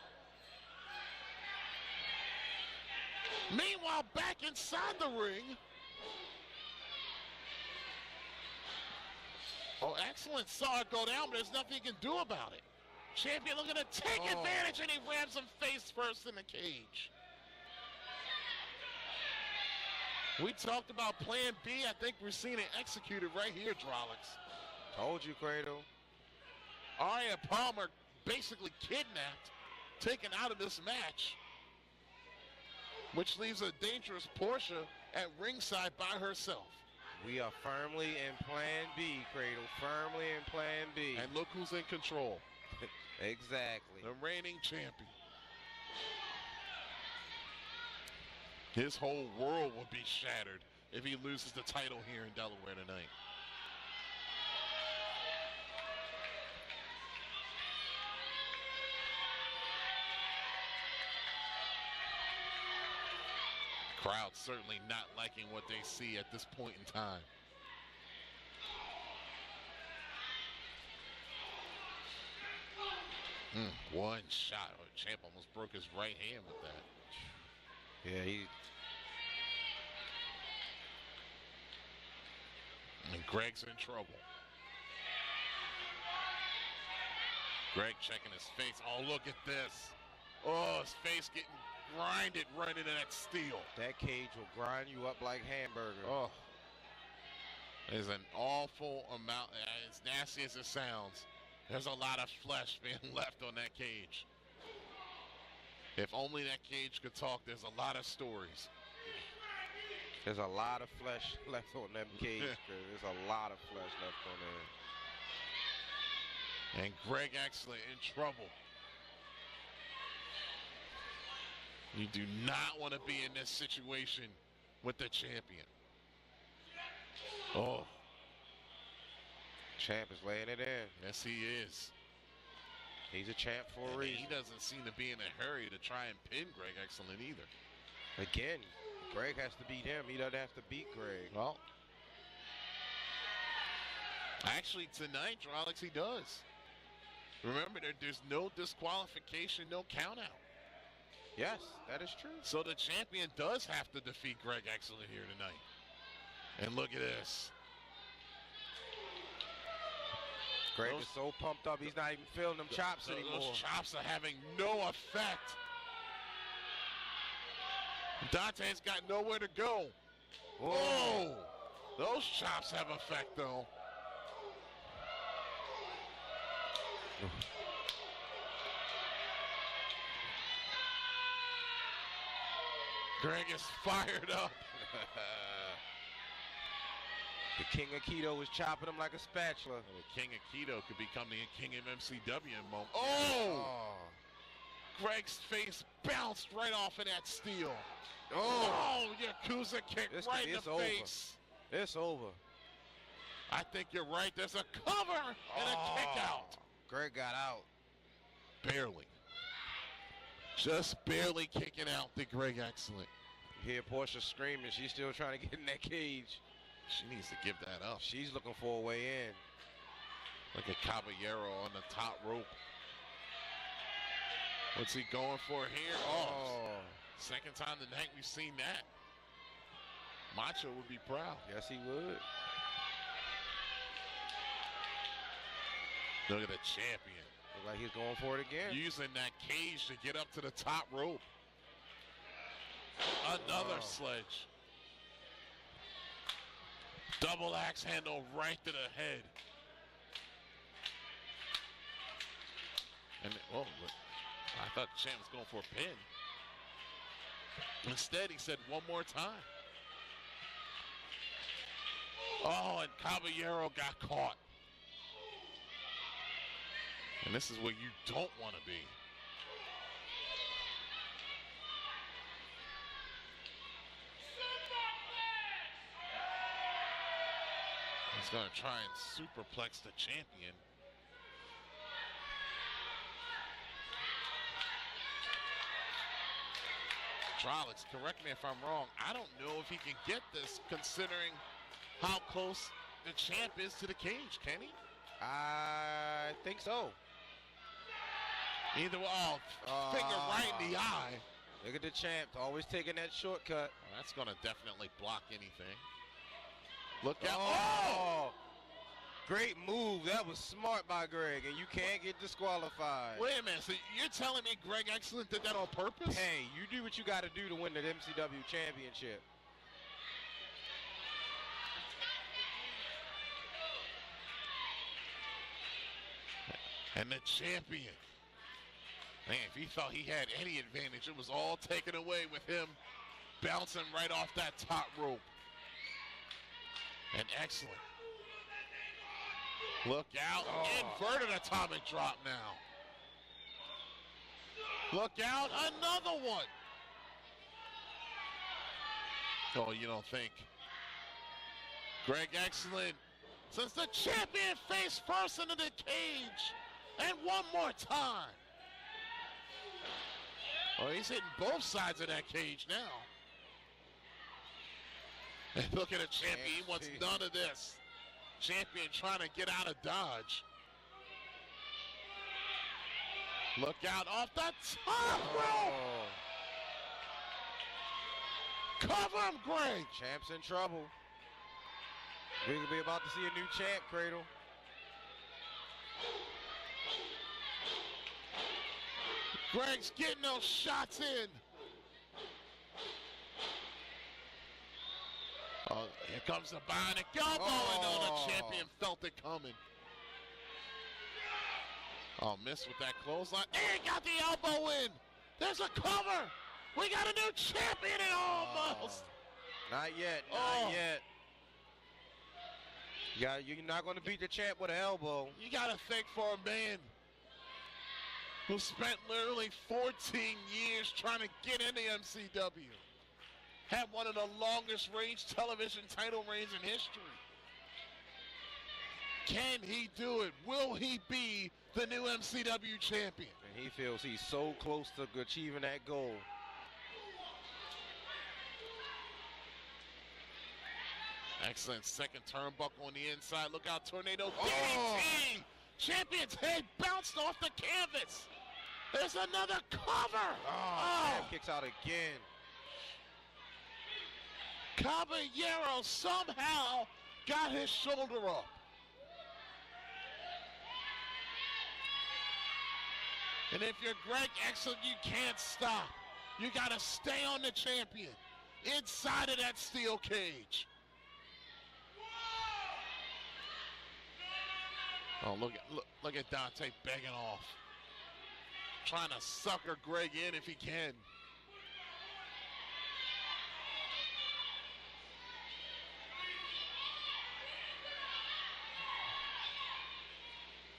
Meanwhile, back inside the ring. Oh, Excellent saw it go down, but there's nothing he can do about it. Champion looking to take advantage, and he rams him face first in the cage. We talked about plan B. I think we're seeing it executed right here, Drolix. Told you, Cradle. Arya Palmer basically kidnapped, taken out of this match, which leaves a dangerous Portia at ringside by herself. We are firmly in plan B, Cradle. Firmly in plan B. And look who's in control. Exactly. The reigning champion. His whole world will be shattered if he loses the title here in Delaware tonight. Crowd certainly not liking what they see at this point in time. One shot. Oh, Champ almost broke his right hand with that. Yeah, And Greg's in trouble. Greg checking his face. Oh, look at this. Oh, his face getting grinded right into that steel. That cage will grind you up like hamburger. Oh. There's an awful amount, as nasty as it sounds, there's a lot of flesh being left on that cage. If only that cage could talk, there's a lot of stories. There's a lot of flesh left on that cage. There's a lot of flesh left on there. And Greg Excellent in trouble. You do not want to be in this situation with the champion. Oh. Champ is laying it in. Yes, he is. He's a champ for a reason. He doesn't seem to be in a hurry to try and pin Greg Excellent either. Again, Greg has to beat him. He doesn't have to beat Greg. Well, actually tonight, Drolix, he does. Remember, there's no disqualification, no count out. Yes, that is true. So the champion does have to defeat Greg Excellent here tonight. And look at this. Greg is so pumped up, he's not even feeling them chops anymore. Those chops are having no effect. Dante's got nowhere to go. Whoa! Those chops have effect, though. Greg is fired up. The King of Keto is chopping him like a spatula. The King of Keto could become the King of MCW in a moment. Oh! Greg's face bounced right off of that steel. Oh, Yakuza kick right in the face. It's over. I think you're right. There's a cover and a kick out. Greg got out. Barely. Just barely kicking out the Greg Excellent. You hear Portia screaming. She's still trying to get in that cage. She needs to give that up. She's looking for a way in. Look at Caballero on the top rope. What's he going for here? Oh, second time tonight we've seen that. Macho would be proud. Yes, he would. Look at the champion. Look like he's going for it again. Using that cage to get up to the top rope. Another sledge. Double axe handle right to the head. And I thought the champ was going for a pin. Instead, he said one more time. Oh, and Caballero got caught. And this is where you don't want to be. He's going to try and superplex the champion. Trolix, correct me if I'm wrong. I don't know if he can get this considering how close the champ is to the cage, can he? I think so. Either way, finger right in the eye. Look at the champ, always taking that shortcut. That's going to definitely block anything. Look out. Oh! Great move. That was smart by Greg, and you can't get disqualified. Wait a minute. So you're telling me Greg Excellent did that on purpose? Hey, you do what you got to do to win the MCW championship. And the champion. Man, if he thought he had any advantage, it was all taken away with him bouncing right off that top rope. And Excellent. Look out. Inverted atomic drop now. Look out. Another one. Oh, you don't think. Greg Excellent. Since the champion face first into the cage. And one more time. Oh, he's hitting both sides of that cage now. And look at the champion. He wants none of this. Champion trying to get out of dodge. Look out off the top rope. Cover him, Greg. Champ's in trouble. We could be about to see a new champ, Cradle. Greg's getting those shots in. Oh, here comes the bionic elbow, and the champion felt it coming. Oh, missed with that clothesline. And got the elbow in. There's a cover. We got a new champion and almost. Not yet, not yet. You're not going to beat the champ with an elbow. You got to think for a man who spent literally 14 years trying to get into MCW. Had one of the longest range television title reigns in history. Can he do it? Will he be the new MCW champion? And he feels he's so close to achieving that goal. Excellent second turnbuckle on the inside. Look out, tornado DDT! Champion's head bounced off the canvas. There's another cover. Champ kicks out again. Caballero somehow got his shoulder up. And if you're Greg Excellent, you can't stop. You got to stay on the champion inside of that steel cage. Oh, look at Dante begging off. Trying to sucker Greg in if he can.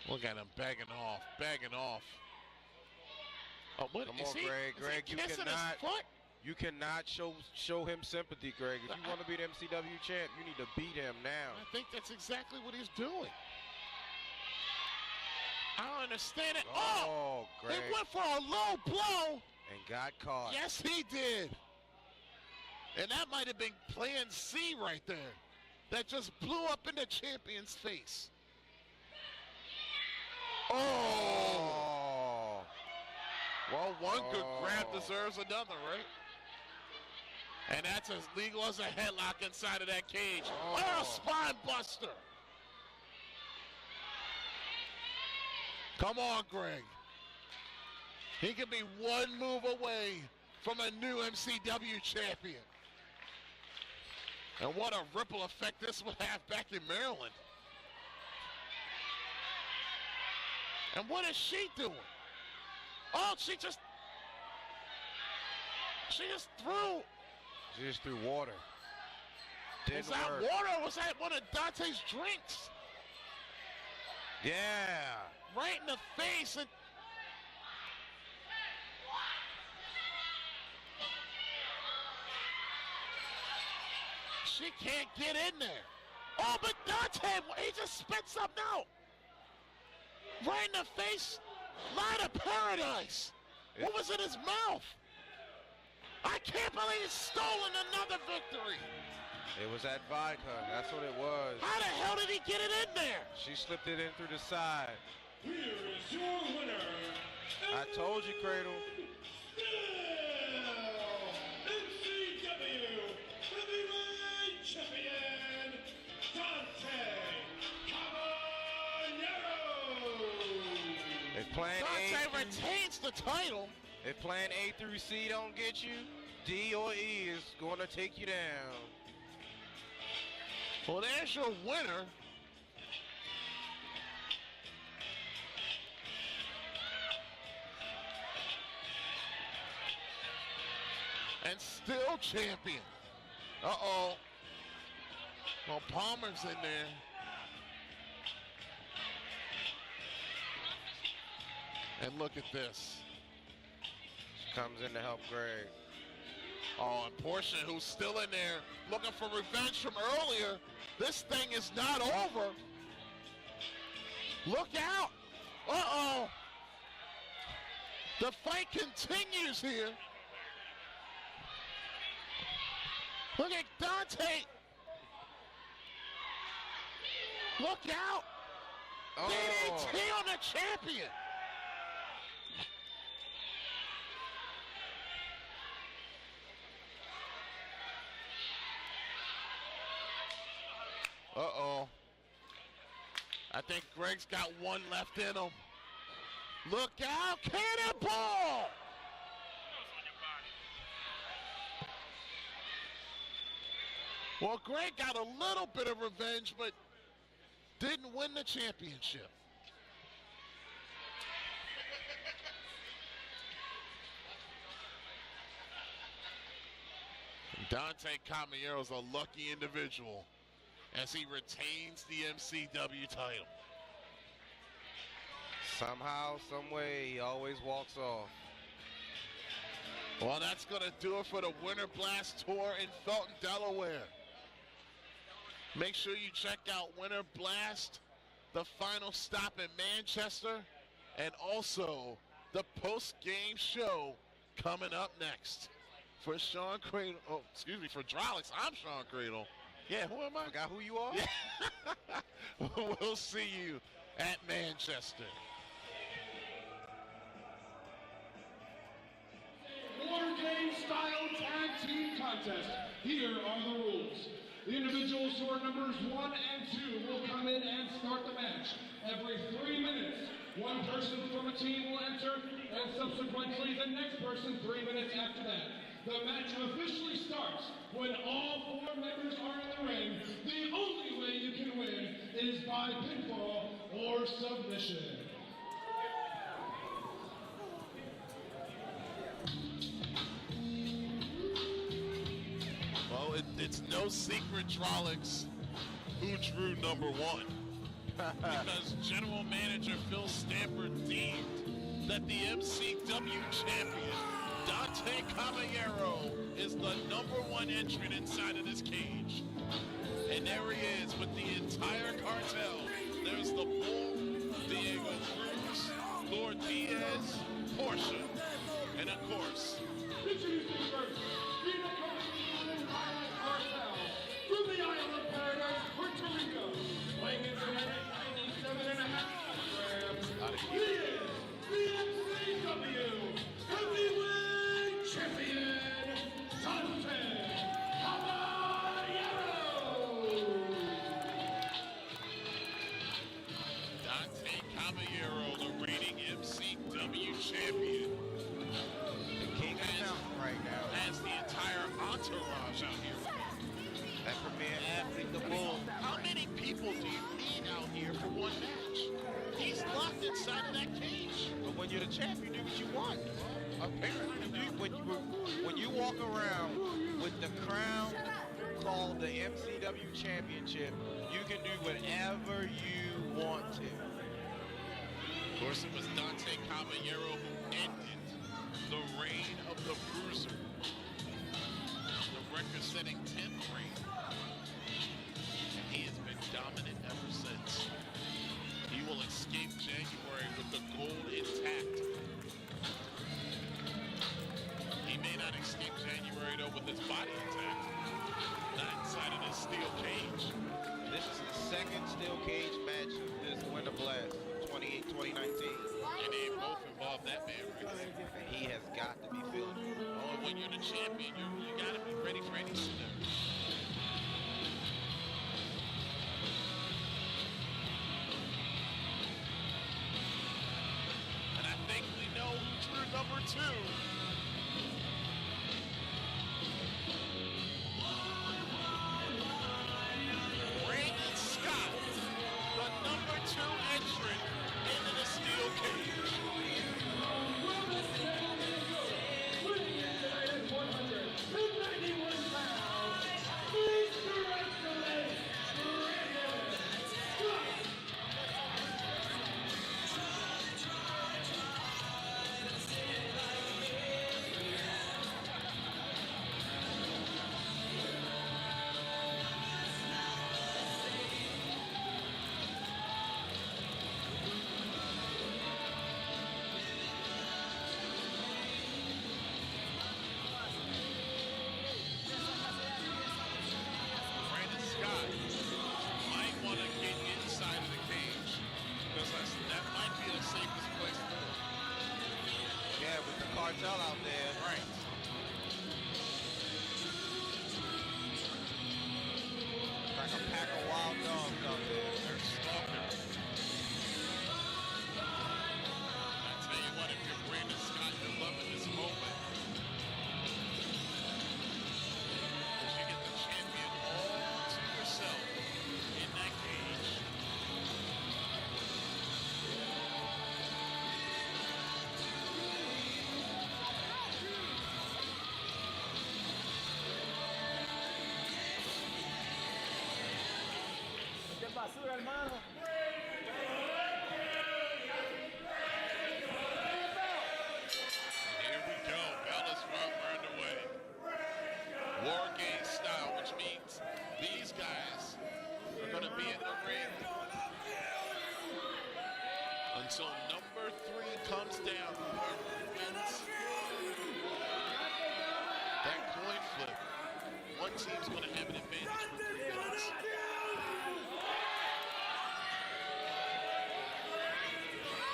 Look at him begging off. Oh, what? Come Is on, he, Greg. is Greg, he kissing his foot? You cannot show him sympathy, Greg. If you want to be the MCW champ, you need to beat him now. I think that's exactly what he's doing. I don't understand it. Oh, Greg. He went for a low blow. And got caught. Yes, he did. And that might have been plan C right there. That just blew up in the champion's face. Oh. Well, one good grab deserves another, right? And that's as legal as a headlock inside of that cage. Oh, spine buster. Come on, Greg. He could be one move away from a new MCW champion. And what a ripple effect this would have back in Maryland. And what is she doing? Oh, she just threw. She just threw water. Was that water or was that one of Dante's drinks? Yeah. Right in the face. And she can't get in there. Oh, but Dante, he just spit something out. Right in the face. Light of paradise. What was in his mouth? I can't believe he's stolen another victory. It was that vodka. That's what it was. How the hell did he get it in there? She slipped it in through the side. Here is your winner. I told you, Cradle. MCW Heavyweight Champion, Dante Caballero. If plan Dante retains the title. If plan A through C don't get you, D or E is going to take you down. Well, there's your winner. And still champion. Uh-oh. Well, Palmer's in there. And look at this. Comes in to help Greg. Oh, and Portia, who's still in there looking for revenge from earlier. This thing is not over. Look out. Uh-oh. The fight continues here. Look at Dante. Look out. Oh. DDT on the champion. Uh-oh. I think Greg's got one left in him. Look out, cannonball! Well, Greg got a little bit of revenge, but didn't win the championship. Dante Caballero's a lucky individual as he retains the MCW title. Somehow, some way, he always walks off. Well, that's going to do it for the Winter Blast Tour in Felton, Delaware. Make sure you check out Winter Blast, the final stop in Manchester, and also the post-game show coming up next. For Sean Cradle, oh, excuse me, for Drolix, I'm Sean Cradle. Yeah, who am I? Forgot who you are? Yeah. We'll see you at Manchester. War game style tag team contest. Here are the rules. The individuals who are numbers 1 and 2 will come in and start the match. Every 3 minutes, one person from a team will enter, and subsequently the next person 3 minutes after that. The match officially starts when all 4 members are in the ring. The only way you can win is by pinfall or submission. Well, it's no secret, Drolix, who drew number 1. because General Manager Phil Stanford deemed that the MCW champion, Dante Caballero, is the #1 entrant inside of this cage. And there he is with the entire cartel. There's the Bull, Diego Cruz, Lord Diaz, Portia, and of course, Introducing first, the Unforgiving cartel from the island of Paradise, Puerto Rico, weighing in tonight at 97.5 grams. He is the MCW Heavyweight Champion, Dante Caballero. Dante Caballero, the reigning MCW champion. The king of mountain right now. Has the entire entourage out here. That premier athlete, the Bull. How many people do you need out here for one match? He's locked inside of that cage. But when you're the champ, you do what you want. Apparently, when you walk around with the crown called the MCW Championship, you can do whatever you want to. Of course, it was Dante Caballero who ended the reign of the Bruiser. The record-setting 10th reign. And he has been dominant ever since. He will escape January with the gold intact. He may not escape January, though, with his body intact. Not inside of this steel cage. This is the second steel cage match of this Winter Blast, 2019. And they both involve that man right there. And he has got to be feeling it. Oh, when you're the champion, you got to be ready for any scenario. And I think we know true #2. Brandon Scott, the #2 entrant into the steel cage. Winning it tonight at 191 pounds, Mr. Escalation, Brandon Scott. Brandon Scott might want to get inside of the cage because that might be the safest place for him. Yeah, with the cartel out there. Right. Like a pack of wild dogs out there. They're stalking. I tell you what, if you're Brandon Scott, you're loving this moment. Because you get the champion all to yourself in that cage. ¿Qué pasó, hermano? Here we go. Bell is underway. War game style, which means these guys are going to be in the ring until #3 comes down. Whoever wins that coin flip, one team's going to have an advantage for 3 minutes.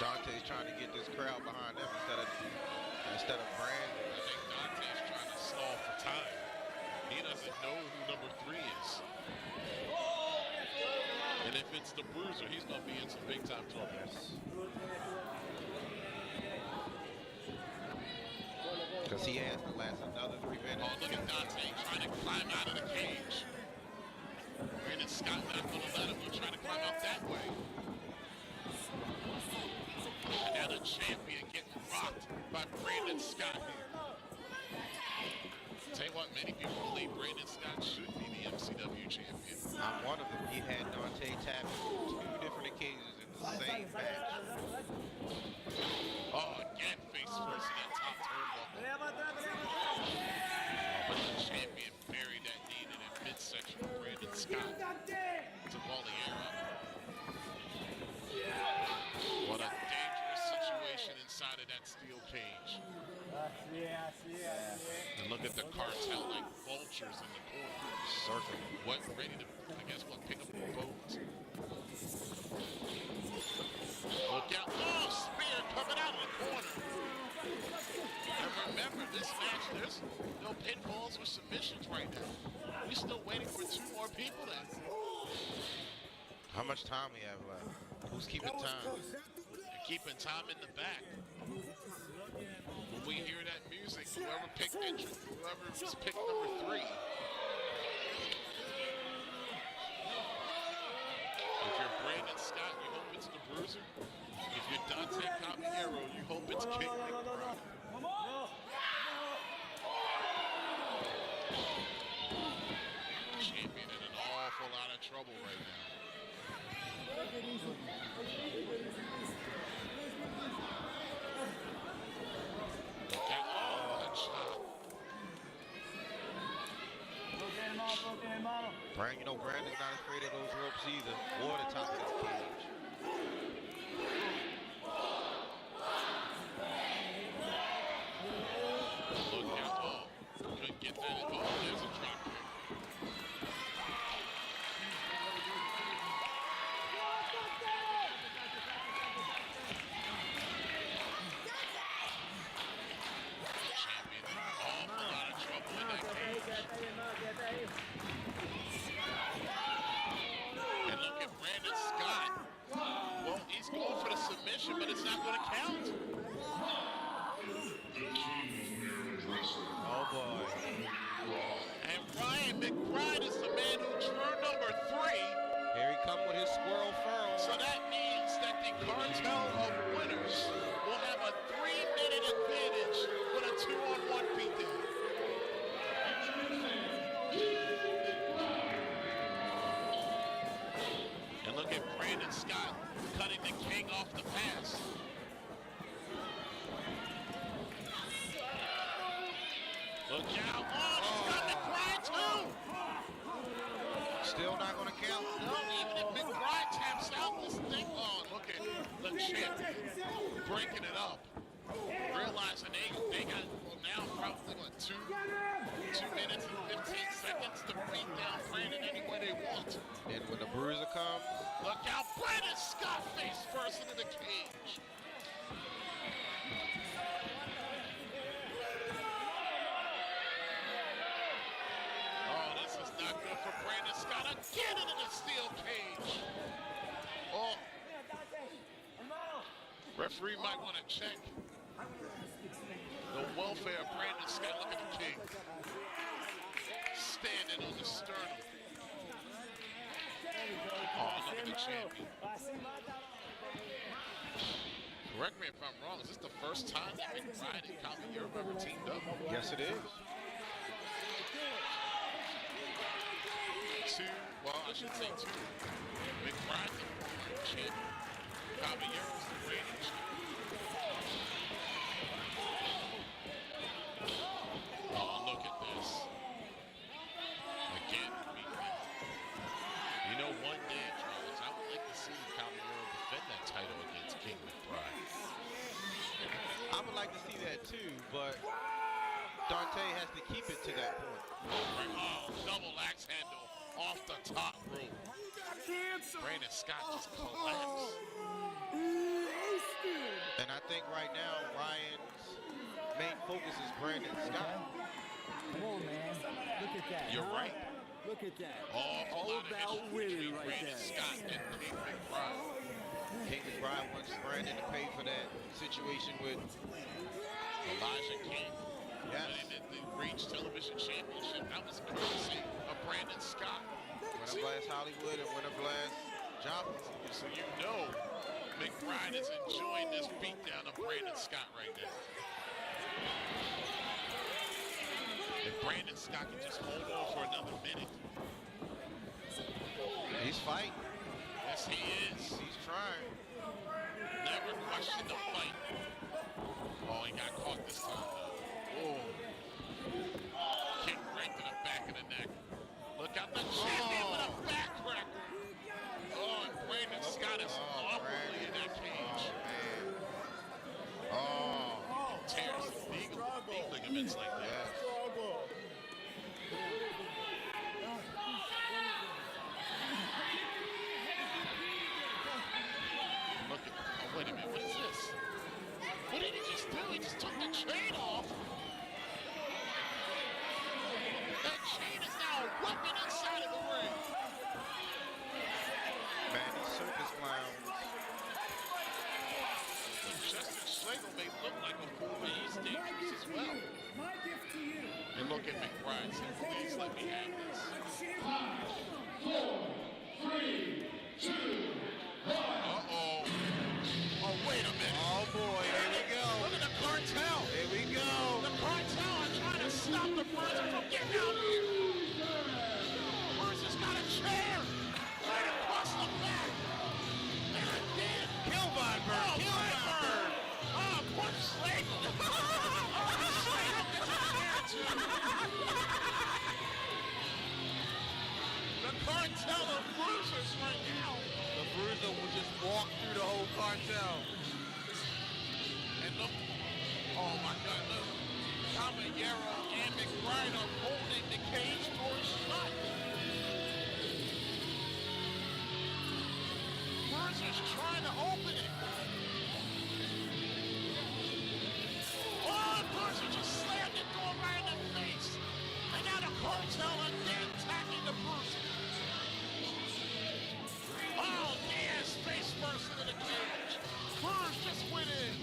Dante's trying to get this crowd behind them instead of Brandon. I think Dante's trying to stall for time. He doesn't know who #3 is. And if it's the Bruiser, he's going to be in some big time trouble. Because he has to last another 3 minutes. Oh, look at Dante trying to climb out of the cage. Brandon Scott not going to let him. He's trying to climb out that way. And now the champion getting rocked by Brandon Scott here. Tell you what, many people believe Brandon Scott should be the MCW champion. I'm one of them. He had Dante tapped on 2 different occasions in the same match. Oh, again, face first in that top turnbuckle. But the champion buried that knee in that midsection of Brandon Scott. Took all the air out. What a dangerous situation inside of that steel cage. And look at the cartel like vultures in the corner. Circle. What, ready to, I guess, pick up the bones. Look out. Oh, spear coming out of the corner. And remember, this match, there's no pinfalls or submissions right now. We're still waiting for 2 more people then. How much time we have left? Who's keeping time? They're keeping time in the back. When we hear that music, whoever picked number 3. If you're Brandon Scott, you hope it's the Bruiser. If you're Dante Caballero, you hope it's King McBride. Champion in an awful lot of trouble right now. Look out. Oh, the chop. Brandon, you know Brandon's not afraid of those ropes either, or the top of that cage. Look out. Oh, couldn't get that. Oh, there's a drop kick. Champion in an awful lot of trouble in that cage. And look at Brandon Scott. Well, he's going for the submission, but it's not going to count. Oh boy. And Ryan McBride is the man who drew number 3. Here he come with his squirrel fur. So that means that the cartel of winners will have a 3-minute advantage with a 2-on-1 beatdown. And look at Brandon Scott cutting the king off the pass. Look out. Oh, he's got McBride too. Still not going to count. No, even if McBride taps out this thing. Oh, look at the champion breaking it up. Realizing they got, well, now probably, what, 2 minutes and 15 seconds to beat down Brandon any way they want. And when the Bruiser comes. Look out. Brandon Scott face first into the cage. Not good for Brandon Scott. Again into the steel cage. Oh. Referee might want to check the welfare of Brandon Scott. Look at the king. Standing on the sternum. Oh, look at the champion. Correct me if I'm wrong. Is this the first time that McBride and Caballero ever teamed up? Yes, it is. 2, well, I should say 2. McBride, the former champion. Caballero's the reigning champion. Oh, look at this. Again, you know, one day, Charles, I would like to see Caballero defend that title against King McBride. I would like to see that too, but Dante has to keep it to that point. Oh, double axe handle off the top rope. Brandon Scott just collapsed. And I think right now Ryan's main focus is Brandon Scott. Come on, man. Look at that. You're right. Look at that. All about winning right Brandon there. Scott and King McBride. King McBride wants Brandon to pay for that situation with Elijah King. Yes. The Reach Television Championship, that was courtesy of Brandon Scott. Winner Blast Hollywood and Winner Blast Joppa. So you know McBride is enjoying this beatdown of Brandon Scott right now. If Brandon Scott can just hold on for another minute. He's fighting. Yes, he is. He's trying. Never questioned the fight. Oh, he got caught this time, though. Oh. Kick right to the back of the neck. Look out, the champion with a back cracker. Oh, and Brandon Scott is awkwardly in that cage. Oh. He tears the knee ligaments like that. Look at, oh, wait a minute, what is this? What did he just do? He just took the chain off. That chain is now a weapon inside of the ring. Man, these circus clowns. But Justin Schlegel may look like a fool, but he's dangerous as well. And look at McBride saying, please let me have this. 5, 4, 3, 2, 1. Uh-oh. Oh, wait a minute. Oh, boy, here we go. Look at the cartel. Here we go. The cartel are trying to stop the Bruiser from getting out here. Bruiser's got a chair right across the back. And again. Kill Viper. Oh, Kill Viper. Oh, poor Schlegel. Oh, Schlegel gets a chair, too. The cartel of Bruisers right now. The Bruiser will just walk through the whole cartel. And look, oh my God, look. Caballero and McBride are holding the cage door shut. Bruiser's trying to open it. Oh, Bruiser just slammed the door right in the face. And now the cartel again attacking the Bruiser. Oh, Diaz face first into the cage. Bruce just went in.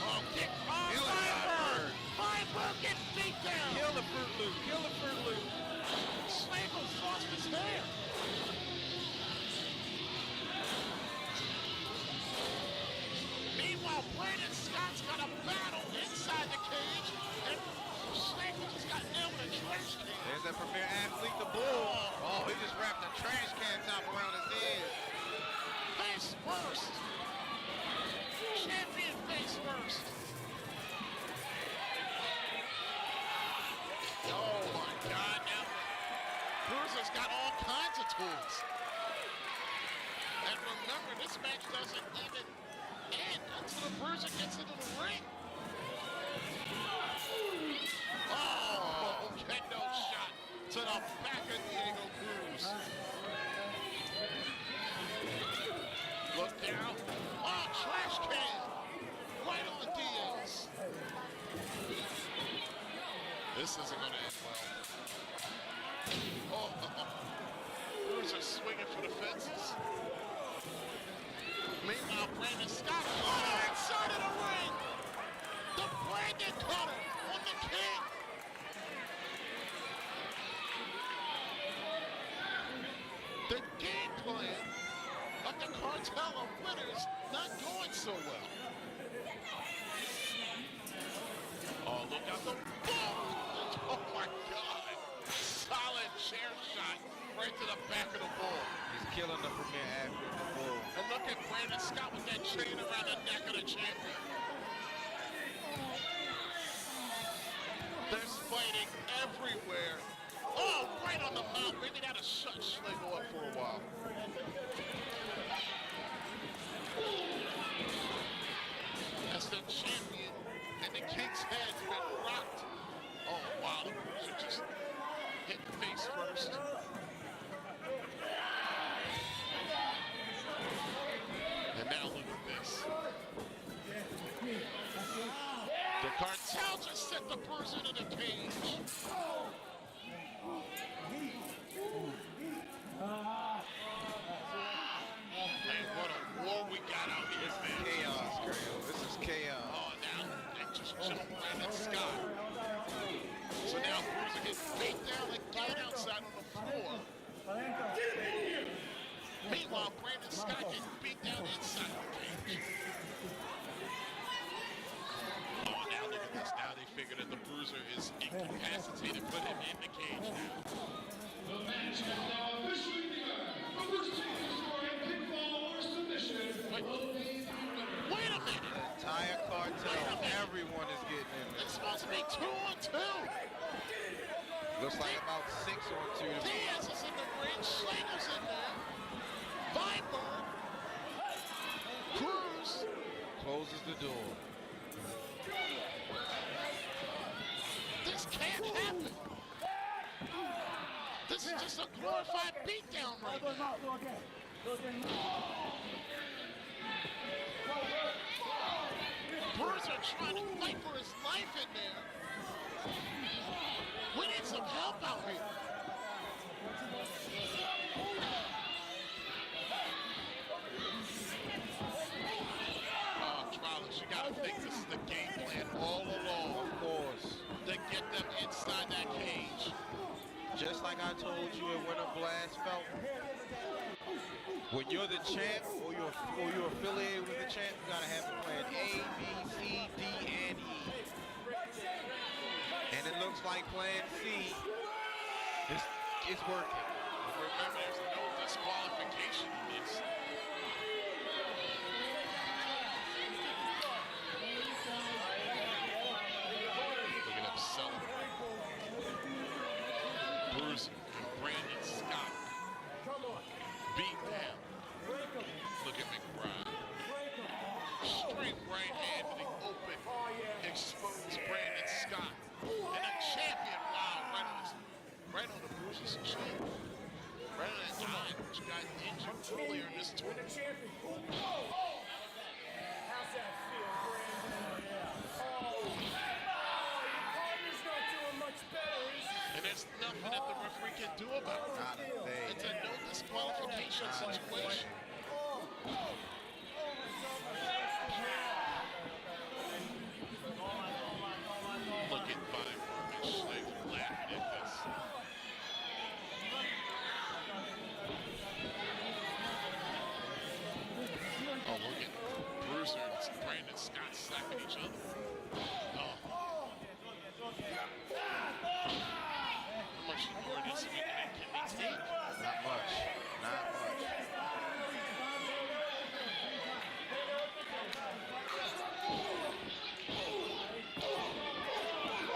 Oh, kick. Oh, Viper. Viper gets beat down. Kill the Fruit Loop. Kill the Fruit Loop. Schlegel lost his hair. Meanwhile, Brandon Scott's got a battle inside the cage, and Schlegel just got nailed with a trash can. There's that premier athlete, the Bull. Oh, he just wrapped a trash can top around his head. Face first. Champion face first. Oh my God, now Bruiser's got all kinds of tools. And remember, this match doesn't even end until the Bruiser gets into the ring. Oh, kendo shot to the back of Diego Cruz. Look down. Oh, trash can. Right on Diaz. This isn't going to end well. Oh, Bruiser swinging for the fences. Meanwhile, Brandon Scott inside of the ring. The Brandon cutter on the king. The game plan of the cartel of winners not going so well. Oh, look out the boom! Oh my God! Solid chair shot right to the back of the bull. He's killing the premier athlete, the Bull. And look at Brandon Scott with that chain around the neck of the champion. There's fighting everywhere. Oh, right on the mouth. Maybe that'll shut Schlegel up for a while. As the champion and the king's head's been rocked. Oh, wow. The Bruiser just hit face first. And now look at this. The cartel just sent the Bruiser to the cage. Man, what a war we got out here, man. Chaos, Creel. This is chaos. Oh, now they just jumped Brandon Scott. So now Bruiser gets beat down again outside on the floor. Meanwhile, Brandon Scott gets beat down inside the cage. Oh, now look at this. Now they figure that the Bruiser is in me to put him in the cage now. The match has now officially begun. The first team to score a pinfall or submission will be the winner. Wait a minute. The entire cartel, everyone is getting in there. It's supposed to be 2-on-2. Looks like about 6-on-2 to me. Diaz is in the ring. Schlegel's in there. Viper. Cruz closes the door. This can't happen. This is just a glorified beatdown right now. Bruiser trying to fight for his life in there. We need some help out here. Trollocs, you gotta think this is the game plan all along. Of course. To get them inside that cage. Just like I told you at Winter Blast felt. When you're the champ or you're affiliated with the champ, you gotta have a plan A, B, C, D, and E. And it looks like plan C is working. Remember, there's no disqualification in this. Look at him celebrate. Bruce and Brandon Scott beat down. Look at McBride. Straight right hand to the open. Exposed Brandon Scott. And a champion, wow, right on the Bruce's chin. Right on that eye, which got injured earlier in this tournament. How's that feel, Brandon? Partner's not doing much better, is he? And there's nothing that the referee can do about it. Not a thing. It's a no disqualification situation. Look at Viper and Schlegel laughing at this. Oh, look at Bruiser and Brandon Scott slapping each other. Oh. How much more of this can they take? Not much. Not much.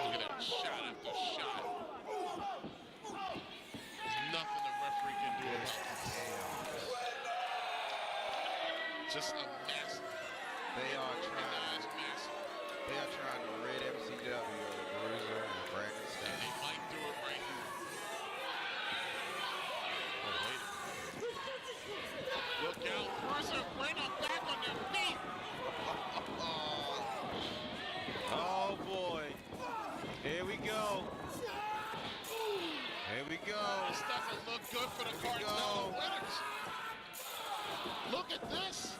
Look at that shot after shot. There's nothing the referee can do about this. Just a mess. They are trying to rid MCW of Bruiser and Brandon Scott. And they might do it right here. Oh, wait a minute. Look out, Bruiser, bring them back on their feet. Oh boy. Here we go. Here we go. This doesn't look good for the cartel winners. Look at this.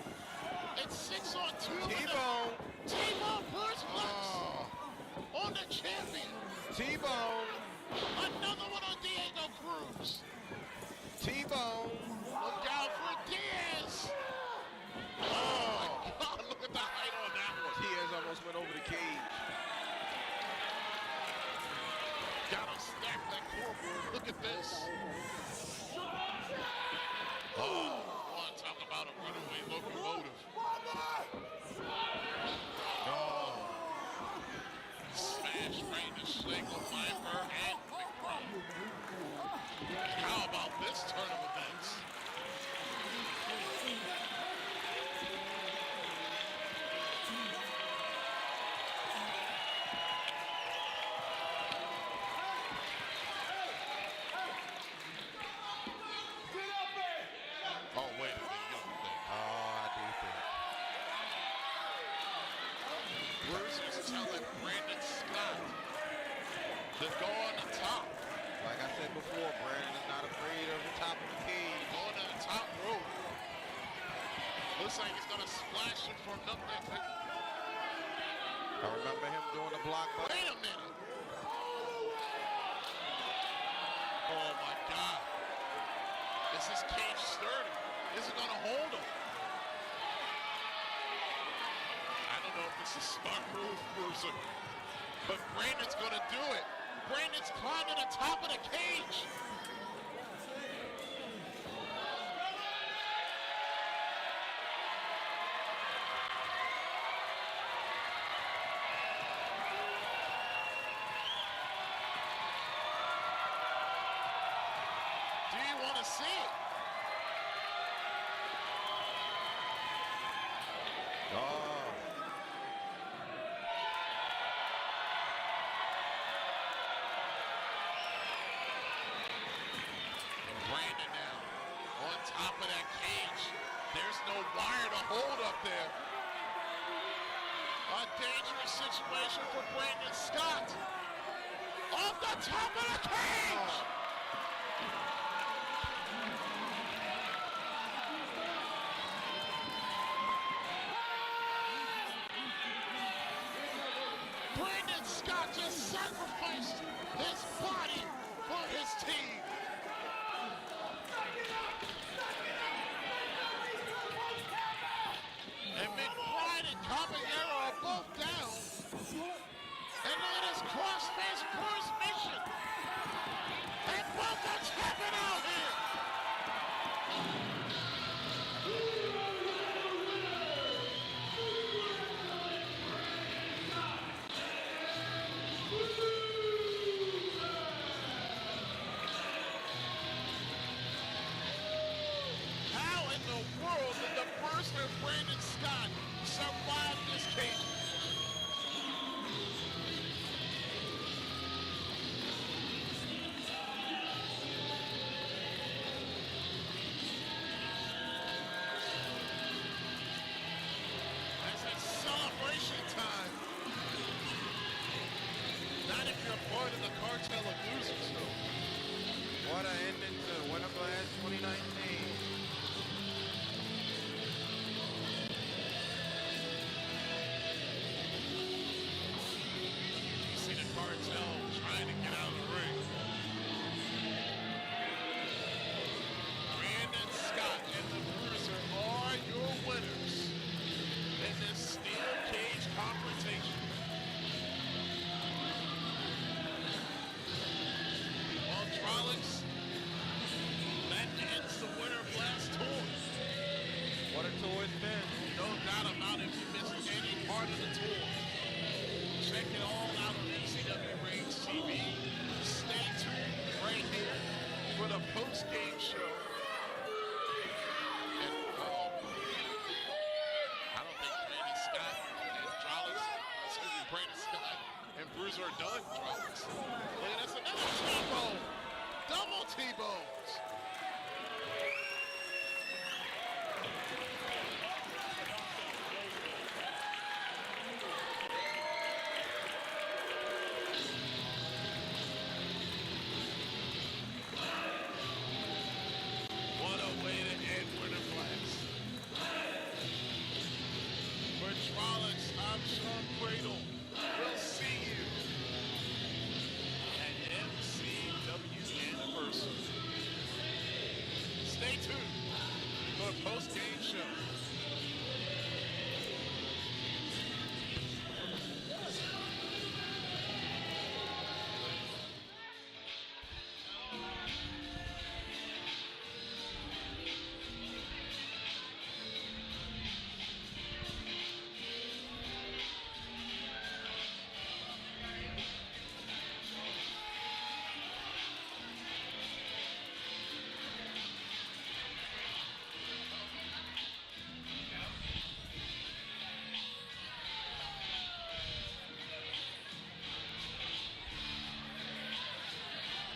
It's 6-on-2. T-Bone. T-Bone first place on the champion. T-Bone. Another one on Diego Cruz. T-Bone. Look out for Diaz. Oh, my God. Look at the height on that one. Diaz almost went over the cage. Gotta stack that corkboard. Look at this. Oh, one, talk about a runaway locomotive. Oh. Smash right into Schlegel, Viper, and McBride. How about this turn of events? Oh, wait a minute, you don't think. Oh, I do think. Bruce is telling Brandon Scott to go on the top. Like I said before, Brandon is not afraid of the top of the cage. Going to the top rope. Looks like he's going to splash him for nothing. I remember him doing the block button. Wait a minute. Oh, my God. Is this cage sturdy? Is it going to hold him? I don't know if this is a smart move, Bruce, but Brandon's going to do it. Brandon's climbing to the top of the cage. Do you want to see it? Brandon now on top of that cage. There's no wire to hold up there. A dangerous situation for Brandon Scott. Off the top of the cage! Brandon Scott just sacrificed his body for his team. And McBride and Caballero are both down. And look at this crossface first mission. And both are tapping out here. How in the world did the Bruiser Brandon Scott survive this cage? That's a celebration time. Not if you're part of the cartel of losers, though. What an ending to Winter Blast 2019. You see the cartel trying to get out of the ring. Brandon Scott and the Bruiser are your winners in this steel cage confrontation. Ultralics, that ends the Winter Blast tour. What a tour it's been. No doubt about it, if you missed any part of the tour. Check it all out on NCW Reigns TV. Stay tuned right here for the post-game show. And I don't think Brandon Scott and Brandon Scott and Bruiser are done, Drolix. Look at this, another T-bone. Double T-bones. What a way to end Winter Blast. For Trollocs, I'm Sean Cradle. We'll see you at MCW Anniversary. Stay tuned for a post-game show.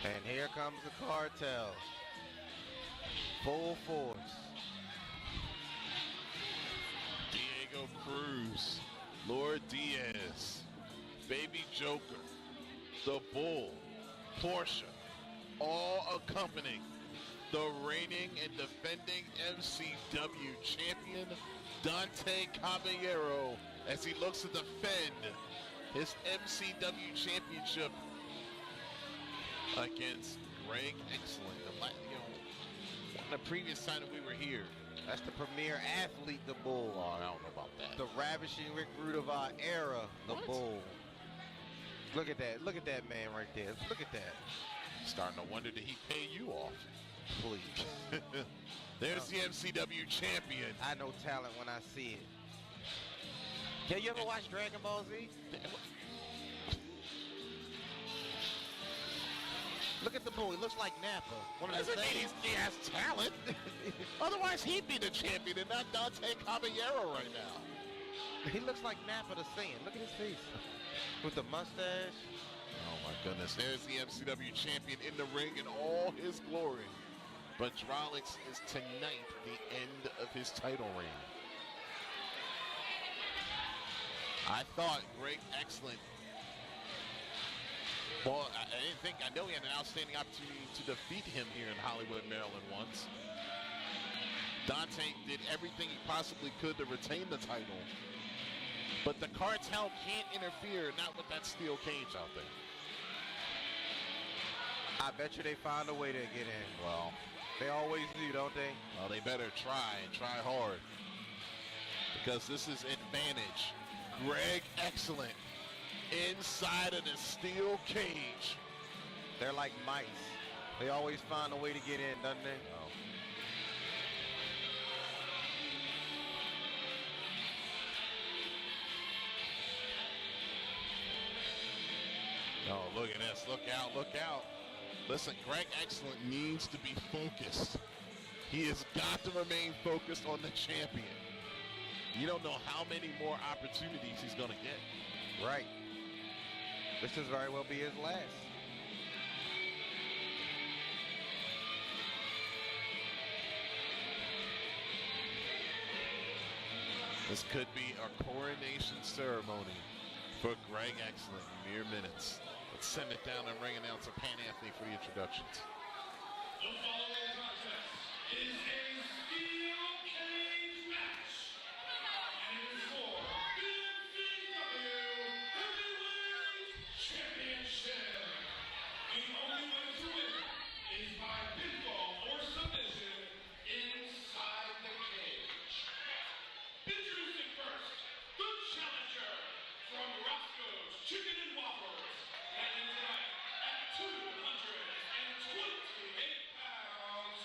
And here comes the cartel. Full force. Diego Cruz, Lord Diaz, Baby Joker, The Bull, Portia, all accompanying the reigning and defending MCW champion Dante Caballero as he looks to defend his MCW championship against Greg Excellent. The previous time that we were here, That's the premier athlete, the Bull. oh, I don't know about that. The ravishing Rick Rude of our era, the What? Bull. Look at that. Look at that man right there. Look at that. Starting to wonder, did he pay you off? Please. There's the MCW champion. I know talent when I see it. Yeah, you ever watch Dragon Ball Z? Look at the boy. He looks like Nappa. Doesn't mean he has talent. Otherwise, he'd be the champion and not Dante Caballero right now. He looks like Nappa the Saiyan. Look at his face. With the mustache. Oh, my goodness. There's the MCW champion in the ring in all his glory. But Drolix is tonight the end of his title reign. I thought Greg Excellent. Well, I know he had an outstanding opportunity to defeat him here in Hollywood, Maryland once. Dante did everything he possibly could to retain the title. But the cartel can't interfere, not with that steel cage out there. I bet you they find a way to get in. Well, they always do, don't they? Well, they better try and try hard. Because this is advantage. Greg Excellent inside of the steel cage. They're like mice. They always find a way to get in, doesn't they? Oh, look at this. Look out, look out. Listen, Greg Excellent needs to be focused. He has got to remain focused on the champion. You don't know how many more opportunities he's going to get. Right. This is very well be his last. This could be a coronation ceremony for Greg Excellent in mere minutes. Let's send it down and ring announcer Pan Anthony for the introductions. The following contest is a steel cage match. And it is for the MCW Heavyweight Championship. The only way to win is by pinfall or submission inside the cage. Introducing first, the challenger from Roscoe's Chicken and Waffles. Landing tonight at 228 pounds,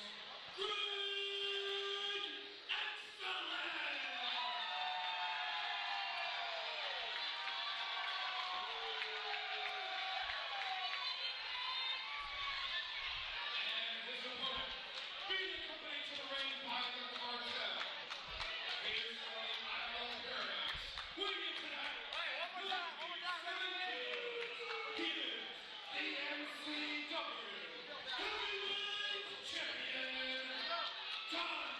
Greg Excellent! And his opponent, being accompanied to the ring by the cartel. He is from the Isle of Paradise. Weighing in tonight, he is the MCW Heavyweight Champion, Dante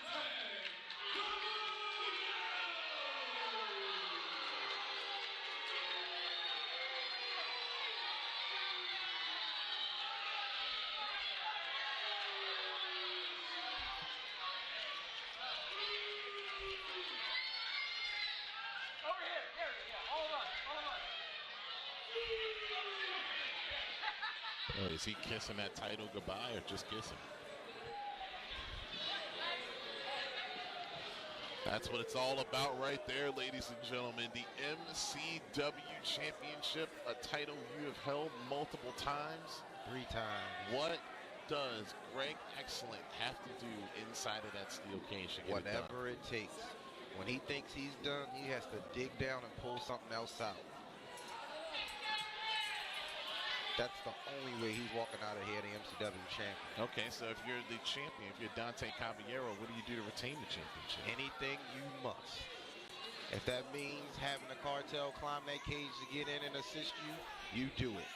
Over here, yeah, all of us. Oh, is he kissing that title goodbye or just kissing? That's what it's all about right there, ladies and gentlemen. The MCW Championship, a title you have held multiple times. 3 times. What does Greg Excellent have to do inside of that steel cage to get it done? Whatever it takes. When he thinks he's done, he has to dig down and pull something else out. That's the only way he's walking out of here the MCW champion. Okay, so if you're the champion, if you're Dante Caballero, what do you do to retain the championship? Anything you must. If that means having the cartel climb that cage to get in and assist you, you do it.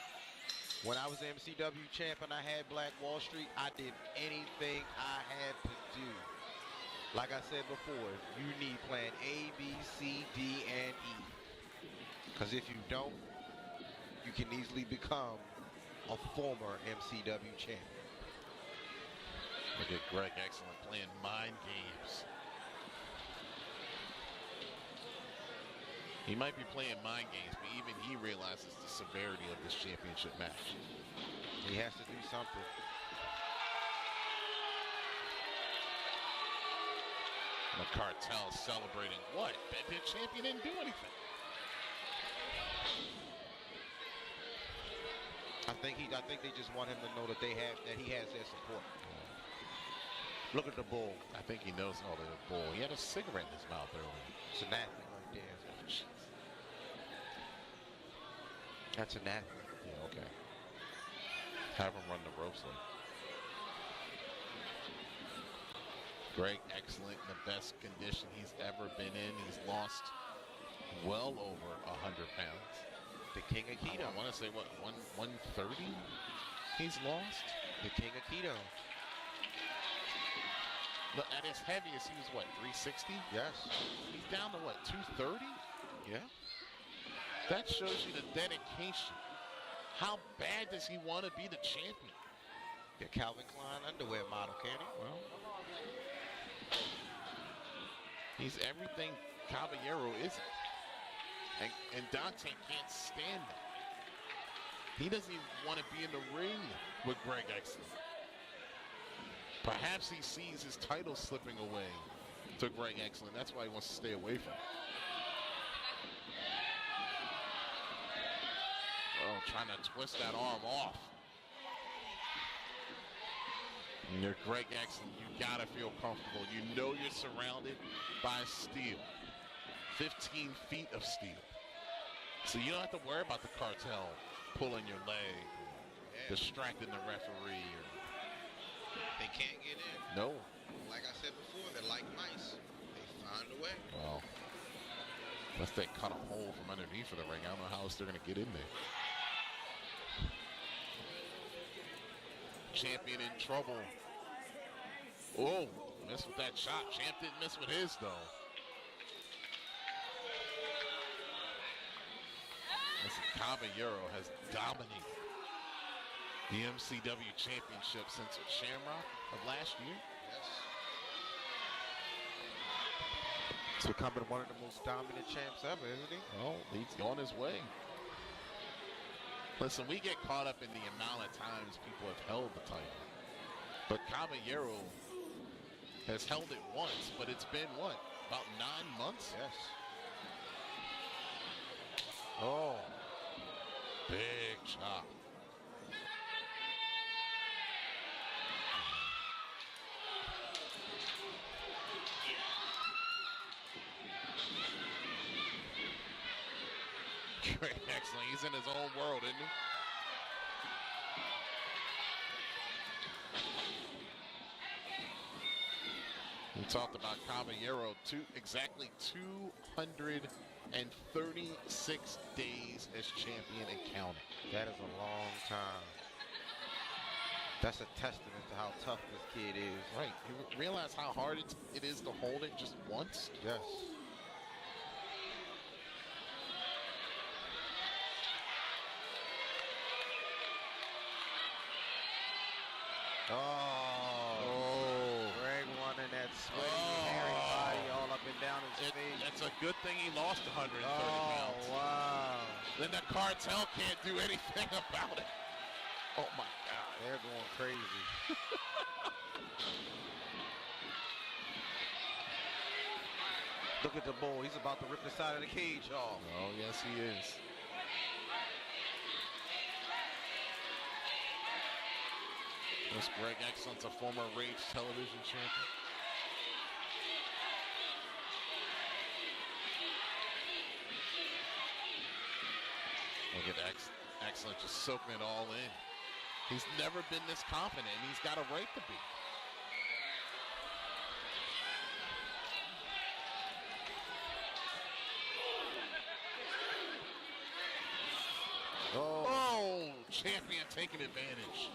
When I was the MCW champ and I had Black Wall Street, I did anything I had to do. Like I said before, you need plan A, B, C, D, and E. Because if you don't, you can easily become a former MCW champion. Look at Greg Excellent playing mind games. He might be playing mind games, but even he realizes the severity of this championship match. He has to do something. The cartel celebrating what? The champion didn't do anything. I think they just want him to know that he has their support. Look at the bull. I think he knows all the bull. He had a cigarette in his mouth earlier. It's an athlete right there. That's an athlete. Yeah, okay. Have him run the ropes like. Greg, excellent, in the best condition he's ever been in. He's lost well over 100 pounds. The king of keto. I want to say, what, 130 he's lost? The king of keto. Look, at his heaviest, he was, what, 360? Yes. He's down to, what, 230? Yeah. That shows you the dedication. How bad does he want to be the champion? The Calvin Klein underwear model, can he? Well, he's everything Caballero isn't. And Dante can't stand that. He doesn't even want to be in the ring with Greg Excellent. Perhaps he sees his title slipping away to Greg Excellent. That's why he wants to stay away from it. Oh, trying to twist that arm off. And you're Greg Excellent. You gotta feel comfortable. You know you're surrounded by steel. 15 feet of steel. So you don't have to worry about the cartel pulling your leg, distracting the referee. They can't get in. No. Like I said before, they're like mice. They find a way. Well, unless they cut a hole from underneath of the ring, I don't know how else they're gonna get in there. Champion in trouble. Oh, missed with that shot. Champ didn't miss with his, though. Listen, Caballero has dominated the MCW championship since Shamrock of last year. Yes. He's becoming one of the most dominant champs ever, isn't he? Well, he's on his way. Listen, we get caught up in the amount of times people have held the title. But Caballero has held it once, but it's been, what, about 9 months? Yes. Oh. Big chop. Great, excellent. He's in his own world, isn't he? We talked about Caballero, exactly 236 days as champion and counting. That is a long time. That's a testament to how tough this kid is. Right. You realize how hard it is to hold it just once? Yes. Oh. Greg wanting that sweaty, hairy body all up and down his face. It's a good thing he lost 130 pounds. Oh, wow. Then the cartel can't do anything about it. Oh, my God. They're going crazy. Look at the bull. He's about to rip the side of the cage off. Oh, yes, he is. This Greg Excellent's a former Rage television champion. Look at Excellent just soaking it all in. He's never been this confident, and he's got a right to be. Oh, champion taking advantage.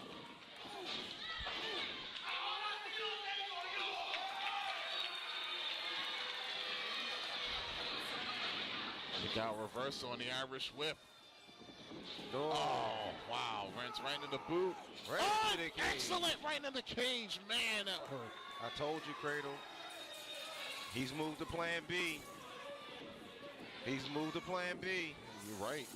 He got reversal on the Irish whip. Oh, wow. Runs right into the boot. Right into the cage. Excellent. Right into the cage. Man, that hurt. I told you, Cradle. He's moved to plan B. He's moved to plan B. You're right.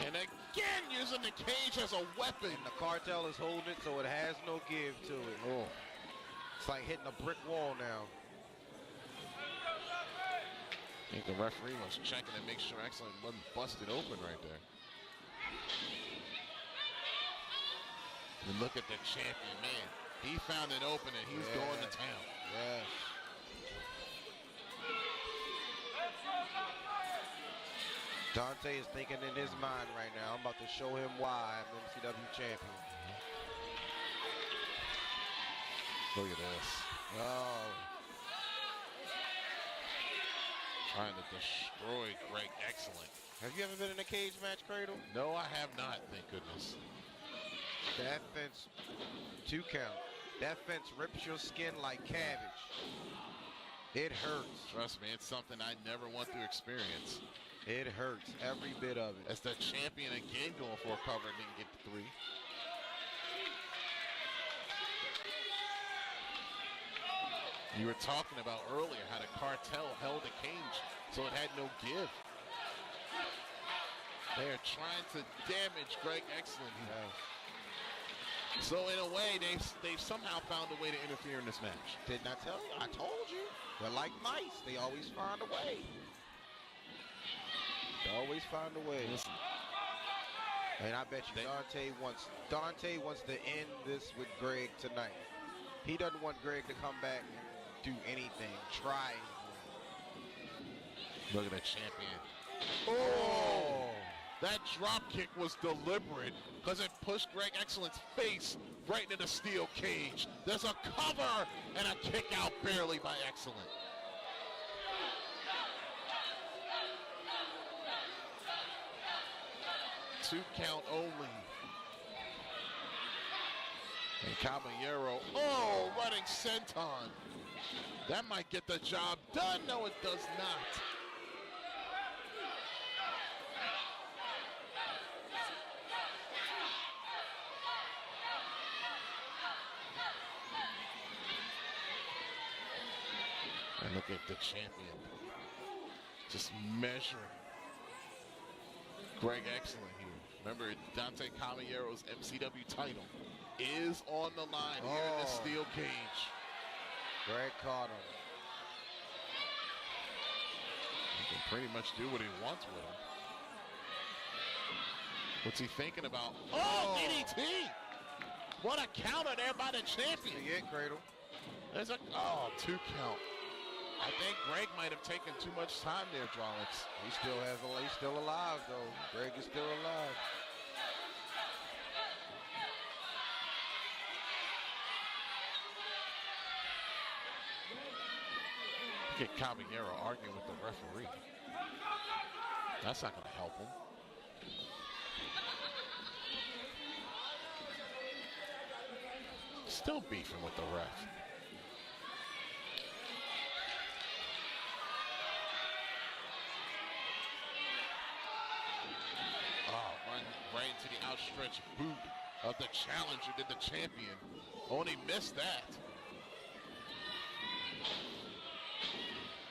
And again, using the cage as a weapon. And the cartel is holding it, so it has no give to it. Oh. It's like hitting a brick wall now. I think the referee was checking to make sure Excellent wasn't busted open right there. And look at the champion, man. He found an opening. He's going to town. Yes. Dante is thinking in his mind right now, I'm about to show him why I'm MCW champion. Look at this. Oh. Trying to destroy Greg Excellent. Have you ever been in a cage match, Cradle? No, I have not, thank goodness. That fence, 2 count. That fence rips your skin like cabbage. It hurts. Trust me, it's something I never want to experience. It hurts, every bit of it. As the champion again going for a cover and didn't get the 3. You were talking about earlier how the cartel held the cage so it had no give. They are trying to damage Greg Excellent here. So in a way, they've somehow found a way to interfere in this match. Didn't I tell you? I told you. They're like mice. They always find a way. They always find a way. And I bet you Dante wants to end this with Greg tonight. He doesn't want Greg to come back and do anything. Try anything. Look at the champion. Oh! That drop kick was deliberate because it pushed Greg Excellent's face right into the steel cage. There's a cover and a kick out barely by Excellent. Two count only. And Caballero, running senton. That might get the job done. No, it does not. And look at the champion. Just measuring Greg Excellent here. Remember, Dante Caballero's MCW title is on the line here in the steel cage. Greg caught him. He can pretty much do what he wants with him. What's he thinking about? Oh, DDT! What a counter there by the champion. See it, Cradle. There's a 2 count. I think Greg might have taken too much time there, Drolix. He's still alive, though. Greg is still alive. Get Caballero arguing with the referee. That's not going to help him. Still beefing with the ref. Right into the outstretched boot of the challenger, did the champion. Only missed that.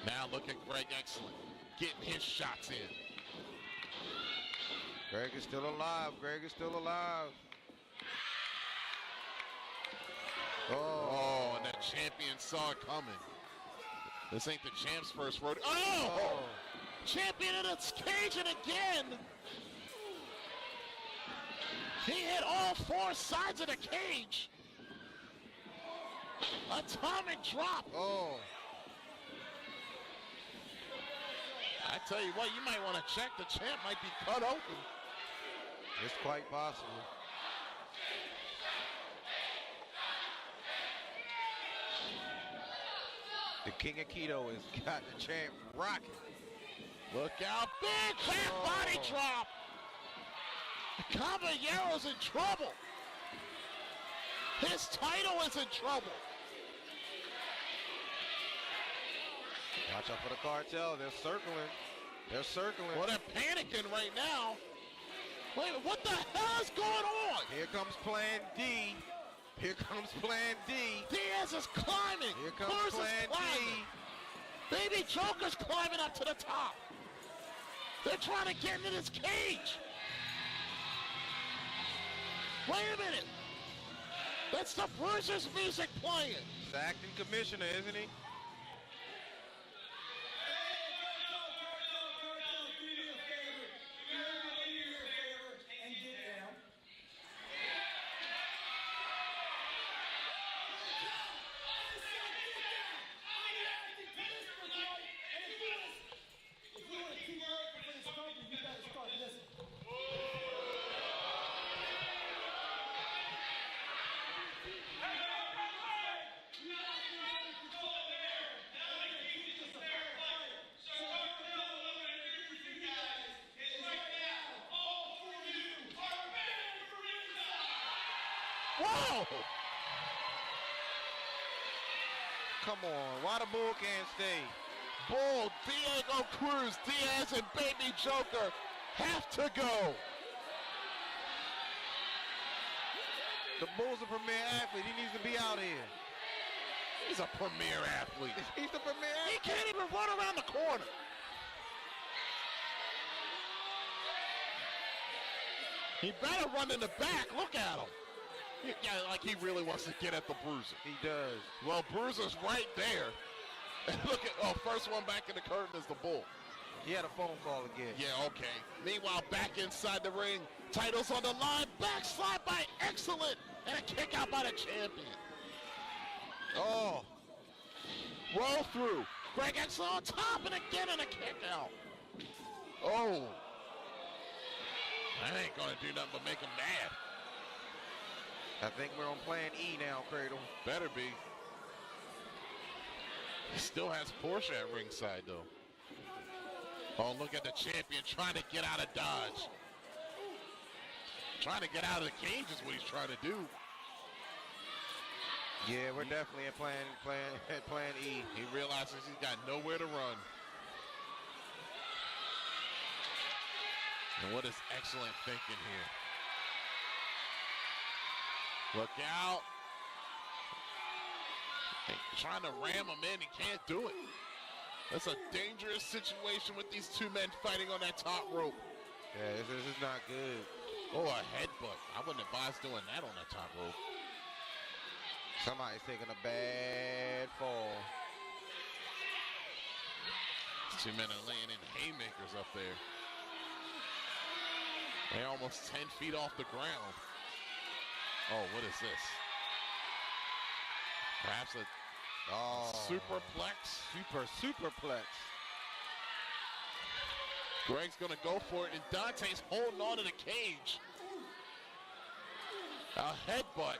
Now look at Greg Excellent getting his shots in. Greg is still alive. Greg is still alive. Oh, and the champion saw it coming. This ain't the champ's first rodeo. Oh! Champion in its cage and again. He hit all 4 sides of the cage. Atomic drop. Oh. I tell you what, you might want to check. The champ might be cut open. It's quite possible. The King of Keto has got the champ rocking. Look out, big back body drop. Caballero's in trouble. His title is in trouble. Watch out for the cartel. They're circling. They're circling. Well, they're panicking right now. Wait a minute, what the hell is going on? Here comes Plan D. Here comes Plan D. Diaz is climbing. Here comes Cruz Plan is climbing. D. Baby Joker's climbing up to the top. They're trying to get into this cage. Wait a minute. That's the Bruiser's music playing. He's acting commissioner, isn't he? Oh! Come on, why the Bull can't stay? Bull, Diego Cruz, Diaz, and Baby Joker have to go. The Bull's a premier athlete. He needs to be out here. He's a premier athlete. He's the premier athlete. He can't even run around the corner. He better run in the back. Look at him. Yeah, like he really wants to get at the Bruiser. He does. Well, Bruiser's right there. And look at, first one back in the curtain is the Bull. He had a phone call again. Yeah, okay. Meanwhile, back inside the ring, titles on the line, backslide by Excellent, and a kick out by the champion. Oh. Roll through. Greg Excellent on top, and again in a kick out. Oh. That ain't gonna do nothing but make him mad. I think we're on plan E now, Cradle. Better be. He still has Porsche at ringside, though. Oh, look at the champion trying to get out of Dodge. Trying to get out of the cage is what he's trying to do. Yeah, we're definitely at plan E. He realizes he's got nowhere to run. And what is Excellent thinking here? Look out. Trying to ram him in, he can't do it. That's a dangerous situation with these two men fighting on that top rope. Yeah, this is not good. Oh, a headbutt. I wouldn't advise doing that on that top rope. Somebody's taking a bad fall. These two men are laying in haymakers up there. They're almost 10 feet off the ground. Oh, what is this? Perhaps a superplex? Superplex. Greg's gonna go for it, and Dante's holding on to the cage. A headbutt.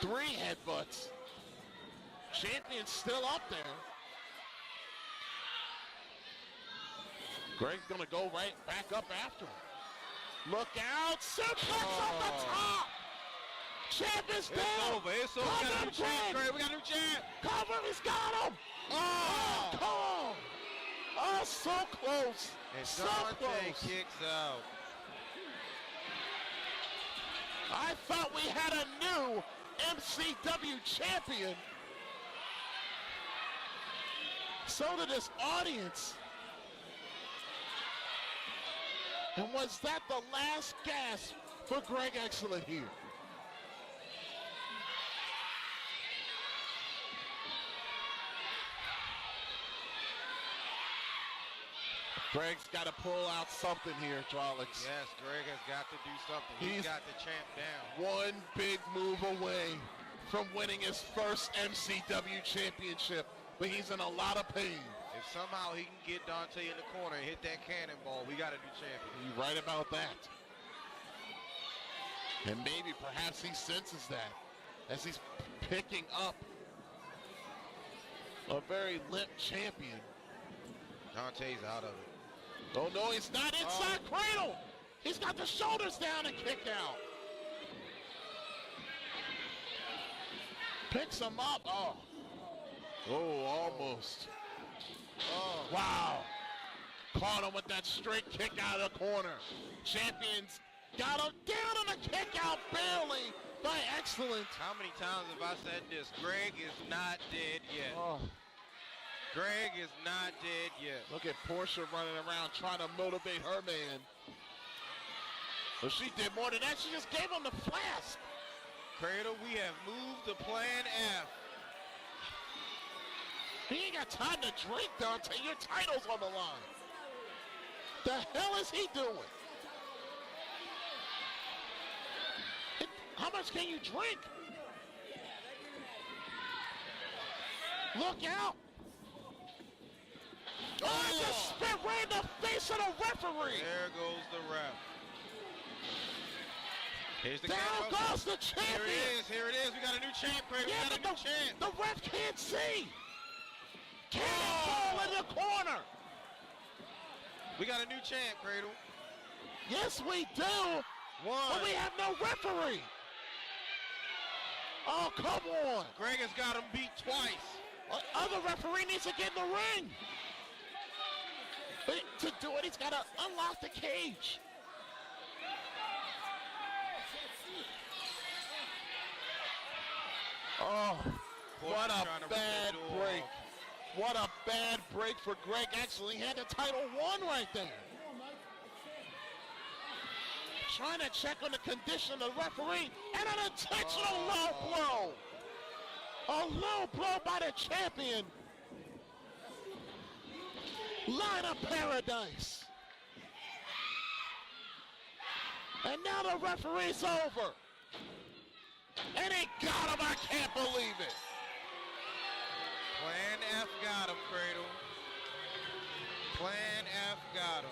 3 headbutts. Champion's still up there. Greg's gonna go right back up after him. Look out, suplex on the top. Champ is down. It's over. It's over. We got a new champ, Greg. We got a new champ. Cover. He's got him. Oh, come on. Oh, so close. And so Dante close. kicks out. I thought we had a new MCW champion. So did this audience. And was that the last gasp for Greg Excellent here? Greg's got to pull out something here, Trollocs. Yes, Greg has got to do something. He's got the champ down. One big move away from winning his first MCW championship, but he's in a lot of pain. If somehow he can get Dante in the corner and hit that cannonball, we got a new champion. You're right about that. And maybe perhaps he senses that as he's picking up a very limp champion. Dante's out of it. Oh, no, he's not inside cradle. He's got the shoulders down and kicked out. Picks him up. Oh, almost. Oh, wow. Caught him with that straight kick out of the corner. Champions got him down on a kick out barely by Excellent. How many times have I said this? Greg is not dead yet. Oh. Greg is not dead yet. Look at Portia running around trying to motivate her man. Well, she did more than that. She just gave him the flask. Cradle, we have moved to plan F. He ain't got time to drink, Dante. Your title's on the line. The hell is he doing? How much can you drink? Look out. Oh, it just spit right in the face of the referee. There goes the ref. Here's the Down goes the champion. Here it is. We got a new champ, Cradle. Yeah, we got a new champ. The ref can't see. Cannonball in the corner. We got a new champ, Cradle. Yes, we do. One. But we have no referee. Oh, come on. Greg has got him beat twice. Other referee needs to get in the ring. But to do it, he's got to unlock the cage. Oh, what a bad break. What a bad break for Greg. Actually, he had the title won right there. Trying to check on the condition of the referee, and an intentional low blow. A low blow by the champion. Line of paradise. And now the referee's over. And he got him, I can't believe it. Plan F got him, Cradle. Plan F got him.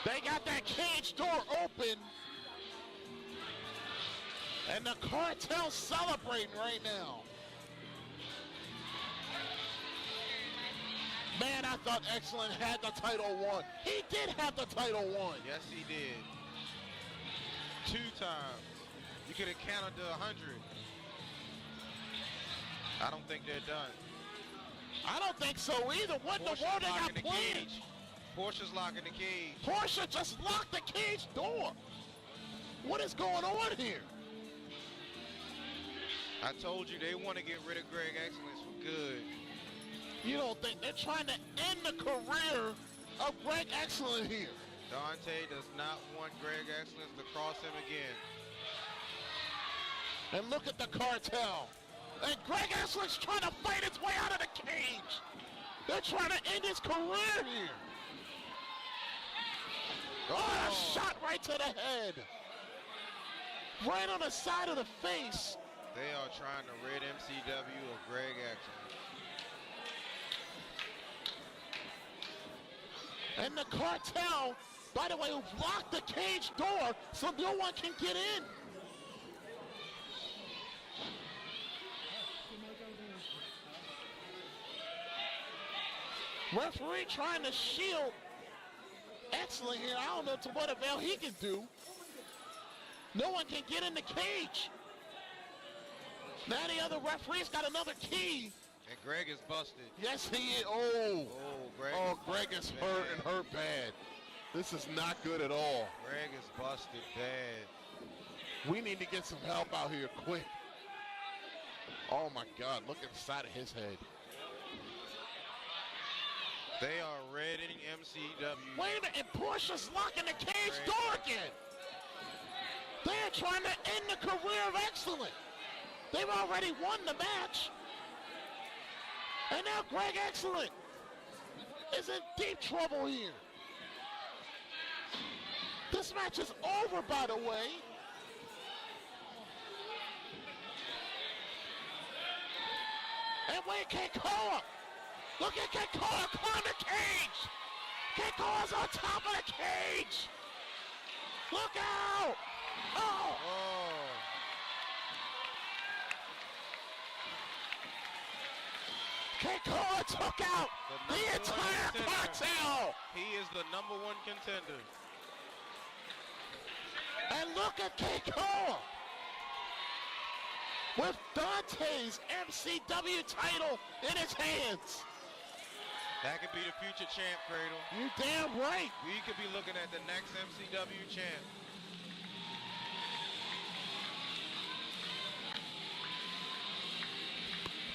They got that cage door open. And the cartel's celebrating right now. Man, I thought Excellent had the title won. He did have the title won. Yes, he did. 2 times. You could have counted to 100. I don't think they're done. I don't think so either. What in the world they got planned? Portia's locking the cage. Portia just locked the cage door. What is going on here? I told you they want to get rid of Greg Excellence for good. You don't think they're trying to end the career of Greg Excellent here? Dante does not want Greg Excellence to cross him again. And look at the cartel. And Greg Excellent's trying to fight his way out of the cage. They're trying to end his career here. Oh, a shot right to the head. Right on the side of the face. They are trying to rid MCW of Greg Excellence. And the cartel, by the way, locked the cage door so no one can get in. Referee trying to shield Excellent here. I don't know to what avail he can do. No one can get in the cage. Now the other referee's got another key. And Greg is busted. Yes, he is. Oh, Greg is hurt and hurt bad. This is not good at all. Greg is busted bad. We need to get some help out here quick. Oh my God, look at the side of his head. They are redding MCW. Wait a minute, and Portia's locking the cage door again. They're trying to end the career of Excellent. They've already won the match. And now Greg Excellent is in deep trouble here. This match is over, by the way. And wait, Keikoa. Look at Keikoa climb the cage. Keikoa's on top of the cage. Look out. Oh. Keikoa took out the entire cartel. He is the #1 contender. And look at Keikoa with Dante's MCW title in his hands. That could be the future champ, Cradle. You damn right. We could be looking at the next MCW champ.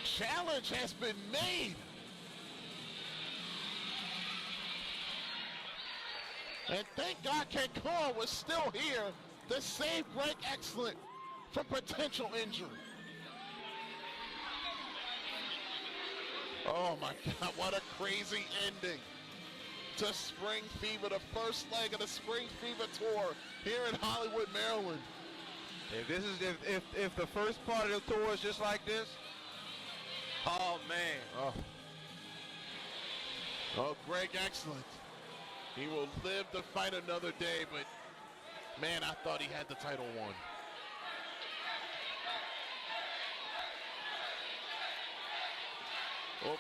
Challenge has been made. And thank God Keikoa was still here to save Greg Excellent from potential injury. Oh my God, what a crazy ending to Spring Fever, the first leg of the Spring Fever tour here in Hollywood, Maryland. If this is if the first part of the tour is just like this, oh man. Oh, Greg Excellent. He will live to fight another day, but man, I thought he had the title won. Oh.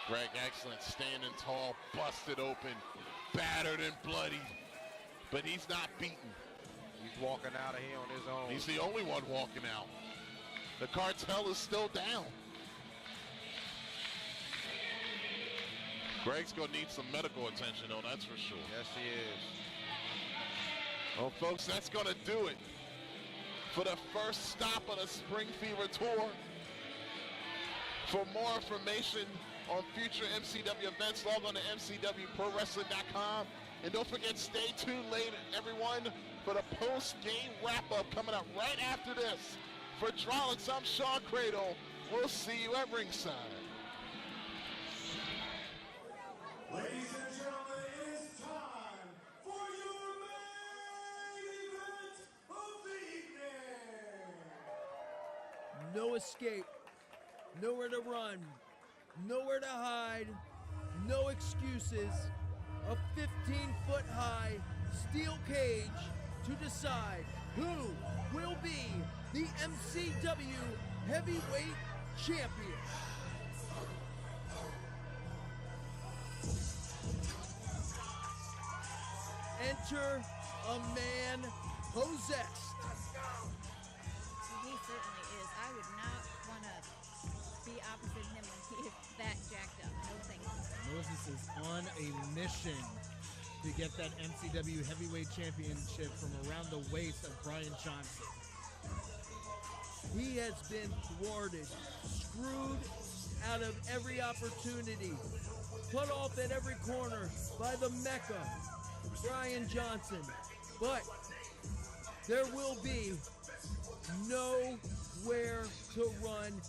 Greg Excellent standing tall, busted open, battered and bloody, but he's not beaten. He's walking out of here on his own. He's the only one walking out. The cartel is still down. Greg's gonna need some medical attention though, that's for sure. Yes, he is. Well, folks, that's gonna do it for the first stop of the Spring Fever Tour. For more information on future MCW events, log on to mcwprowrestling.com. And don't forget, stay tuned later, everyone, for the post-game wrap-up coming up right after this. For Drolix, I'm Sean Cradle. We'll see you at ringside. Ladies and gentlemen, it is time for your main event of the evening. No escape, nowhere to run, nowhere to hide, no excuses. A 15-foot high steel cage to decide who will be the MCW Heavyweight Champion. Enter a man possessed. He certainly is. I would not want to be opposite him when he is that jacked up. No thank you. Moses is on a mission to get that MCW Heavyweight Championship from around the waist of Brian Johnson. He has been thwarted, screwed out of every opportunity, cut off at every corner by the Mecca, Brian Johnson. But there will be nowhere to run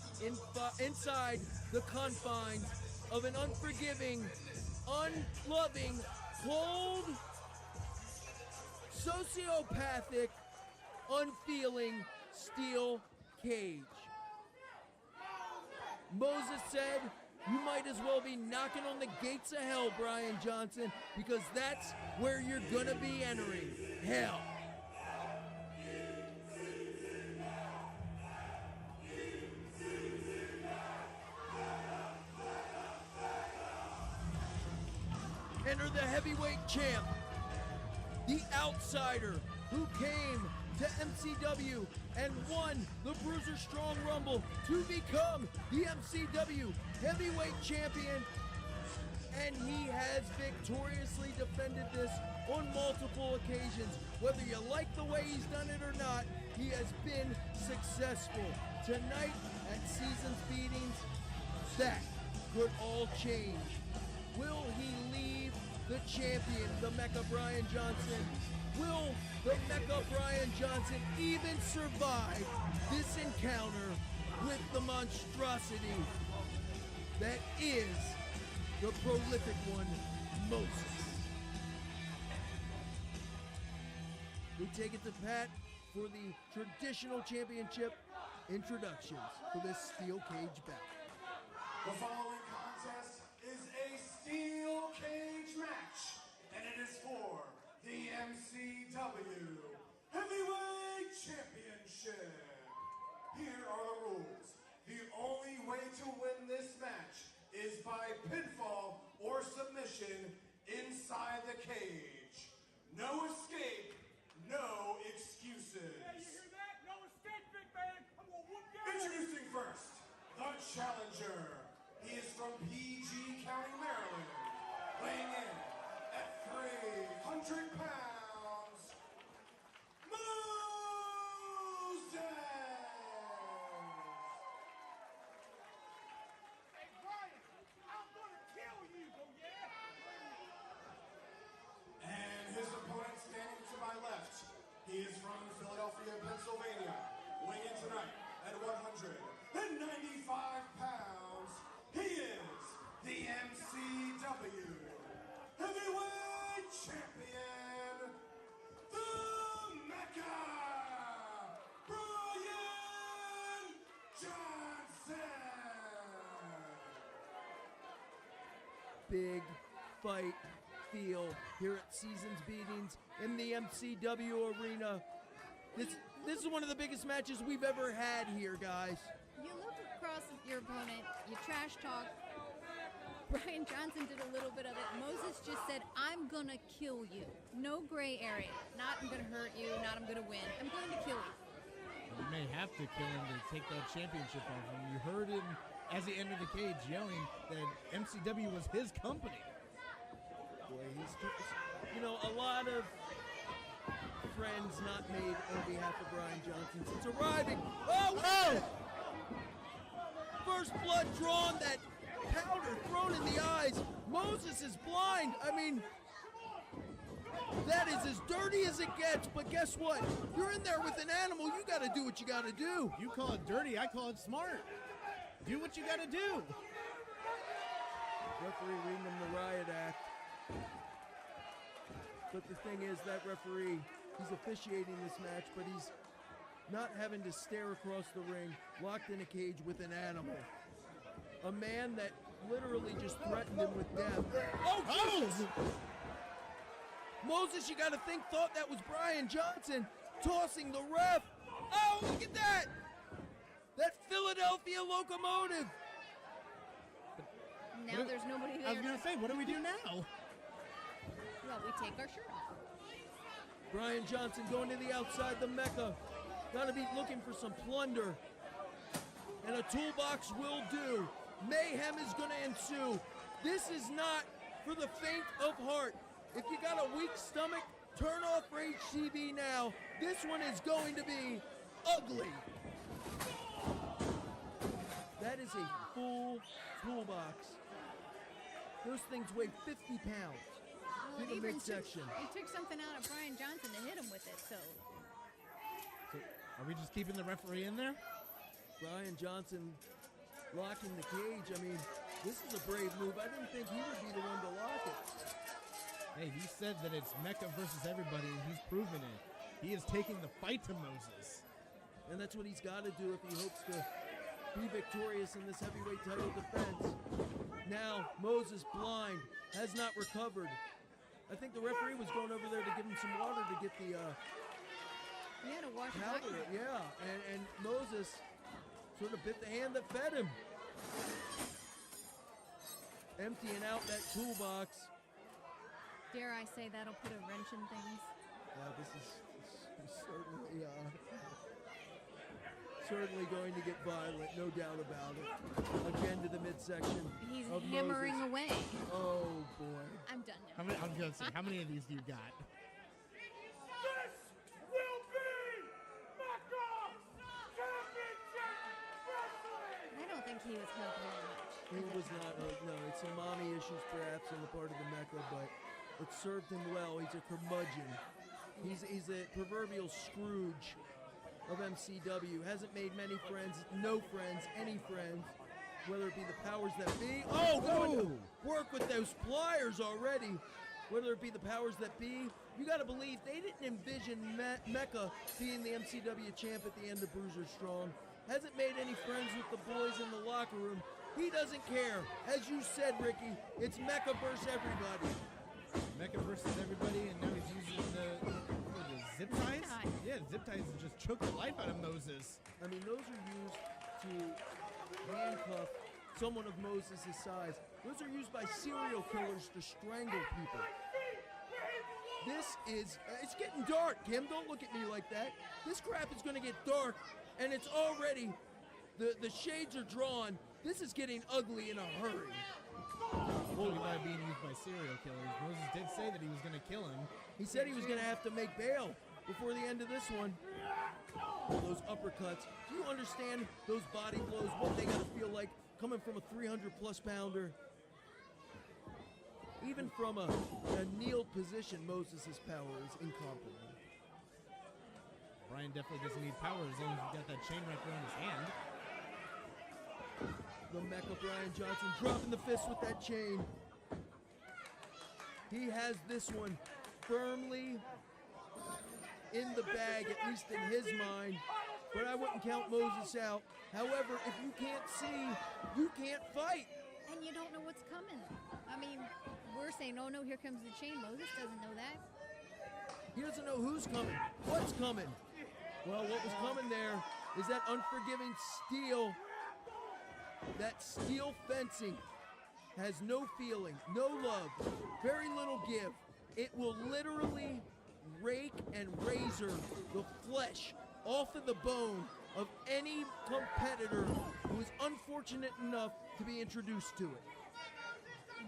inside the confines of an unforgiving, unloving, cold, sociopathic, unfeeling steel cage. Moses said, you might as well be knocking on the gates of hell, Brian Johnson, because that's where you're gonna be entering, hell. Enter the heavyweight champ, the outsider who came to MCW and won the Bruiser Strong Rumble to become the MCW Heavyweight Champion. And he has victoriously defended this on multiple occasions. Whether you like the way he's done it or not, he has been successful. Tonight at Seasons Beatings, that could all change. Will he leave the champion, the Mecca Brian Johnson? Will the Mecca Brian Johnson even survive this encounter with the monstrosity that is the prolific one, Moses? We take it to Pat for the traditional championship introductions for this steel cage bout. The following contest is a steel cage match, and it is for the MCW Heavyweight Championship. Here are the rules. The only way to win this match is by pinfall or submission inside the cage. No escape, no excuses. Yeah, you hear that? No escape, big man. I'm gonna whoop your ass. Introducing first, the challenger. He is from PG County, Maryland, weighing in at 300 pounds, Moses! Hey, Brian, I'm gonna kill you, oh yeah? And his opponent standing to my left, he is from Philadelphia, Pennsylvania, weighing in tonight at 195 pounds. He is the MCW Heavyweight Champion, the Mecca, Brian Johnson. Big fight feel here at Seasons Beatings in the MCW arena. This is one of the biggest matches we've ever had here, guys. You toss your opponent, you trash talk. Brian Johnson did a little bit of it. Moses just said, I'm going to kill you. No gray area. Not I'm going to hurt you, not I'm going to win. I'm going to kill you. You may have to kill him to take that championship off him. You heard him as he entered the cage yelling that MCW was his company. Boy, a lot of friends not made on behalf of Brian Johnson since arriving. Oh! First blood drawn, that powder thrown in the eyes. Moses is blind. I mean, that is as dirty as it gets, but guess what? You're in there with an animal. You got to do what you got to do. You call it dirty, I call it smart. Do what you got to do. Referee reading them the riot act. But the thing is, that referee, he's officiating this match, but he's not having to stare across the ring, locked in a cage with an animal. A man that literally just threatened him with death. Oh, Jesus! Moses, you got to thought that was Brian Johnson tossing the ref. Oh, look at that! That Philadelphia locomotive. Now there's nobody there. I was going to say, what do we do now? Well, we take our shirt off. Brian Johnson going to the outside, the Mecca. Got to be looking for some plunder. And a toolbox will do. Mayhem is going to ensue. This is not for the faint of heart. If you got a weak stomach, turn off Rage TV now. This one is going to be ugly. That is a full toolbox. Those things weigh 50 pounds. Well, In the midsection. He took something out of Brian Johnson to hit him with it, so. Are we just keeping the referee in there? Brian Johnson locking the cage. I mean, this is a brave move. I didn't think he would be the one to lock it. Hey, he said that it's Mecca versus everybody, and he's proven it. He is taking the fight to Moses. And that's what he's got to do if he hopes to be victorious in this heavyweight title defense. Now, Moses blind, has not recovered. I think the referee was going over there to give him some water to get the he had to wash powder. Yeah, and Moses sort of bit the hand that fed him. Emptying out that toolbox. Dare I say that'll put a wrench in things? This is certainly going to get violent, no doubt about it. Again to the midsection. He's of hammering Moses. away. Oh boy. I'm done now. I was going to say, how many of these do you got? This will be Mecca Championship Wrestling! I don't think he was hurt very much. He was not. No, it's some mommy issues perhaps on the part of the Mecca, but it served him well. He's a curmudgeon. He's a proverbial Scrooge of MCW. Hasn't made many friends, no friends, any friends, whether it be the powers that be. Oh, going to work with those pliers already. Whether it be the powers that be, you got to believe they didn't envision Mecca being the MCW champ at the end of Bruiser Strong. Hasn't made any friends with the boys in the locker room. He doesn't care. As you said, Ricky, it's Mecca versus everybody. Mecca versus everybody, and now he's using the zip ties? Yeah, zip ties just choke the life out of Moses. I mean, those are used to handcuff someone of Moses' size. Those are used by serial killers to strangle people. This is, it's getting dark, Kim. Don't look at me like that. This crap is going to get dark, and it's already, the shades are drawn. This is getting ugly in a hurry. Talking about being used by serial killers. Moses did say that he was going to kill him. He said he was going to have to make bail before the end of this one. Those uppercuts. Do you understand those body blows, what they got to feel like coming from a 300-plus pounder? Even from a kneeled position, Moses' power is incomparable. Brian definitely doesn't need power as long as he's got that chain wrapped around his hand. The Mecca Brian Johnson dropping the fist with that chain. He has this one firmly in the bag, at least in his mind. But I wouldn't count Moses out. However, if you can't see, you can't fight. And you don't know what's coming. I mean, we're saying, oh no, here comes the chain. Moses doesn't know that. He doesn't know who's coming, what's coming. Well, what was coming there is that unforgiving steel That steel fencing has no feeling, no love, very little give. It will literally rake and razor the flesh off of the bone of any competitor who is unfortunate enough to be introduced to it.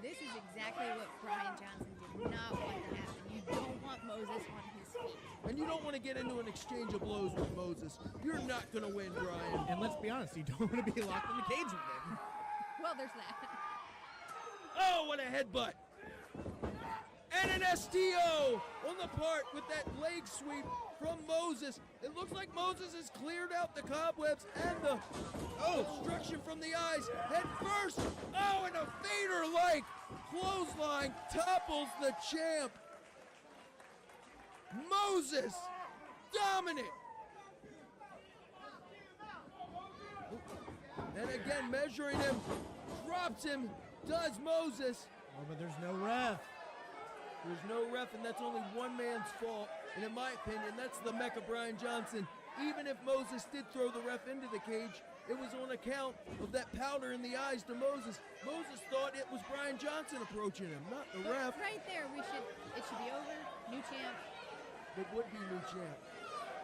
This is exactly what Brian Johnson did not want to happen. You don't want Moses on his feet. And you don't want to get into an exchange of blows with Moses. You're not going to win, Brian. And let's be honest, you don't want to be locked in the cage with him. Well, there's that. Oh, what a headbutt. And an STO on the part with that leg sweep from Moses. It looks like Moses has cleared out the cobwebs and the obstruction from the eyes. Head first. Oh, and a fader-like clothesline topples the champ. Moses, dominant. And again, measuring him, drops him, does Moses. Oh, but there's no ref. There's no ref, and that's only one man's fault. And in my opinion, that's the Mecha Brian Johnson. Even if Moses did throw the ref into the cage, it was on account of that powder in the eyes to Moses. Moses thought it was Brian Johnson approaching him, not the ref. Right there, it should be over. New champ. It would be new champ.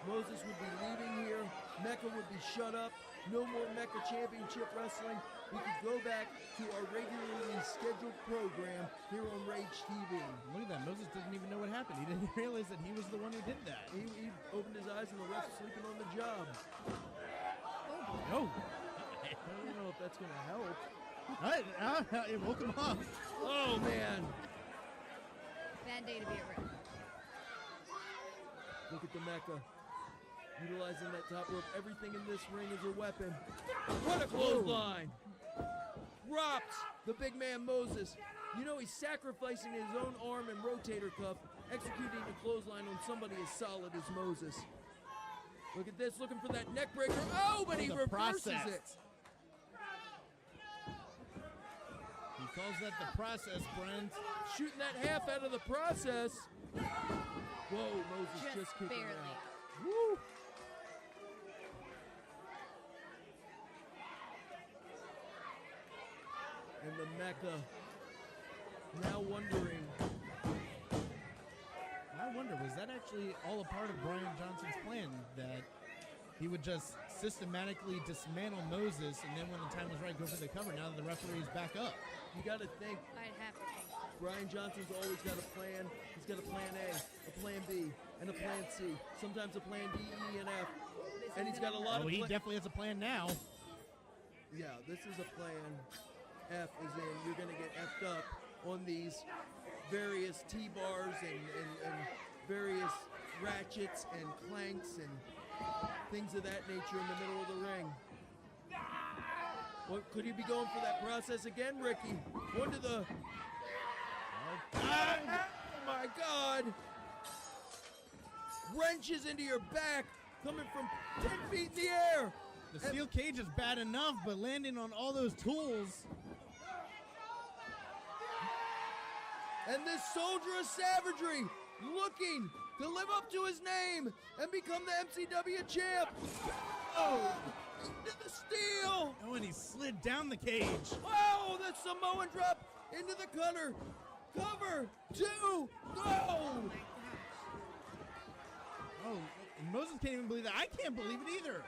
Moses would be leaving here. Mecha would be shut up. No more Mecha Championship Wrestling. We could go back to our regularly scheduled program here on Rage TV. Look at that. Moses doesn't even know what happened. He didn't realize that he was the one who did that. He opened his eyes and the ref's sleeping on the job. Oh. I don't know if that's going to help. It woke him up. Oh, man. Bad day to be a ref. Look at the Mecha. Utilizing that top rope. Everything in this ring is a weapon. What a clothesline. Drops the big man Moses. You know he's sacrificing his own arm and rotator cuff, executing a clothesline on somebody as solid as Moses. Look at this, looking for that neck breaker. Oh, but he reverses it. He calls that the process, Brent. Shooting that half out of the process. Whoa, Moses just kicking barely. out. Woo! And the Mecha now wondering. I wonder, was that actually all a part of Brian Johnson's plan, that he would just systematically dismantle Moses and then when the time was right, go for the cover now that the referee's back up? You got to think. I'd have to think. Brian Johnson's always got a plan. He's got a plan A, a plan B, and a plan C. Sometimes a plan D, E, and F. And he's got a lot of he definitely has a plan now. Yeah, this is a plan. F is in you're going to get effed up on these various T-bars and various ratchets and clanks and things of that nature in the middle of the ring. What, could he be going for that process again, Ricky? One to the... Oh my God! Wrenches into your back, coming from 10 feet in the air. The steel cage is bad enough, but landing on all those tools. And this soldier of savagery looking to live up to his name and become the MCW champ. Oh, into the steel. Oh, and he slid down the cage. Oh, the Samoan drop into the cutter. Cover, 2, go. Oh, Moses can't even believe that. I can't believe it either.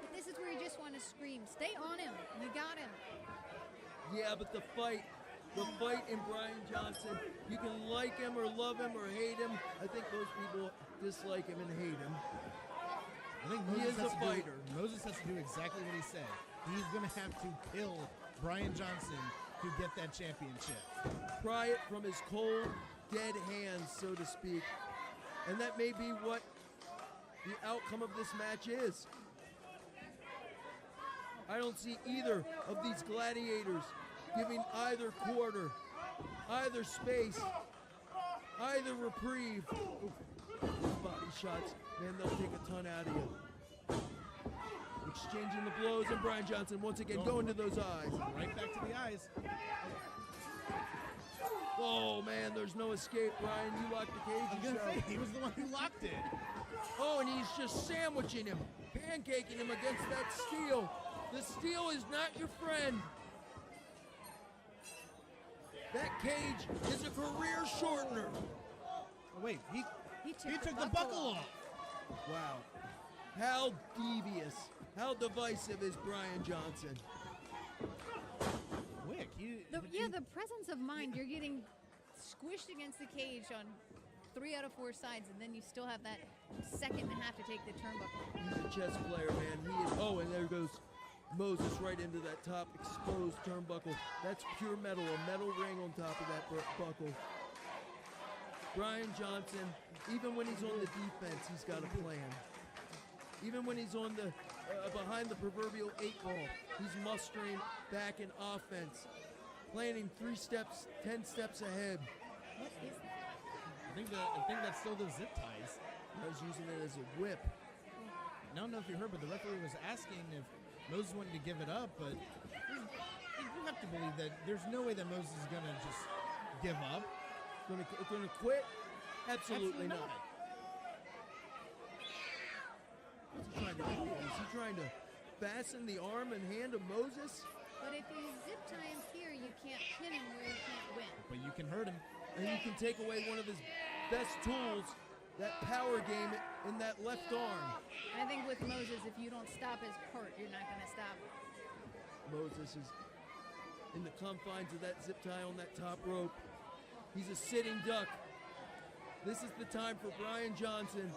But this is where you just want to scream. Stay on him. You got him. Yeah, but the fight in Brian Johnson, you can like him or love him or hate him. I think most people dislike him and hate him. I think Moses he is a fighter. Moses has to do exactly what he said. He's going to have to kill Brian Johnson to get that championship. Pry it from his cold, dead hands, so to speak. And that may be what the outcome of this match is. I don't see either of these gladiators giving either quarter, either space, either reprieve. Ooh, those body shots, man, they'll take a ton out of you. Exchanging the blows, and Brian Johnson once again going to those eyes. Right back to the eyes. Oh, man, there's no escape, Brian. You locked the cage. He was the one who locked it. Oh, and he's just sandwiching him, pancaking him against that steel. The steel is not your friend. That cage is a career shortener. Oh, wait, he took the buckle off. Wow. How devious, how divisive is Brian Johnson? Wick, the presence of mind. You're getting squished against the cage on 3 out of 4 sides, and then you still have that second and a half to take the turnbuckle. He's a chess player, man. He is. Oh, and there goes Moses right into that top exposed turnbuckle. That's pure metal, a metal ring on top of that buckle. Brian Johnson, even when he's on the defense, he's got a plan. Even when he's on the behind the proverbial 8-ball, he's mustering back in offense, planning 3 steps, 10 steps ahead. What is that? I think that's still the zip ties. I was using it as a whip. I don't know if you heard, but the referee was asking if Moses wanted to give it up, but you have to believe that there's no way that Moses is going to just give up. Going to quit? Absolutely not. What's he trying to do? Is he trying to fasten the arm and hand of Moses? But if you zip tie him here, you can't pin him where you can't win. But you can hurt him. And you can take away one of his best tools, that power game in that left arm. I think with Moses, if you don't stop his heart, you're not going to stop him. Moses is in the confines of that zip tie on that top rope. He's a sitting duck. This is the time for Brian Johnson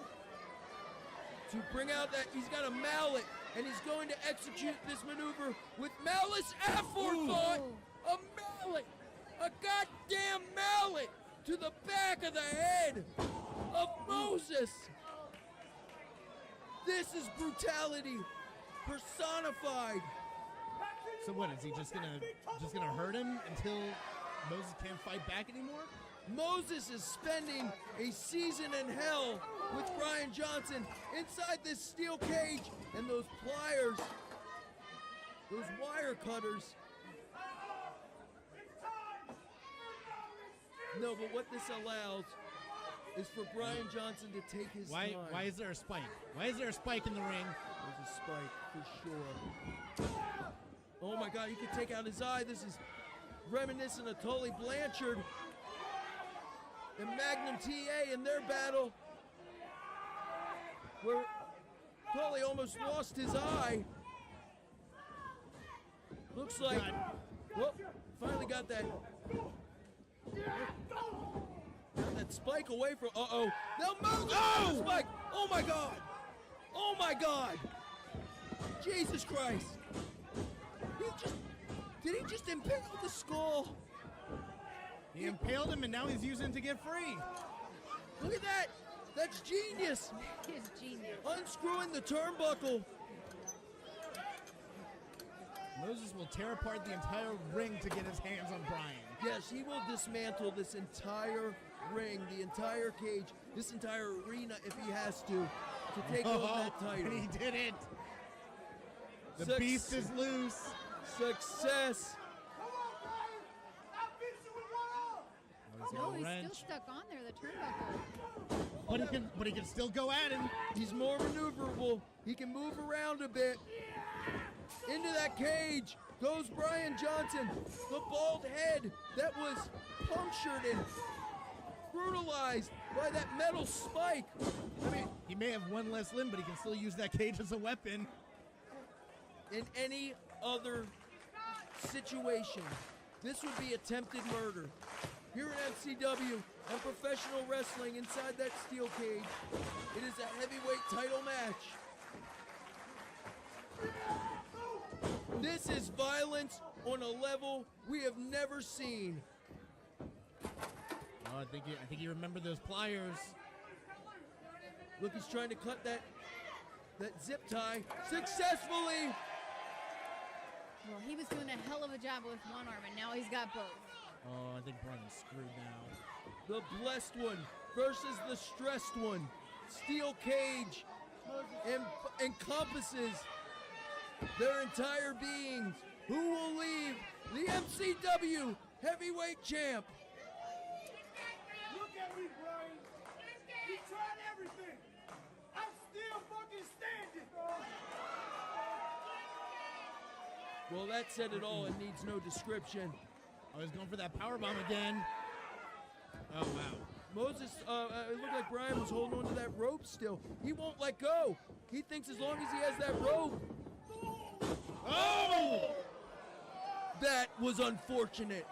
to bring out that he's got a mallet, and he's going to execute this maneuver with malice aforethought. A mallet, a goddamn mallet to the back of the head of Moses. This is brutality personified. So what, is he just gonna hurt him until Moses can't fight back anymore? Moses is spending a season in hell with Brian Johnson inside this steel cage, and those pliers, those wire cutters. No, but what this allows is for Brian Johnson to take his time. Why is there a spike? Why is there a spike in the ring? There's a spike for sure. Oh my God, he could take out his eye. This is reminiscent of Tully Blanchard and Magnum TA in their battle, where Tully almost lost his eye. Looks like, well, finally got that spike away from, uh-oh. Now Moses got the spike. Oh my God. Oh my God. Jesus Christ. Did he just impale the skull? He impaled him, and now he's using it to get free. Look at that. That's genius. His genius. Unscrewing the turnbuckle. Moses will tear apart the entire ring to get his hands on Brian. Yes, he will dismantle this entire ring, the entire cage, this entire arena if he has to take on that title. And he did it. The beast is loose. Success. No, he's still stuck on there, the turnbuckle. But he can still go at him. He's more maneuverable. He can move around a bit. Into that cage goes Brian Johnson. The bald head that was punctured and brutalized by that metal spike. I mean, he may have one less limb, but he can still use that cage as a weapon. In any other situation, this would be attempted murder. Here in MCW and professional wrestling inside that steel cage, it is a heavyweight title match. This is violence on a level we have never seen. Oh, I think you remember those pliers. Look, he's trying to cut that zip tie successfully. Well, he was doing a hell of a job with one arm, and now he's got both. Oh, I think Brian's screwed now. The blessed one versus the stressed one. Steel cage encompasses their entire beings. Who will leave the MCW heavyweight champ? Look at me, Brian. You tried everything. I'm still fucking standing. Well, that said it all. It needs no description. I was going for that powerbomb again. Oh, wow. Moses, it looked like Brian was holding on to that rope still. He won't let go. He thinks as long as he has that rope. Oh! That was unfortunate.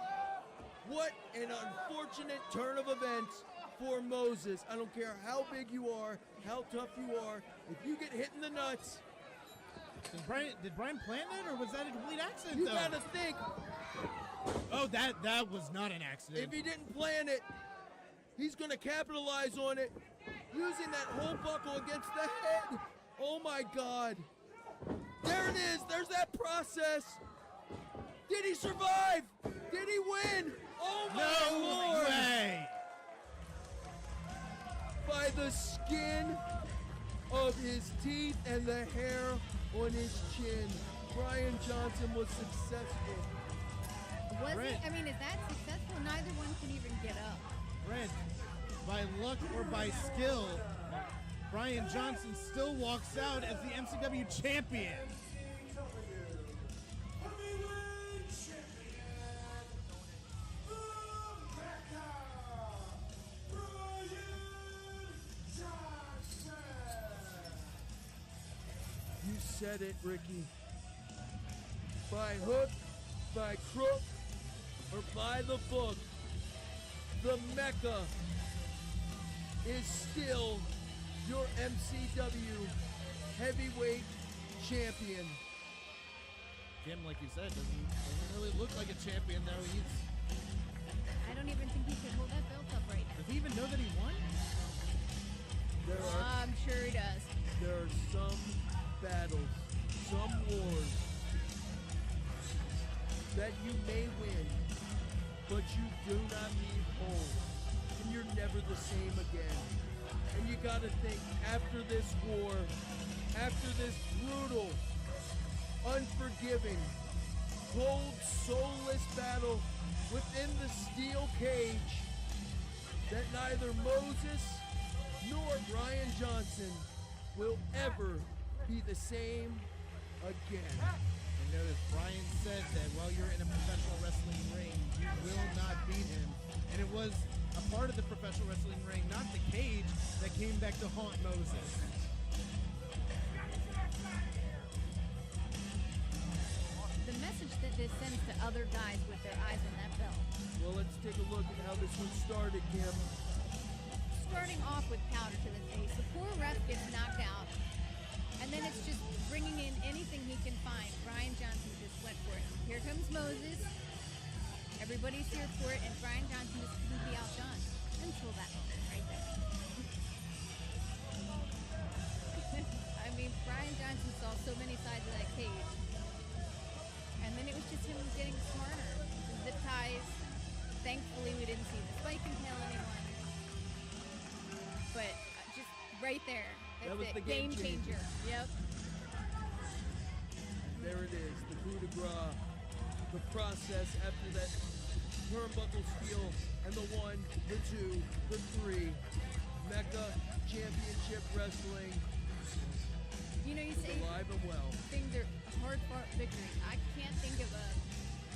What an unfortunate turn of events for Moses. I don't care how big you are, how tough you are. If you get hit in the nuts. Did Brian plan that, or was that a complete accident? You though? gotta think. Oh, that was not an accident. If he didn't plan it, he's gonna capitalize on it, using that whole buckle against the head. Oh my God. There it is. There's that process. Did he survive? Did he win? Oh my Lord. Way. By the skin of his teeth and the hair on his chin, Brian Johnson was successful. Was he? I mean, is that successful? Neither one can even get up. Brent, by luck or by skill, Brian Johnson still walks out as the MCW champion. You said it, Ricky. By hook, by crook, or by the book, the Mecca is still your MCW heavyweight champion. Jim, like you said, doesn't really look like a champion though. I don't even think he can hold that belt up right now. Does he even know that he won? I'm sure he does. There are some battles, some wars that you may win, but you do not leave home, and you're never the same again. And you gotta think, after this war, after this brutal, unforgiving, cold, soulless battle within the steel cage, that neither Moses nor Brian Johnson will ever be the same again. And notice Brian said that while you're in a professional wrestling ring, you will not beat him. And it was a part of the professional wrestling ring, not the cage, that came back to haunt Moses. The message that this sends to other guys with their eyes on that belt. Well, let's take a look at how this one started, Kim. Starting off with powder to the face, the poor ref gets knocked out, and then it's just bringing in anything he can find. Brian Johnson just went for it. Here comes Moses. Everybody's here for it, and Brian Johnson just couldn't be outdone until that moment right there. I mean, Brian Johnson saw so many sides of that cage, and then it was just him getting smarter. The zip ties. Thankfully, we didn't see the spike impale anyone. But just right there. That's That was it. the game changer. Yep. There it is, the coup de grace, the process after that turnbuckle steal, and the 1, the 2, the 3, Mecca Championship Wrestling. You know, you say alive and well. Things are hard-fought victories. I can't think of a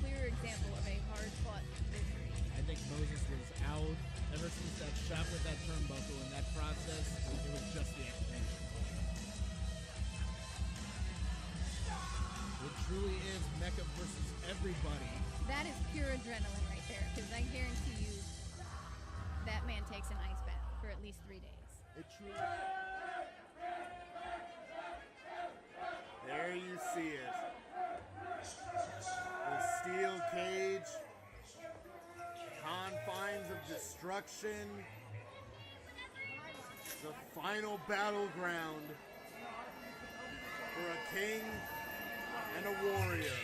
clear example of a hard-fought victory. I think Moses was out ever since that shot with that turnbuckle, and that process, it was just the explanation. It truly is Mecca versus everybody. That is pure adrenaline right there, because I guarantee you that man takes an ice bath for at least 3 days. It truly. There you see it. The steel cage, confines of destruction, the final battleground for a king and a warrior.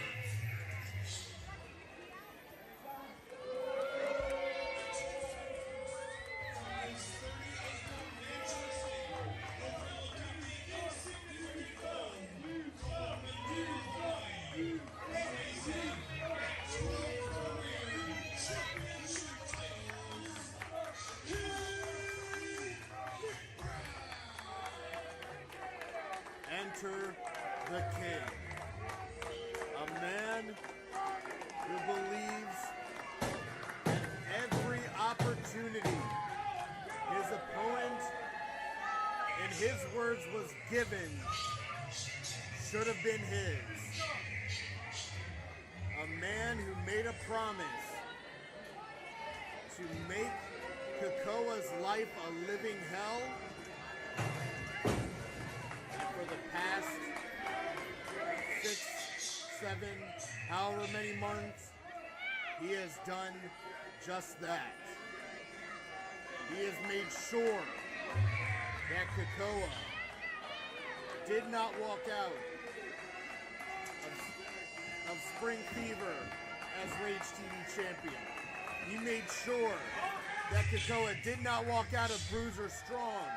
Enter the king, a man his words was given should have been his. A man who made a promise to make Kikoa's life a living hell. For the past 6, 7, however many months, he has done just that. He has made sure that Kikoa did not walk out of Spring Fever as Rage TV champion. He made sure that Kikoa did not walk out of Bruiser Strong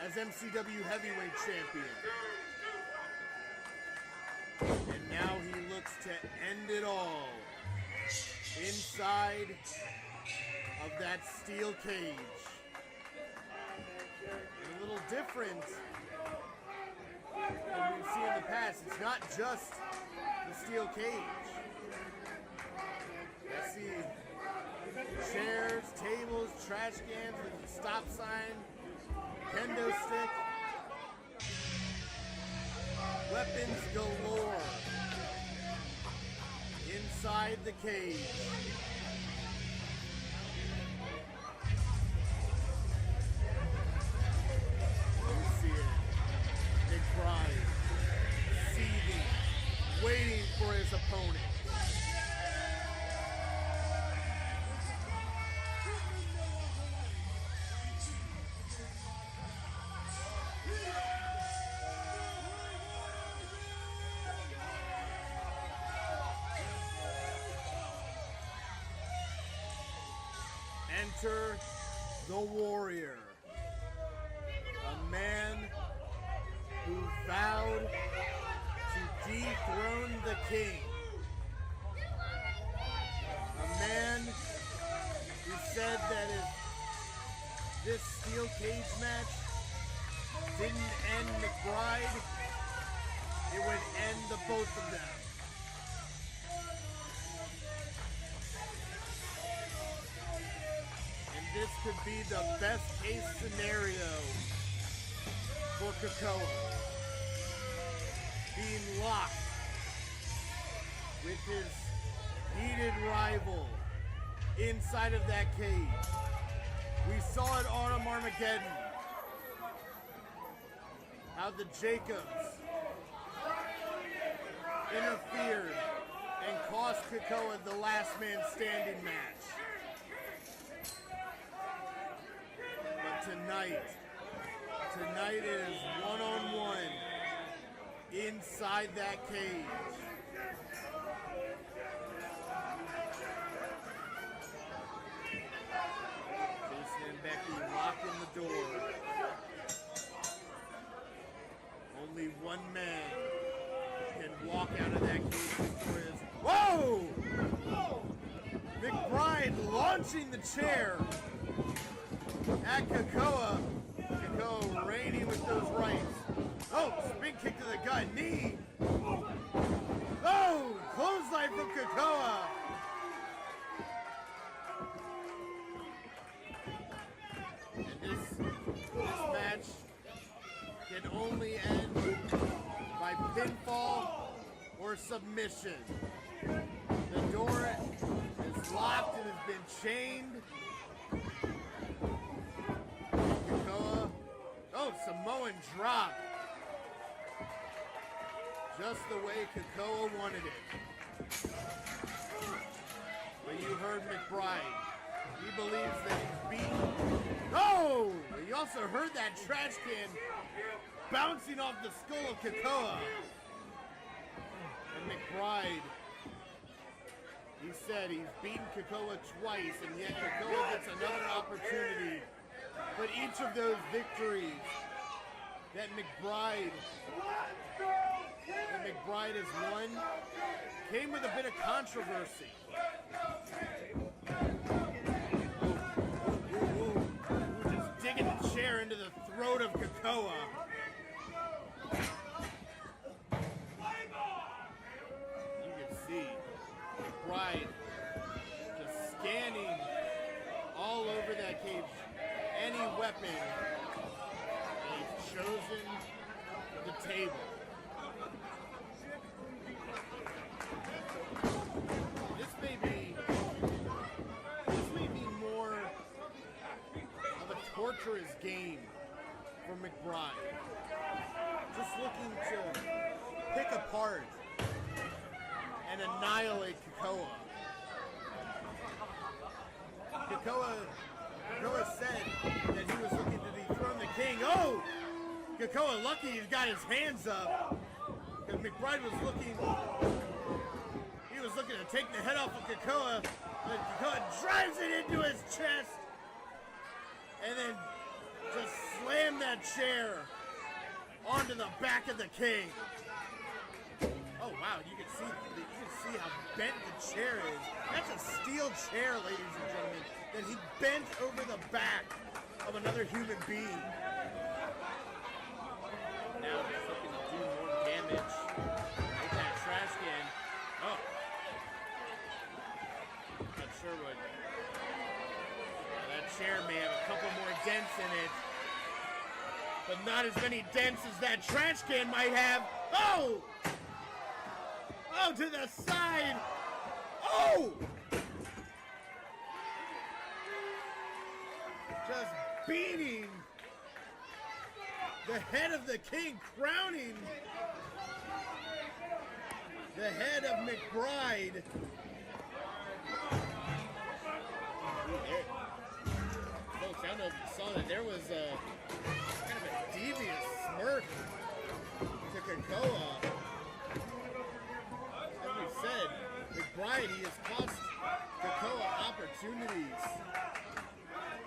as MCW Heavyweight Champion. And now he looks to end it all inside of that steel cage. A little different than we've seen in the past. It's not just the steel cage. I see chairs, tables, trash cans with a stop sign, kendo stick, weapons galore inside the cage. You see it. Nick Bryan seething, waiting for his opponent. Enter the Warrior, a man who vowed to dethrone the king, a man who said that if this steel cage match didn't end McBride, it would end the both of them. This could be the best case scenario for Kikoa. Being locked with his heated rival inside of that cage. We saw it on Armageddon. How the Jacobs interfered and cost Kikoa the last man standing match. Tonight it is one-on-one inside that cage. Jason and Becky locking the door. Only one man can walk out of that cage victorious. Whoa! McBride launching the chair at Kikoa. Kikoa reigning with those rights. Oh, spin kick to the gut. Knee. Oh, clothesline from Kikoa. And this match can only end by pinfall or submission. The door is locked and has been chained. Oh, Samoan drop. Just the way Kikoa wanted it. But you heard McBride. He believes that he's beaten. Oh! You also heard that trash can bouncing off the skull of Kikoa. And McBride, he said he's beaten Kikoa twice, and yet Kikoa gets another opportunity. But each of those victories that McBride has won came with a bit of controversy. Just digging the chair into the throat of Kikoa. You can see McBride just scanning all over that cage. Any weapon, and he's chosen the table. This may be more of a torturous game for McBride. Just looking to pick apart and annihilate Kakoa. Kakoa said that he was looking to dethrone the king. Oh! Kakoa, lucky he's got his hands up. Because McBride was looking to take the head off of Kakoa. But Kakoa drives it into his chest. And then just slam that chair onto the back of the king. Oh wow, you can see how bent the chair is. That's a steel chair, ladies and gentlemen, that he bent over the back of another human being. Now he's looking to do more damage with that trash can. Oh. Not sure what. That chair may have a couple more dents in it, but not as many dents as that trash can might have. Oh! Oh, to the side! Oh! Just beating the head of the king, crowning the head of McBride. Folks, I don't know if you saw that. There was kind of a devious smirk to Kakoa. As we said, McBride, he has cost Kakoa opportunities.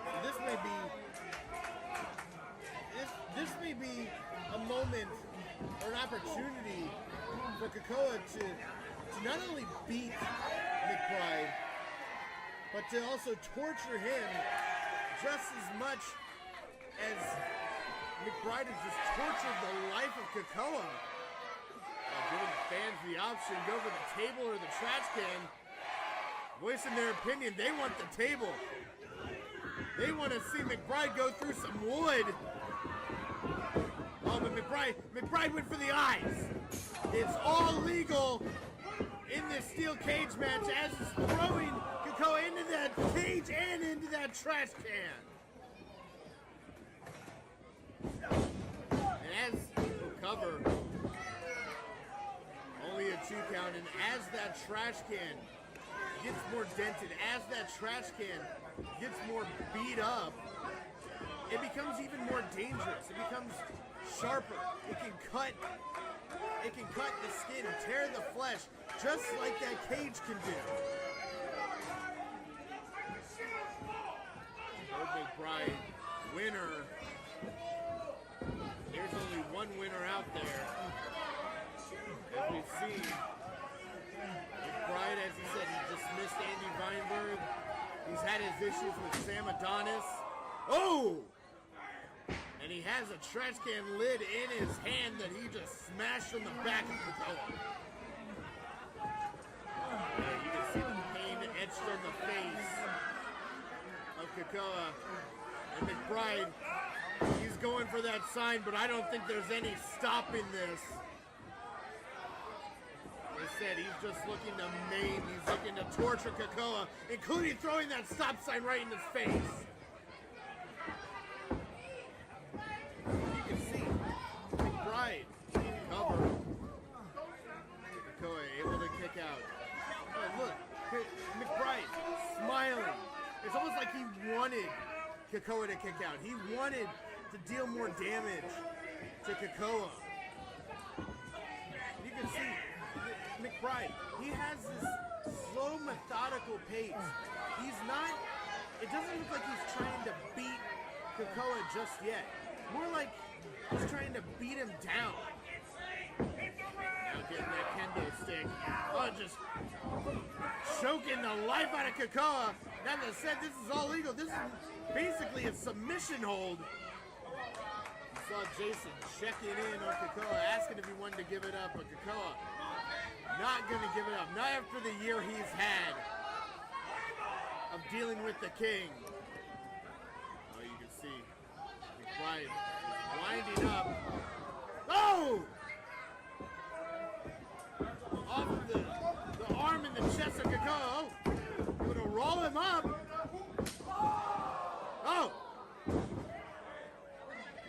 So this may be a moment or an opportunity for Kakoa to not only beat McBride, but to also torture him just as much as McBride has just tortured the life of Kakoa. Giving the fans the option, go for the table or the trash can. Voicing their opinion, they want the table. They want to see McBride go through some wood. Oh, but McBride went for the eyes. It's all legal in this steel cage match as he's throwing Kakoa into that cage and into that trash can. And as he'll cover, only a 2 count, and as that trash can gets more dented, as that trash can gets more beat up, it becomes even more dangerous. It becomes sharper. It can cut the skin, tear the flesh, just like that cage can do. McBride, winner. There's only one winner out there. As we've seen, McBride, as he said, he dismissed Andy Weinberg. He's had his issues with Sam Adonis. Oh! And he has a trash can lid in his hand that he just smashed on the back of Kakoa. You can see the pain etched on the face of Kakoa. And McBride, he's going for that sign, but I don't think there's any stopping this. Like I said, he's just looking to maim, he's looking to torture Kakoa, including throwing that stop sign right in his face. You can see McBride cover. Kakoa able to kick out. Oh, look, McBride smiling. It's almost like he wanted Kakoa to kick out. He wanted to deal more damage to Kakoa. You can see McBride, he has this slow, methodical pace. He's not, it doesn't look like he's trying to beat Kakoa just yet. More like he's trying to beat him down. Now getting that kendo stick. Oh, just choking the life out of Kakoa. Now, as I said, this is all legal. This is basically a submission hold. You saw Jason checking in on Kakoa, asking if he wanted to give it up, but Kakoa not going to give it up. Not after the year he's had of dealing with the king. Oh, you can see McBride winding up. Oh! Off the arm and the chest of Kakoa. Going to roll him up. Oh!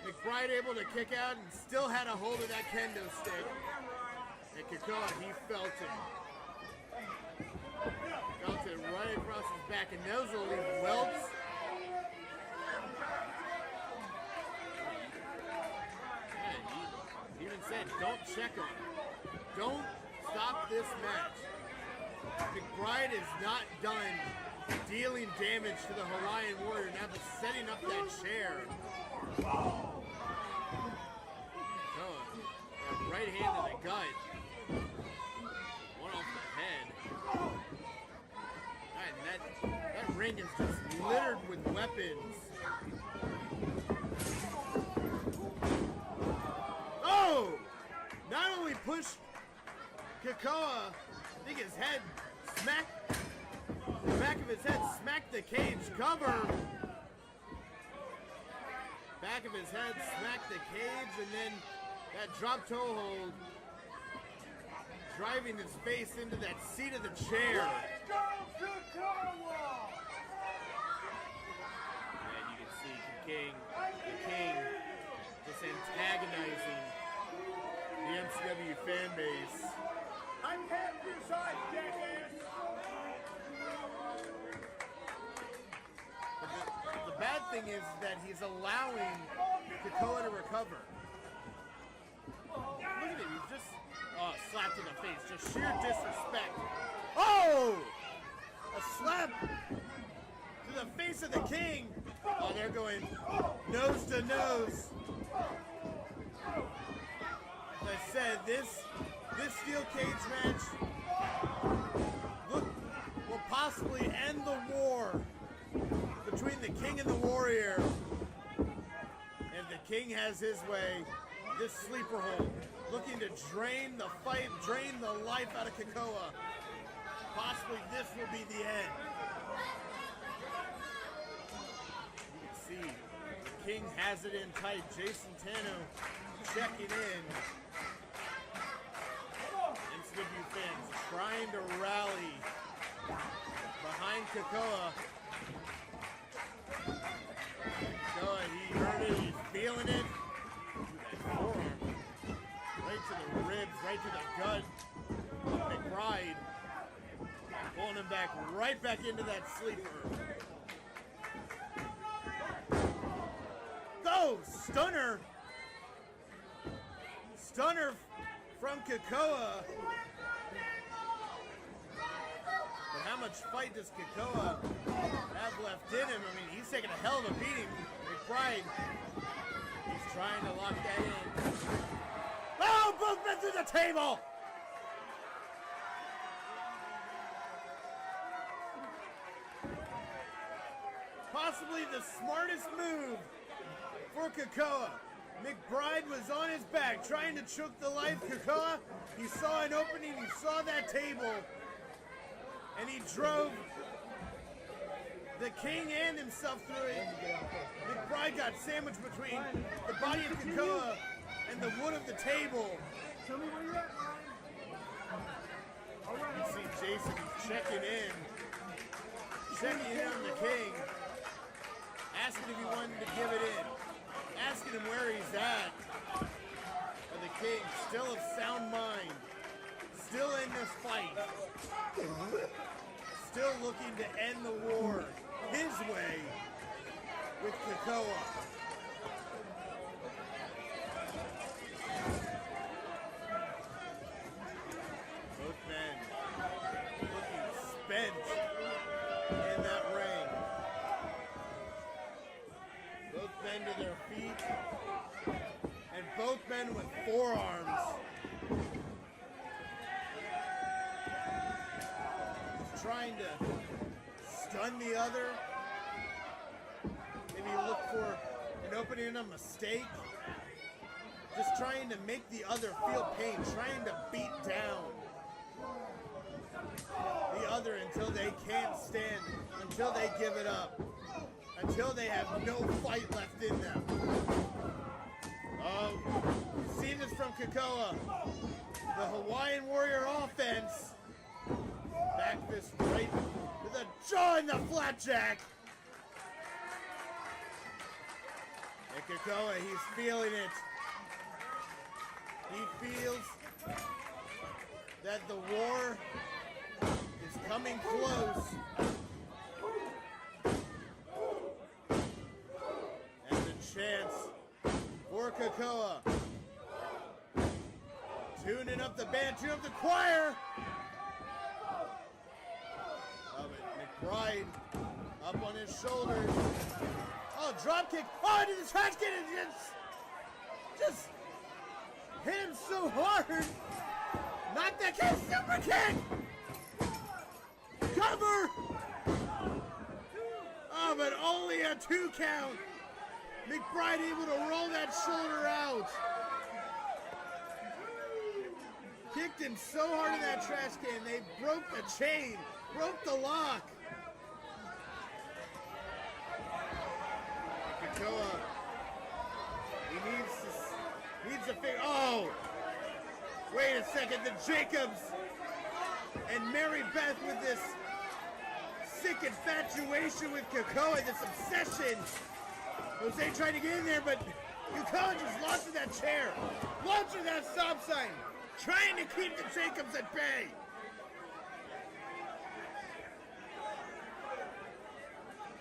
McBride able to kick out and still had a hold of that kendo stick. And Kakoa, he felt it. Felt it right across his back, and those will leave welts. He even said, don't check him. Don't stop this match. McBride is not done dealing damage to the Hawaiian Warrior, now but setting up that chair. Right hand to the gut. One off the head. And that ring is just littered with weapons. Oh! Not only pushed Kakoa, I think his head smacked, the back of his head smacked the cage cover. Back of his head smacked the cage, and then that drop toe hold, driving his face into that seat of the chair. And you can see the King just antagonizing the MCW fan base. I'm half your size, jackass! But the bad thing is that he's allowing Kakoa to recover. Look at him, he's just, slap to the face, just sheer disrespect. Oh! A slap to the face of the King. Oh, they're going nose to nose. As I said, this steel cage match will possibly end the war between the King and the Warrior. And the King has his way. This sleeper hold, looking to drain the fight, drain the life out of Kakoa. Possibly this will be the end. You can see the King has it in tight. Jason Tano checking in. MCW fans trying to rally behind Kakoa. Kakoa, he heard it, he's feeling it. Forearm, right to the ribs, right to the gut of McBride, pulling him right back into that sleeper. Go! Stunner from Kakoa. But how much fight does Kakoa have left in him? I mean, he's taking a hell of a beating. McBride, he's trying to lock that in. Oh, both men through the table! Possibly the smartest move for Kakoa. McBride was on his back trying to choke the life. Kakoa, he saw an opening, he saw that table, and he drove the King and himself through it. McBride got sandwiched between the body of Kakoa and the wood of the table. Tell me where you're at, Ryan. You see Jason checking in on the King, asking if he wanted to give it in, asking him where he's at. And the King, still of sound mind, still in this fight, still looking to end the war his way with Kakoa. Both men looking spent in that ring. Both men to their feet, and both men with forearms. Trying to stun the other. Maybe look for an opening and a mistake. Just trying to make the other feel pain, trying to beat down the other until they can't stand, until they give it up. I until they have no fight left in them. Oh, you've seen this from Kakoa. The Hawaiian Warrior offense. Back fist right with a jaw in the flapjack. And Kakoa, he's feeling it. He feels that the war is coming close. And the chance for Kakoa. Tuning up the band, tuning up the choir. McBride up on his shoulders. Oh, drop kick. Oh, into the trash can. And just hit him so hard. Not that kick. Super kick. Cover. Oh, but only a 2 count. McBride able to roll that shoulder out. Kicked him so hard in that trash can, they broke the chain, broke the lock. Kakoa, he needs to figure. Oh, wait a second, the Jacobs and Mary Beth with this sick infatuation with Kakoa, this obsession. Jose trying to get in there, but Kakoa just launching that chair, launching that stop sign, trying to keep the Jacobs at bay.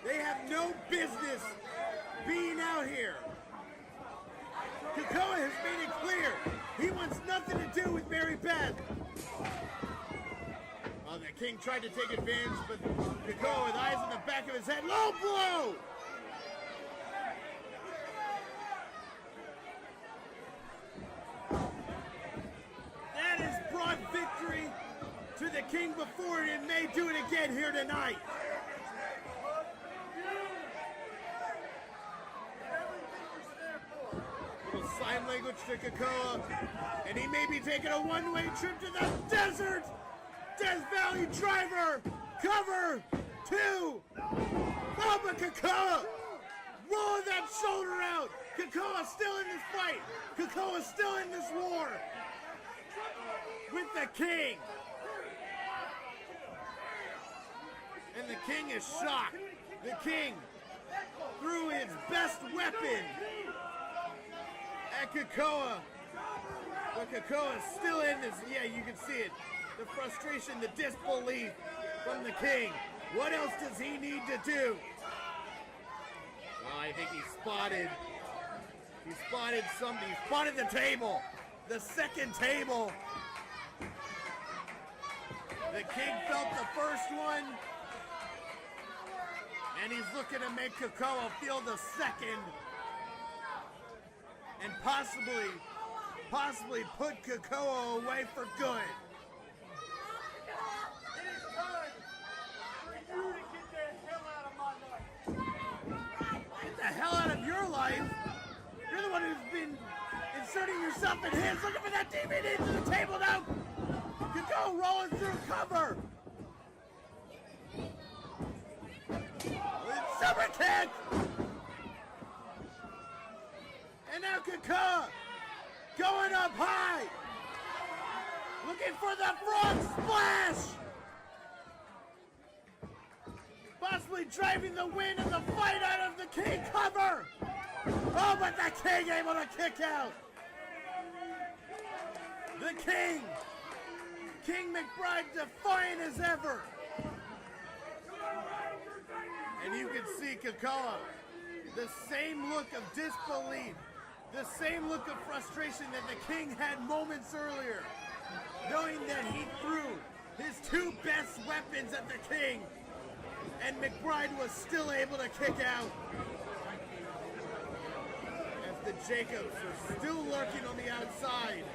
They have no business being out here. Kakoa has made it clear he wants nothing to do with Mary Beth. Well, the King tried to take advantage, but Kakoa with eyes in the back of his head. Low blow! That has brought victory to the King before, and may do it again here tonight. Little sign language to Kakoa, and he may be taking a one-way trip to the desert. Death Valley driver, cover 2. Oh, but Kakoa rolling that shoulder out. Kakoa still in this fight. Kakoa still in this war with the King. And the King is shocked. The King threw his best weapon at Kakoa. But Kakoa is still in this. Yeah, you can see it. The frustration, the disbelief from the King. What else does he need to do? Well, I think he spotted something. He spotted the table. The second table. The King felt the first one. And he's looking to make Kakoa feel the second. And possibly put Kakoa away for good. Get the hell out of your life. You're the one who's been inserting yourself in his. Looking for that DVD to the table now. Kakoa rolling through cover. Super kick. And now Kakoa going up high. Looking for the frog splash. Possibly driving the wind and the fight out of the King cover. Oh, but the King able to kick out. The King. King McBride defiant as ever. And you can see Kakoa, the same look of disbelief, the same look of frustration that the King had moments earlier, knowing that he threw his 2 best weapons at the King, and McBride was still able to kick out. As the Jacobs are still lurking on the outside.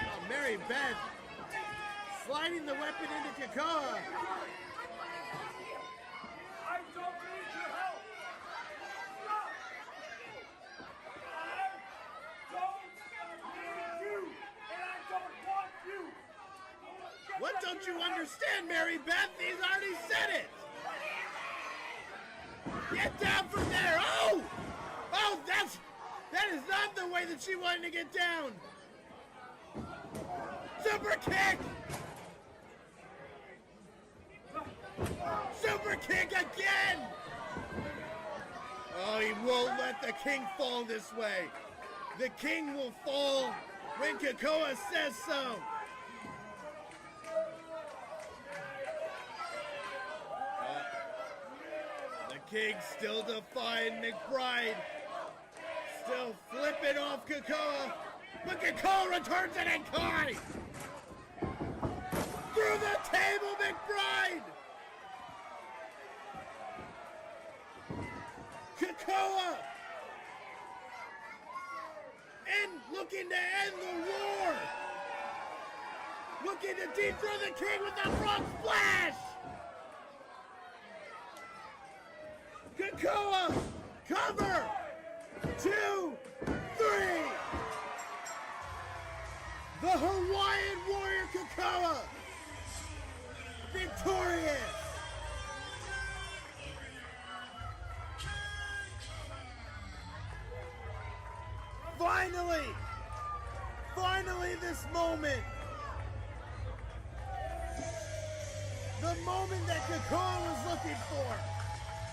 Oh, Mary Beth sliding the weapon into Kakoa. I don't need your help. Stop. I don't need you, and I don't want you. What don't you understand, Mary Beth? He's already said it. Get down from there! Oh! Oh, that is not the way that she wanted to get down! Super kick! Super kick again! Oh, he won't let the king fall this way. The king will fall when Kakoa says so. The king still defying McBride. Still flipping off Kakoa. But Kakoa returns it and Kai! Through the table, McBride! Kakoa! And looking to end the war! Looking to dethrone the king with the frog splash! Kakoa! Cover! 2, 3! The Hawaiian Warrior Kakoa! Victorious! Finally this moment! The moment that Kakoa was looking for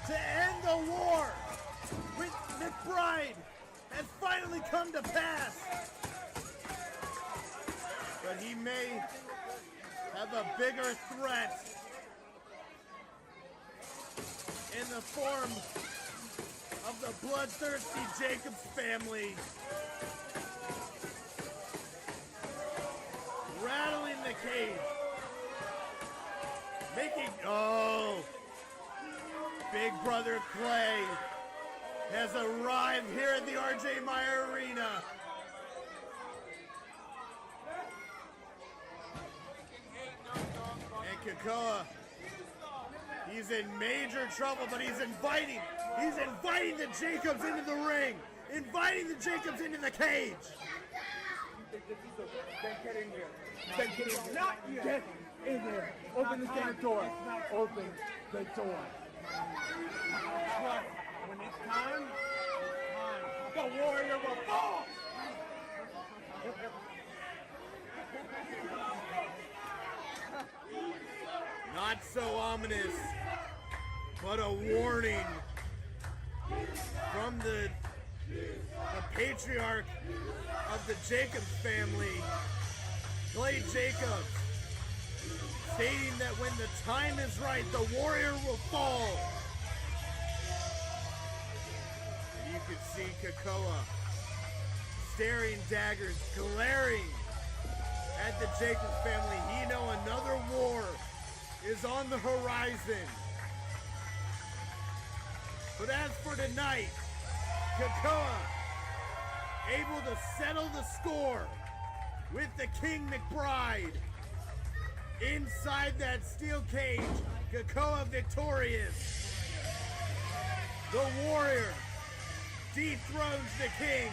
to end the war with McBride has finally come to pass. But he may have a bigger threat in the form of the bloodthirsty Jacobs family. Rattling the cage. Making, Big Brother Clay has arrived here at the RJ Meyer Arena. And Kakoa, he's in major trouble, but he's inviting the Jacobs into the ring, inviting the Jacobs into the cage. Then get in here. Then get in here. Not yet. Get in here. Open the damn door. Open the door. When it's time, the warrior will fall. Not so ominous, but a warning from the patriarch of the Jacobs family, Clay Jacobs, stating that when the time is right, the warrior will fall. And you can see Kakoa staring daggers, glaring at the Jacobs family. He knows another war is on the horizon. But as for tonight, Kakoa able to settle the score with the King McBride inside that steel cage. Kakoa victorious. The warrior dethrones the king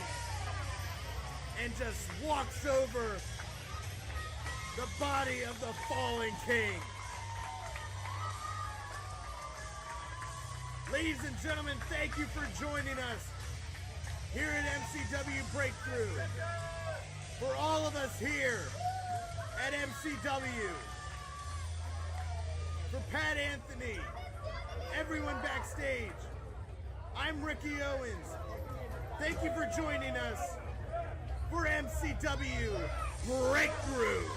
and just walks over the body of the fallen king. Ladies and gentlemen, thank you for joining us here at MCW Breakthrough. For all of us here at MCW, for Pat Anthony, everyone backstage, I'm Ricky Owens. Thank you for joining us for MCW Breakthrough.